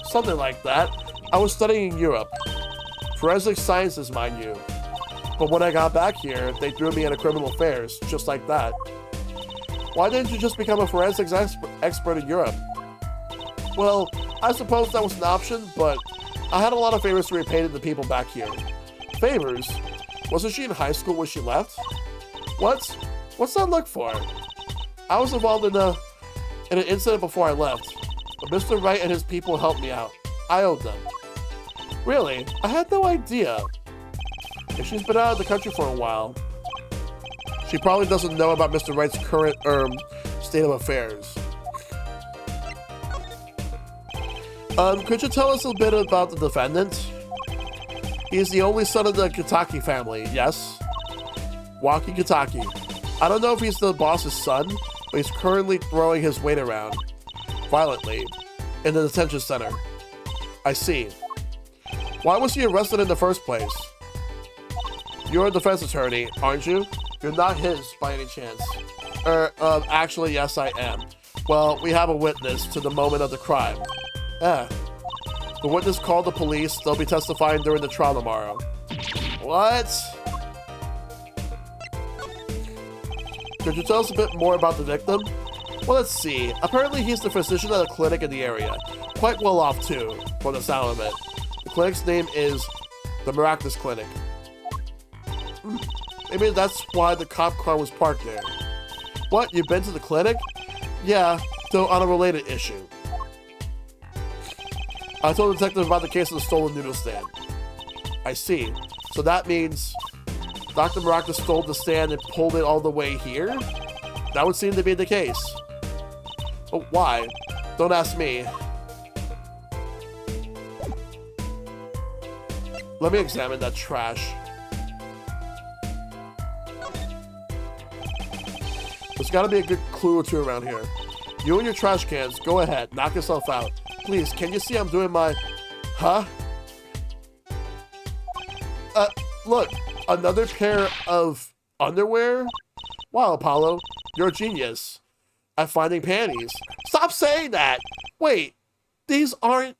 Something like that. I was studying in Europe. Forensic sciences, mind you. But when I got back here, they threw me into criminal affairs, just like that. Why didn't you just become a forensics expert in Europe? Well, I suppose that was an option, but I had a lot of favors to repay to the people back here. Favors? Wasn't she in high school when she left? What? What's that look for? I was involved in an incident before I left, but Mr. Wright and his people helped me out. I owed them. Really? I had no idea. If she's been out of the country for a while, she probably doesn't know about Mr. Wright's current, state of affairs. Could you tell us a bit about the defendant? He's the only son of the Kitaki family, yes? Waki Kitaki. I don't know if he's the boss's son, but he's currently throwing his weight around violently in the detention center. I see. Why was he arrested in the first place? You're a defense attorney, aren't you? You're not his, by any chance. Actually, yes, I am. Well, we have a witness to the moment of the crime. The witness called the police. They'll be testifying during the trial tomorrow. What? Could you tell us a bit more about the victim? Well, let's see. Apparently, he's the physician at a clinic in the area. Quite well off, too, from the sound of it. The clinic's name is the Maractus Clinic. Maybe that's why the cop car was parked there. What, you've been to the clinic? Yeah, though on a related issue. I told the detective about the case of the stolen noodle stand. I see. So that means Dr. Maraca stole the stand and pulled it all the way here? That would seem to be the case. But why? Don't ask me. Let me examine that trash. There's gotta be a good clue or two around here. You and your trash cans, go ahead, knock yourself out. Please, can you see I'm doing my... Huh? Look, another pair of underwear? Wow, Apollo, you're a genius at finding panties. Stop saying that! Wait, these aren't...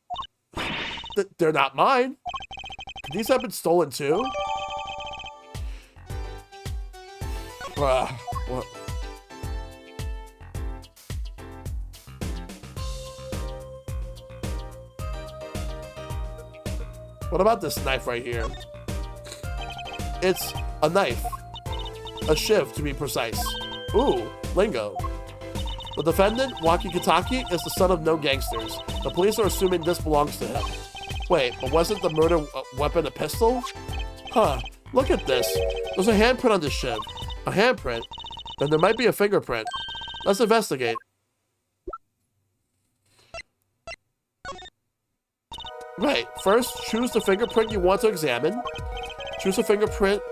They're not mine. Could these have been stolen too? What? What about this knife right here? It's a knife. A shiv, to be precise. Ooh, lingo. The defendant, Waki Kitaki, is the son of no gangsters. The police are assuming this belongs to him. Wait, but wasn't the murder weapon a pistol? Huh, look at this. There's a handprint on this shiv. A handprint? Then there might be a fingerprint. Let's investigate. Right, first, choose the fingerprint you want to examine. Choose a fingerprint.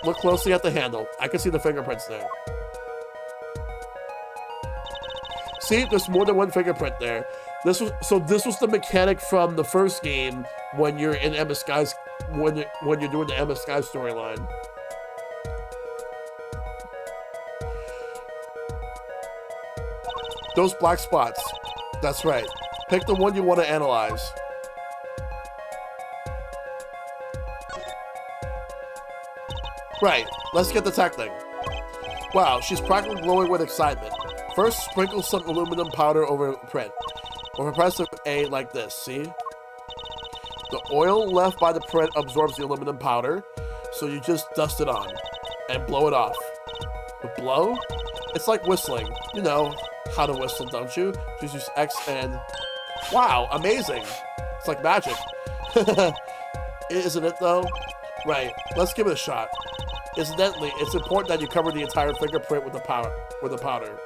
Look closely at the handle. I can see the fingerprints there. See, there's more than one fingerprint there. This was the mechanic from the first game when you're in Emma Sky's when you're doing the Emma Sky storyline. Those black spots. That's right. Pick the one you want to analyze. Right, let's get detecting. Wow, she's practically glowing with excitement. First, sprinkle some aluminum powder over the print. Or press A like this, see? The oil left by the print absorbs the aluminum powder, so you just dust it on and blow it off. But blow? It's like whistling. You know how to whistle, don't you? Just use X and... Wow, amazing! It's like magic. Isn't it, though? Right, let's give it a shot. Incidentally, it's important that you cover the entire fingerprint with the powder.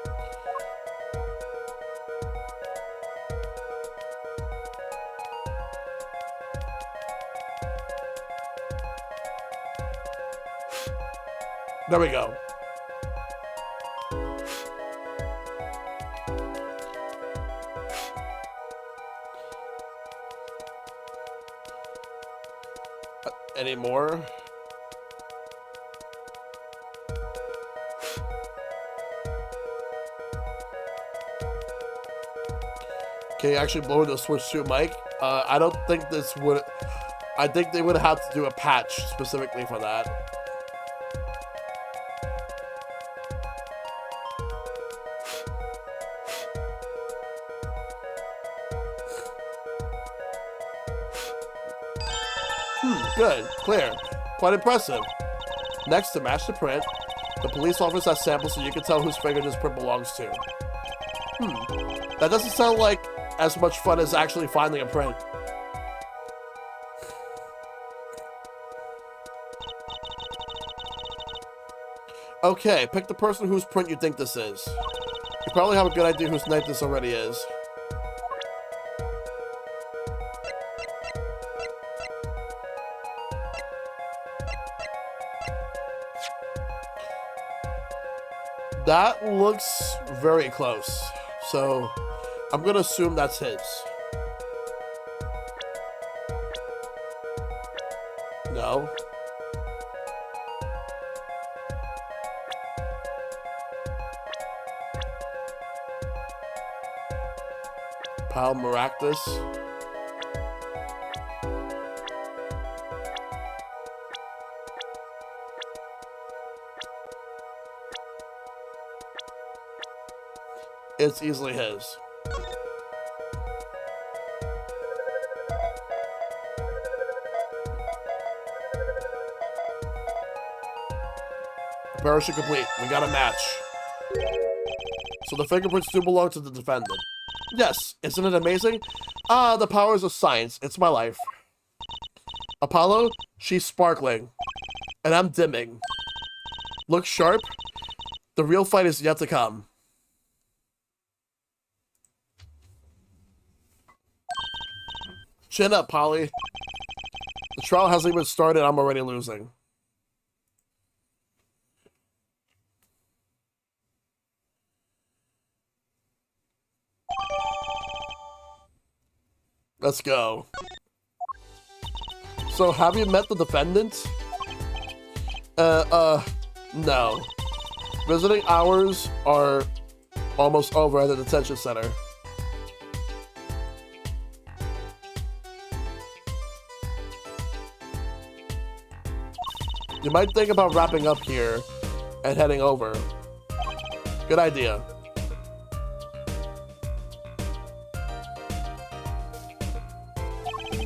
There we go. Any more? Can you actually blow the switch to Mike? I don't think this would... I think they would have to do a patch specifically for that. Good. Clear. Quite impressive. Next, to match the print, the police officer has samples so you can tell whose finger this print belongs to. That doesn't sound like as much fun as actually finding a print. Okay, pick the person whose print you think this is. You probably have a good idea whose knife this already is. That looks very close, so I'm gonna assume that's his. No. Pal Maractus. It's easily his. Comparison complete. We got a match. So the fingerprints do belong to the defendant. Yes, isn't it amazing? Ah, the powers of science. It's my life. Apollo, she's sparkling. And I'm dimming. Look sharp. The real fight is yet to come. Chin up, Polly. The trial hasn't even started, I'm already losing. Let's go. So, have you met the defendant? No. Visiting hours are almost over at the detention center. You might think about wrapping up here and heading over. Good idea.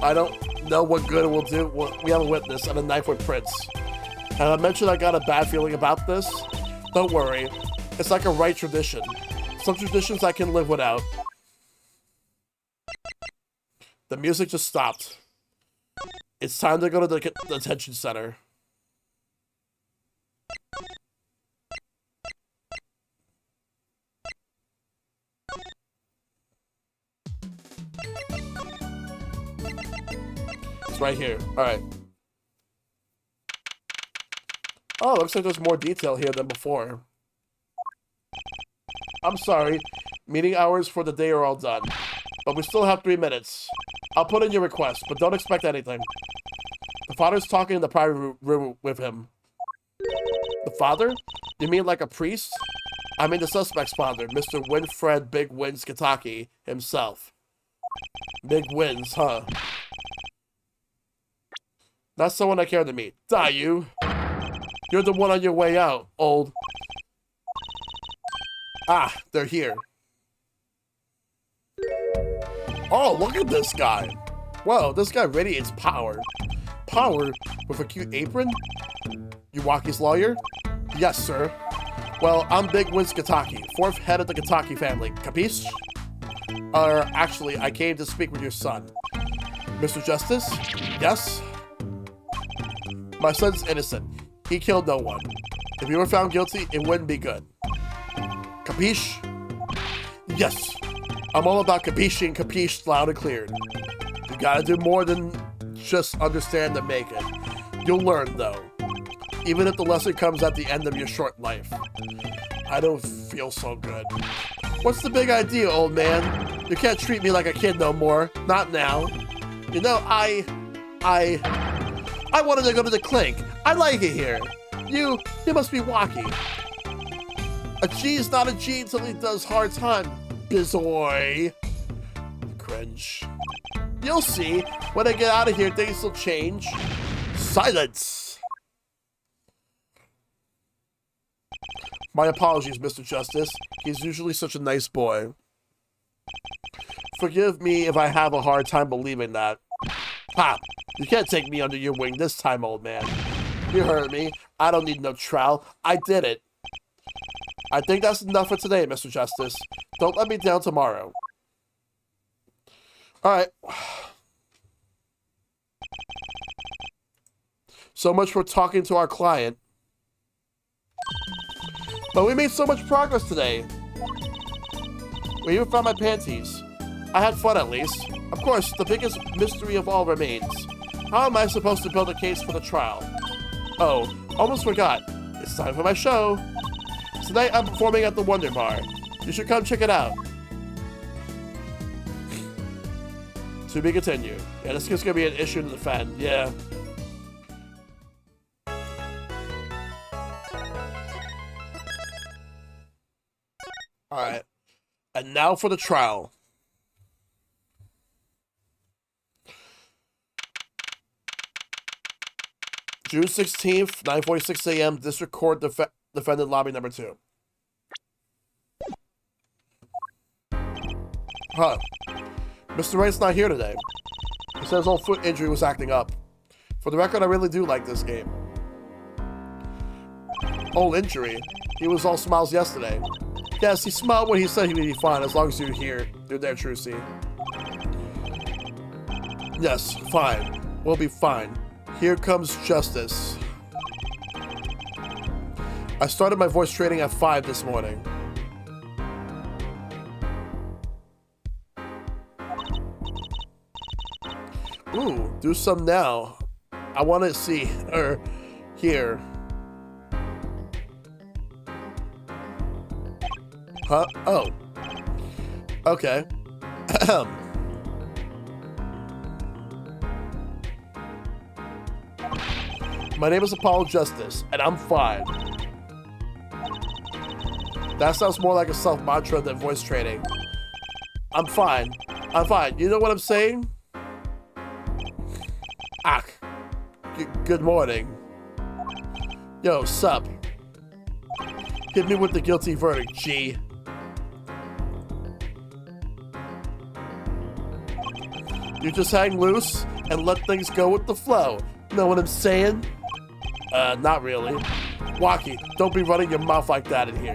I don't know what good it will do. We have a witness and a knife with Prince. And I mentioned I got a bad feeling about this. Don't worry. It's like a right tradition. Some traditions I can live without. The music just stopped. It's time to go to the detention center. It's right here. Alright. Oh, looks like there's more detail here than before. I'm sorry. Meeting hours for the day are all done. But we still have 3 minutes. I'll put in your request, but don't expect anything. The father's talking in the private room with him. The father? You mean like a priest? I mean the suspect's father, Mr. Winfred Big Wins Kataki himself. Big Wins, huh? Not someone I care to meet. Die, you! You're the one on your way out, old. Ah, they're here. Oh, look at this guy. Whoa, this guy radiates power. Power with a cute apron? Yuwaki's lawyer? Yes, sir. Well, I'm Big Wiz Kataki, 4th head of the Kataki family. Capiche? Actually, I came to speak with your son. Mr. Justice? Yes? My son's innocent. He killed no one. If you were found guilty, it wouldn't be good. Capiche? Yes. I'm all about capiche capiche loud and clear. You gotta do more than just understand and make it. You'll learn, though. Even if the lesson comes at the end of your short life. I don't feel so good. What's the big idea, old man? You can't treat me like a kid no more. Not now. You know, I wanted to go to the clink. I like it here. You must be wacky. A G's not a G until he does hard time, bizoy. Cringe. You'll see. When I get out of here, things will change. Silence. My apologies, Mr. Justice. He's usually such a nice boy. Forgive me if I have a hard time believing that. Ha! You can't take me under your wing this time, old man. You heard me. I don't need no trial. I did it. I think that's enough for today, Mr. Justice. Don't let me down tomorrow. Alright. So much for talking to our client. But we made so much progress today. We even found my panties. I had fun at least. Of course, the biggest mystery of all remains. How am I supposed to build a case for the trial? Oh, almost forgot. It's time for my show. Tonight I'm performing at the Wonder Bar. You should come check it out. To be continued. Yeah, this is gonna be an issue to defend. Yeah. Alright. And now for the trial. June 16th, 9:46 a.m., District Court Defendant Lobby number 2. Huh. Mr. Wright's not here today. He said his whole foot injury was acting up. For the record, I really do like this game. Old injury? He was all smiles yesterday. Yes, he smiled when he said he would be fine as long as you're here. You're there, Trucy. Yes, fine. We'll be fine. Here comes justice. I started my voice training at 5 this morning. Ooh, do some now. I want to see, or hear. Huh? Oh. Okay. My name is Apollo Justice, and I'm fine. That sounds more like a self-mantra than voice training. I'm fine. I'm fine. You know what I'm saying? Ak. Good morning. Yo, sup? Hit me with the guilty verdict, G. You just hang loose and let things go with the flow. Know what I'm saying? Not really. Waki, don't be running your mouth like that in here.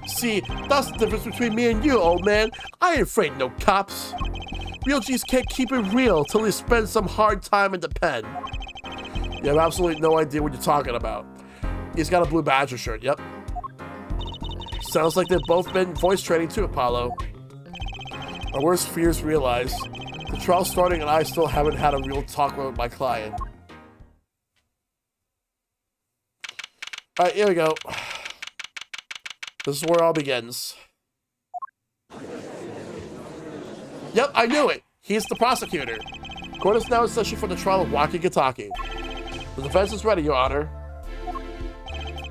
See, that's the difference between me and you, old man. I ain't afraid no cops. Real G's can't keep it real till they spend some hard time in the pen. You have absolutely no idea what you're talking about. He's got a blue Badger shirt, yep. Sounds like they've both been voice training too, Apollo. My worst fears realized. The trial's starting and I still haven't had a real talk with my client. Alright, here we go. This is where it all begins. Yep, I knew it. He's the prosecutor. Court is now in session for the trial of Waki Gataki. The defense is ready, Your Honor.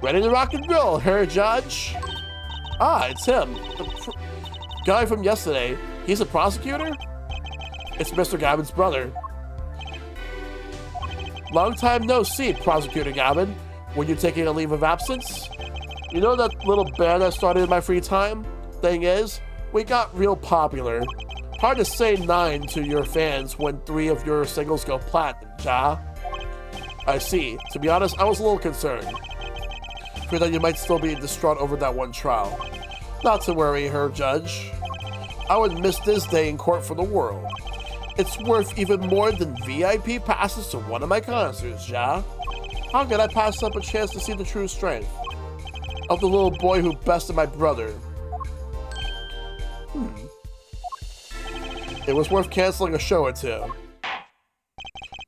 Ready to rock and roll, Herr Judge? Ah, it's him. The guy from yesterday. He's a prosecutor? It's Mr. Gabbin's brother. Long time no see, Prosecutor Gabbin. Were you taking a leave of absence? You know that little band I started in my free time? Thing is, we got real popular. Hard to say 9 to your fans when 3 of your singles go platinum, ja? I see. To be honest, I was a little concerned. Fear that you might still be distraught over that one trial. Not to worry, Herr Judge. I would miss this day in court for the world. It's worth even more than VIP passes to one of my concerts, ja? How could I pass up a chance to see the true strength of the little boy who bested my brother? It was worth canceling a show or two.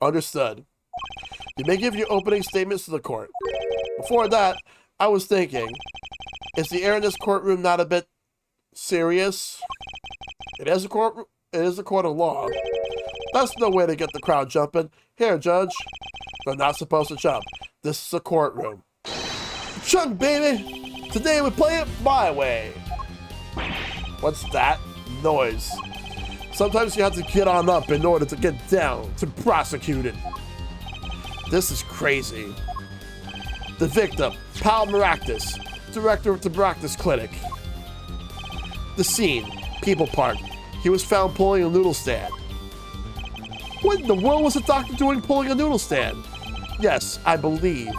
Understood. You may give your opening statements to the court. Before that, I was thinking, is the air in this courtroom not a bit serious? It is a court of law. That's no way to get the crowd jumping. Here, Judge. They're not supposed to jump. This is a courtroom. Chunk, baby! Today we play it my way. What's that? Noise. Sometimes you have to get on up in order to get down to prosecuting. This is crazy. The victim, Pal Maractus, director of the Maractus Clinic. The scene, People Park. He was found pulling a noodle stand. What in the world was the doctor doing pulling a noodle stand? Yes, I believe.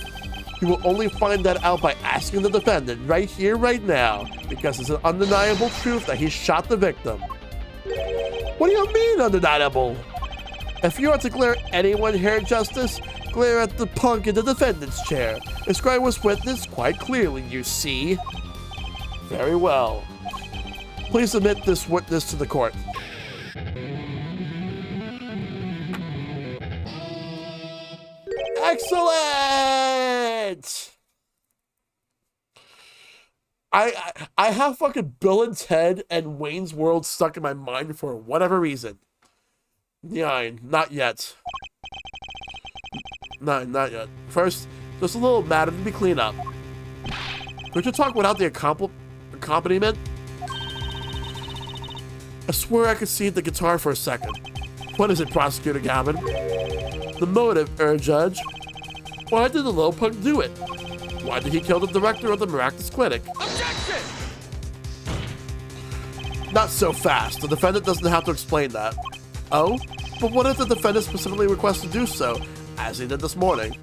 You will only find that out by asking the defendant right here, right now, because it's an undeniable truth that he shot the victim. What do you mean, undeniable? If you are to glare at anyone here in justice, glare at the punk in the defendant's chair. His crime was witnessed quite clearly, you see. Very well. Please submit this witness to the court. Excellent! I have fucking Bill and Ted and Wayne's World stuck in my mind for whatever reason. Nine, not yet. Nine, not yet. First, there's a little matter to be cleaned up. Could you talk without the accompaniment? I swear I could see the guitar for a second. What is it, Prosecutor Gabbin? The motive, Judge. Why did the little punk do it? Why did he kill the director of the Maractus Clinic? Objection! Not so fast. The defendant doesn't have to explain that. Oh? But what if the defendant specifically requests to do so, as he did this morning?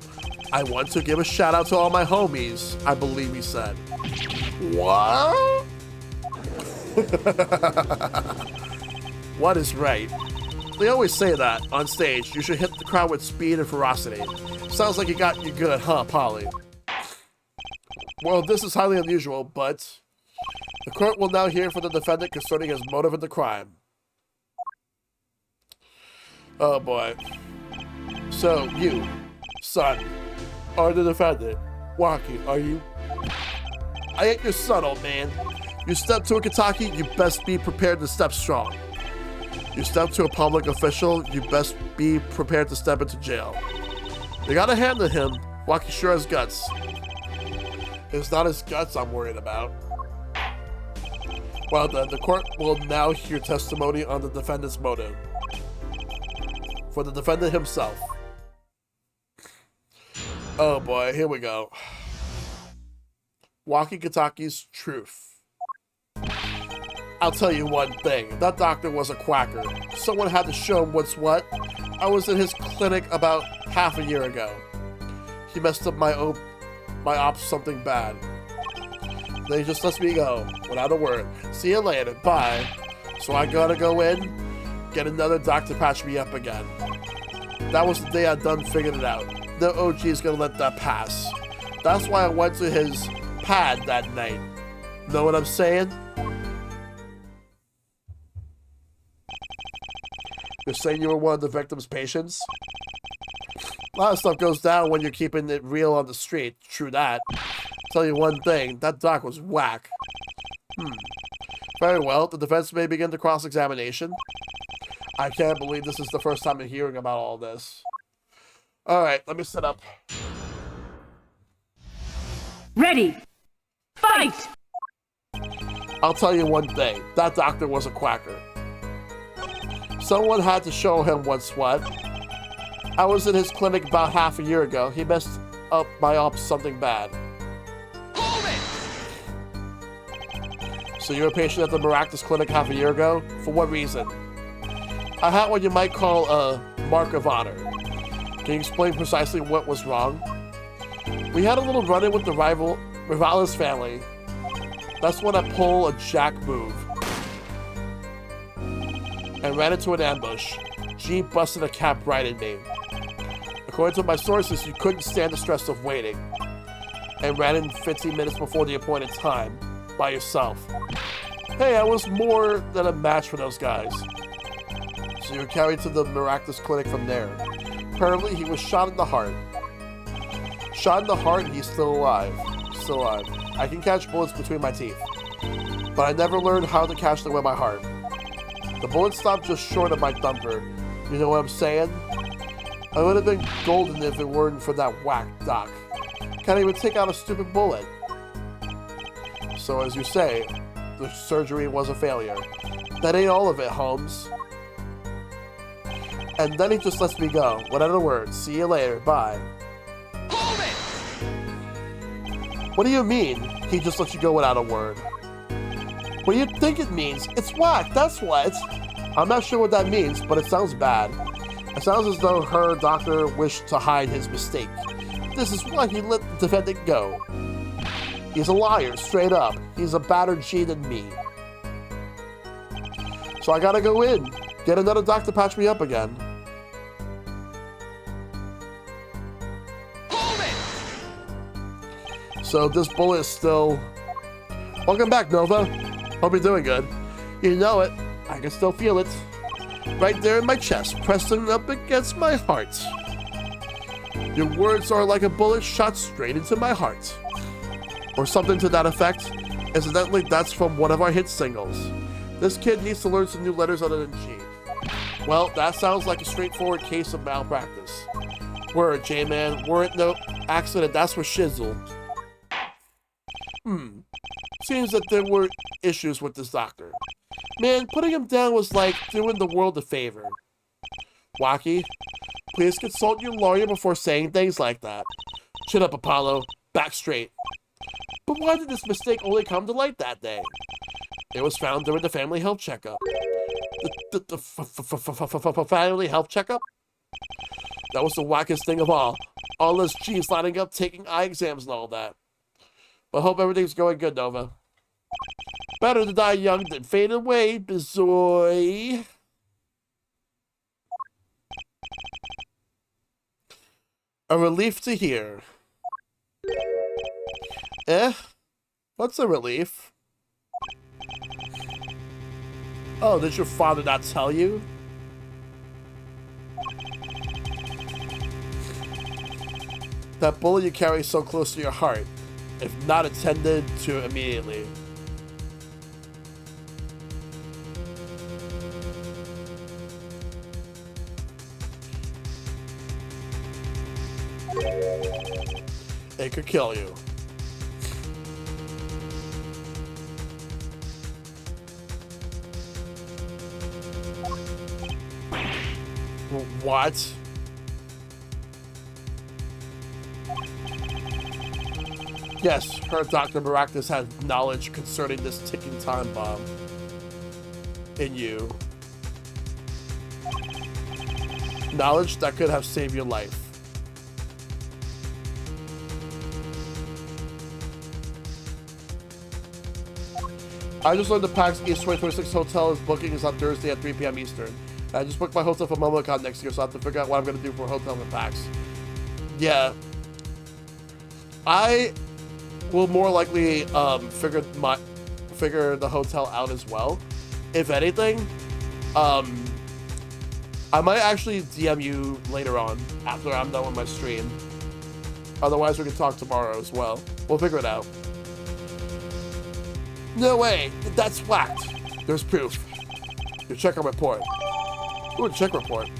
I want to give a shout out to all my homies, I believe he said. What? What is right? They always say that on stage. You should hit the crowd with speed and ferocity. Sounds like you got you good, huh, Polly? Well, this is highly unusual, but the court will now hear from the defendant concerning his motive in the crime. Oh boy. So, you, son, are the defendant. Waki, are you? I ain't your son, old man. You step to a Kataki, you best be prepared to step strong. You step to a public official, you best be prepared to step into jail. You gotta hand to him, Waki sure has guts. It's not his guts I'm worried about. Well then, the court will now hear testimony on the defendant's motive. For the defendant himself. Oh boy, here we go. Waki Kataki's truth. I'll tell you one thing, that doctor was a quacker. Someone had to show him what's what. I was in his clinic about half a year ago. He messed up my ops something bad. Then he just lets me go, without a word. See you later, bye. So I gotta go in, get another doc to patch me up again. That was the day I done figured it out. No OG's gonna let that pass. That's why I went to his pad that night. Know what I'm saying? You're saying you were one of the victim's patients? A lot of stuff goes down when you're keeping it real on the street. True that. Tell you one thing, that doc was whack. Very well, the defense may begin the cross-examination. I can't believe this is the first time I'm hearing about all this. Alright, let me set up. Ready. Fight! I'll tell you one thing, that doctor was a quacker. Someone had to show him what's what. I was in his clinic about half a year ago. He messed up my ops something bad. So you were a patient at the Maractus clinic half a year ago? For what reason? I had what you might call a mark of honor. Can you explain precisely what was wrong? We had a little run-in with the Rivalis family. That's when I pulled a jack move and ran into an ambush. G busted a cap right in me. According to my sources, you couldn't stand the stress of waiting and ran in 15 minutes before the appointed time by yourself. Hey, I was more than a match for those guys. So you were carried to the Maractus clinic from there. Apparently, he was shot in the heart. Shot in the heart and he's still alive. Still alive. I can catch bullets between my teeth, but I never learned how to catch them with my heart. The bullet stopped just short of my thumper. You know what I'm saying? I would have been golden if it weren't for that whack doc. Can't even take out a stupid bullet. So as you say, the surgery was a failure. That ain't all of it, Holmes. And then he just lets me go, without a word. See you later, bye. Hold it! What do you mean, he just lets you go without a word? What do you think it means? It's whack, that's what. I'm not sure what that means, but it sounds bad. It sounds as though her doctor wished to hide his mistake. This is why he let the defendant go. He's a liar, straight up. He's a battered G than me. So I gotta go in, get another doc to patch me up again. Hold it! So this bullet is still... Welcome back, Nova. Hope you're doing good. You know it. I can still feel it. Right there in my chest, pressing up against my heart. Your words are like a bullet shot straight into my heart. Or something to that effect. Incidentally, that's from one of our hit singles. This kid needs to learn some new letters other than G. Well, that sounds like a straightforward case of malpractice. Word, J-Man. Weren't no accident, that's for shizzle. Seems that there were issues with this doctor. Man, putting him down was like doing the world a favor. Waki, please consult your lawyer before saying things like that. Chin up, Apollo. Back straight. But why did this mistake only come to light that day? It was found during the family health checkup. The family health checkup? That was the wackest thing of all. All those G's lining up, taking eye exams and all that. But hope everything's going good, Nova. Better to die young than fade away, bizoy. A relief to hear. Eh? What's a relief? Oh, did your father not tell you? That bullet you carry so close to your heart, if not attended to immediately. It could kill you. What? Yes, her Dr. Maractus has knowledge concerning this ticking time bomb. In you. Knowledge that could have saved your life. I just learned the PAX East 2026 hotel is booking is on Thursday at 3 p.m. Eastern. I just booked my hotel for MomoCon next year, so I have to figure out what I'm going to do for a hotel in PAX. Yeah. I will more likely figure the hotel out as well. If anything, I might actually DM you later on after I'm done with my stream. Otherwise, we can talk tomorrow as well. We'll figure it out. No way! That's whacked! There's proof. Your check report. Ooh, a check report.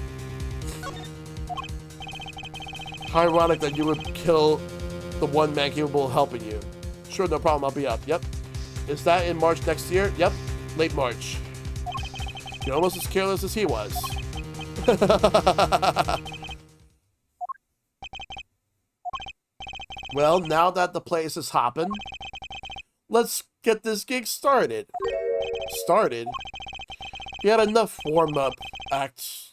How ironic that you would kill the one man capable of helping you. Sure, no problem, I'll be up. Yep. Is that in March next year? Yep. Late March. You're almost as careless as he was. Well, now that the place is hopping, let's get this gig started. Started? We had enough warm-up acts.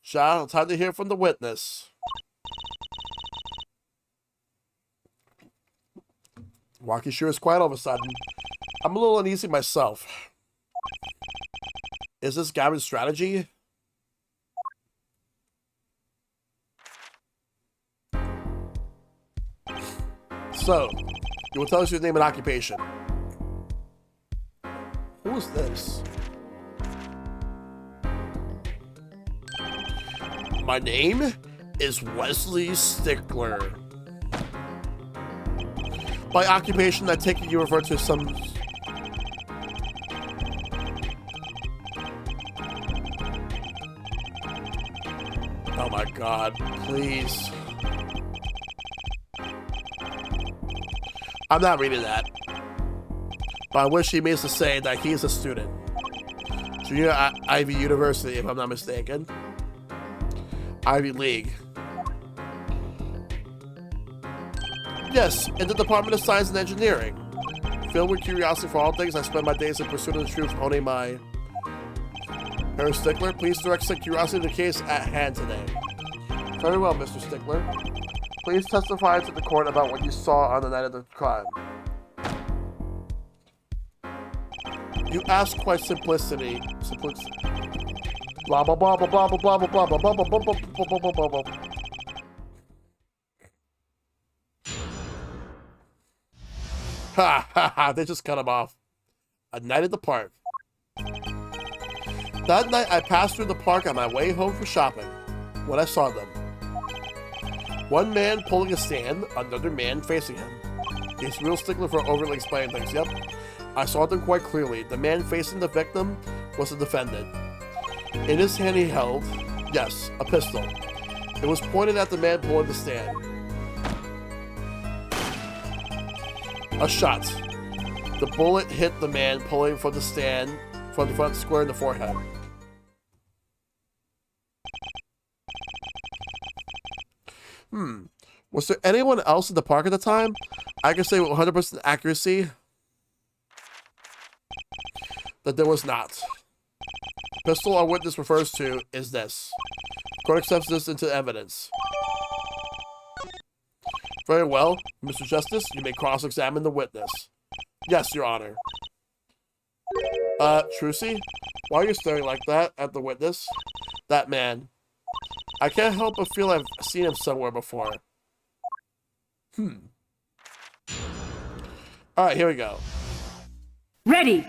Child, time to hear from the witness. Waki sure is quiet all of a sudden. I'm a little uneasy myself. Is this Gavin's strategy? So, you will tell us your name and occupation. Who is this? My name is Wesley Stickler. By occupation, I take it you refer to some... Oh my god, please. I'm not reading that. But I wish he means to say that he's a student. Junior Ivy University, if I'm not mistaken. Ivy League. Yes, in the Department of Science and Engineering. Filled with curiosity for all things, I spend my days in pursuit of the truth, owning my... Harry Stickler, please direct some curiosity to the case at hand today. Very well, Mr. Stickler. Please testify to the court about what you saw on the night of the crime. You ask quite simplicity. Blah blah blah blah blah blah blah blah blah blah blah blah blah blah blah blah blah. Ha ha ha! They just cut him off. A night at the park. That night, I passed through the park on my way home from shopping. When I saw them, one man pulling a stand, another man facing him. He's real stickler for overly explaining things. Yep. I saw them quite clearly. The man facing the victim was the defendant. In his hand he held, yes, a pistol. It was pointed at the man pulling the stand. A shot. The bullet hit the man pulling from the stand from the front square in the forehead. Was there anyone else in the park at the time? I can say with 100% accuracy that there was not. The pistol our witness refers to is this. The court accepts this into evidence. Very well, Mr. Justice, you may cross-examine the witness. Yes, Your Honor. Trucy? Why are you staring like that at the witness? That man. I can't help but feel I've seen him somewhere before. Alright, here we go. Ready.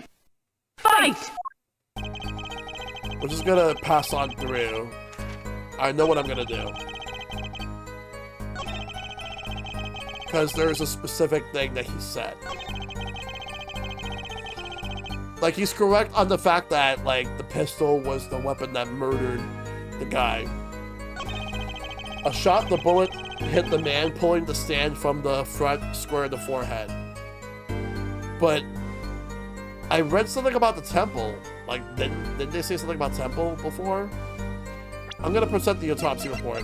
Fight! We're just gonna pass on through. I know what I'm gonna do. Because there's a specific thing that he said. Like, he's correct on the fact that, like, the pistol was the weapon that murdered the guy. A shot, the bullet hit the man pulling the stand from the front square of the forehead. But I read something about the temple. Like, didn't they say something about temple before? I'm gonna present the autopsy report.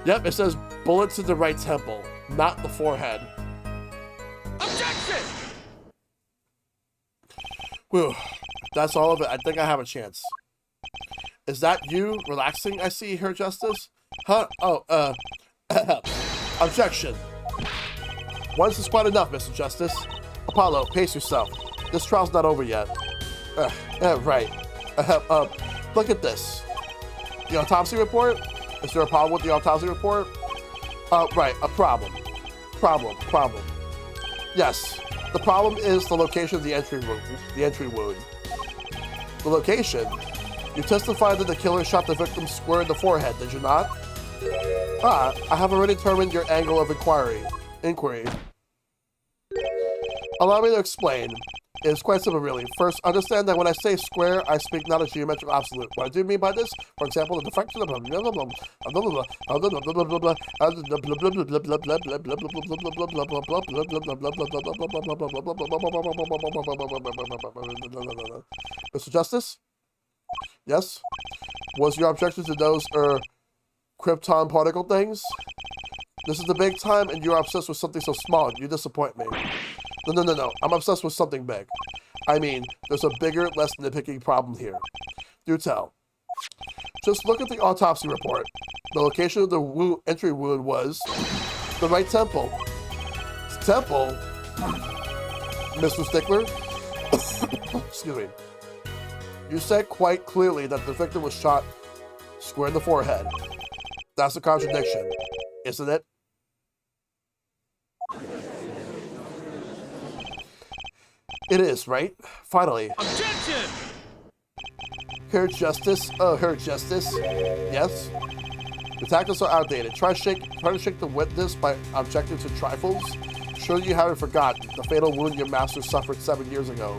Yep, it says bullet to the right temple, not the forehead. Objection! Whew, that's all of it. I think I have a chance. Is that you relaxing, I see, Her Justice? Huh? Oh, objection. Once is quite enough, Mr. Justice. Apollo, pace yourself. This trial's not over yet. Right. Look at this. The autopsy report? Is there a problem with the autopsy report? Right, a problem. Problem. Yes, the problem is the location of the entry wound. The location? You testified that the killer shot the victim square in the forehead, did you not? I have already determined your angle of inquiry. Allow me to explain. It is quite simple, really. First, understand that when I say square, I speak not a geometric absolute. What I do mean by this, for example, the deflection of Mr. Justice? Yes? Was your objection to those, krypton particle things? This is the big time, and you're obsessed with something so small. You disappoint me. No. I'm obsessed with something big. I mean, there's a bigger, less nitpicking problem here. Do tell. Just look at the autopsy report. The location of the entry wound was the right temple. Temple? Mr. Stickler? Excuse me. You said quite clearly that the victim was shot square in the forehead. That's a contradiction, isn't it? It is, right? Finally. Objection! Her Justice? Her Justice? Yes? The tactics are outdated. Try to shake the witness by objecting to trifles? Surely you haven't forgotten the fatal wound your master suffered 7 years ago.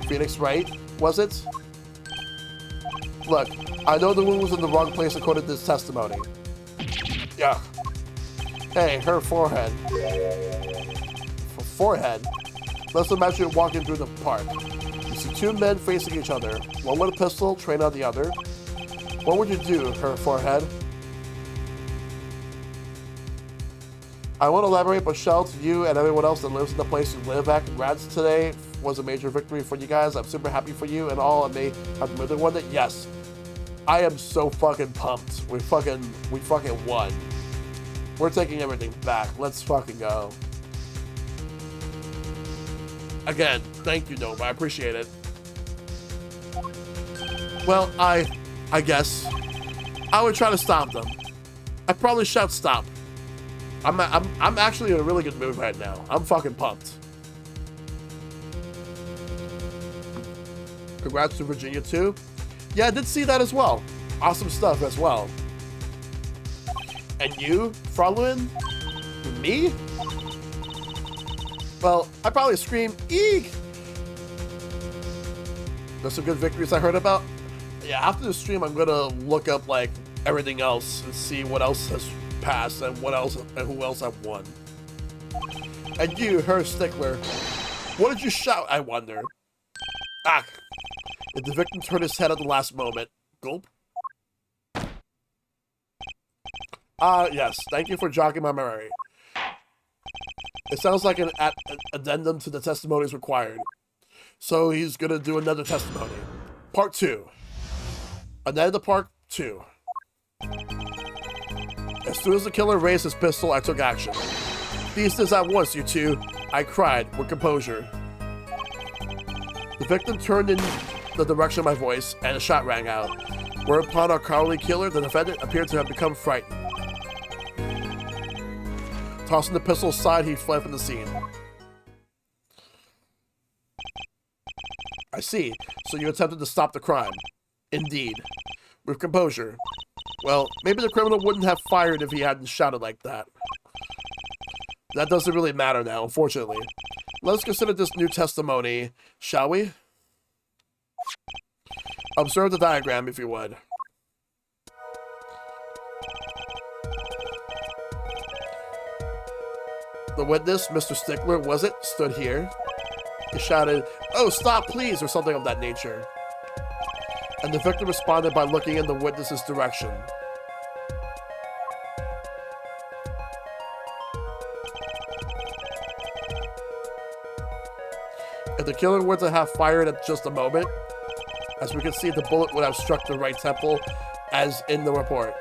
Phoenix, right? Was it? Look, I know the wound was in the wrong place according to this testimony. Yeah. Hey, her forehead. Forehead? Let's imagine you're walking through the park. You see two men facing each other, one with a pistol, trained on the other. What would you do, her forehead? I won't elaborate, but Shell, to you and everyone else that lives in the place you live at, congrats. Today was a major victory for you guys. I'm super happy for you and all, and may have the one that, yes, I am so fucking pumped. We fucking won. We're taking everything back. Let's fucking go. Again, thank you, Nova. I appreciate it. Well, I guess I would try to stop them. I'd probably shout stop. I'm actually in a really good mood right now. I'm fucking pumped. Congrats to Virginia too. Yeah, I did see that as well. Awesome stuff as well. And you, Frolin? Me? Well, I probably scream, eek! There's some good victories I heard about. Yeah, after the stream, I'm gonna look up, like, everything else and see what else has passed and what else and who else I've won. And you, her stickler, what did you shout, I wonder? Ah! Did the victim turn his head at the last moment? Gulp. Yes, thank you for jogging my memory. It sounds like an addendum to the testimonies required. So he's gonna do another testimony. Part 2. Another part 2. As soon as the killer raised his pistol, I took action. These things at once, you two. I cried with composure. The victim turned in the direction of my voice, and a shot rang out. Whereupon our cowardly killer, the defendant, appeared to have become frightened. Tossing the pistol aside, he fled from the scene. I see. So you attempted to stop the crime. Indeed. With composure. Well, maybe the criminal wouldn't have fired if he hadn't shouted like that. That doesn't really matter now, unfortunately. Let's consider this new testimony, shall we? Observe the diagram, if you would. The witness, Mr. Stickler, was it? Stood here. He shouted, "Oh, stop, please," or something of that nature. And the victim responded by looking in the witness's direction. If the killer were to have fired at just a moment, as we can see, the bullet would have struck the right temple, as in the report.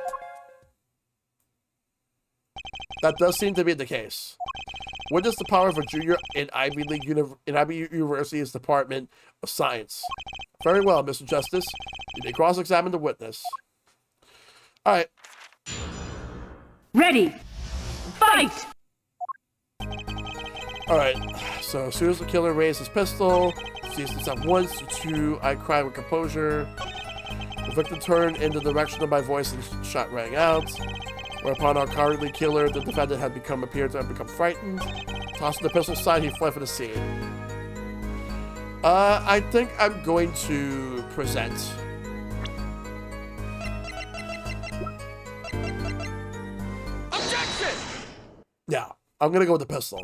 That does seem to be the case. Witness the power of a junior in Ivy University's Department of Science. Very well, Mr. Justice. You may cross-examine the witness. All right. Ready. Fight! All right. So as soon as the killer raised his pistol, seized himself once, two, I cried with composure. The victim turned in the direction of my voice and the shot rang out. Whereupon our cowardly killer, the defendant, appeared to have become frightened. Tossing the pistol aside, he fled from the scene. I think I'm going to present. Objection! Yeah, I'm gonna go with the pistol.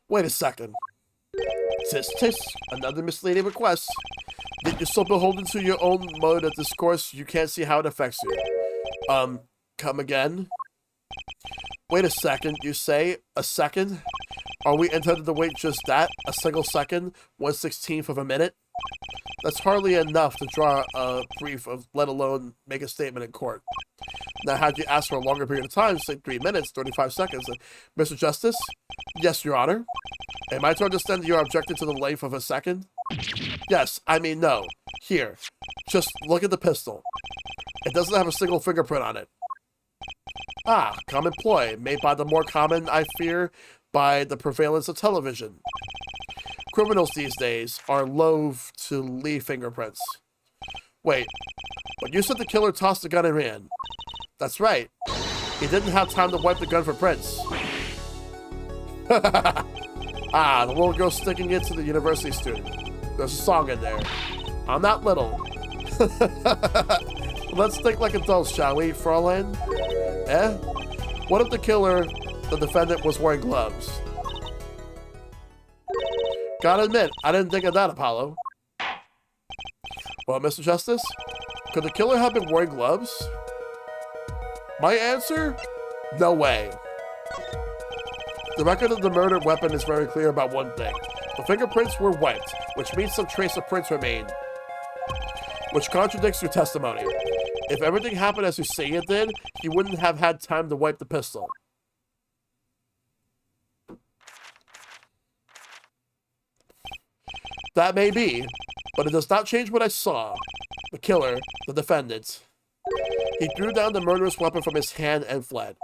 Wait a second. Tis, another misleading request. That you're so beholden to your own mode of discourse, you can't see how it affects you. Come again? Wait a second, you say? A second? Are we intended to wait just that? A single second? 1/16th of a minute? That's hardly enough to draw a brief of, let alone make a statement in court. Now, had you asked for a longer period of time, say 3 minutes, 35 seconds, Mr. Justice? Yes, Your Honor. Am I to understand that you're objecting to the length of a second? Yes, I mean no. Here, just look at the pistol. It doesn't have a single fingerprint on it. Ah, common ploy, made by the more common, I fear, by the prevalence of television. Criminals these days are loath to leave fingerprints. Wait, but you said the killer tossed the gun and ran. That's right. He didn't have time to wipe the gun for prints. Ah, the little girl sticking it to the university student. There's a song in there. I'm not little. Let's think like adults, shall we, Fraulein? Eh? What if the killer, the defendant, was wearing gloves? Gotta admit, I didn't think of that, Apollo. Well, Mr. Justice, could the killer have been wearing gloves? My answer? No way. The record of the murdered weapon is very clear about one thing. The fingerprints were wiped, which means some trace of prints remain, which contradicts your testimony. If everything happened as you say it did, he wouldn't have had time to wipe the pistol. That may be, but it does not change what I saw. The killer, the defendant. He threw down the murderous weapon from his hand and fled.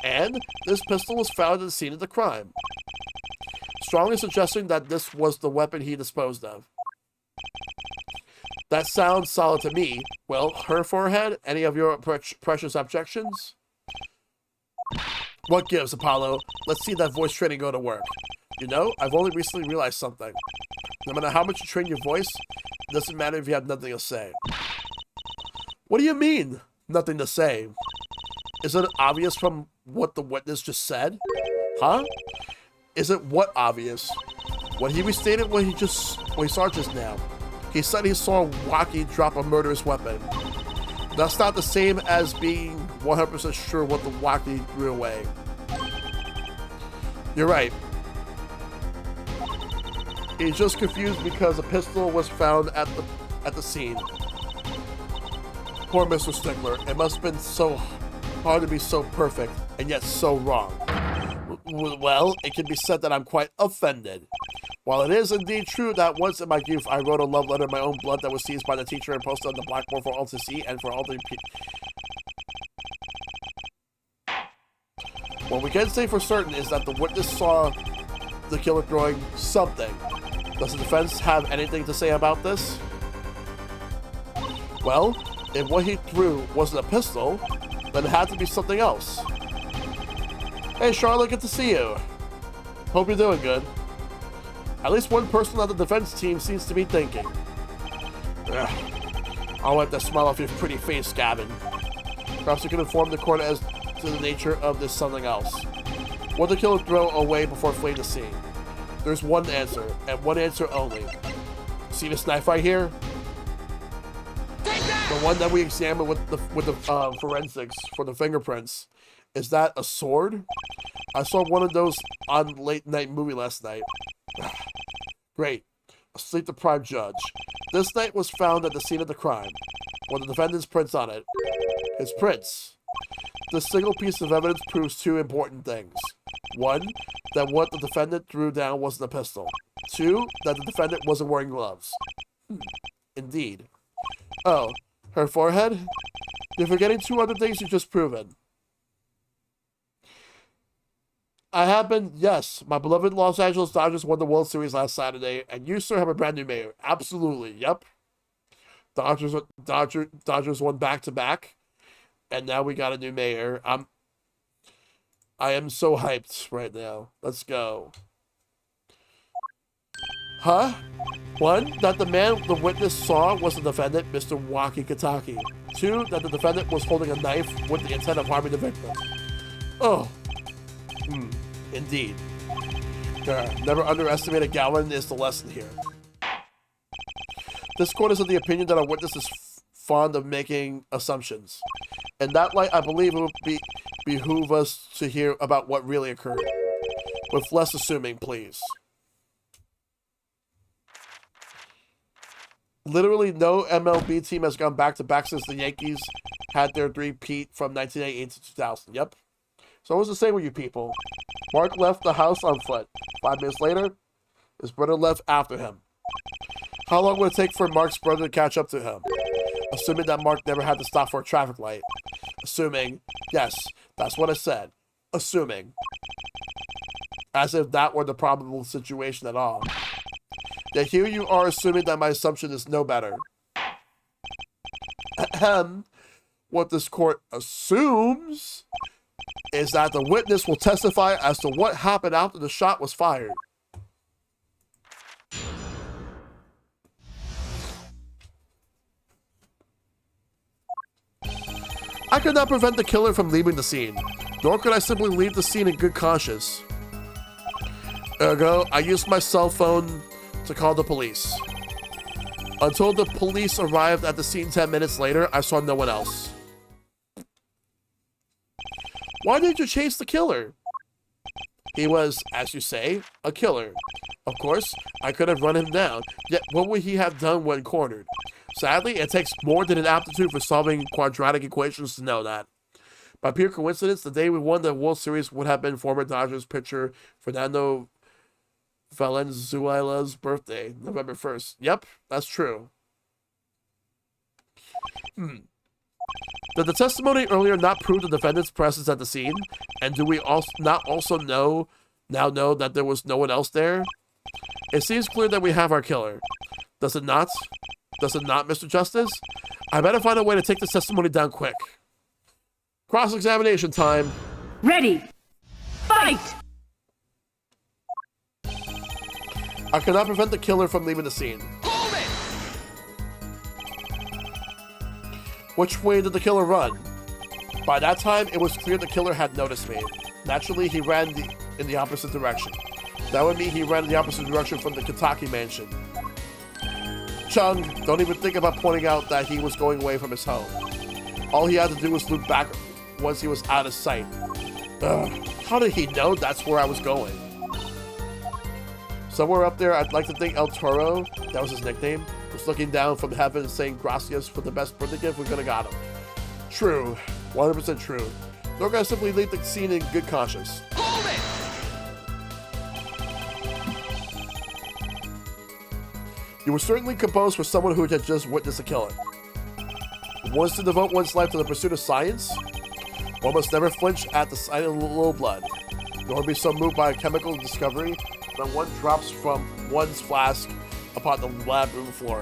And this pistol was found at the scene of the crime, strongly suggesting that this was the weapon he disposed of. That sounds solid to me. Well, her forehead, any of your precious objections? What gives, Apollo? Let's see that voice training go to work. You know, I've only recently realized something. No matter how much you train your voice, it doesn't matter if you have nothing to say. What do you mean, nothing to say? Is it obvious from what the witness just said? Huh? Is it what obvious? What he restated what he saw just now. He said he saw Waki drop a murderous weapon. That's not the same as being 100% sure what the Waki threw away. You're right. He's just confused because a pistol was found at the scene. Poor Mr. Stickler. It must have been so hard to be so perfect and yet so wrong. Well, it can be said that I'm quite offended. While it is indeed true that once in my youth I wrote a love letter in my own blood that was seized by the teacher and posted on the blackboard for all to see and for all to... What we can say for certain is that the witness saw the killer throwing something. Does the defense have anything to say about this? Well, if what he threw wasn't a pistol, then it had to be something else. Hey Charlotte, good to see you. Hope you're doing good. At least one person on the defense team seems to be thinking. Ugh. I'll wipe that smile off your pretty face, Gavin. Perhaps you can inform the court as to the nature of this something else. What did the killer throw away before fleeing the scene? There's one answer, and one answer only. See this knife right here? The one that we examined with the forensics for the fingerprints. Is that a sword? I saw one of those on late night movie last night. Great. A sleep-deprived judge. This knife was found at the scene of the crime. With the defendant's prints on it. His prints. This single piece of evidence proves two important things. One, that what the defendant threw down wasn't a pistol. Two, that the defendant wasn't wearing gloves. Indeed. Oh, her forehead? You're forgetting two other things you just proven. Yes, my beloved Los Angeles Dodgers won the World Series last Saturday, and you, sir, have a brand new mayor. Absolutely, yep. Dodgers won back-to-back, and now we got a new mayor. I am so hyped right now. Let's go. Huh? One, that the man the witness saw was the defendant, Mr. Waki-Kataki. Two, that the defendant was holding a knife with the intent of harming the victim. Oh. Indeed. Never underestimate a Gowan is the lesson here. This court is of the opinion that a witness is fond of making assumptions. In that light, I believe it would behoove us to hear about what really occurred. With less assuming, please. Literally no MLB team has gone back-to-back since the Yankees had their three-peat from 1988 to 2000. Yep. So it was the same with you people. Mark left the house on foot. 5 minutes later, his brother left after him. How long would it take for Mark's brother to catch up to him? Assuming that Mark never had to stop for a traffic light. Assuming, yes, that's what I said. Assuming. As if that were the probable situation at all. Yet here you are assuming that my assumption is no better. What this court assumes is that the witness will testify as to what happened after the shot was fired. I could not prevent the killer from leaving the scene, nor could I simply leave the scene in good conscience. Ergo, I used my cell phone to call the police. Until the police arrived at the scene 10 minutes later, I saw no one else. Why did you chase the killer? He was, as you say, a killer. Of course, I could have run him down, yet what would he have done when cornered? Sadly, it takes more than an aptitude for solving quadratic equations to know that. By pure coincidence, the day we won the World Series would have been former Dodgers pitcher Fernando Valenzuela's birthday, November 1st. Yep, that's true. Did the testimony earlier not prove the defendant's presence at the scene? And do we not also now know that there was no one else there? It seems clear that we have our killer. Does it not? Does it not, Mr. Justice? I better find a way to take this testimony down quick. Cross-examination time. Ready. Fight! I cannot prevent the killer from leaving the scene. Hold it! Which way did the killer run? By that time, it was clear the killer had noticed me. Naturally, he ran in the opposite direction. That would mean he ran in the opposite direction from the Kentucky mansion. Chung, don't even think about pointing out that he was going away from his home. All he had to do was look back once he was out of sight. How did he know that's where I was going? Somewhere up there, I'd like to think El Toro, that was his nickname, was looking down from heaven saying gracias for the best birthday gift we could have got him. True. 100% true. Nor can I simply leave the scene in good conscience. Hold You were certainly composed for someone who had just witnessed a killing. Wants to devote one's life to the pursuit of science? One must never flinch at the sight of a little blood, nor be so moved by a chemical discovery that one drops from one's flask upon the lab room floor.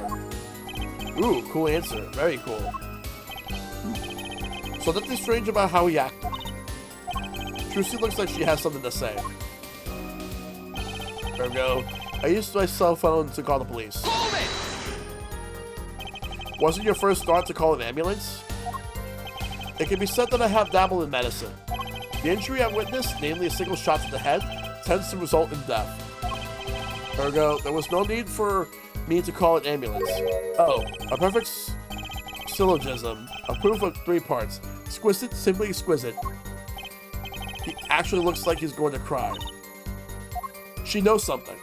Ooh, cool answer. Very cool. So nothing strange about how he acted. Trucy looks like she has something to say. Ergo, I used my cell phone to call the police. Wasn't your first thought to call an ambulance? It can be said that I have dabbled in medicine. The injury I witnessed, namely a single shot to the head, tends to result in death. Ergo, there was no need for me to call an ambulance. Oh, a perfect syllogism. A proof of 3 parts. Exquisite, simply exquisite. He actually looks like he's going to cry. She knows something.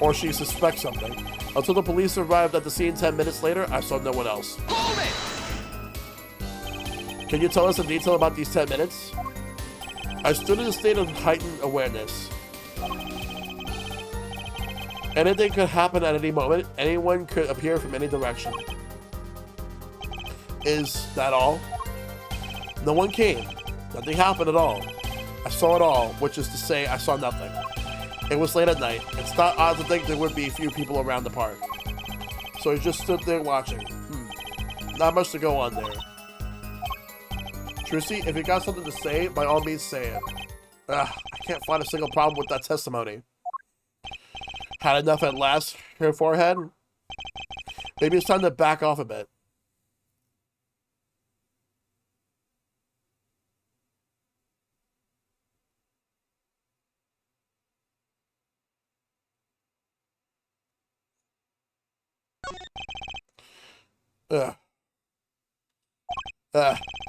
Or she suspects something. Until the police arrived at the scene 10 minutes later, I saw no one else. Hold it! Can you tell us in detail about these 10 minutes? I stood in a state of heightened awareness. Anything could happen at any moment. Anyone could appear from any direction. Is that all? No one came. Nothing happened at all. I saw it all, which is to say, I saw nothing. It was late at night. It's not odd to think there would be a few people around the park. So he just stood there watching. Not much to go on there. Trucy, if you got something to say, by all means say it. I can't find a single problem with that testimony. Had enough at last, her forehead? Maybe it's time to back off a bit.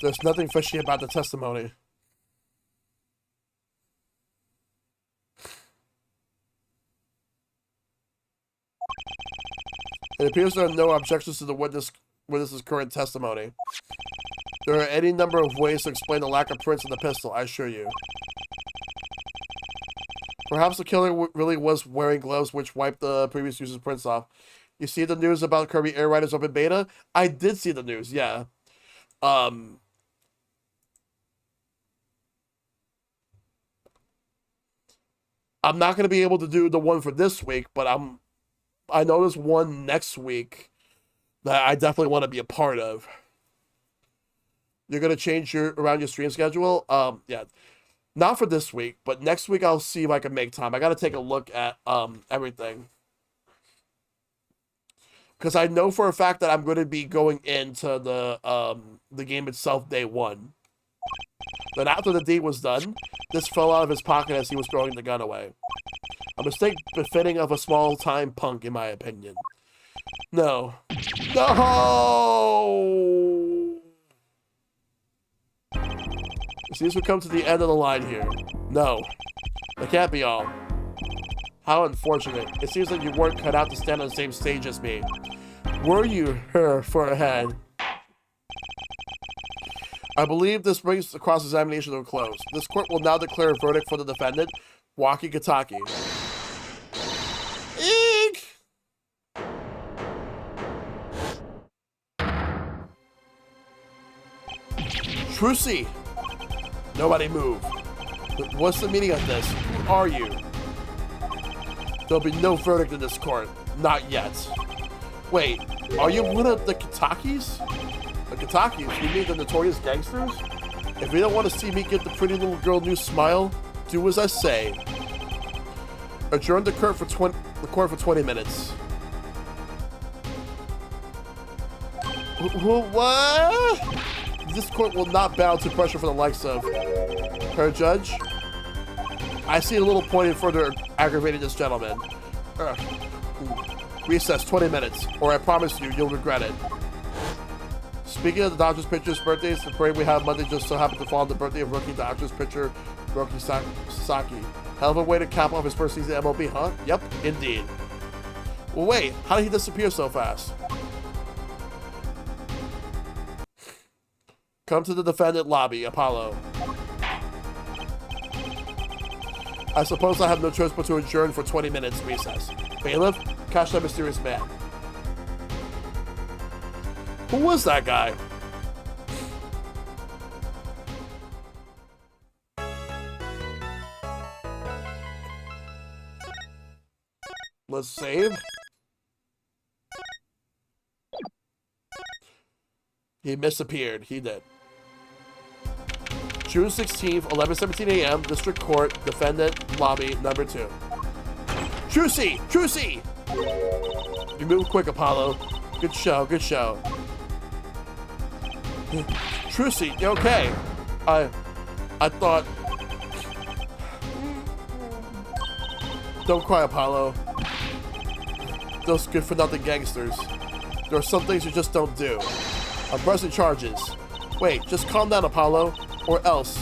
There's nothing fishy about the testimony. It appears there are no objections to the witness's current testimony. There are any number of ways to explain the lack of prints in the pistol, I assure you. Perhaps the killer really was wearing gloves which wiped the previous user's prints off. You see the news about Kirby Air Riders Open Beta? I did see the news, yeah. I'm not going to be able to do the one for this week, but I know there's one next week that I definitely want to be a part of. You're going to change around your stream schedule? Yeah. Not for this week, but next week I'll see if I can make time. I got to take a look at everything. Because I know for a fact that I'm going to be going into the game itself day one. Then after the deed was done, this fell out of his pocket as he was throwing the gun away. A mistake befitting of a small-time punk, in my opinion. No. No! It seems we've come to the end of the line here. No. That can't be all. How unfortunate. It seems like you weren't cut out to stand on the same stage as me. Were you her for a head? I believe this brings the cross-examination to a close. This court will now declare a verdict for the defendant, Waki Kataki. Eek! Trucy! Nobody move. What's the meaning of this? Who are you? There'll be no verdict in this court. Not yet. Wait, are you one of the Katakis? The Katakis? You mean the notorious gangsters? If you don't want to see me give the pretty little girl a new smile, do as I say. Adjourn the court for 20 minutes. What? This court will not bow to pressure from the likes of her judge. I see a little point in further aggravating this gentleman. Recess 20 minutes, or I promise you, you'll regret it. Speaking of the Dodgers pitcher's birthdays, the parade we have Monday just so happened to fall on the birthday of rookie Dodgers pitcher Roki Sasaki. Hell of a way to cap off his first season at MLB, huh? Yep, indeed. Well, wait, how did he disappear so fast? Come to the defendant lobby, Apollo. I suppose I have no choice but to adjourn for 20 minutes recess. Bailiff, Catch that mysterious man. Who was that guy? Let's save. He disappeared. He did. June 16th, 11:17 a.m. District Court, Defendant Lobby Number 2. Trucy! Trucy! You move quick, Apollo. Good show, good show. Trucy, you okay? I thought... Don't cry, Apollo. Those good-for-nothing gangsters. There are some things you just don't do. I'm pressing charges. Wait, just calm down, Apollo, or else.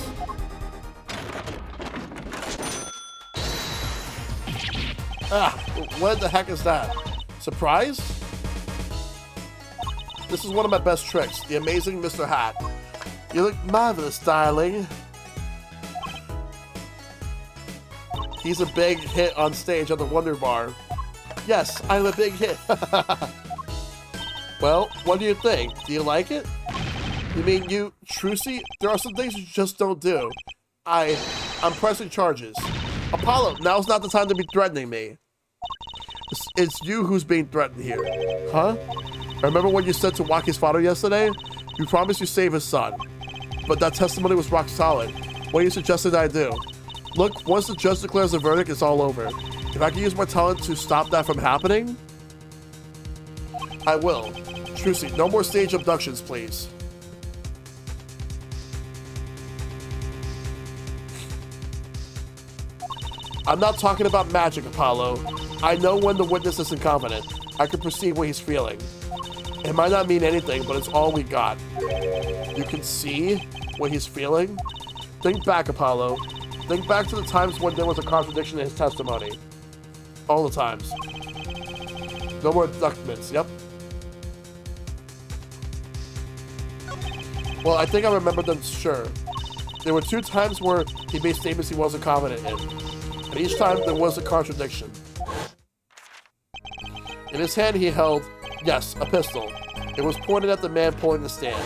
Ah, what the heck is that? Surprise? This is one of my best tricks, the amazing Mr. Hat. You look marvelous, darling. He's a big hit on stage at the Wonder Bar. Yes, I'm a big hit. Well, what do you think? Do you like it? You mean you, Trucy? There are some things you just don't do. I'm pressing charges. Apollo, now's not the time to be threatening me. It's you who's being threatened here. Huh? Remember what you said to Waki's father yesterday? You promised you'd save his son. But that testimony was rock solid. What are you suggesting I do? Look, once the judge declares the verdict, it's all over. If I can use my talent to stop that from happening, I will. Trucy, no more stage abductions, please. I'm not talking about magic, Apollo. I know when the witness is incompetent. I can perceive what he's feeling. It might not mean anything, but it's all we got. You can see what he's feeling? Think back, Apollo. Think back to the times when there was a contradiction in his testimony. All the times. No more abductments, yep. Well, I think I remember them, sure. There were 2 times where he made statements he wasn't confident in. And each time there was a contradiction. In his hand he held, yes, a pistol. It was pointed at the man pulling the stand.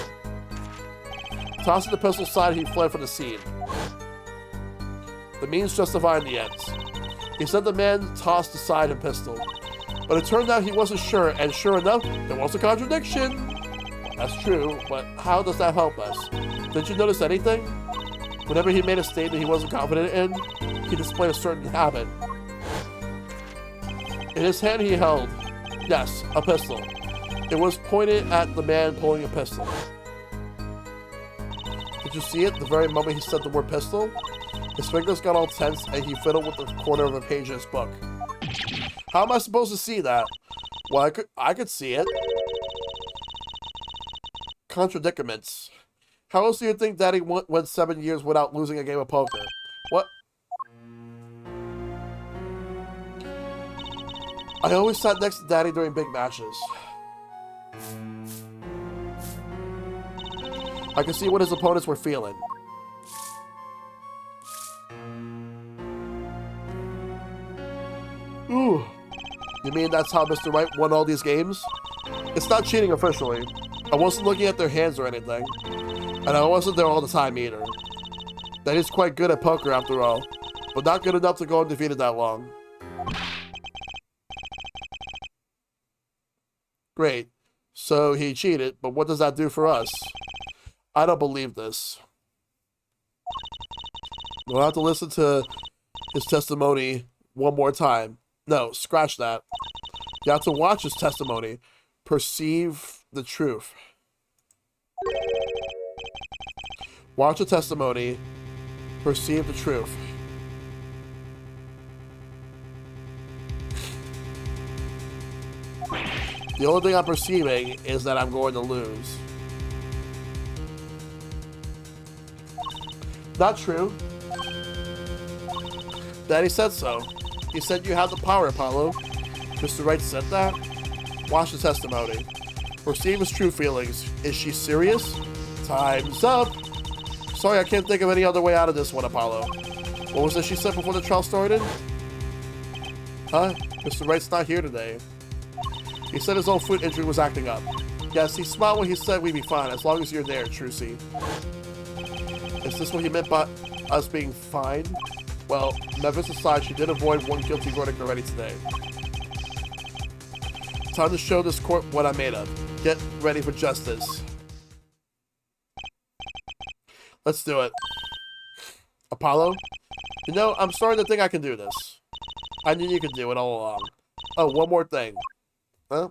Tossing the pistol aside, he fled from the scene. The means justifying the ends. He said the man tossed aside a pistol. But it turned out he wasn't sure, and sure enough, there was a contradiction. That's true, but how does that help us? Did you notice anything? Whenever he made a statement he wasn't confident in, he displayed a certain habit. In his hand he held, yes, a pistol. It was pointed at the man pulling a pistol. Did you see it the very moment he said the word pistol? His fingers got all tense and he fiddled with the corner of a page in his book. How am I supposed to see that? Well, I could see it. Contradicaments. How else do you think Daddy went 7 years without losing a game of poker? What? I always sat next to Daddy during big matches. I could see what his opponents were feeling. Ooh. You mean that's how Mr. Wright won all these games? It's not cheating officially. I wasn't looking at their hands or anything. And I wasn't there all the time either. Daddy's quite good at poker after all, but not good enough to go undefeated that long. Great. So he cheated, but what does that do for us? I don't believe this. We'll have to listen to his testimony one more time. No, scratch that. You have to watch his testimony. Perceive the truth. Watch the testimony. Perceive the truth. The only thing I'm perceiving is that I'm going to lose. Not true. Daddy said so. He said you have the power, Apollo. Mr. Wright said that? Watch the testimony. Perceive his true feelings. Is she serious? Time's up. Sorry, I can't think of any other way out of this one, Apollo. What was it she said before the trial started? Huh? Mr. Wright's not here today. He said his own foot injury was acting up. Yes, he smiled when he said we'd be fine, as long as you're there, Trucy. Is this what he meant by us being fine? Well, Memphis aside, she did avoid one guilty verdict already today. Time to show this court what I'm made of. Get ready for justice. Let's do it. Apollo? You know, I'm starting to think I can do this. I knew you could do it all along. Oh, one more thing. Huh?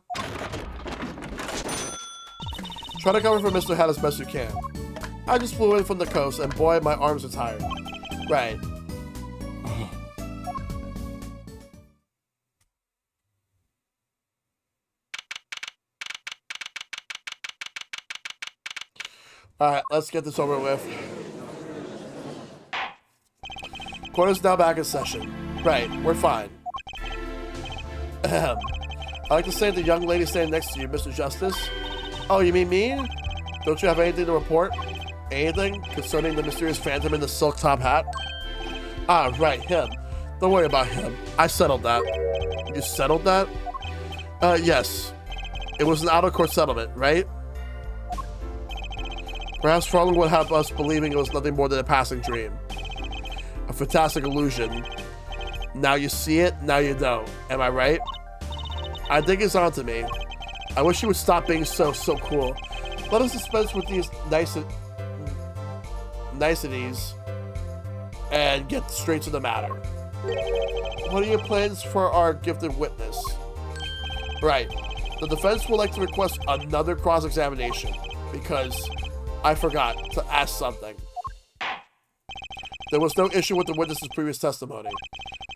Try to cover for Mr. Hat as best you can. I just flew in from the coast, and boy, my arms are tired. Right. Alright, let's get this over with. Court is now back in session. Right, we're fine. Ahem. I'd like to say to the young lady standing next to you, Mr. Justice. Oh, you mean me? Don't you have anything to report? Anything concerning the mysterious phantom in the silk top hat? Ah, right, him. Don't worry about him. I settled that. You settled that? Yes. It was an out-of-court settlement, right? Perhaps Farland would have us believing it was nothing more than a passing dream. A fantastic illusion. Now you see it, now you don't. Am I right? I think it's on to me. I wish you would stop being so cool. Let us dispense with these niceties and get straight to the matter. What are your plans for our gifted witness? Right. The defense would like to request another cross-examination because I forgot to ask something. There was no issue with the witness's previous testimony.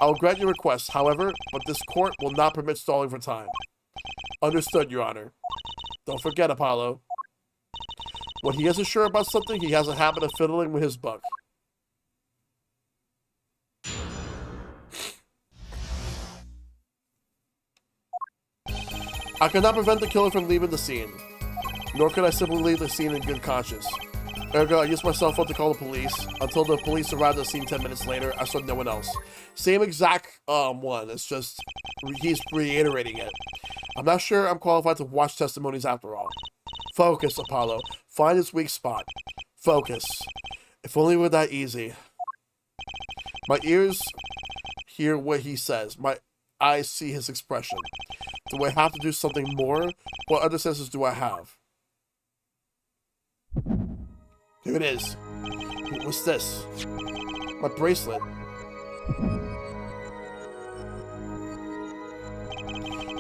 I will grant your request, however, but this court will not permit stalling for time. Understood, Your Honor. Don't forget, Apollo. When he isn't sure about something, he has a habit of fiddling with his book. I cannot prevent the killer from leaving the scene. Nor could I simply leave the scene in good conscience. Ergo, I used my cell phone to call the police. Until the police arrived at the scene 10 minutes later, I saw no one else. Same exact one. It's just he's reiterating it. I'm not sure I'm qualified to watch testimonies after all. Focus, Apollo. Find his weak spot. Focus. If only it were that easy. My ears hear what he says. My eyes see his expression. Do I have to do something more? What other senses do I have? Here it is. What's this? My bracelet.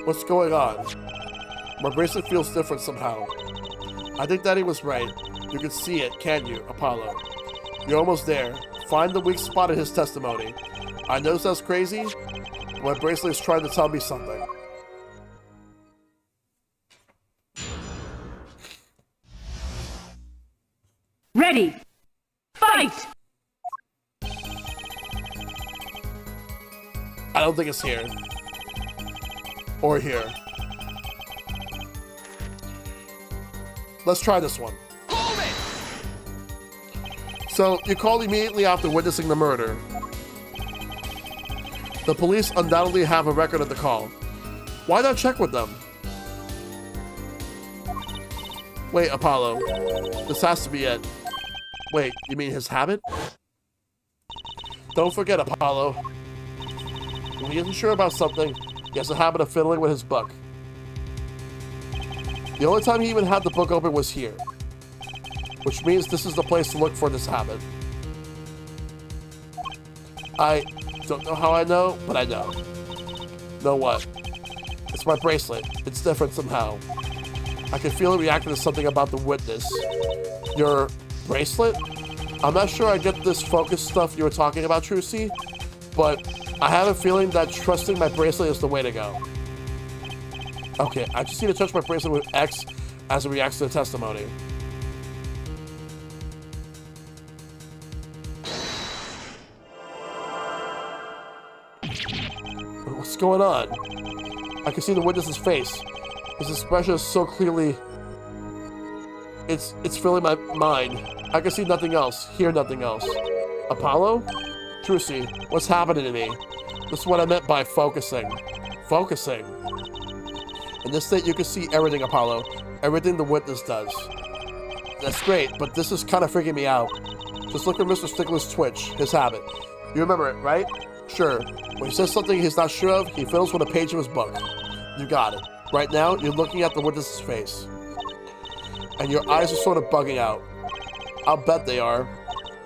What's going on? My bracelet feels different somehow. I think Daddy was right. You can see it, can't you, Apollo? You're almost there. Find the weak spot in his testimony. I know sounds crazy, but my bracelet is trying to tell me something. Ready! Fight! I don't think it's here. Or here. Let's try this one. Hold it! So, you called immediately after witnessing the murder. The police undoubtedly have a record of the call. Why not check with them? Wait, Apollo. This has to be it. Wait, you mean his habit? Don't forget, Apollo. When he isn't sure about something, he has a habit of fiddling with his book. The only time he even had the book open was here. Which means this is the place to look for this habit. I don't know how I know, but I know. Know what? It's my bracelet. It's different somehow. I can feel it reacting to something about the witness. Your bracelet? I'm not sure I get this focus stuff you were talking about, Trucy, but I have a feeling that trusting my bracelet is the way to go. Okay, I just need to touch my bracelet with X as it reacts to the testimony. What's going on? I can see the witness's face. His expression is so clearly... It's filling my mind. I can see nothing else, hear nothing else. Apollo? Trucy, what's happening to me? This is what I meant by focusing. Focusing. In this state, you can see everything, Apollo. Everything the witness does. That's great, but this is kind of freaking me out. Just look at Mr. Stickler's twitch, his habit. You remember it, right? Sure. When he says something he's not sure of, he fills with a page of his book. You got it. Right now, you're looking at the witness's face. And your eyes are sort of bugging out. I'll bet they are.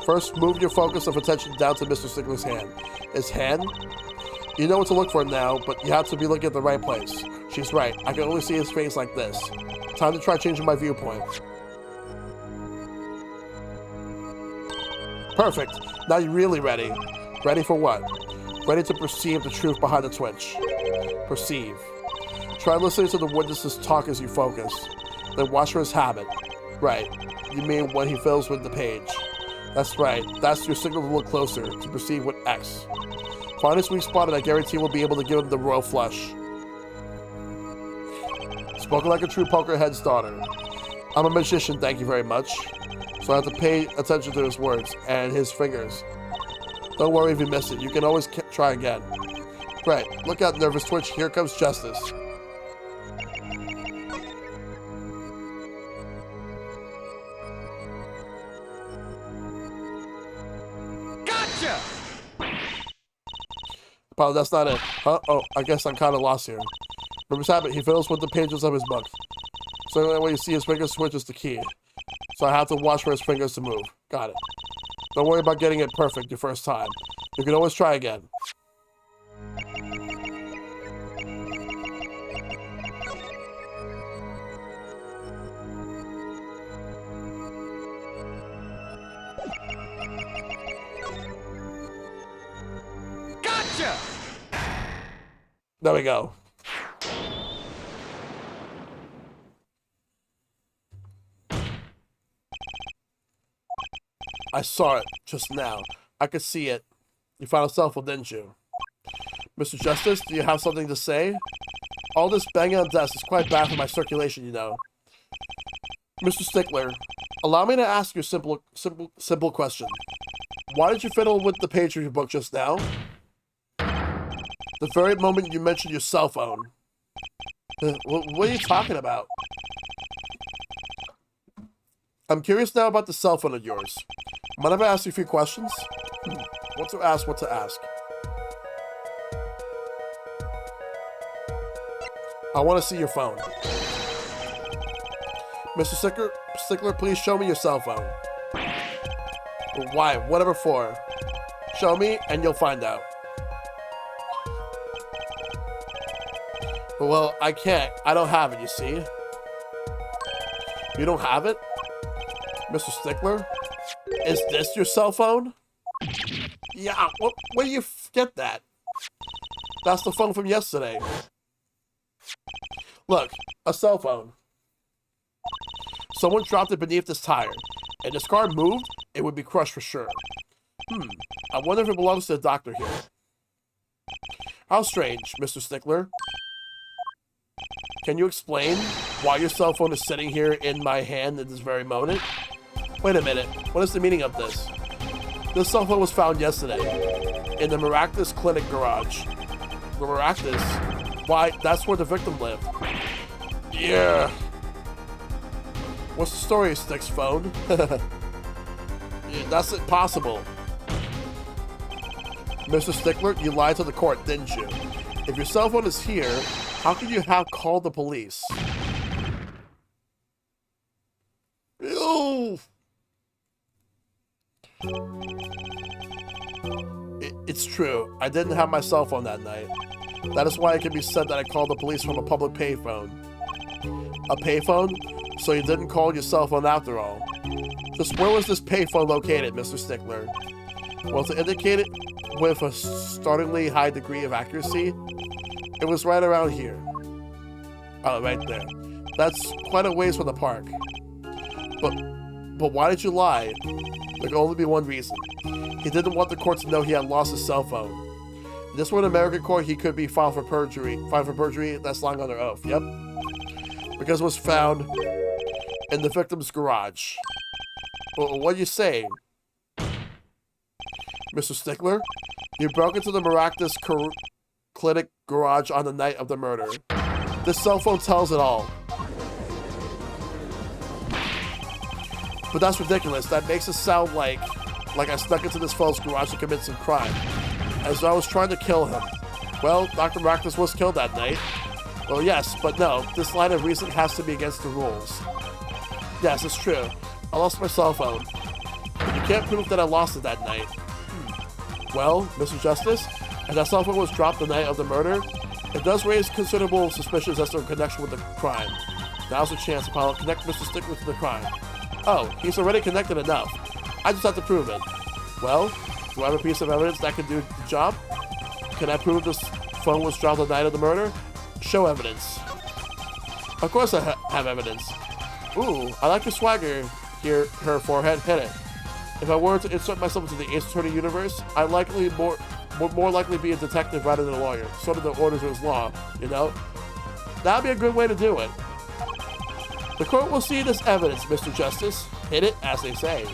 First, move your focus of attention down to Mr. Stickler's hand. His hand? You know what to look for now, but you have to be looking at the right place. She's right. I can only see his face like this. Time to try changing my viewpoint. Perfect. Now you're really ready. Ready for what? Ready to perceive the truth behind the twitch. Perceive. Try listening to the witness's talk as you focus. Then watch for his habit. Right. You mean when he fills with the page. That's right. That's your signal to look closer, to perceive with X. Find his weak spot and I guarantee we'll be able to give him the royal flush. Spoken like a true pokerhead's daughter. I'm a magician, thank you very much. So I have to pay attention to his words and his fingers. Don't worry if you miss it. You can always try again. Right. Look out, nervous twitch. Here comes justice. Gotcha! Apollo, that's not it. Huh? Oh, I guess I'm kind of lost here. From his habit, he fills with the pages of his book. So that way you see his fingers switch is the key. So I have to watch for his fingers to move. Got it. Don't worry about getting it perfect your first time. You can always try again. Gotcha! There we go. I saw it just now. I could see it. You found a cell phone, didn't you? Mr. Justice, do you have something to say? All this banging on desk is quite bad for my circulation, you know. Mr. Stickler, allow me to ask you a simple question. Why did you fiddle with the page of your book just now? The very moment you mentioned your cell phone. What are you talking about? I'm curious now about the cell phone of yours. Mind if I ask you a few questions? What to ask, what to ask. I want to see your phone. Mr. Stickler, please show me your cell phone. Why? Whatever for. Show me, and you'll find out. Well, I can't. I don't have it, you see. You don't have it? Mr. Stickler? Is this your cell phone? Yeah, where do you get that? That's the phone from yesterday. Look, a cell phone. Someone dropped it beneath this tire. And this car moved, it would be crushed for sure. I wonder if it belongs to the doctor here. How strange, Mr. Stickler. Can you explain why your cell phone is sitting here in my hand at this very moment? Wait a minute, what is the meaning of this? This cell phone was found yesterday in the Maractus Clinic garage. The Maractus? Why, that's where the victim lived. Yeah. What's the story, Stick's phone? Yeah, that's impossible. Mr. Stickler, you lied to the court, didn't you? If your cell phone is here, how could you have called the police? Ew. It's true. I didn't have my cell phone that night. That is why it can be said that I called the police from a public payphone. A payphone? So you didn't call your cell phone after all. Just where was this payphone located, Mr. Stickler? Well, to indicate it with a startlingly high degree of accuracy, it was right around here. Oh, right there. That's quite a ways from the park. But why did you lie? There can only be one reason. He didn't want the court to know he had lost his cell phone. If this were an American court, he could be filed for perjury. That's lying under oath. Yep. Because it was found in the victim's garage. Well, what are you saying? Mr. Stickler? You broke into the Maractus Clinic garage on the night of the murder. This cell phone tells it all. But that's ridiculous. That makes it sound like I snuck into this fellow's garage to commit some crime. As though I was trying to kill him. Well, Dr. Maractus was killed that night. Well, yes, but no. This line of reasoning has to be against the rules. Yes, it's true. I lost my cell phone. You can't prove that I lost it that night. Well, Mr. Justice, as that cell phone was dropped the night of the murder, it does raise considerable suspicions as to a connection with the crime. Now's a chance to connect Mr. Stickler to the crime. Oh, he's already connected enough. I just have to prove it. Well, do I have a piece of evidence that can do the job? Can I prove this phone was dropped the night of the murder? Show evidence. Of course I have evidence. Ooh, I like your swagger here, her forehead. Hit it. If I were to insert myself into the Ace Attorney universe, I'd more likely be a detective rather than a lawyer. Sort of the orders of his law, you know? That'd be a good way to do it. The court will see this evidence, Mr. Justice. Hit it, as they say.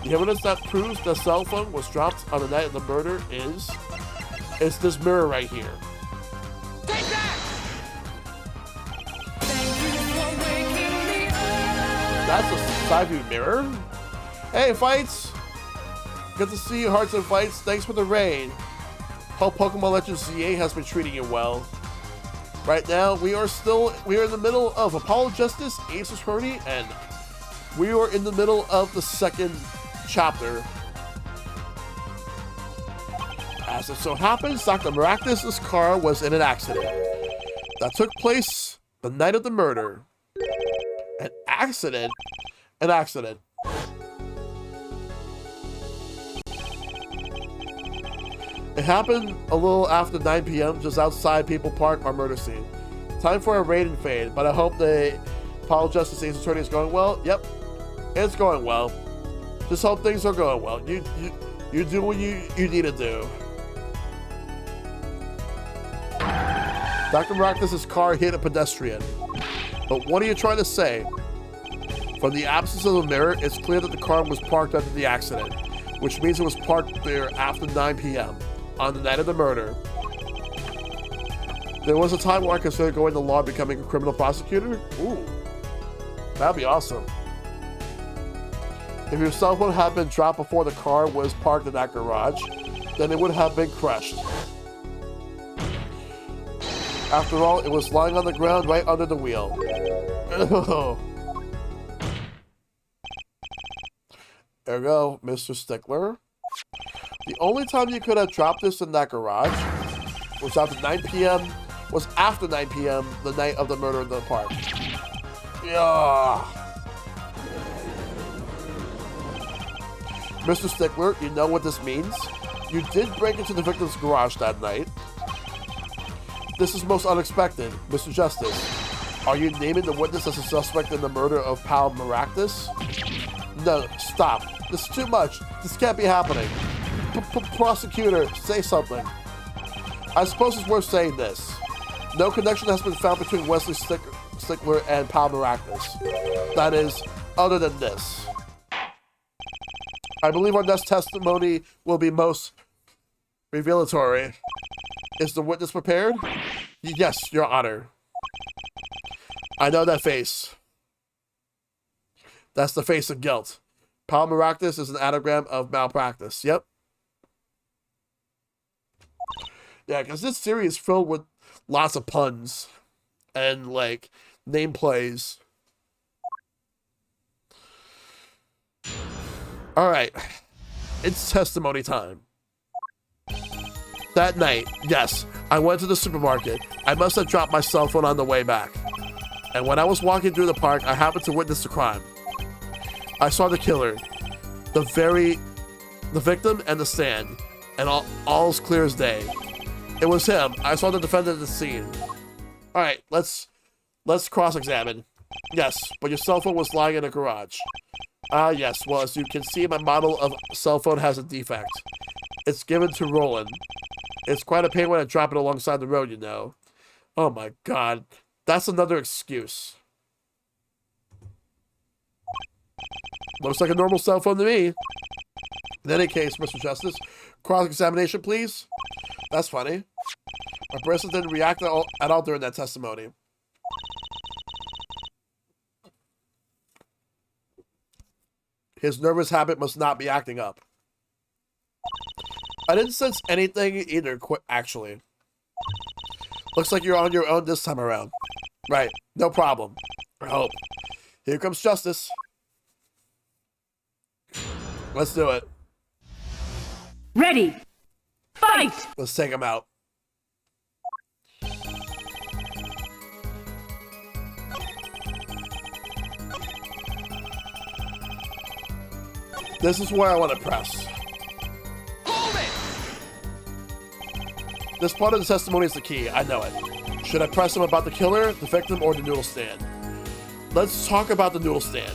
The evidence that proves the cell phone was dropped on the night of the murder is this mirror right here. Take that! That's a side view mirror. Hey, Fights! Good to see you, Hearts and Fights. Thanks for the raid. Hope Pokemon Legends ZA has been treating you well. Right now, we are in the middle of Apollo Justice, Ace Attorney, and we are in the middle of the second chapter. As it so happens, Dr. Maractus' car was in an accident that took place the night of the murder. An accident? An accident. It happened a little after 9 p.m. just outside People Park, our murder scene. Time for a raid and fade, but I hope the Apollo Justice Ace Attorney is going well. Yep, it's going well. Just hope things are going well. You do what you need to do. Dr. Maractus' car hit a pedestrian. But what are you trying to say? From the absence of the mirror, it's clear that the car was parked after the accident, which means it was parked there after 9 p.m. on the night of the murder. There was a time where I considered going to law and becoming a criminal prosecutor. Ooh, that'd be awesome. If your cell phone had been dropped before the car was parked in that garage, then it would have been crushed. After all, it was lying on the ground right under the wheel. There you go, Mr. Stickler. The only time you could have dropped this in that garage was after 9 p.m. the night of the murder in the park. Yeah. Mr. Stickler, you know what this means? You did break into the victim's garage that night. This is most unexpected, Mr. Justice. Are you naming the witness as a suspect in the murder of Pal Maractus? No, stop. This is too much. This can't be happening. Prosecutor, say something. I suppose it's worth saying this. No connection has been found between Wesley Stickler and Pal Maractus. That is, other than this. I believe our next testimony will be most revelatory. Is the witness prepared? Yes, Your Honor. I know that face. That's the face of guilt. Pal Maractus is an anagram of malpractice. Yep. Yeah, because this series is filled with lots of puns and, like, name plays. Alright. It's testimony time. That night, yes, I went to the supermarket. I must have dropped my cell phone on the way back. And when I was walking through the park, I happened to witness the crime. I saw the killer, the victim, and the stand, and all's clear as day. It was him. I saw the defendant at the scene. All right, let's cross-examine. Yes, but your cell phone was lying in a garage. Ah, yes. Well, as you can see, my model of cell phone has a defect. It's given to Roland. It's quite a pain when I drop it alongside the road, you know. Oh my god. That's another excuse. Looks like a normal cell phone to me. In any case, Mr. Justice, Cross-examination, please. That's funny. My person didn't react at all during that testimony. His nervous habit must not be acting up. I didn't sense anything either, actually. Looks like you're on your own this time around. Right, no problem. I hope. Here comes justice. Let's do it. Ready. Fight! Let's take him out. This is where I want to press. Hold it! This part of the testimony is the key. I know it. Should I press him about the killer, the victim, or the noodle stand? Let's talk about the noodle stand.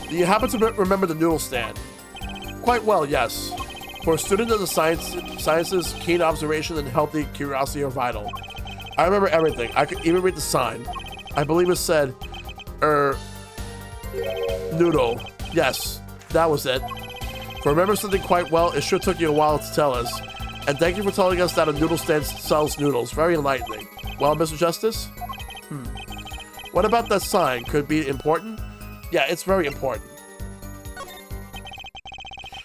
Do you happen to remember the noodle stand? Quite well, yes. For a student of the sciences, keen observation and healthy curiosity are vital. I remember everything. I could even read the sign. I believe it said, noodle. Yes, that was it. For remember something quite well, it sure took you a while to tell us. And thank you for telling us that a noodle stand sells noodles. Very enlightening. Well, Mr. Justice? What about that sign? Could it be important? Yeah, it's very important.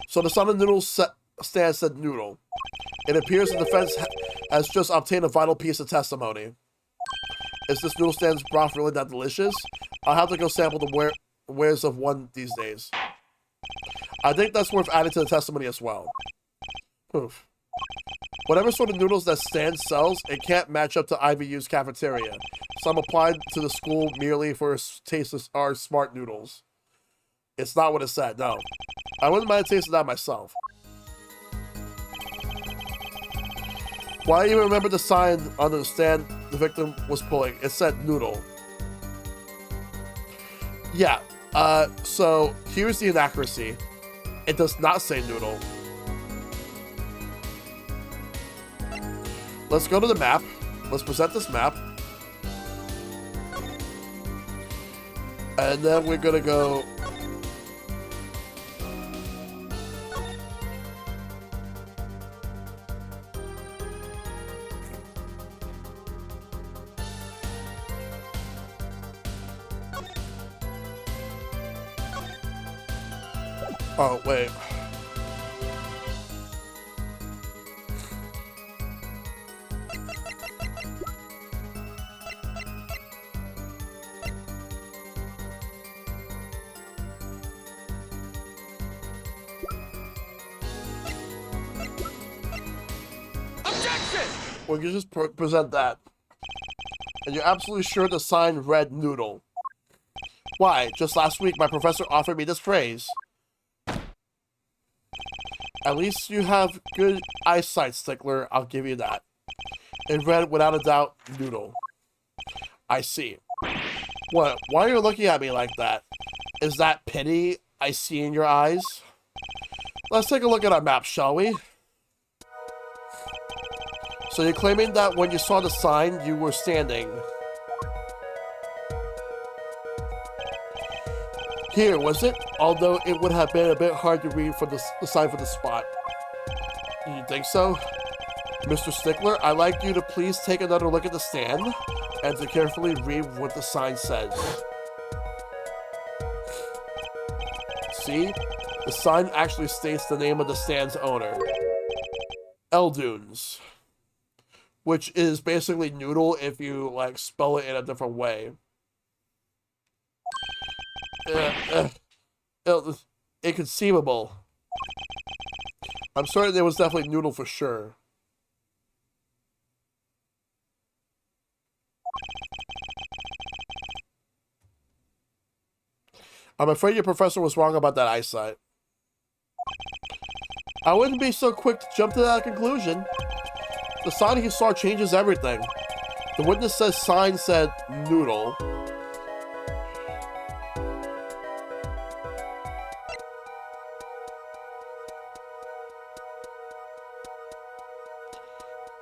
So the sign of the noodle stand said noodle. It appears the defense has just obtained a vital piece of testimony. Is this noodle stand's broth really that delicious? I'll have to go sample the wares of one these days. I think that's worth adding to the testimony as well. Oof. Whatever sort of noodles that stand sells, it can't match up to IVU's cafeteria. Some applied to the school merely for a taste of our smart noodles. It's not what it said, no. I wouldn't mind tasting that myself. Why even remember the sign on the stand the victim was pulling? It said noodle. Yeah, so here's the inaccuracy. It does not say noodle. Let's go to the map. Let's present this map. And then we're gonna go... Oh, wait. Objection! We can just present that. And you're absolutely sure the sign read noodle. Why? Just last week, my professor offered me this phrase. At least you have good eyesight, Stickler. I'll give you that. It read, without a doubt, noodle. I see. What? Why are you looking at me like that? Is that pity I see in your eyes? Let's take a look at our map, shall we? So you're claiming that when you saw the sign, you were standing here, was it? Although it would have been a bit hard to read for the sign for the spot. You think so? Mr. Stickler, I'd like you to please take another look at the stand and to carefully read what the sign says. See? The sign actually states the name of the stand's owner. Eldunes. Which is basically noodle if you, like, spell it in a different way. Inconceivable. I'm sorry, there was definitely noodle for sure. I'm afraid your professor was wrong about that eyesight. I wouldn't be so quick to jump to that conclusion. The sign he saw changes everything. The witness says sign said noodle.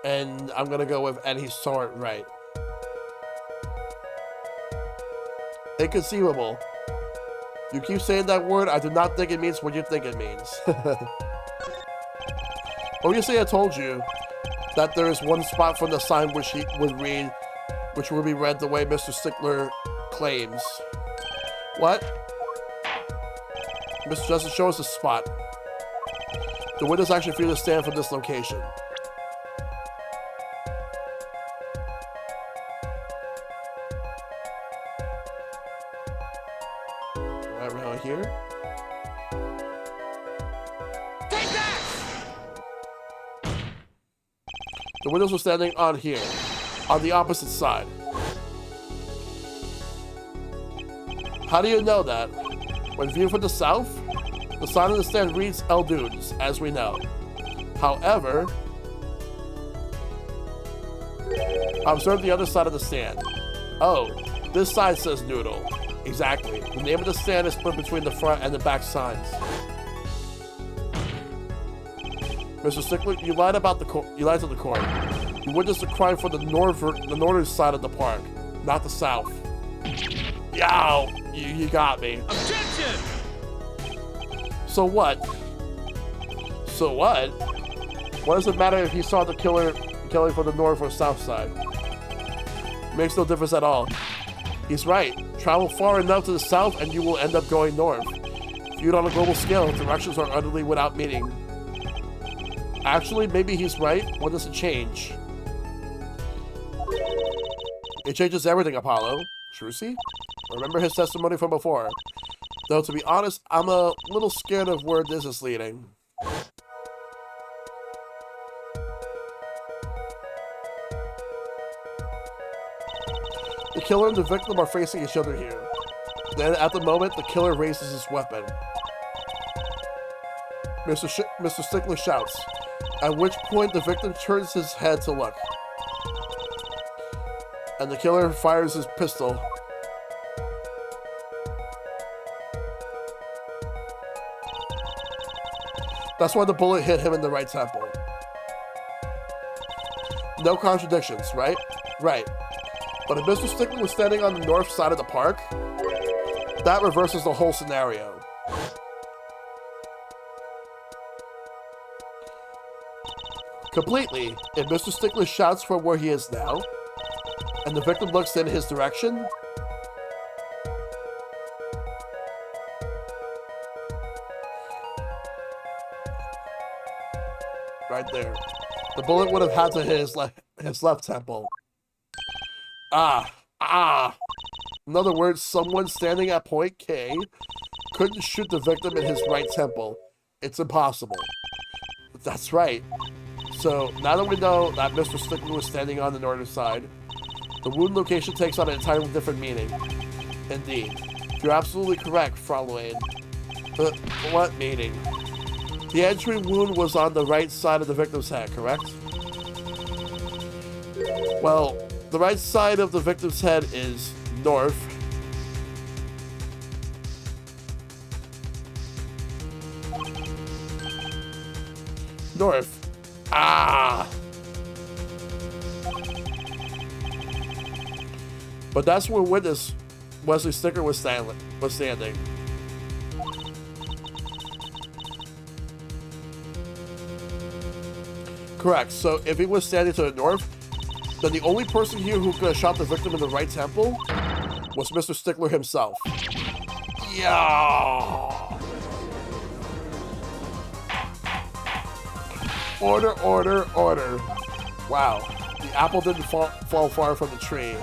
And I'm gonna go with, and he saw it right. Inconceivable. You keep saying that word, I do not think it means what you think it means. Obviously, I told you that there is one spot from the sign which will be read the way Mr. Stickler claims. What? Mr. Justice, show us the spot. The windows actually feel to stand from this location. Right around here. Take that! The windows were standing on here, on the opposite side. How do you know that? When viewed from the south, the sign on the stand reads El Dunes, as we know. However, observe the other side of the stand. Oh, this side says Noodle. Exactly. The name of the stand is split between the front and the back signs. Mr. Stickler, you lied to the court. You witnessed a crime for the northern side of the park, not the south. Yow! You got me. Objection! So what? So what? What does it matter if he saw the killing from the north or south side? Makes no difference at all. He's right. Travel far enough to the south and you will end up going north. Viewed on a global scale, directions are utterly without meaning. Actually, maybe he's right. What does it change? It changes everything, Apollo. Trucy? Remember his testimony from before. Though, to be honest, I'm a little scared of where this is leading. The killer and the victim are facing each other here. Then, at the moment, the killer raises his weapon. Mr. Stickler shouts, at which point the victim turns his head to look. And the killer fires his pistol. That's why the bullet hit him in the right temple. No contradictions, right? Right. But if Mr. Stickler was standing on the north side of the park, that reverses the whole scenario. Completely. If Mr. Stickler shouts from where he is now, and the victim looks in his direction, right there, the bullet would have had to hit his left temple. In other words, someone standing at point K couldn't shoot the victim in his right temple. It's impossible. That's right. So, now that we know that Mr. Stickler was standing on the northern side, the wound location takes on an entirely different meaning. Indeed. You're absolutely correct, Fraulein. What meaning? The entry wound was on the right side of the victim's head, correct? Well, the right side of the victim's head is north. North. But that's where witness Wesley Sticker was standing. Correct. So if he was standing to the north, then the only person here who could have shot the victim in the right temple was Mr. Stickler himself. Yeah. Order, order, order. Wow. The apple didn't fall far from the tree.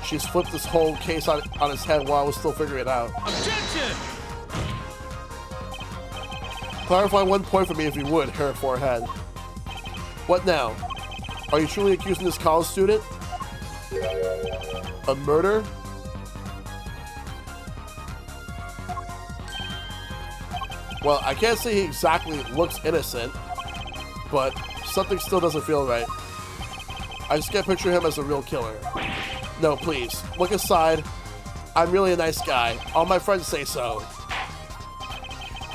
She's flipped this whole case on his head while I was still figuring it out. Objection! Clarify one point for me if you would, hair forehead. What now? Are you truly accusing this college student of murder? Well, I can't say he exactly looks innocent, but something still doesn't feel right. I just can't picture him as a real killer. No, please, look aside. I'm really a nice guy. All my friends say so.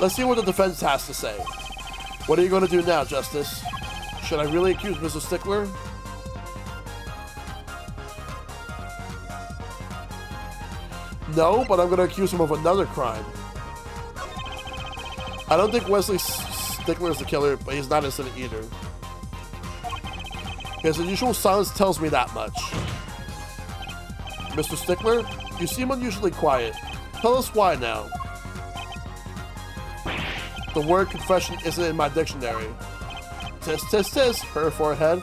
Let's see what the defense has to say. What are you going to do now, Justice? Should I really accuse Mr. Stickler? No, but I'm going to accuse him of another crime. I don't think Wesley Stickler is the killer, but he's not innocent either. His unusual silence tells me that much. Mr. Stickler, you seem unusually quiet. Tell us why now. The word confession isn't in my dictionary. Tis, tis, tis, her forehead.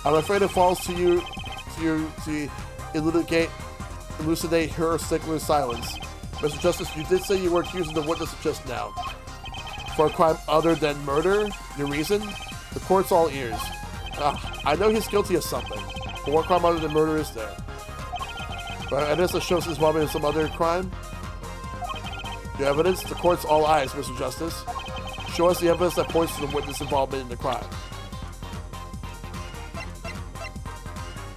I'm afraid it falls to you to elucidate her Stickler's silence. Mr. Justice, you did say you were accusing the witness just now. For a crime other than murder? Your reason? The court's all ears. I know he's guilty of something, but what crime other than murder is there? Evidence that shows his involvement in some other crime? The evidence? The court's all eyes, Mr. Justice. Show us the evidence that points to the witness' involvement in the crime.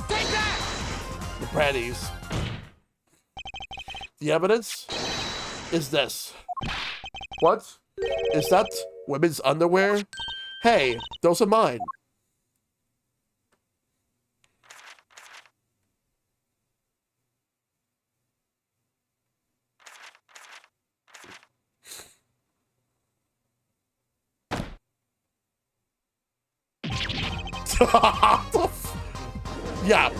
Take that! The panties. The evidence is this. What? Is that women's underwear? Hey, those are mine. Yeah.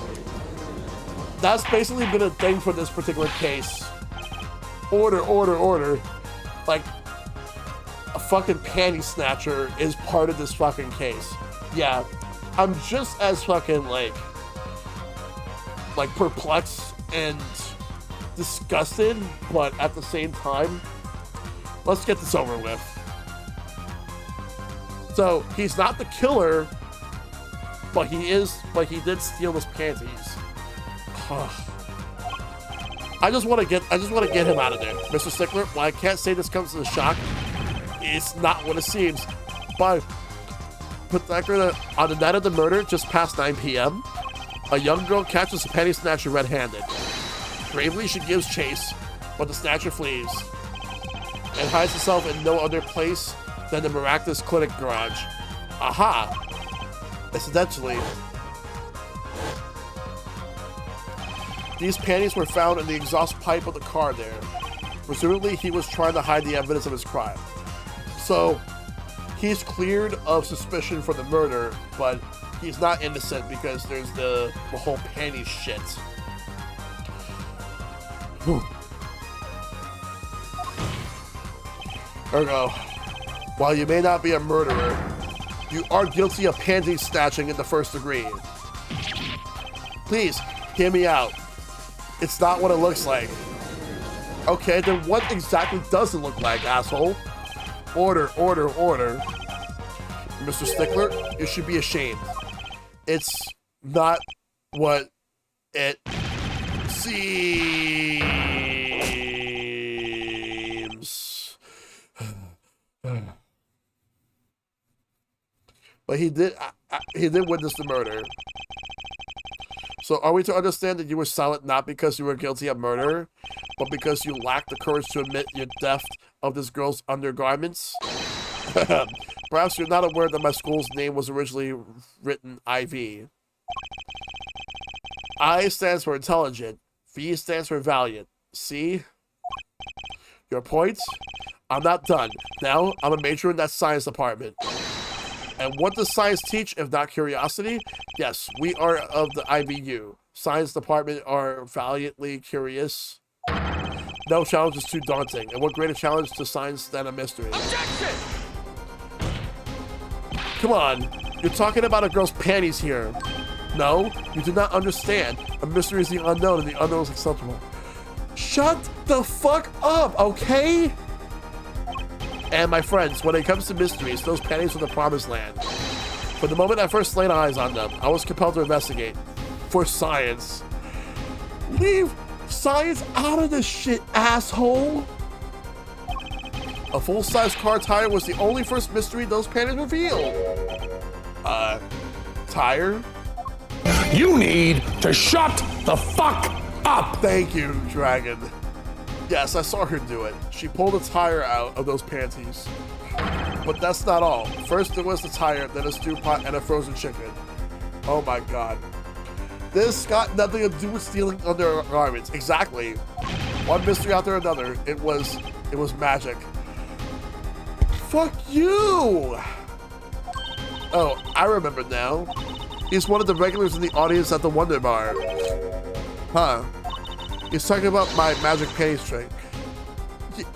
That's basically been a thing for this particular case. Order. Like, a fucking panty snatcher is part of this fucking case. Yeah. I'm just as fucking, like perplexed and disgusted, but at the same time, let's get this over with. So, he's not the killer, but he did steal his panties. I just want to get him out of there. Mr. Stickler, while I can't say this comes as a shock, it's not what it seems. But on the night of the murder, just past 9 p.m., a young girl catches a panty snatcher red-handed. Bravely, she gives chase, but the snatcher flees and hides herself in no other place than the miraculous clinic garage. Aha! Incidentally, these panties were found in the exhaust pipe of the car there. Presumably, he was trying to hide the evidence of his crime. So, he's cleared of suspicion for the murder, but he's not innocent because there's the whole panty shit. Whew. Ergo, while you may not be a murderer, you are guilty of panty snatching in the first degree. Please, hear me out. It's not what it looks like. Okay, then what exactly does it look like, asshole? Order. Mr. Stickler, you should be ashamed. It's not what it seems. But he did witness the murder. So are we to understand that you were silent not because you were guilty of murder, but because you lacked the courage to admit your theft of this girl's undergarments? Perhaps you're not aware that my school's name was originally written IV. I stands for intelligent. V stands for valiant. See? Your point? I'm not done. Now, I'm a major in that science department. And what does science teach if not curiosity? Yes, we are of the IBU. Science department are valiantly curious. No challenge is too daunting. And what greater challenge to science than a mystery? Objection! Come on, you're talking about a girl's panties here. No, you do not understand. A mystery is the unknown, and the unknown is acceptable. Shut the fuck up, okay? And my friends, when it comes to mysteries, those panties are the promised land. From the moment I first laid eyes on them, I was compelled to investigate. For science. Leave science out of this shit, asshole! A full-size car tire was the only first mystery those panties revealed. Tire? You need to shut the fuck up! Thank you, Dragon. Yes, I saw her do it. She pulled a tire out of those panties. But that's not all. First there was the tire, then a stew pot, and a frozen chicken. Oh my god. This got nothing to do with stealing undergarments. Exactly. One mystery after another. It was magic. Fuck you! Oh, I remember now. He's one of the regulars in the audience at the Wonder Bar. Huh. He's talking about my magic panties trick.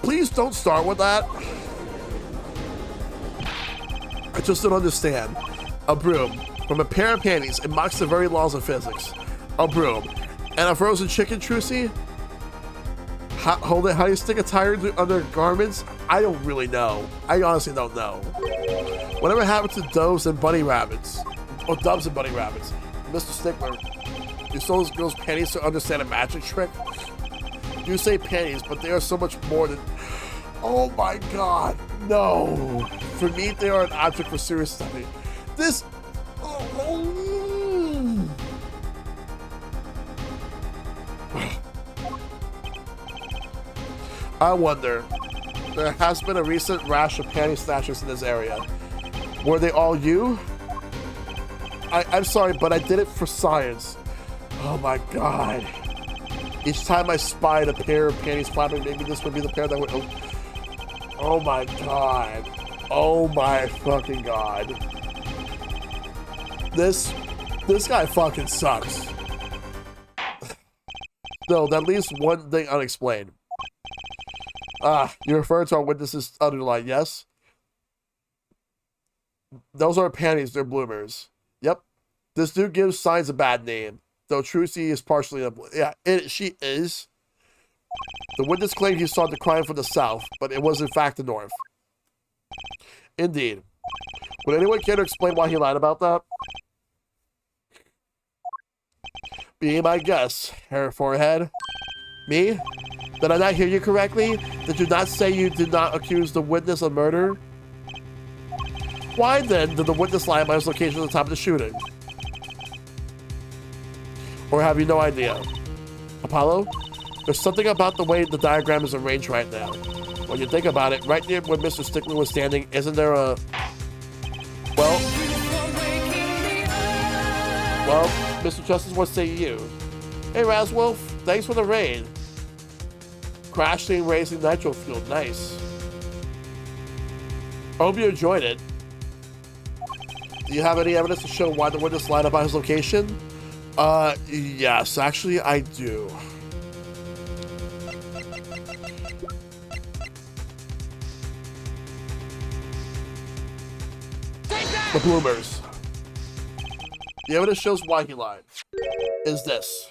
Please don't start with that. I just don't understand. A broom from a pair of panties. It mocks the very laws of physics. A broom. And a frozen chicken, Trucy? Hold it, how do you stick a tire under garments? I don't really know. I honestly don't know. Whatever happened to doves and bunny rabbits? Oh, doves and bunny rabbits. Mr. Stickler, you stole this girl's panties to understand a magic trick? You say panties, but they are so much more than... Oh my god, no. For me, they are an object for serious study. This... Oh. I wonder, there has been a recent rash of panty snatchers in this area. Were they all you? I'm sorry, but I did it for science. Oh my god. Each time I spied a pair of panties flapping, maybe this would be the pair that would... Oh my god. Oh my fucking god. This guy fucking sucks. No, that leaves one thing unexplained. You refer to our witnesses underline, yes? Those are panties, they're bloomers. Yep. This dude gives signs a bad name. Though Trucy is partially she is. The witness claimed he saw the crime from the south, but it was in fact the north. Indeed. Would anyone care to explain why he lied about that? Be my guess, Hair Forehead. Me? Did I not hear you correctly? Did you not say you did not accuse the witness of murder? Why then did the witness lie about his location at the time of the shooting? Or have you no idea? Apollo? There's something about the way the diagram is arranged right now. When you think about it, right near where Mr. Stickler was standing, isn't there a... Well, Mr. Justice, what say you? Hey, Razwolf, thanks for the raid. Crashing, racing, nitro fuel, nice. Hope you enjoyed it. Do you have any evidence to show why the witness lied about his location? Yes, actually I do. The bloomers. The evidence shows why he lied. Is this.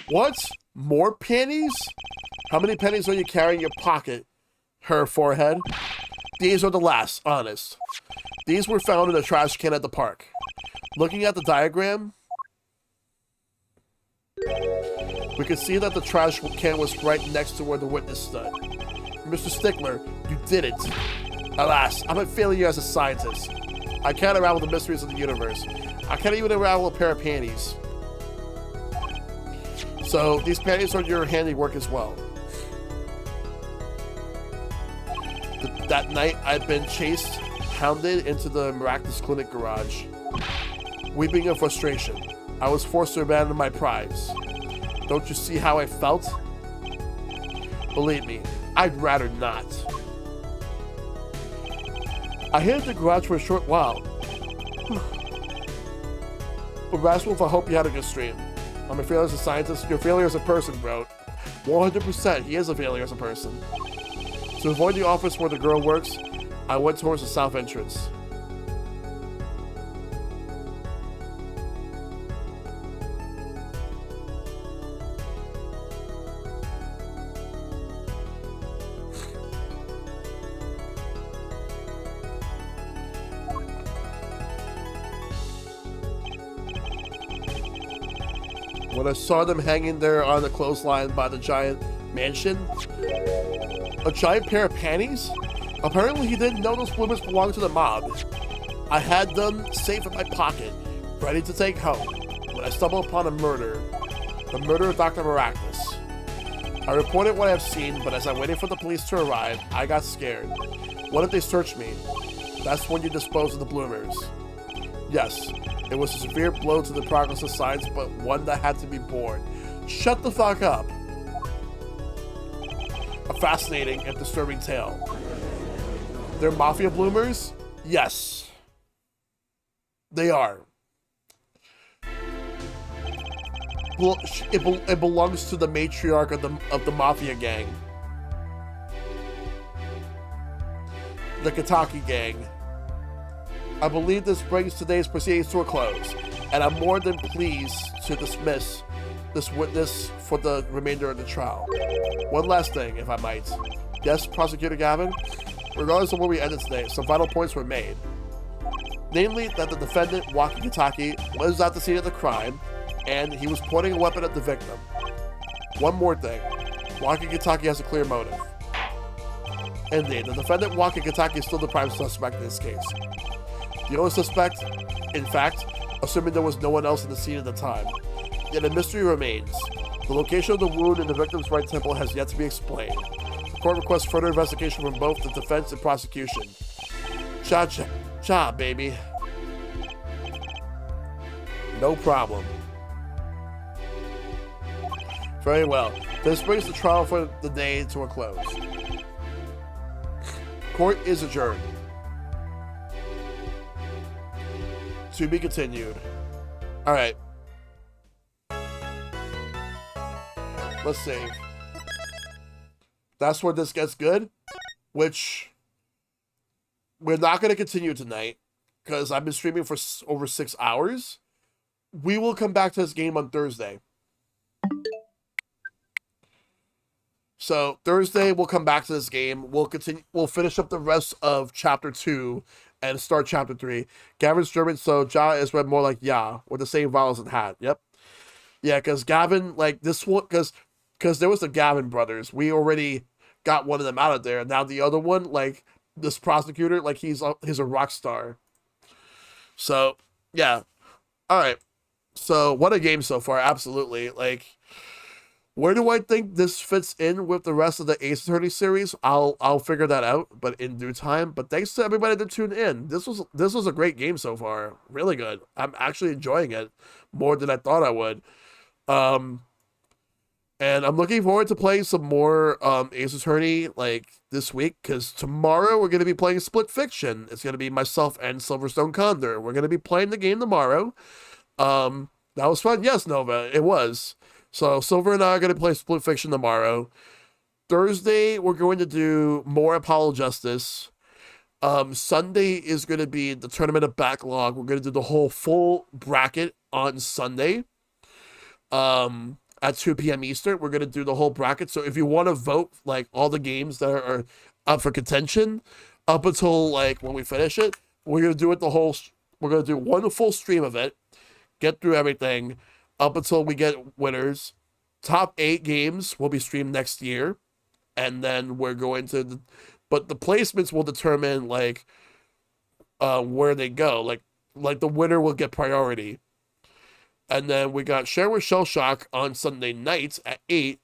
What? More panties? How many pennies are you carrying in your pocket, Her Forehead? These are the last, honest. These were found in a trash can at the park. Looking at the diagram, we could see that the trash can was right next to where the witness stood. Mr. Stickler, you did it. Alas, I'm a failure as a scientist. I can't unravel the mysteries of the universe. I can't even unravel a pair of panties. So, these panties are your handiwork as well. That night, I'd been chased, hounded into the miraculous clinic garage. Weeping in frustration, I was forced to abandon my prize. Don't you see how I felt? Believe me, I'd rather not. I hid in the garage for a short while. But Raswolf, I hope you had a good stream. I'm a failure as a scientist. You're a failure as a person, bro. 100%, he is a failure as a person. To avoid the office where the girl works, I went towards the south entrance. When I saw them hanging there on the clothesline by the giant mansion, a giant pair of panties? Apparently he didn't know those bloomers belonged to the mob. I had them safe in my pocket, ready to take home, when I stumbled upon a murder. The murder of Dr. Miraculous. I reported what I have seen, but as I waited for the police to arrive, I got scared. What if they searched me? That's when you dispose of the bloomers. Yes, it was a severe blow to the progress of science, but one that had to be borne. Shut the fuck up. A fascinating and disturbing tale. They're mafia bloomers? Yes. They are. It belongs to the matriarch of the mafia gang. The Kataki gang. I believe this brings today's proceedings to a close, and I'm more than pleased to dismiss this witness for the remainder of the trial. One last thing, if I might. Yes, Prosecutor Gavin? Regardless of where we ended today, some final points were made. Namely, that the defendant, Waki Kataki, was at the scene of the crime, and he was pointing a weapon at the victim. One more thing. Waki Kataki has a clear motive. Indeed, the defendant, Waki Kataki, is still the prime suspect in this case. The only suspect, in fact, assuming there was no one else in the scene at the time. Yet a mystery remains. The location of the wound in the victim's right temple has yet to be explained. The court requests further investigation from both the defense and prosecution. Cha, baby. No problem. Very well. This brings the trial for the day to a close. Court is adjourned. To be continued. Alright. Let's save. That's where this gets good. Which we're not going to continue tonight. Because I've been streaming for over 6 hours. We will come back to this game on Thursday. So Thursday we'll come back to this game. We'll continue. We'll finish up the rest of Chapter 2 and start Chapter 3. Gavin's German, so Ja is read more like Ya, with the same vowels and hat. Yep. Yeah, because Gavin, like this one, because there was the Gavin brothers. We already got one of them out of there. Now the other one, like this prosecutor, like he's a rock star. So yeah. All right. So what a game so far. Absolutely. Like, where do I think this fits in with the rest of the Ace Attorney series? I'll figure that out, but in due time. But thanks to everybody that tuned in. This was a great game so far. Really good. I'm actually enjoying it more than I thought I would. And I'm looking forward to playing some more Ace Attorney like this week, because tomorrow we're going to be playing Split Fiction. It's going to be myself and Silverstone Condor. We're going to be playing the game tomorrow. That was fun. Yes, Nova, it was. So Silver and I are going to play Split Fiction tomorrow. Thursday, we're going to do more Apollo Justice. Sunday is going to be the Tournament of Backlog. We're going to do the whole full bracket on Sunday. At 2 p.m. Eastern, we're going to do the whole bracket. So if you want to vote, like, all the games that are up for contention up until, like, when we finish it, we're going to do it we're going to do one full stream of it, get through everything up until we get winners. Top 8 games will be streamed next year. And then we're going to, but the placements will determine, like, where they go. Like the winner will get priority. And then we got Share with Shell Shock on Sunday nights at 8.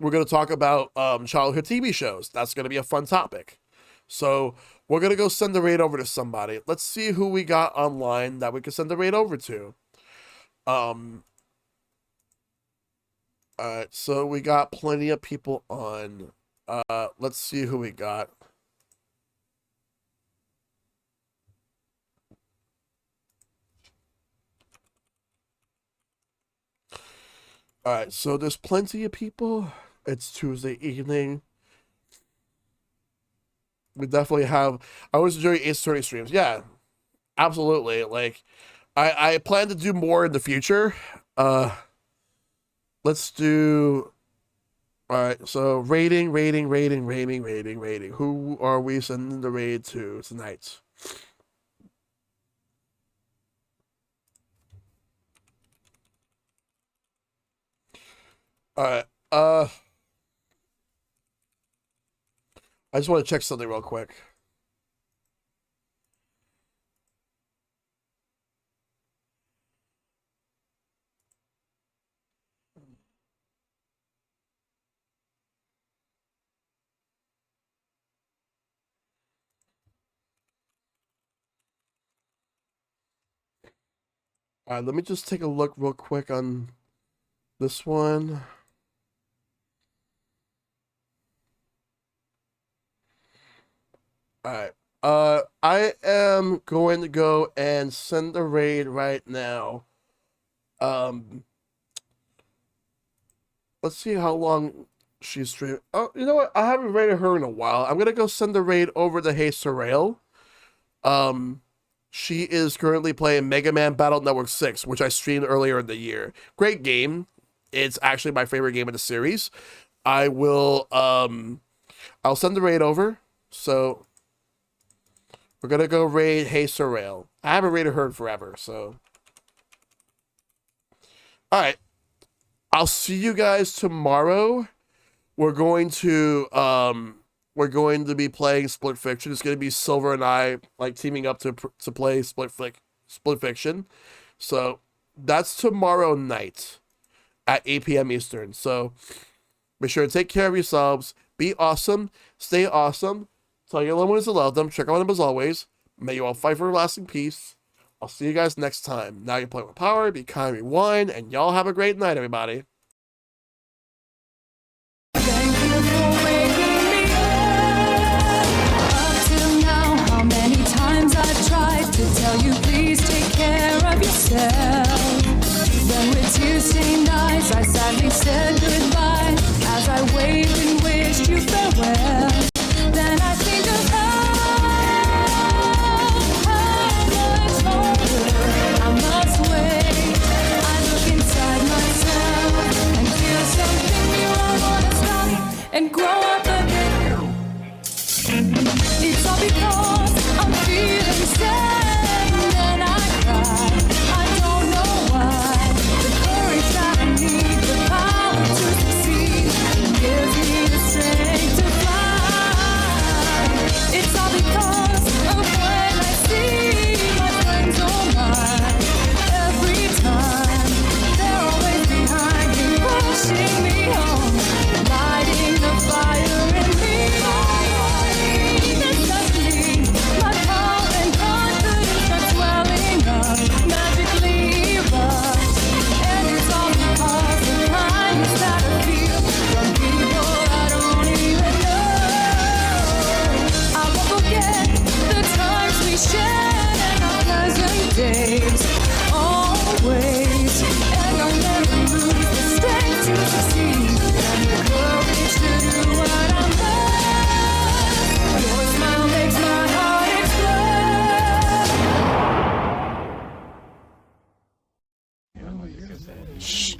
We're going to talk about childhood TV shows. That's going to be a fun topic. So we're going to go send the raid over to somebody. Let's see who we got online that we can send the raid over to. Alright, so we got plenty of people on. Let's see who we got. Alright, so there's plenty of people. It's Tuesday evening. We definitely have. I was enjoying Ace Attorney streams. Yeah, absolutely. Like, I plan to do more in the future. Let's do. Alright, so rating. Who are we sending the raid to tonight? Alright, I just want to check something real quick. Alright, let me just take a look real quick on this one. All right. I am going to go and send the raid right now. Um, let's see how long she's streaming. Oh, you know what? I haven't raided her in a while. I'm gonna go send the raid over to Hey Sorrel. Um, she is currently playing Mega Man Battle Network 6, which I streamed earlier in the year. Great game. It's actually my favorite game of the series. I will I'll send the raid over. So we're gonna go raid Hey Sorrel. I haven't raided her in forever, so alright. I'll see you guys tomorrow. We're going to be playing Split Fiction. It's going to be Silver and I like teaming up to play Split Fiction. So that's tomorrow night at 8 p.m. Eastern. So make sure to take care of yourselves. Be awesome. Stay awesome. Tell your loved ones to love them. Check on them as always. May you all fight for lasting peace. I'll see you guys next time. Now you play with power. Be kind, rewind, and y'all have a great night, everybody. Thank you for waking me up. Up till now, how many times I've tried to tell you, please take care of yourself. Then with tear-stained eyes, I sadly said goodbye as I waved and wished you farewell. Then I think of how much longer I must wait. I look inside myself and feel something new. I wanna stop and grow up again. It's all because I'm feeling sad and I cry. I don't know why. The courage that I need, the power to succeed, gives me the strength to fly. It's all because of when I see my friends all mine. Every time they're always behind me, pushing me on, lighting the fire in me. Then suddenly, my power and confidence are swelling up, magically erupt. And it's all because of kindness that I feel from people I don't even know. I won't forget the times we shared and our pleasant days, always. And I'll never lose the strength to succeed and the courage to do what I love. Your smile makes my heart explode. Shh.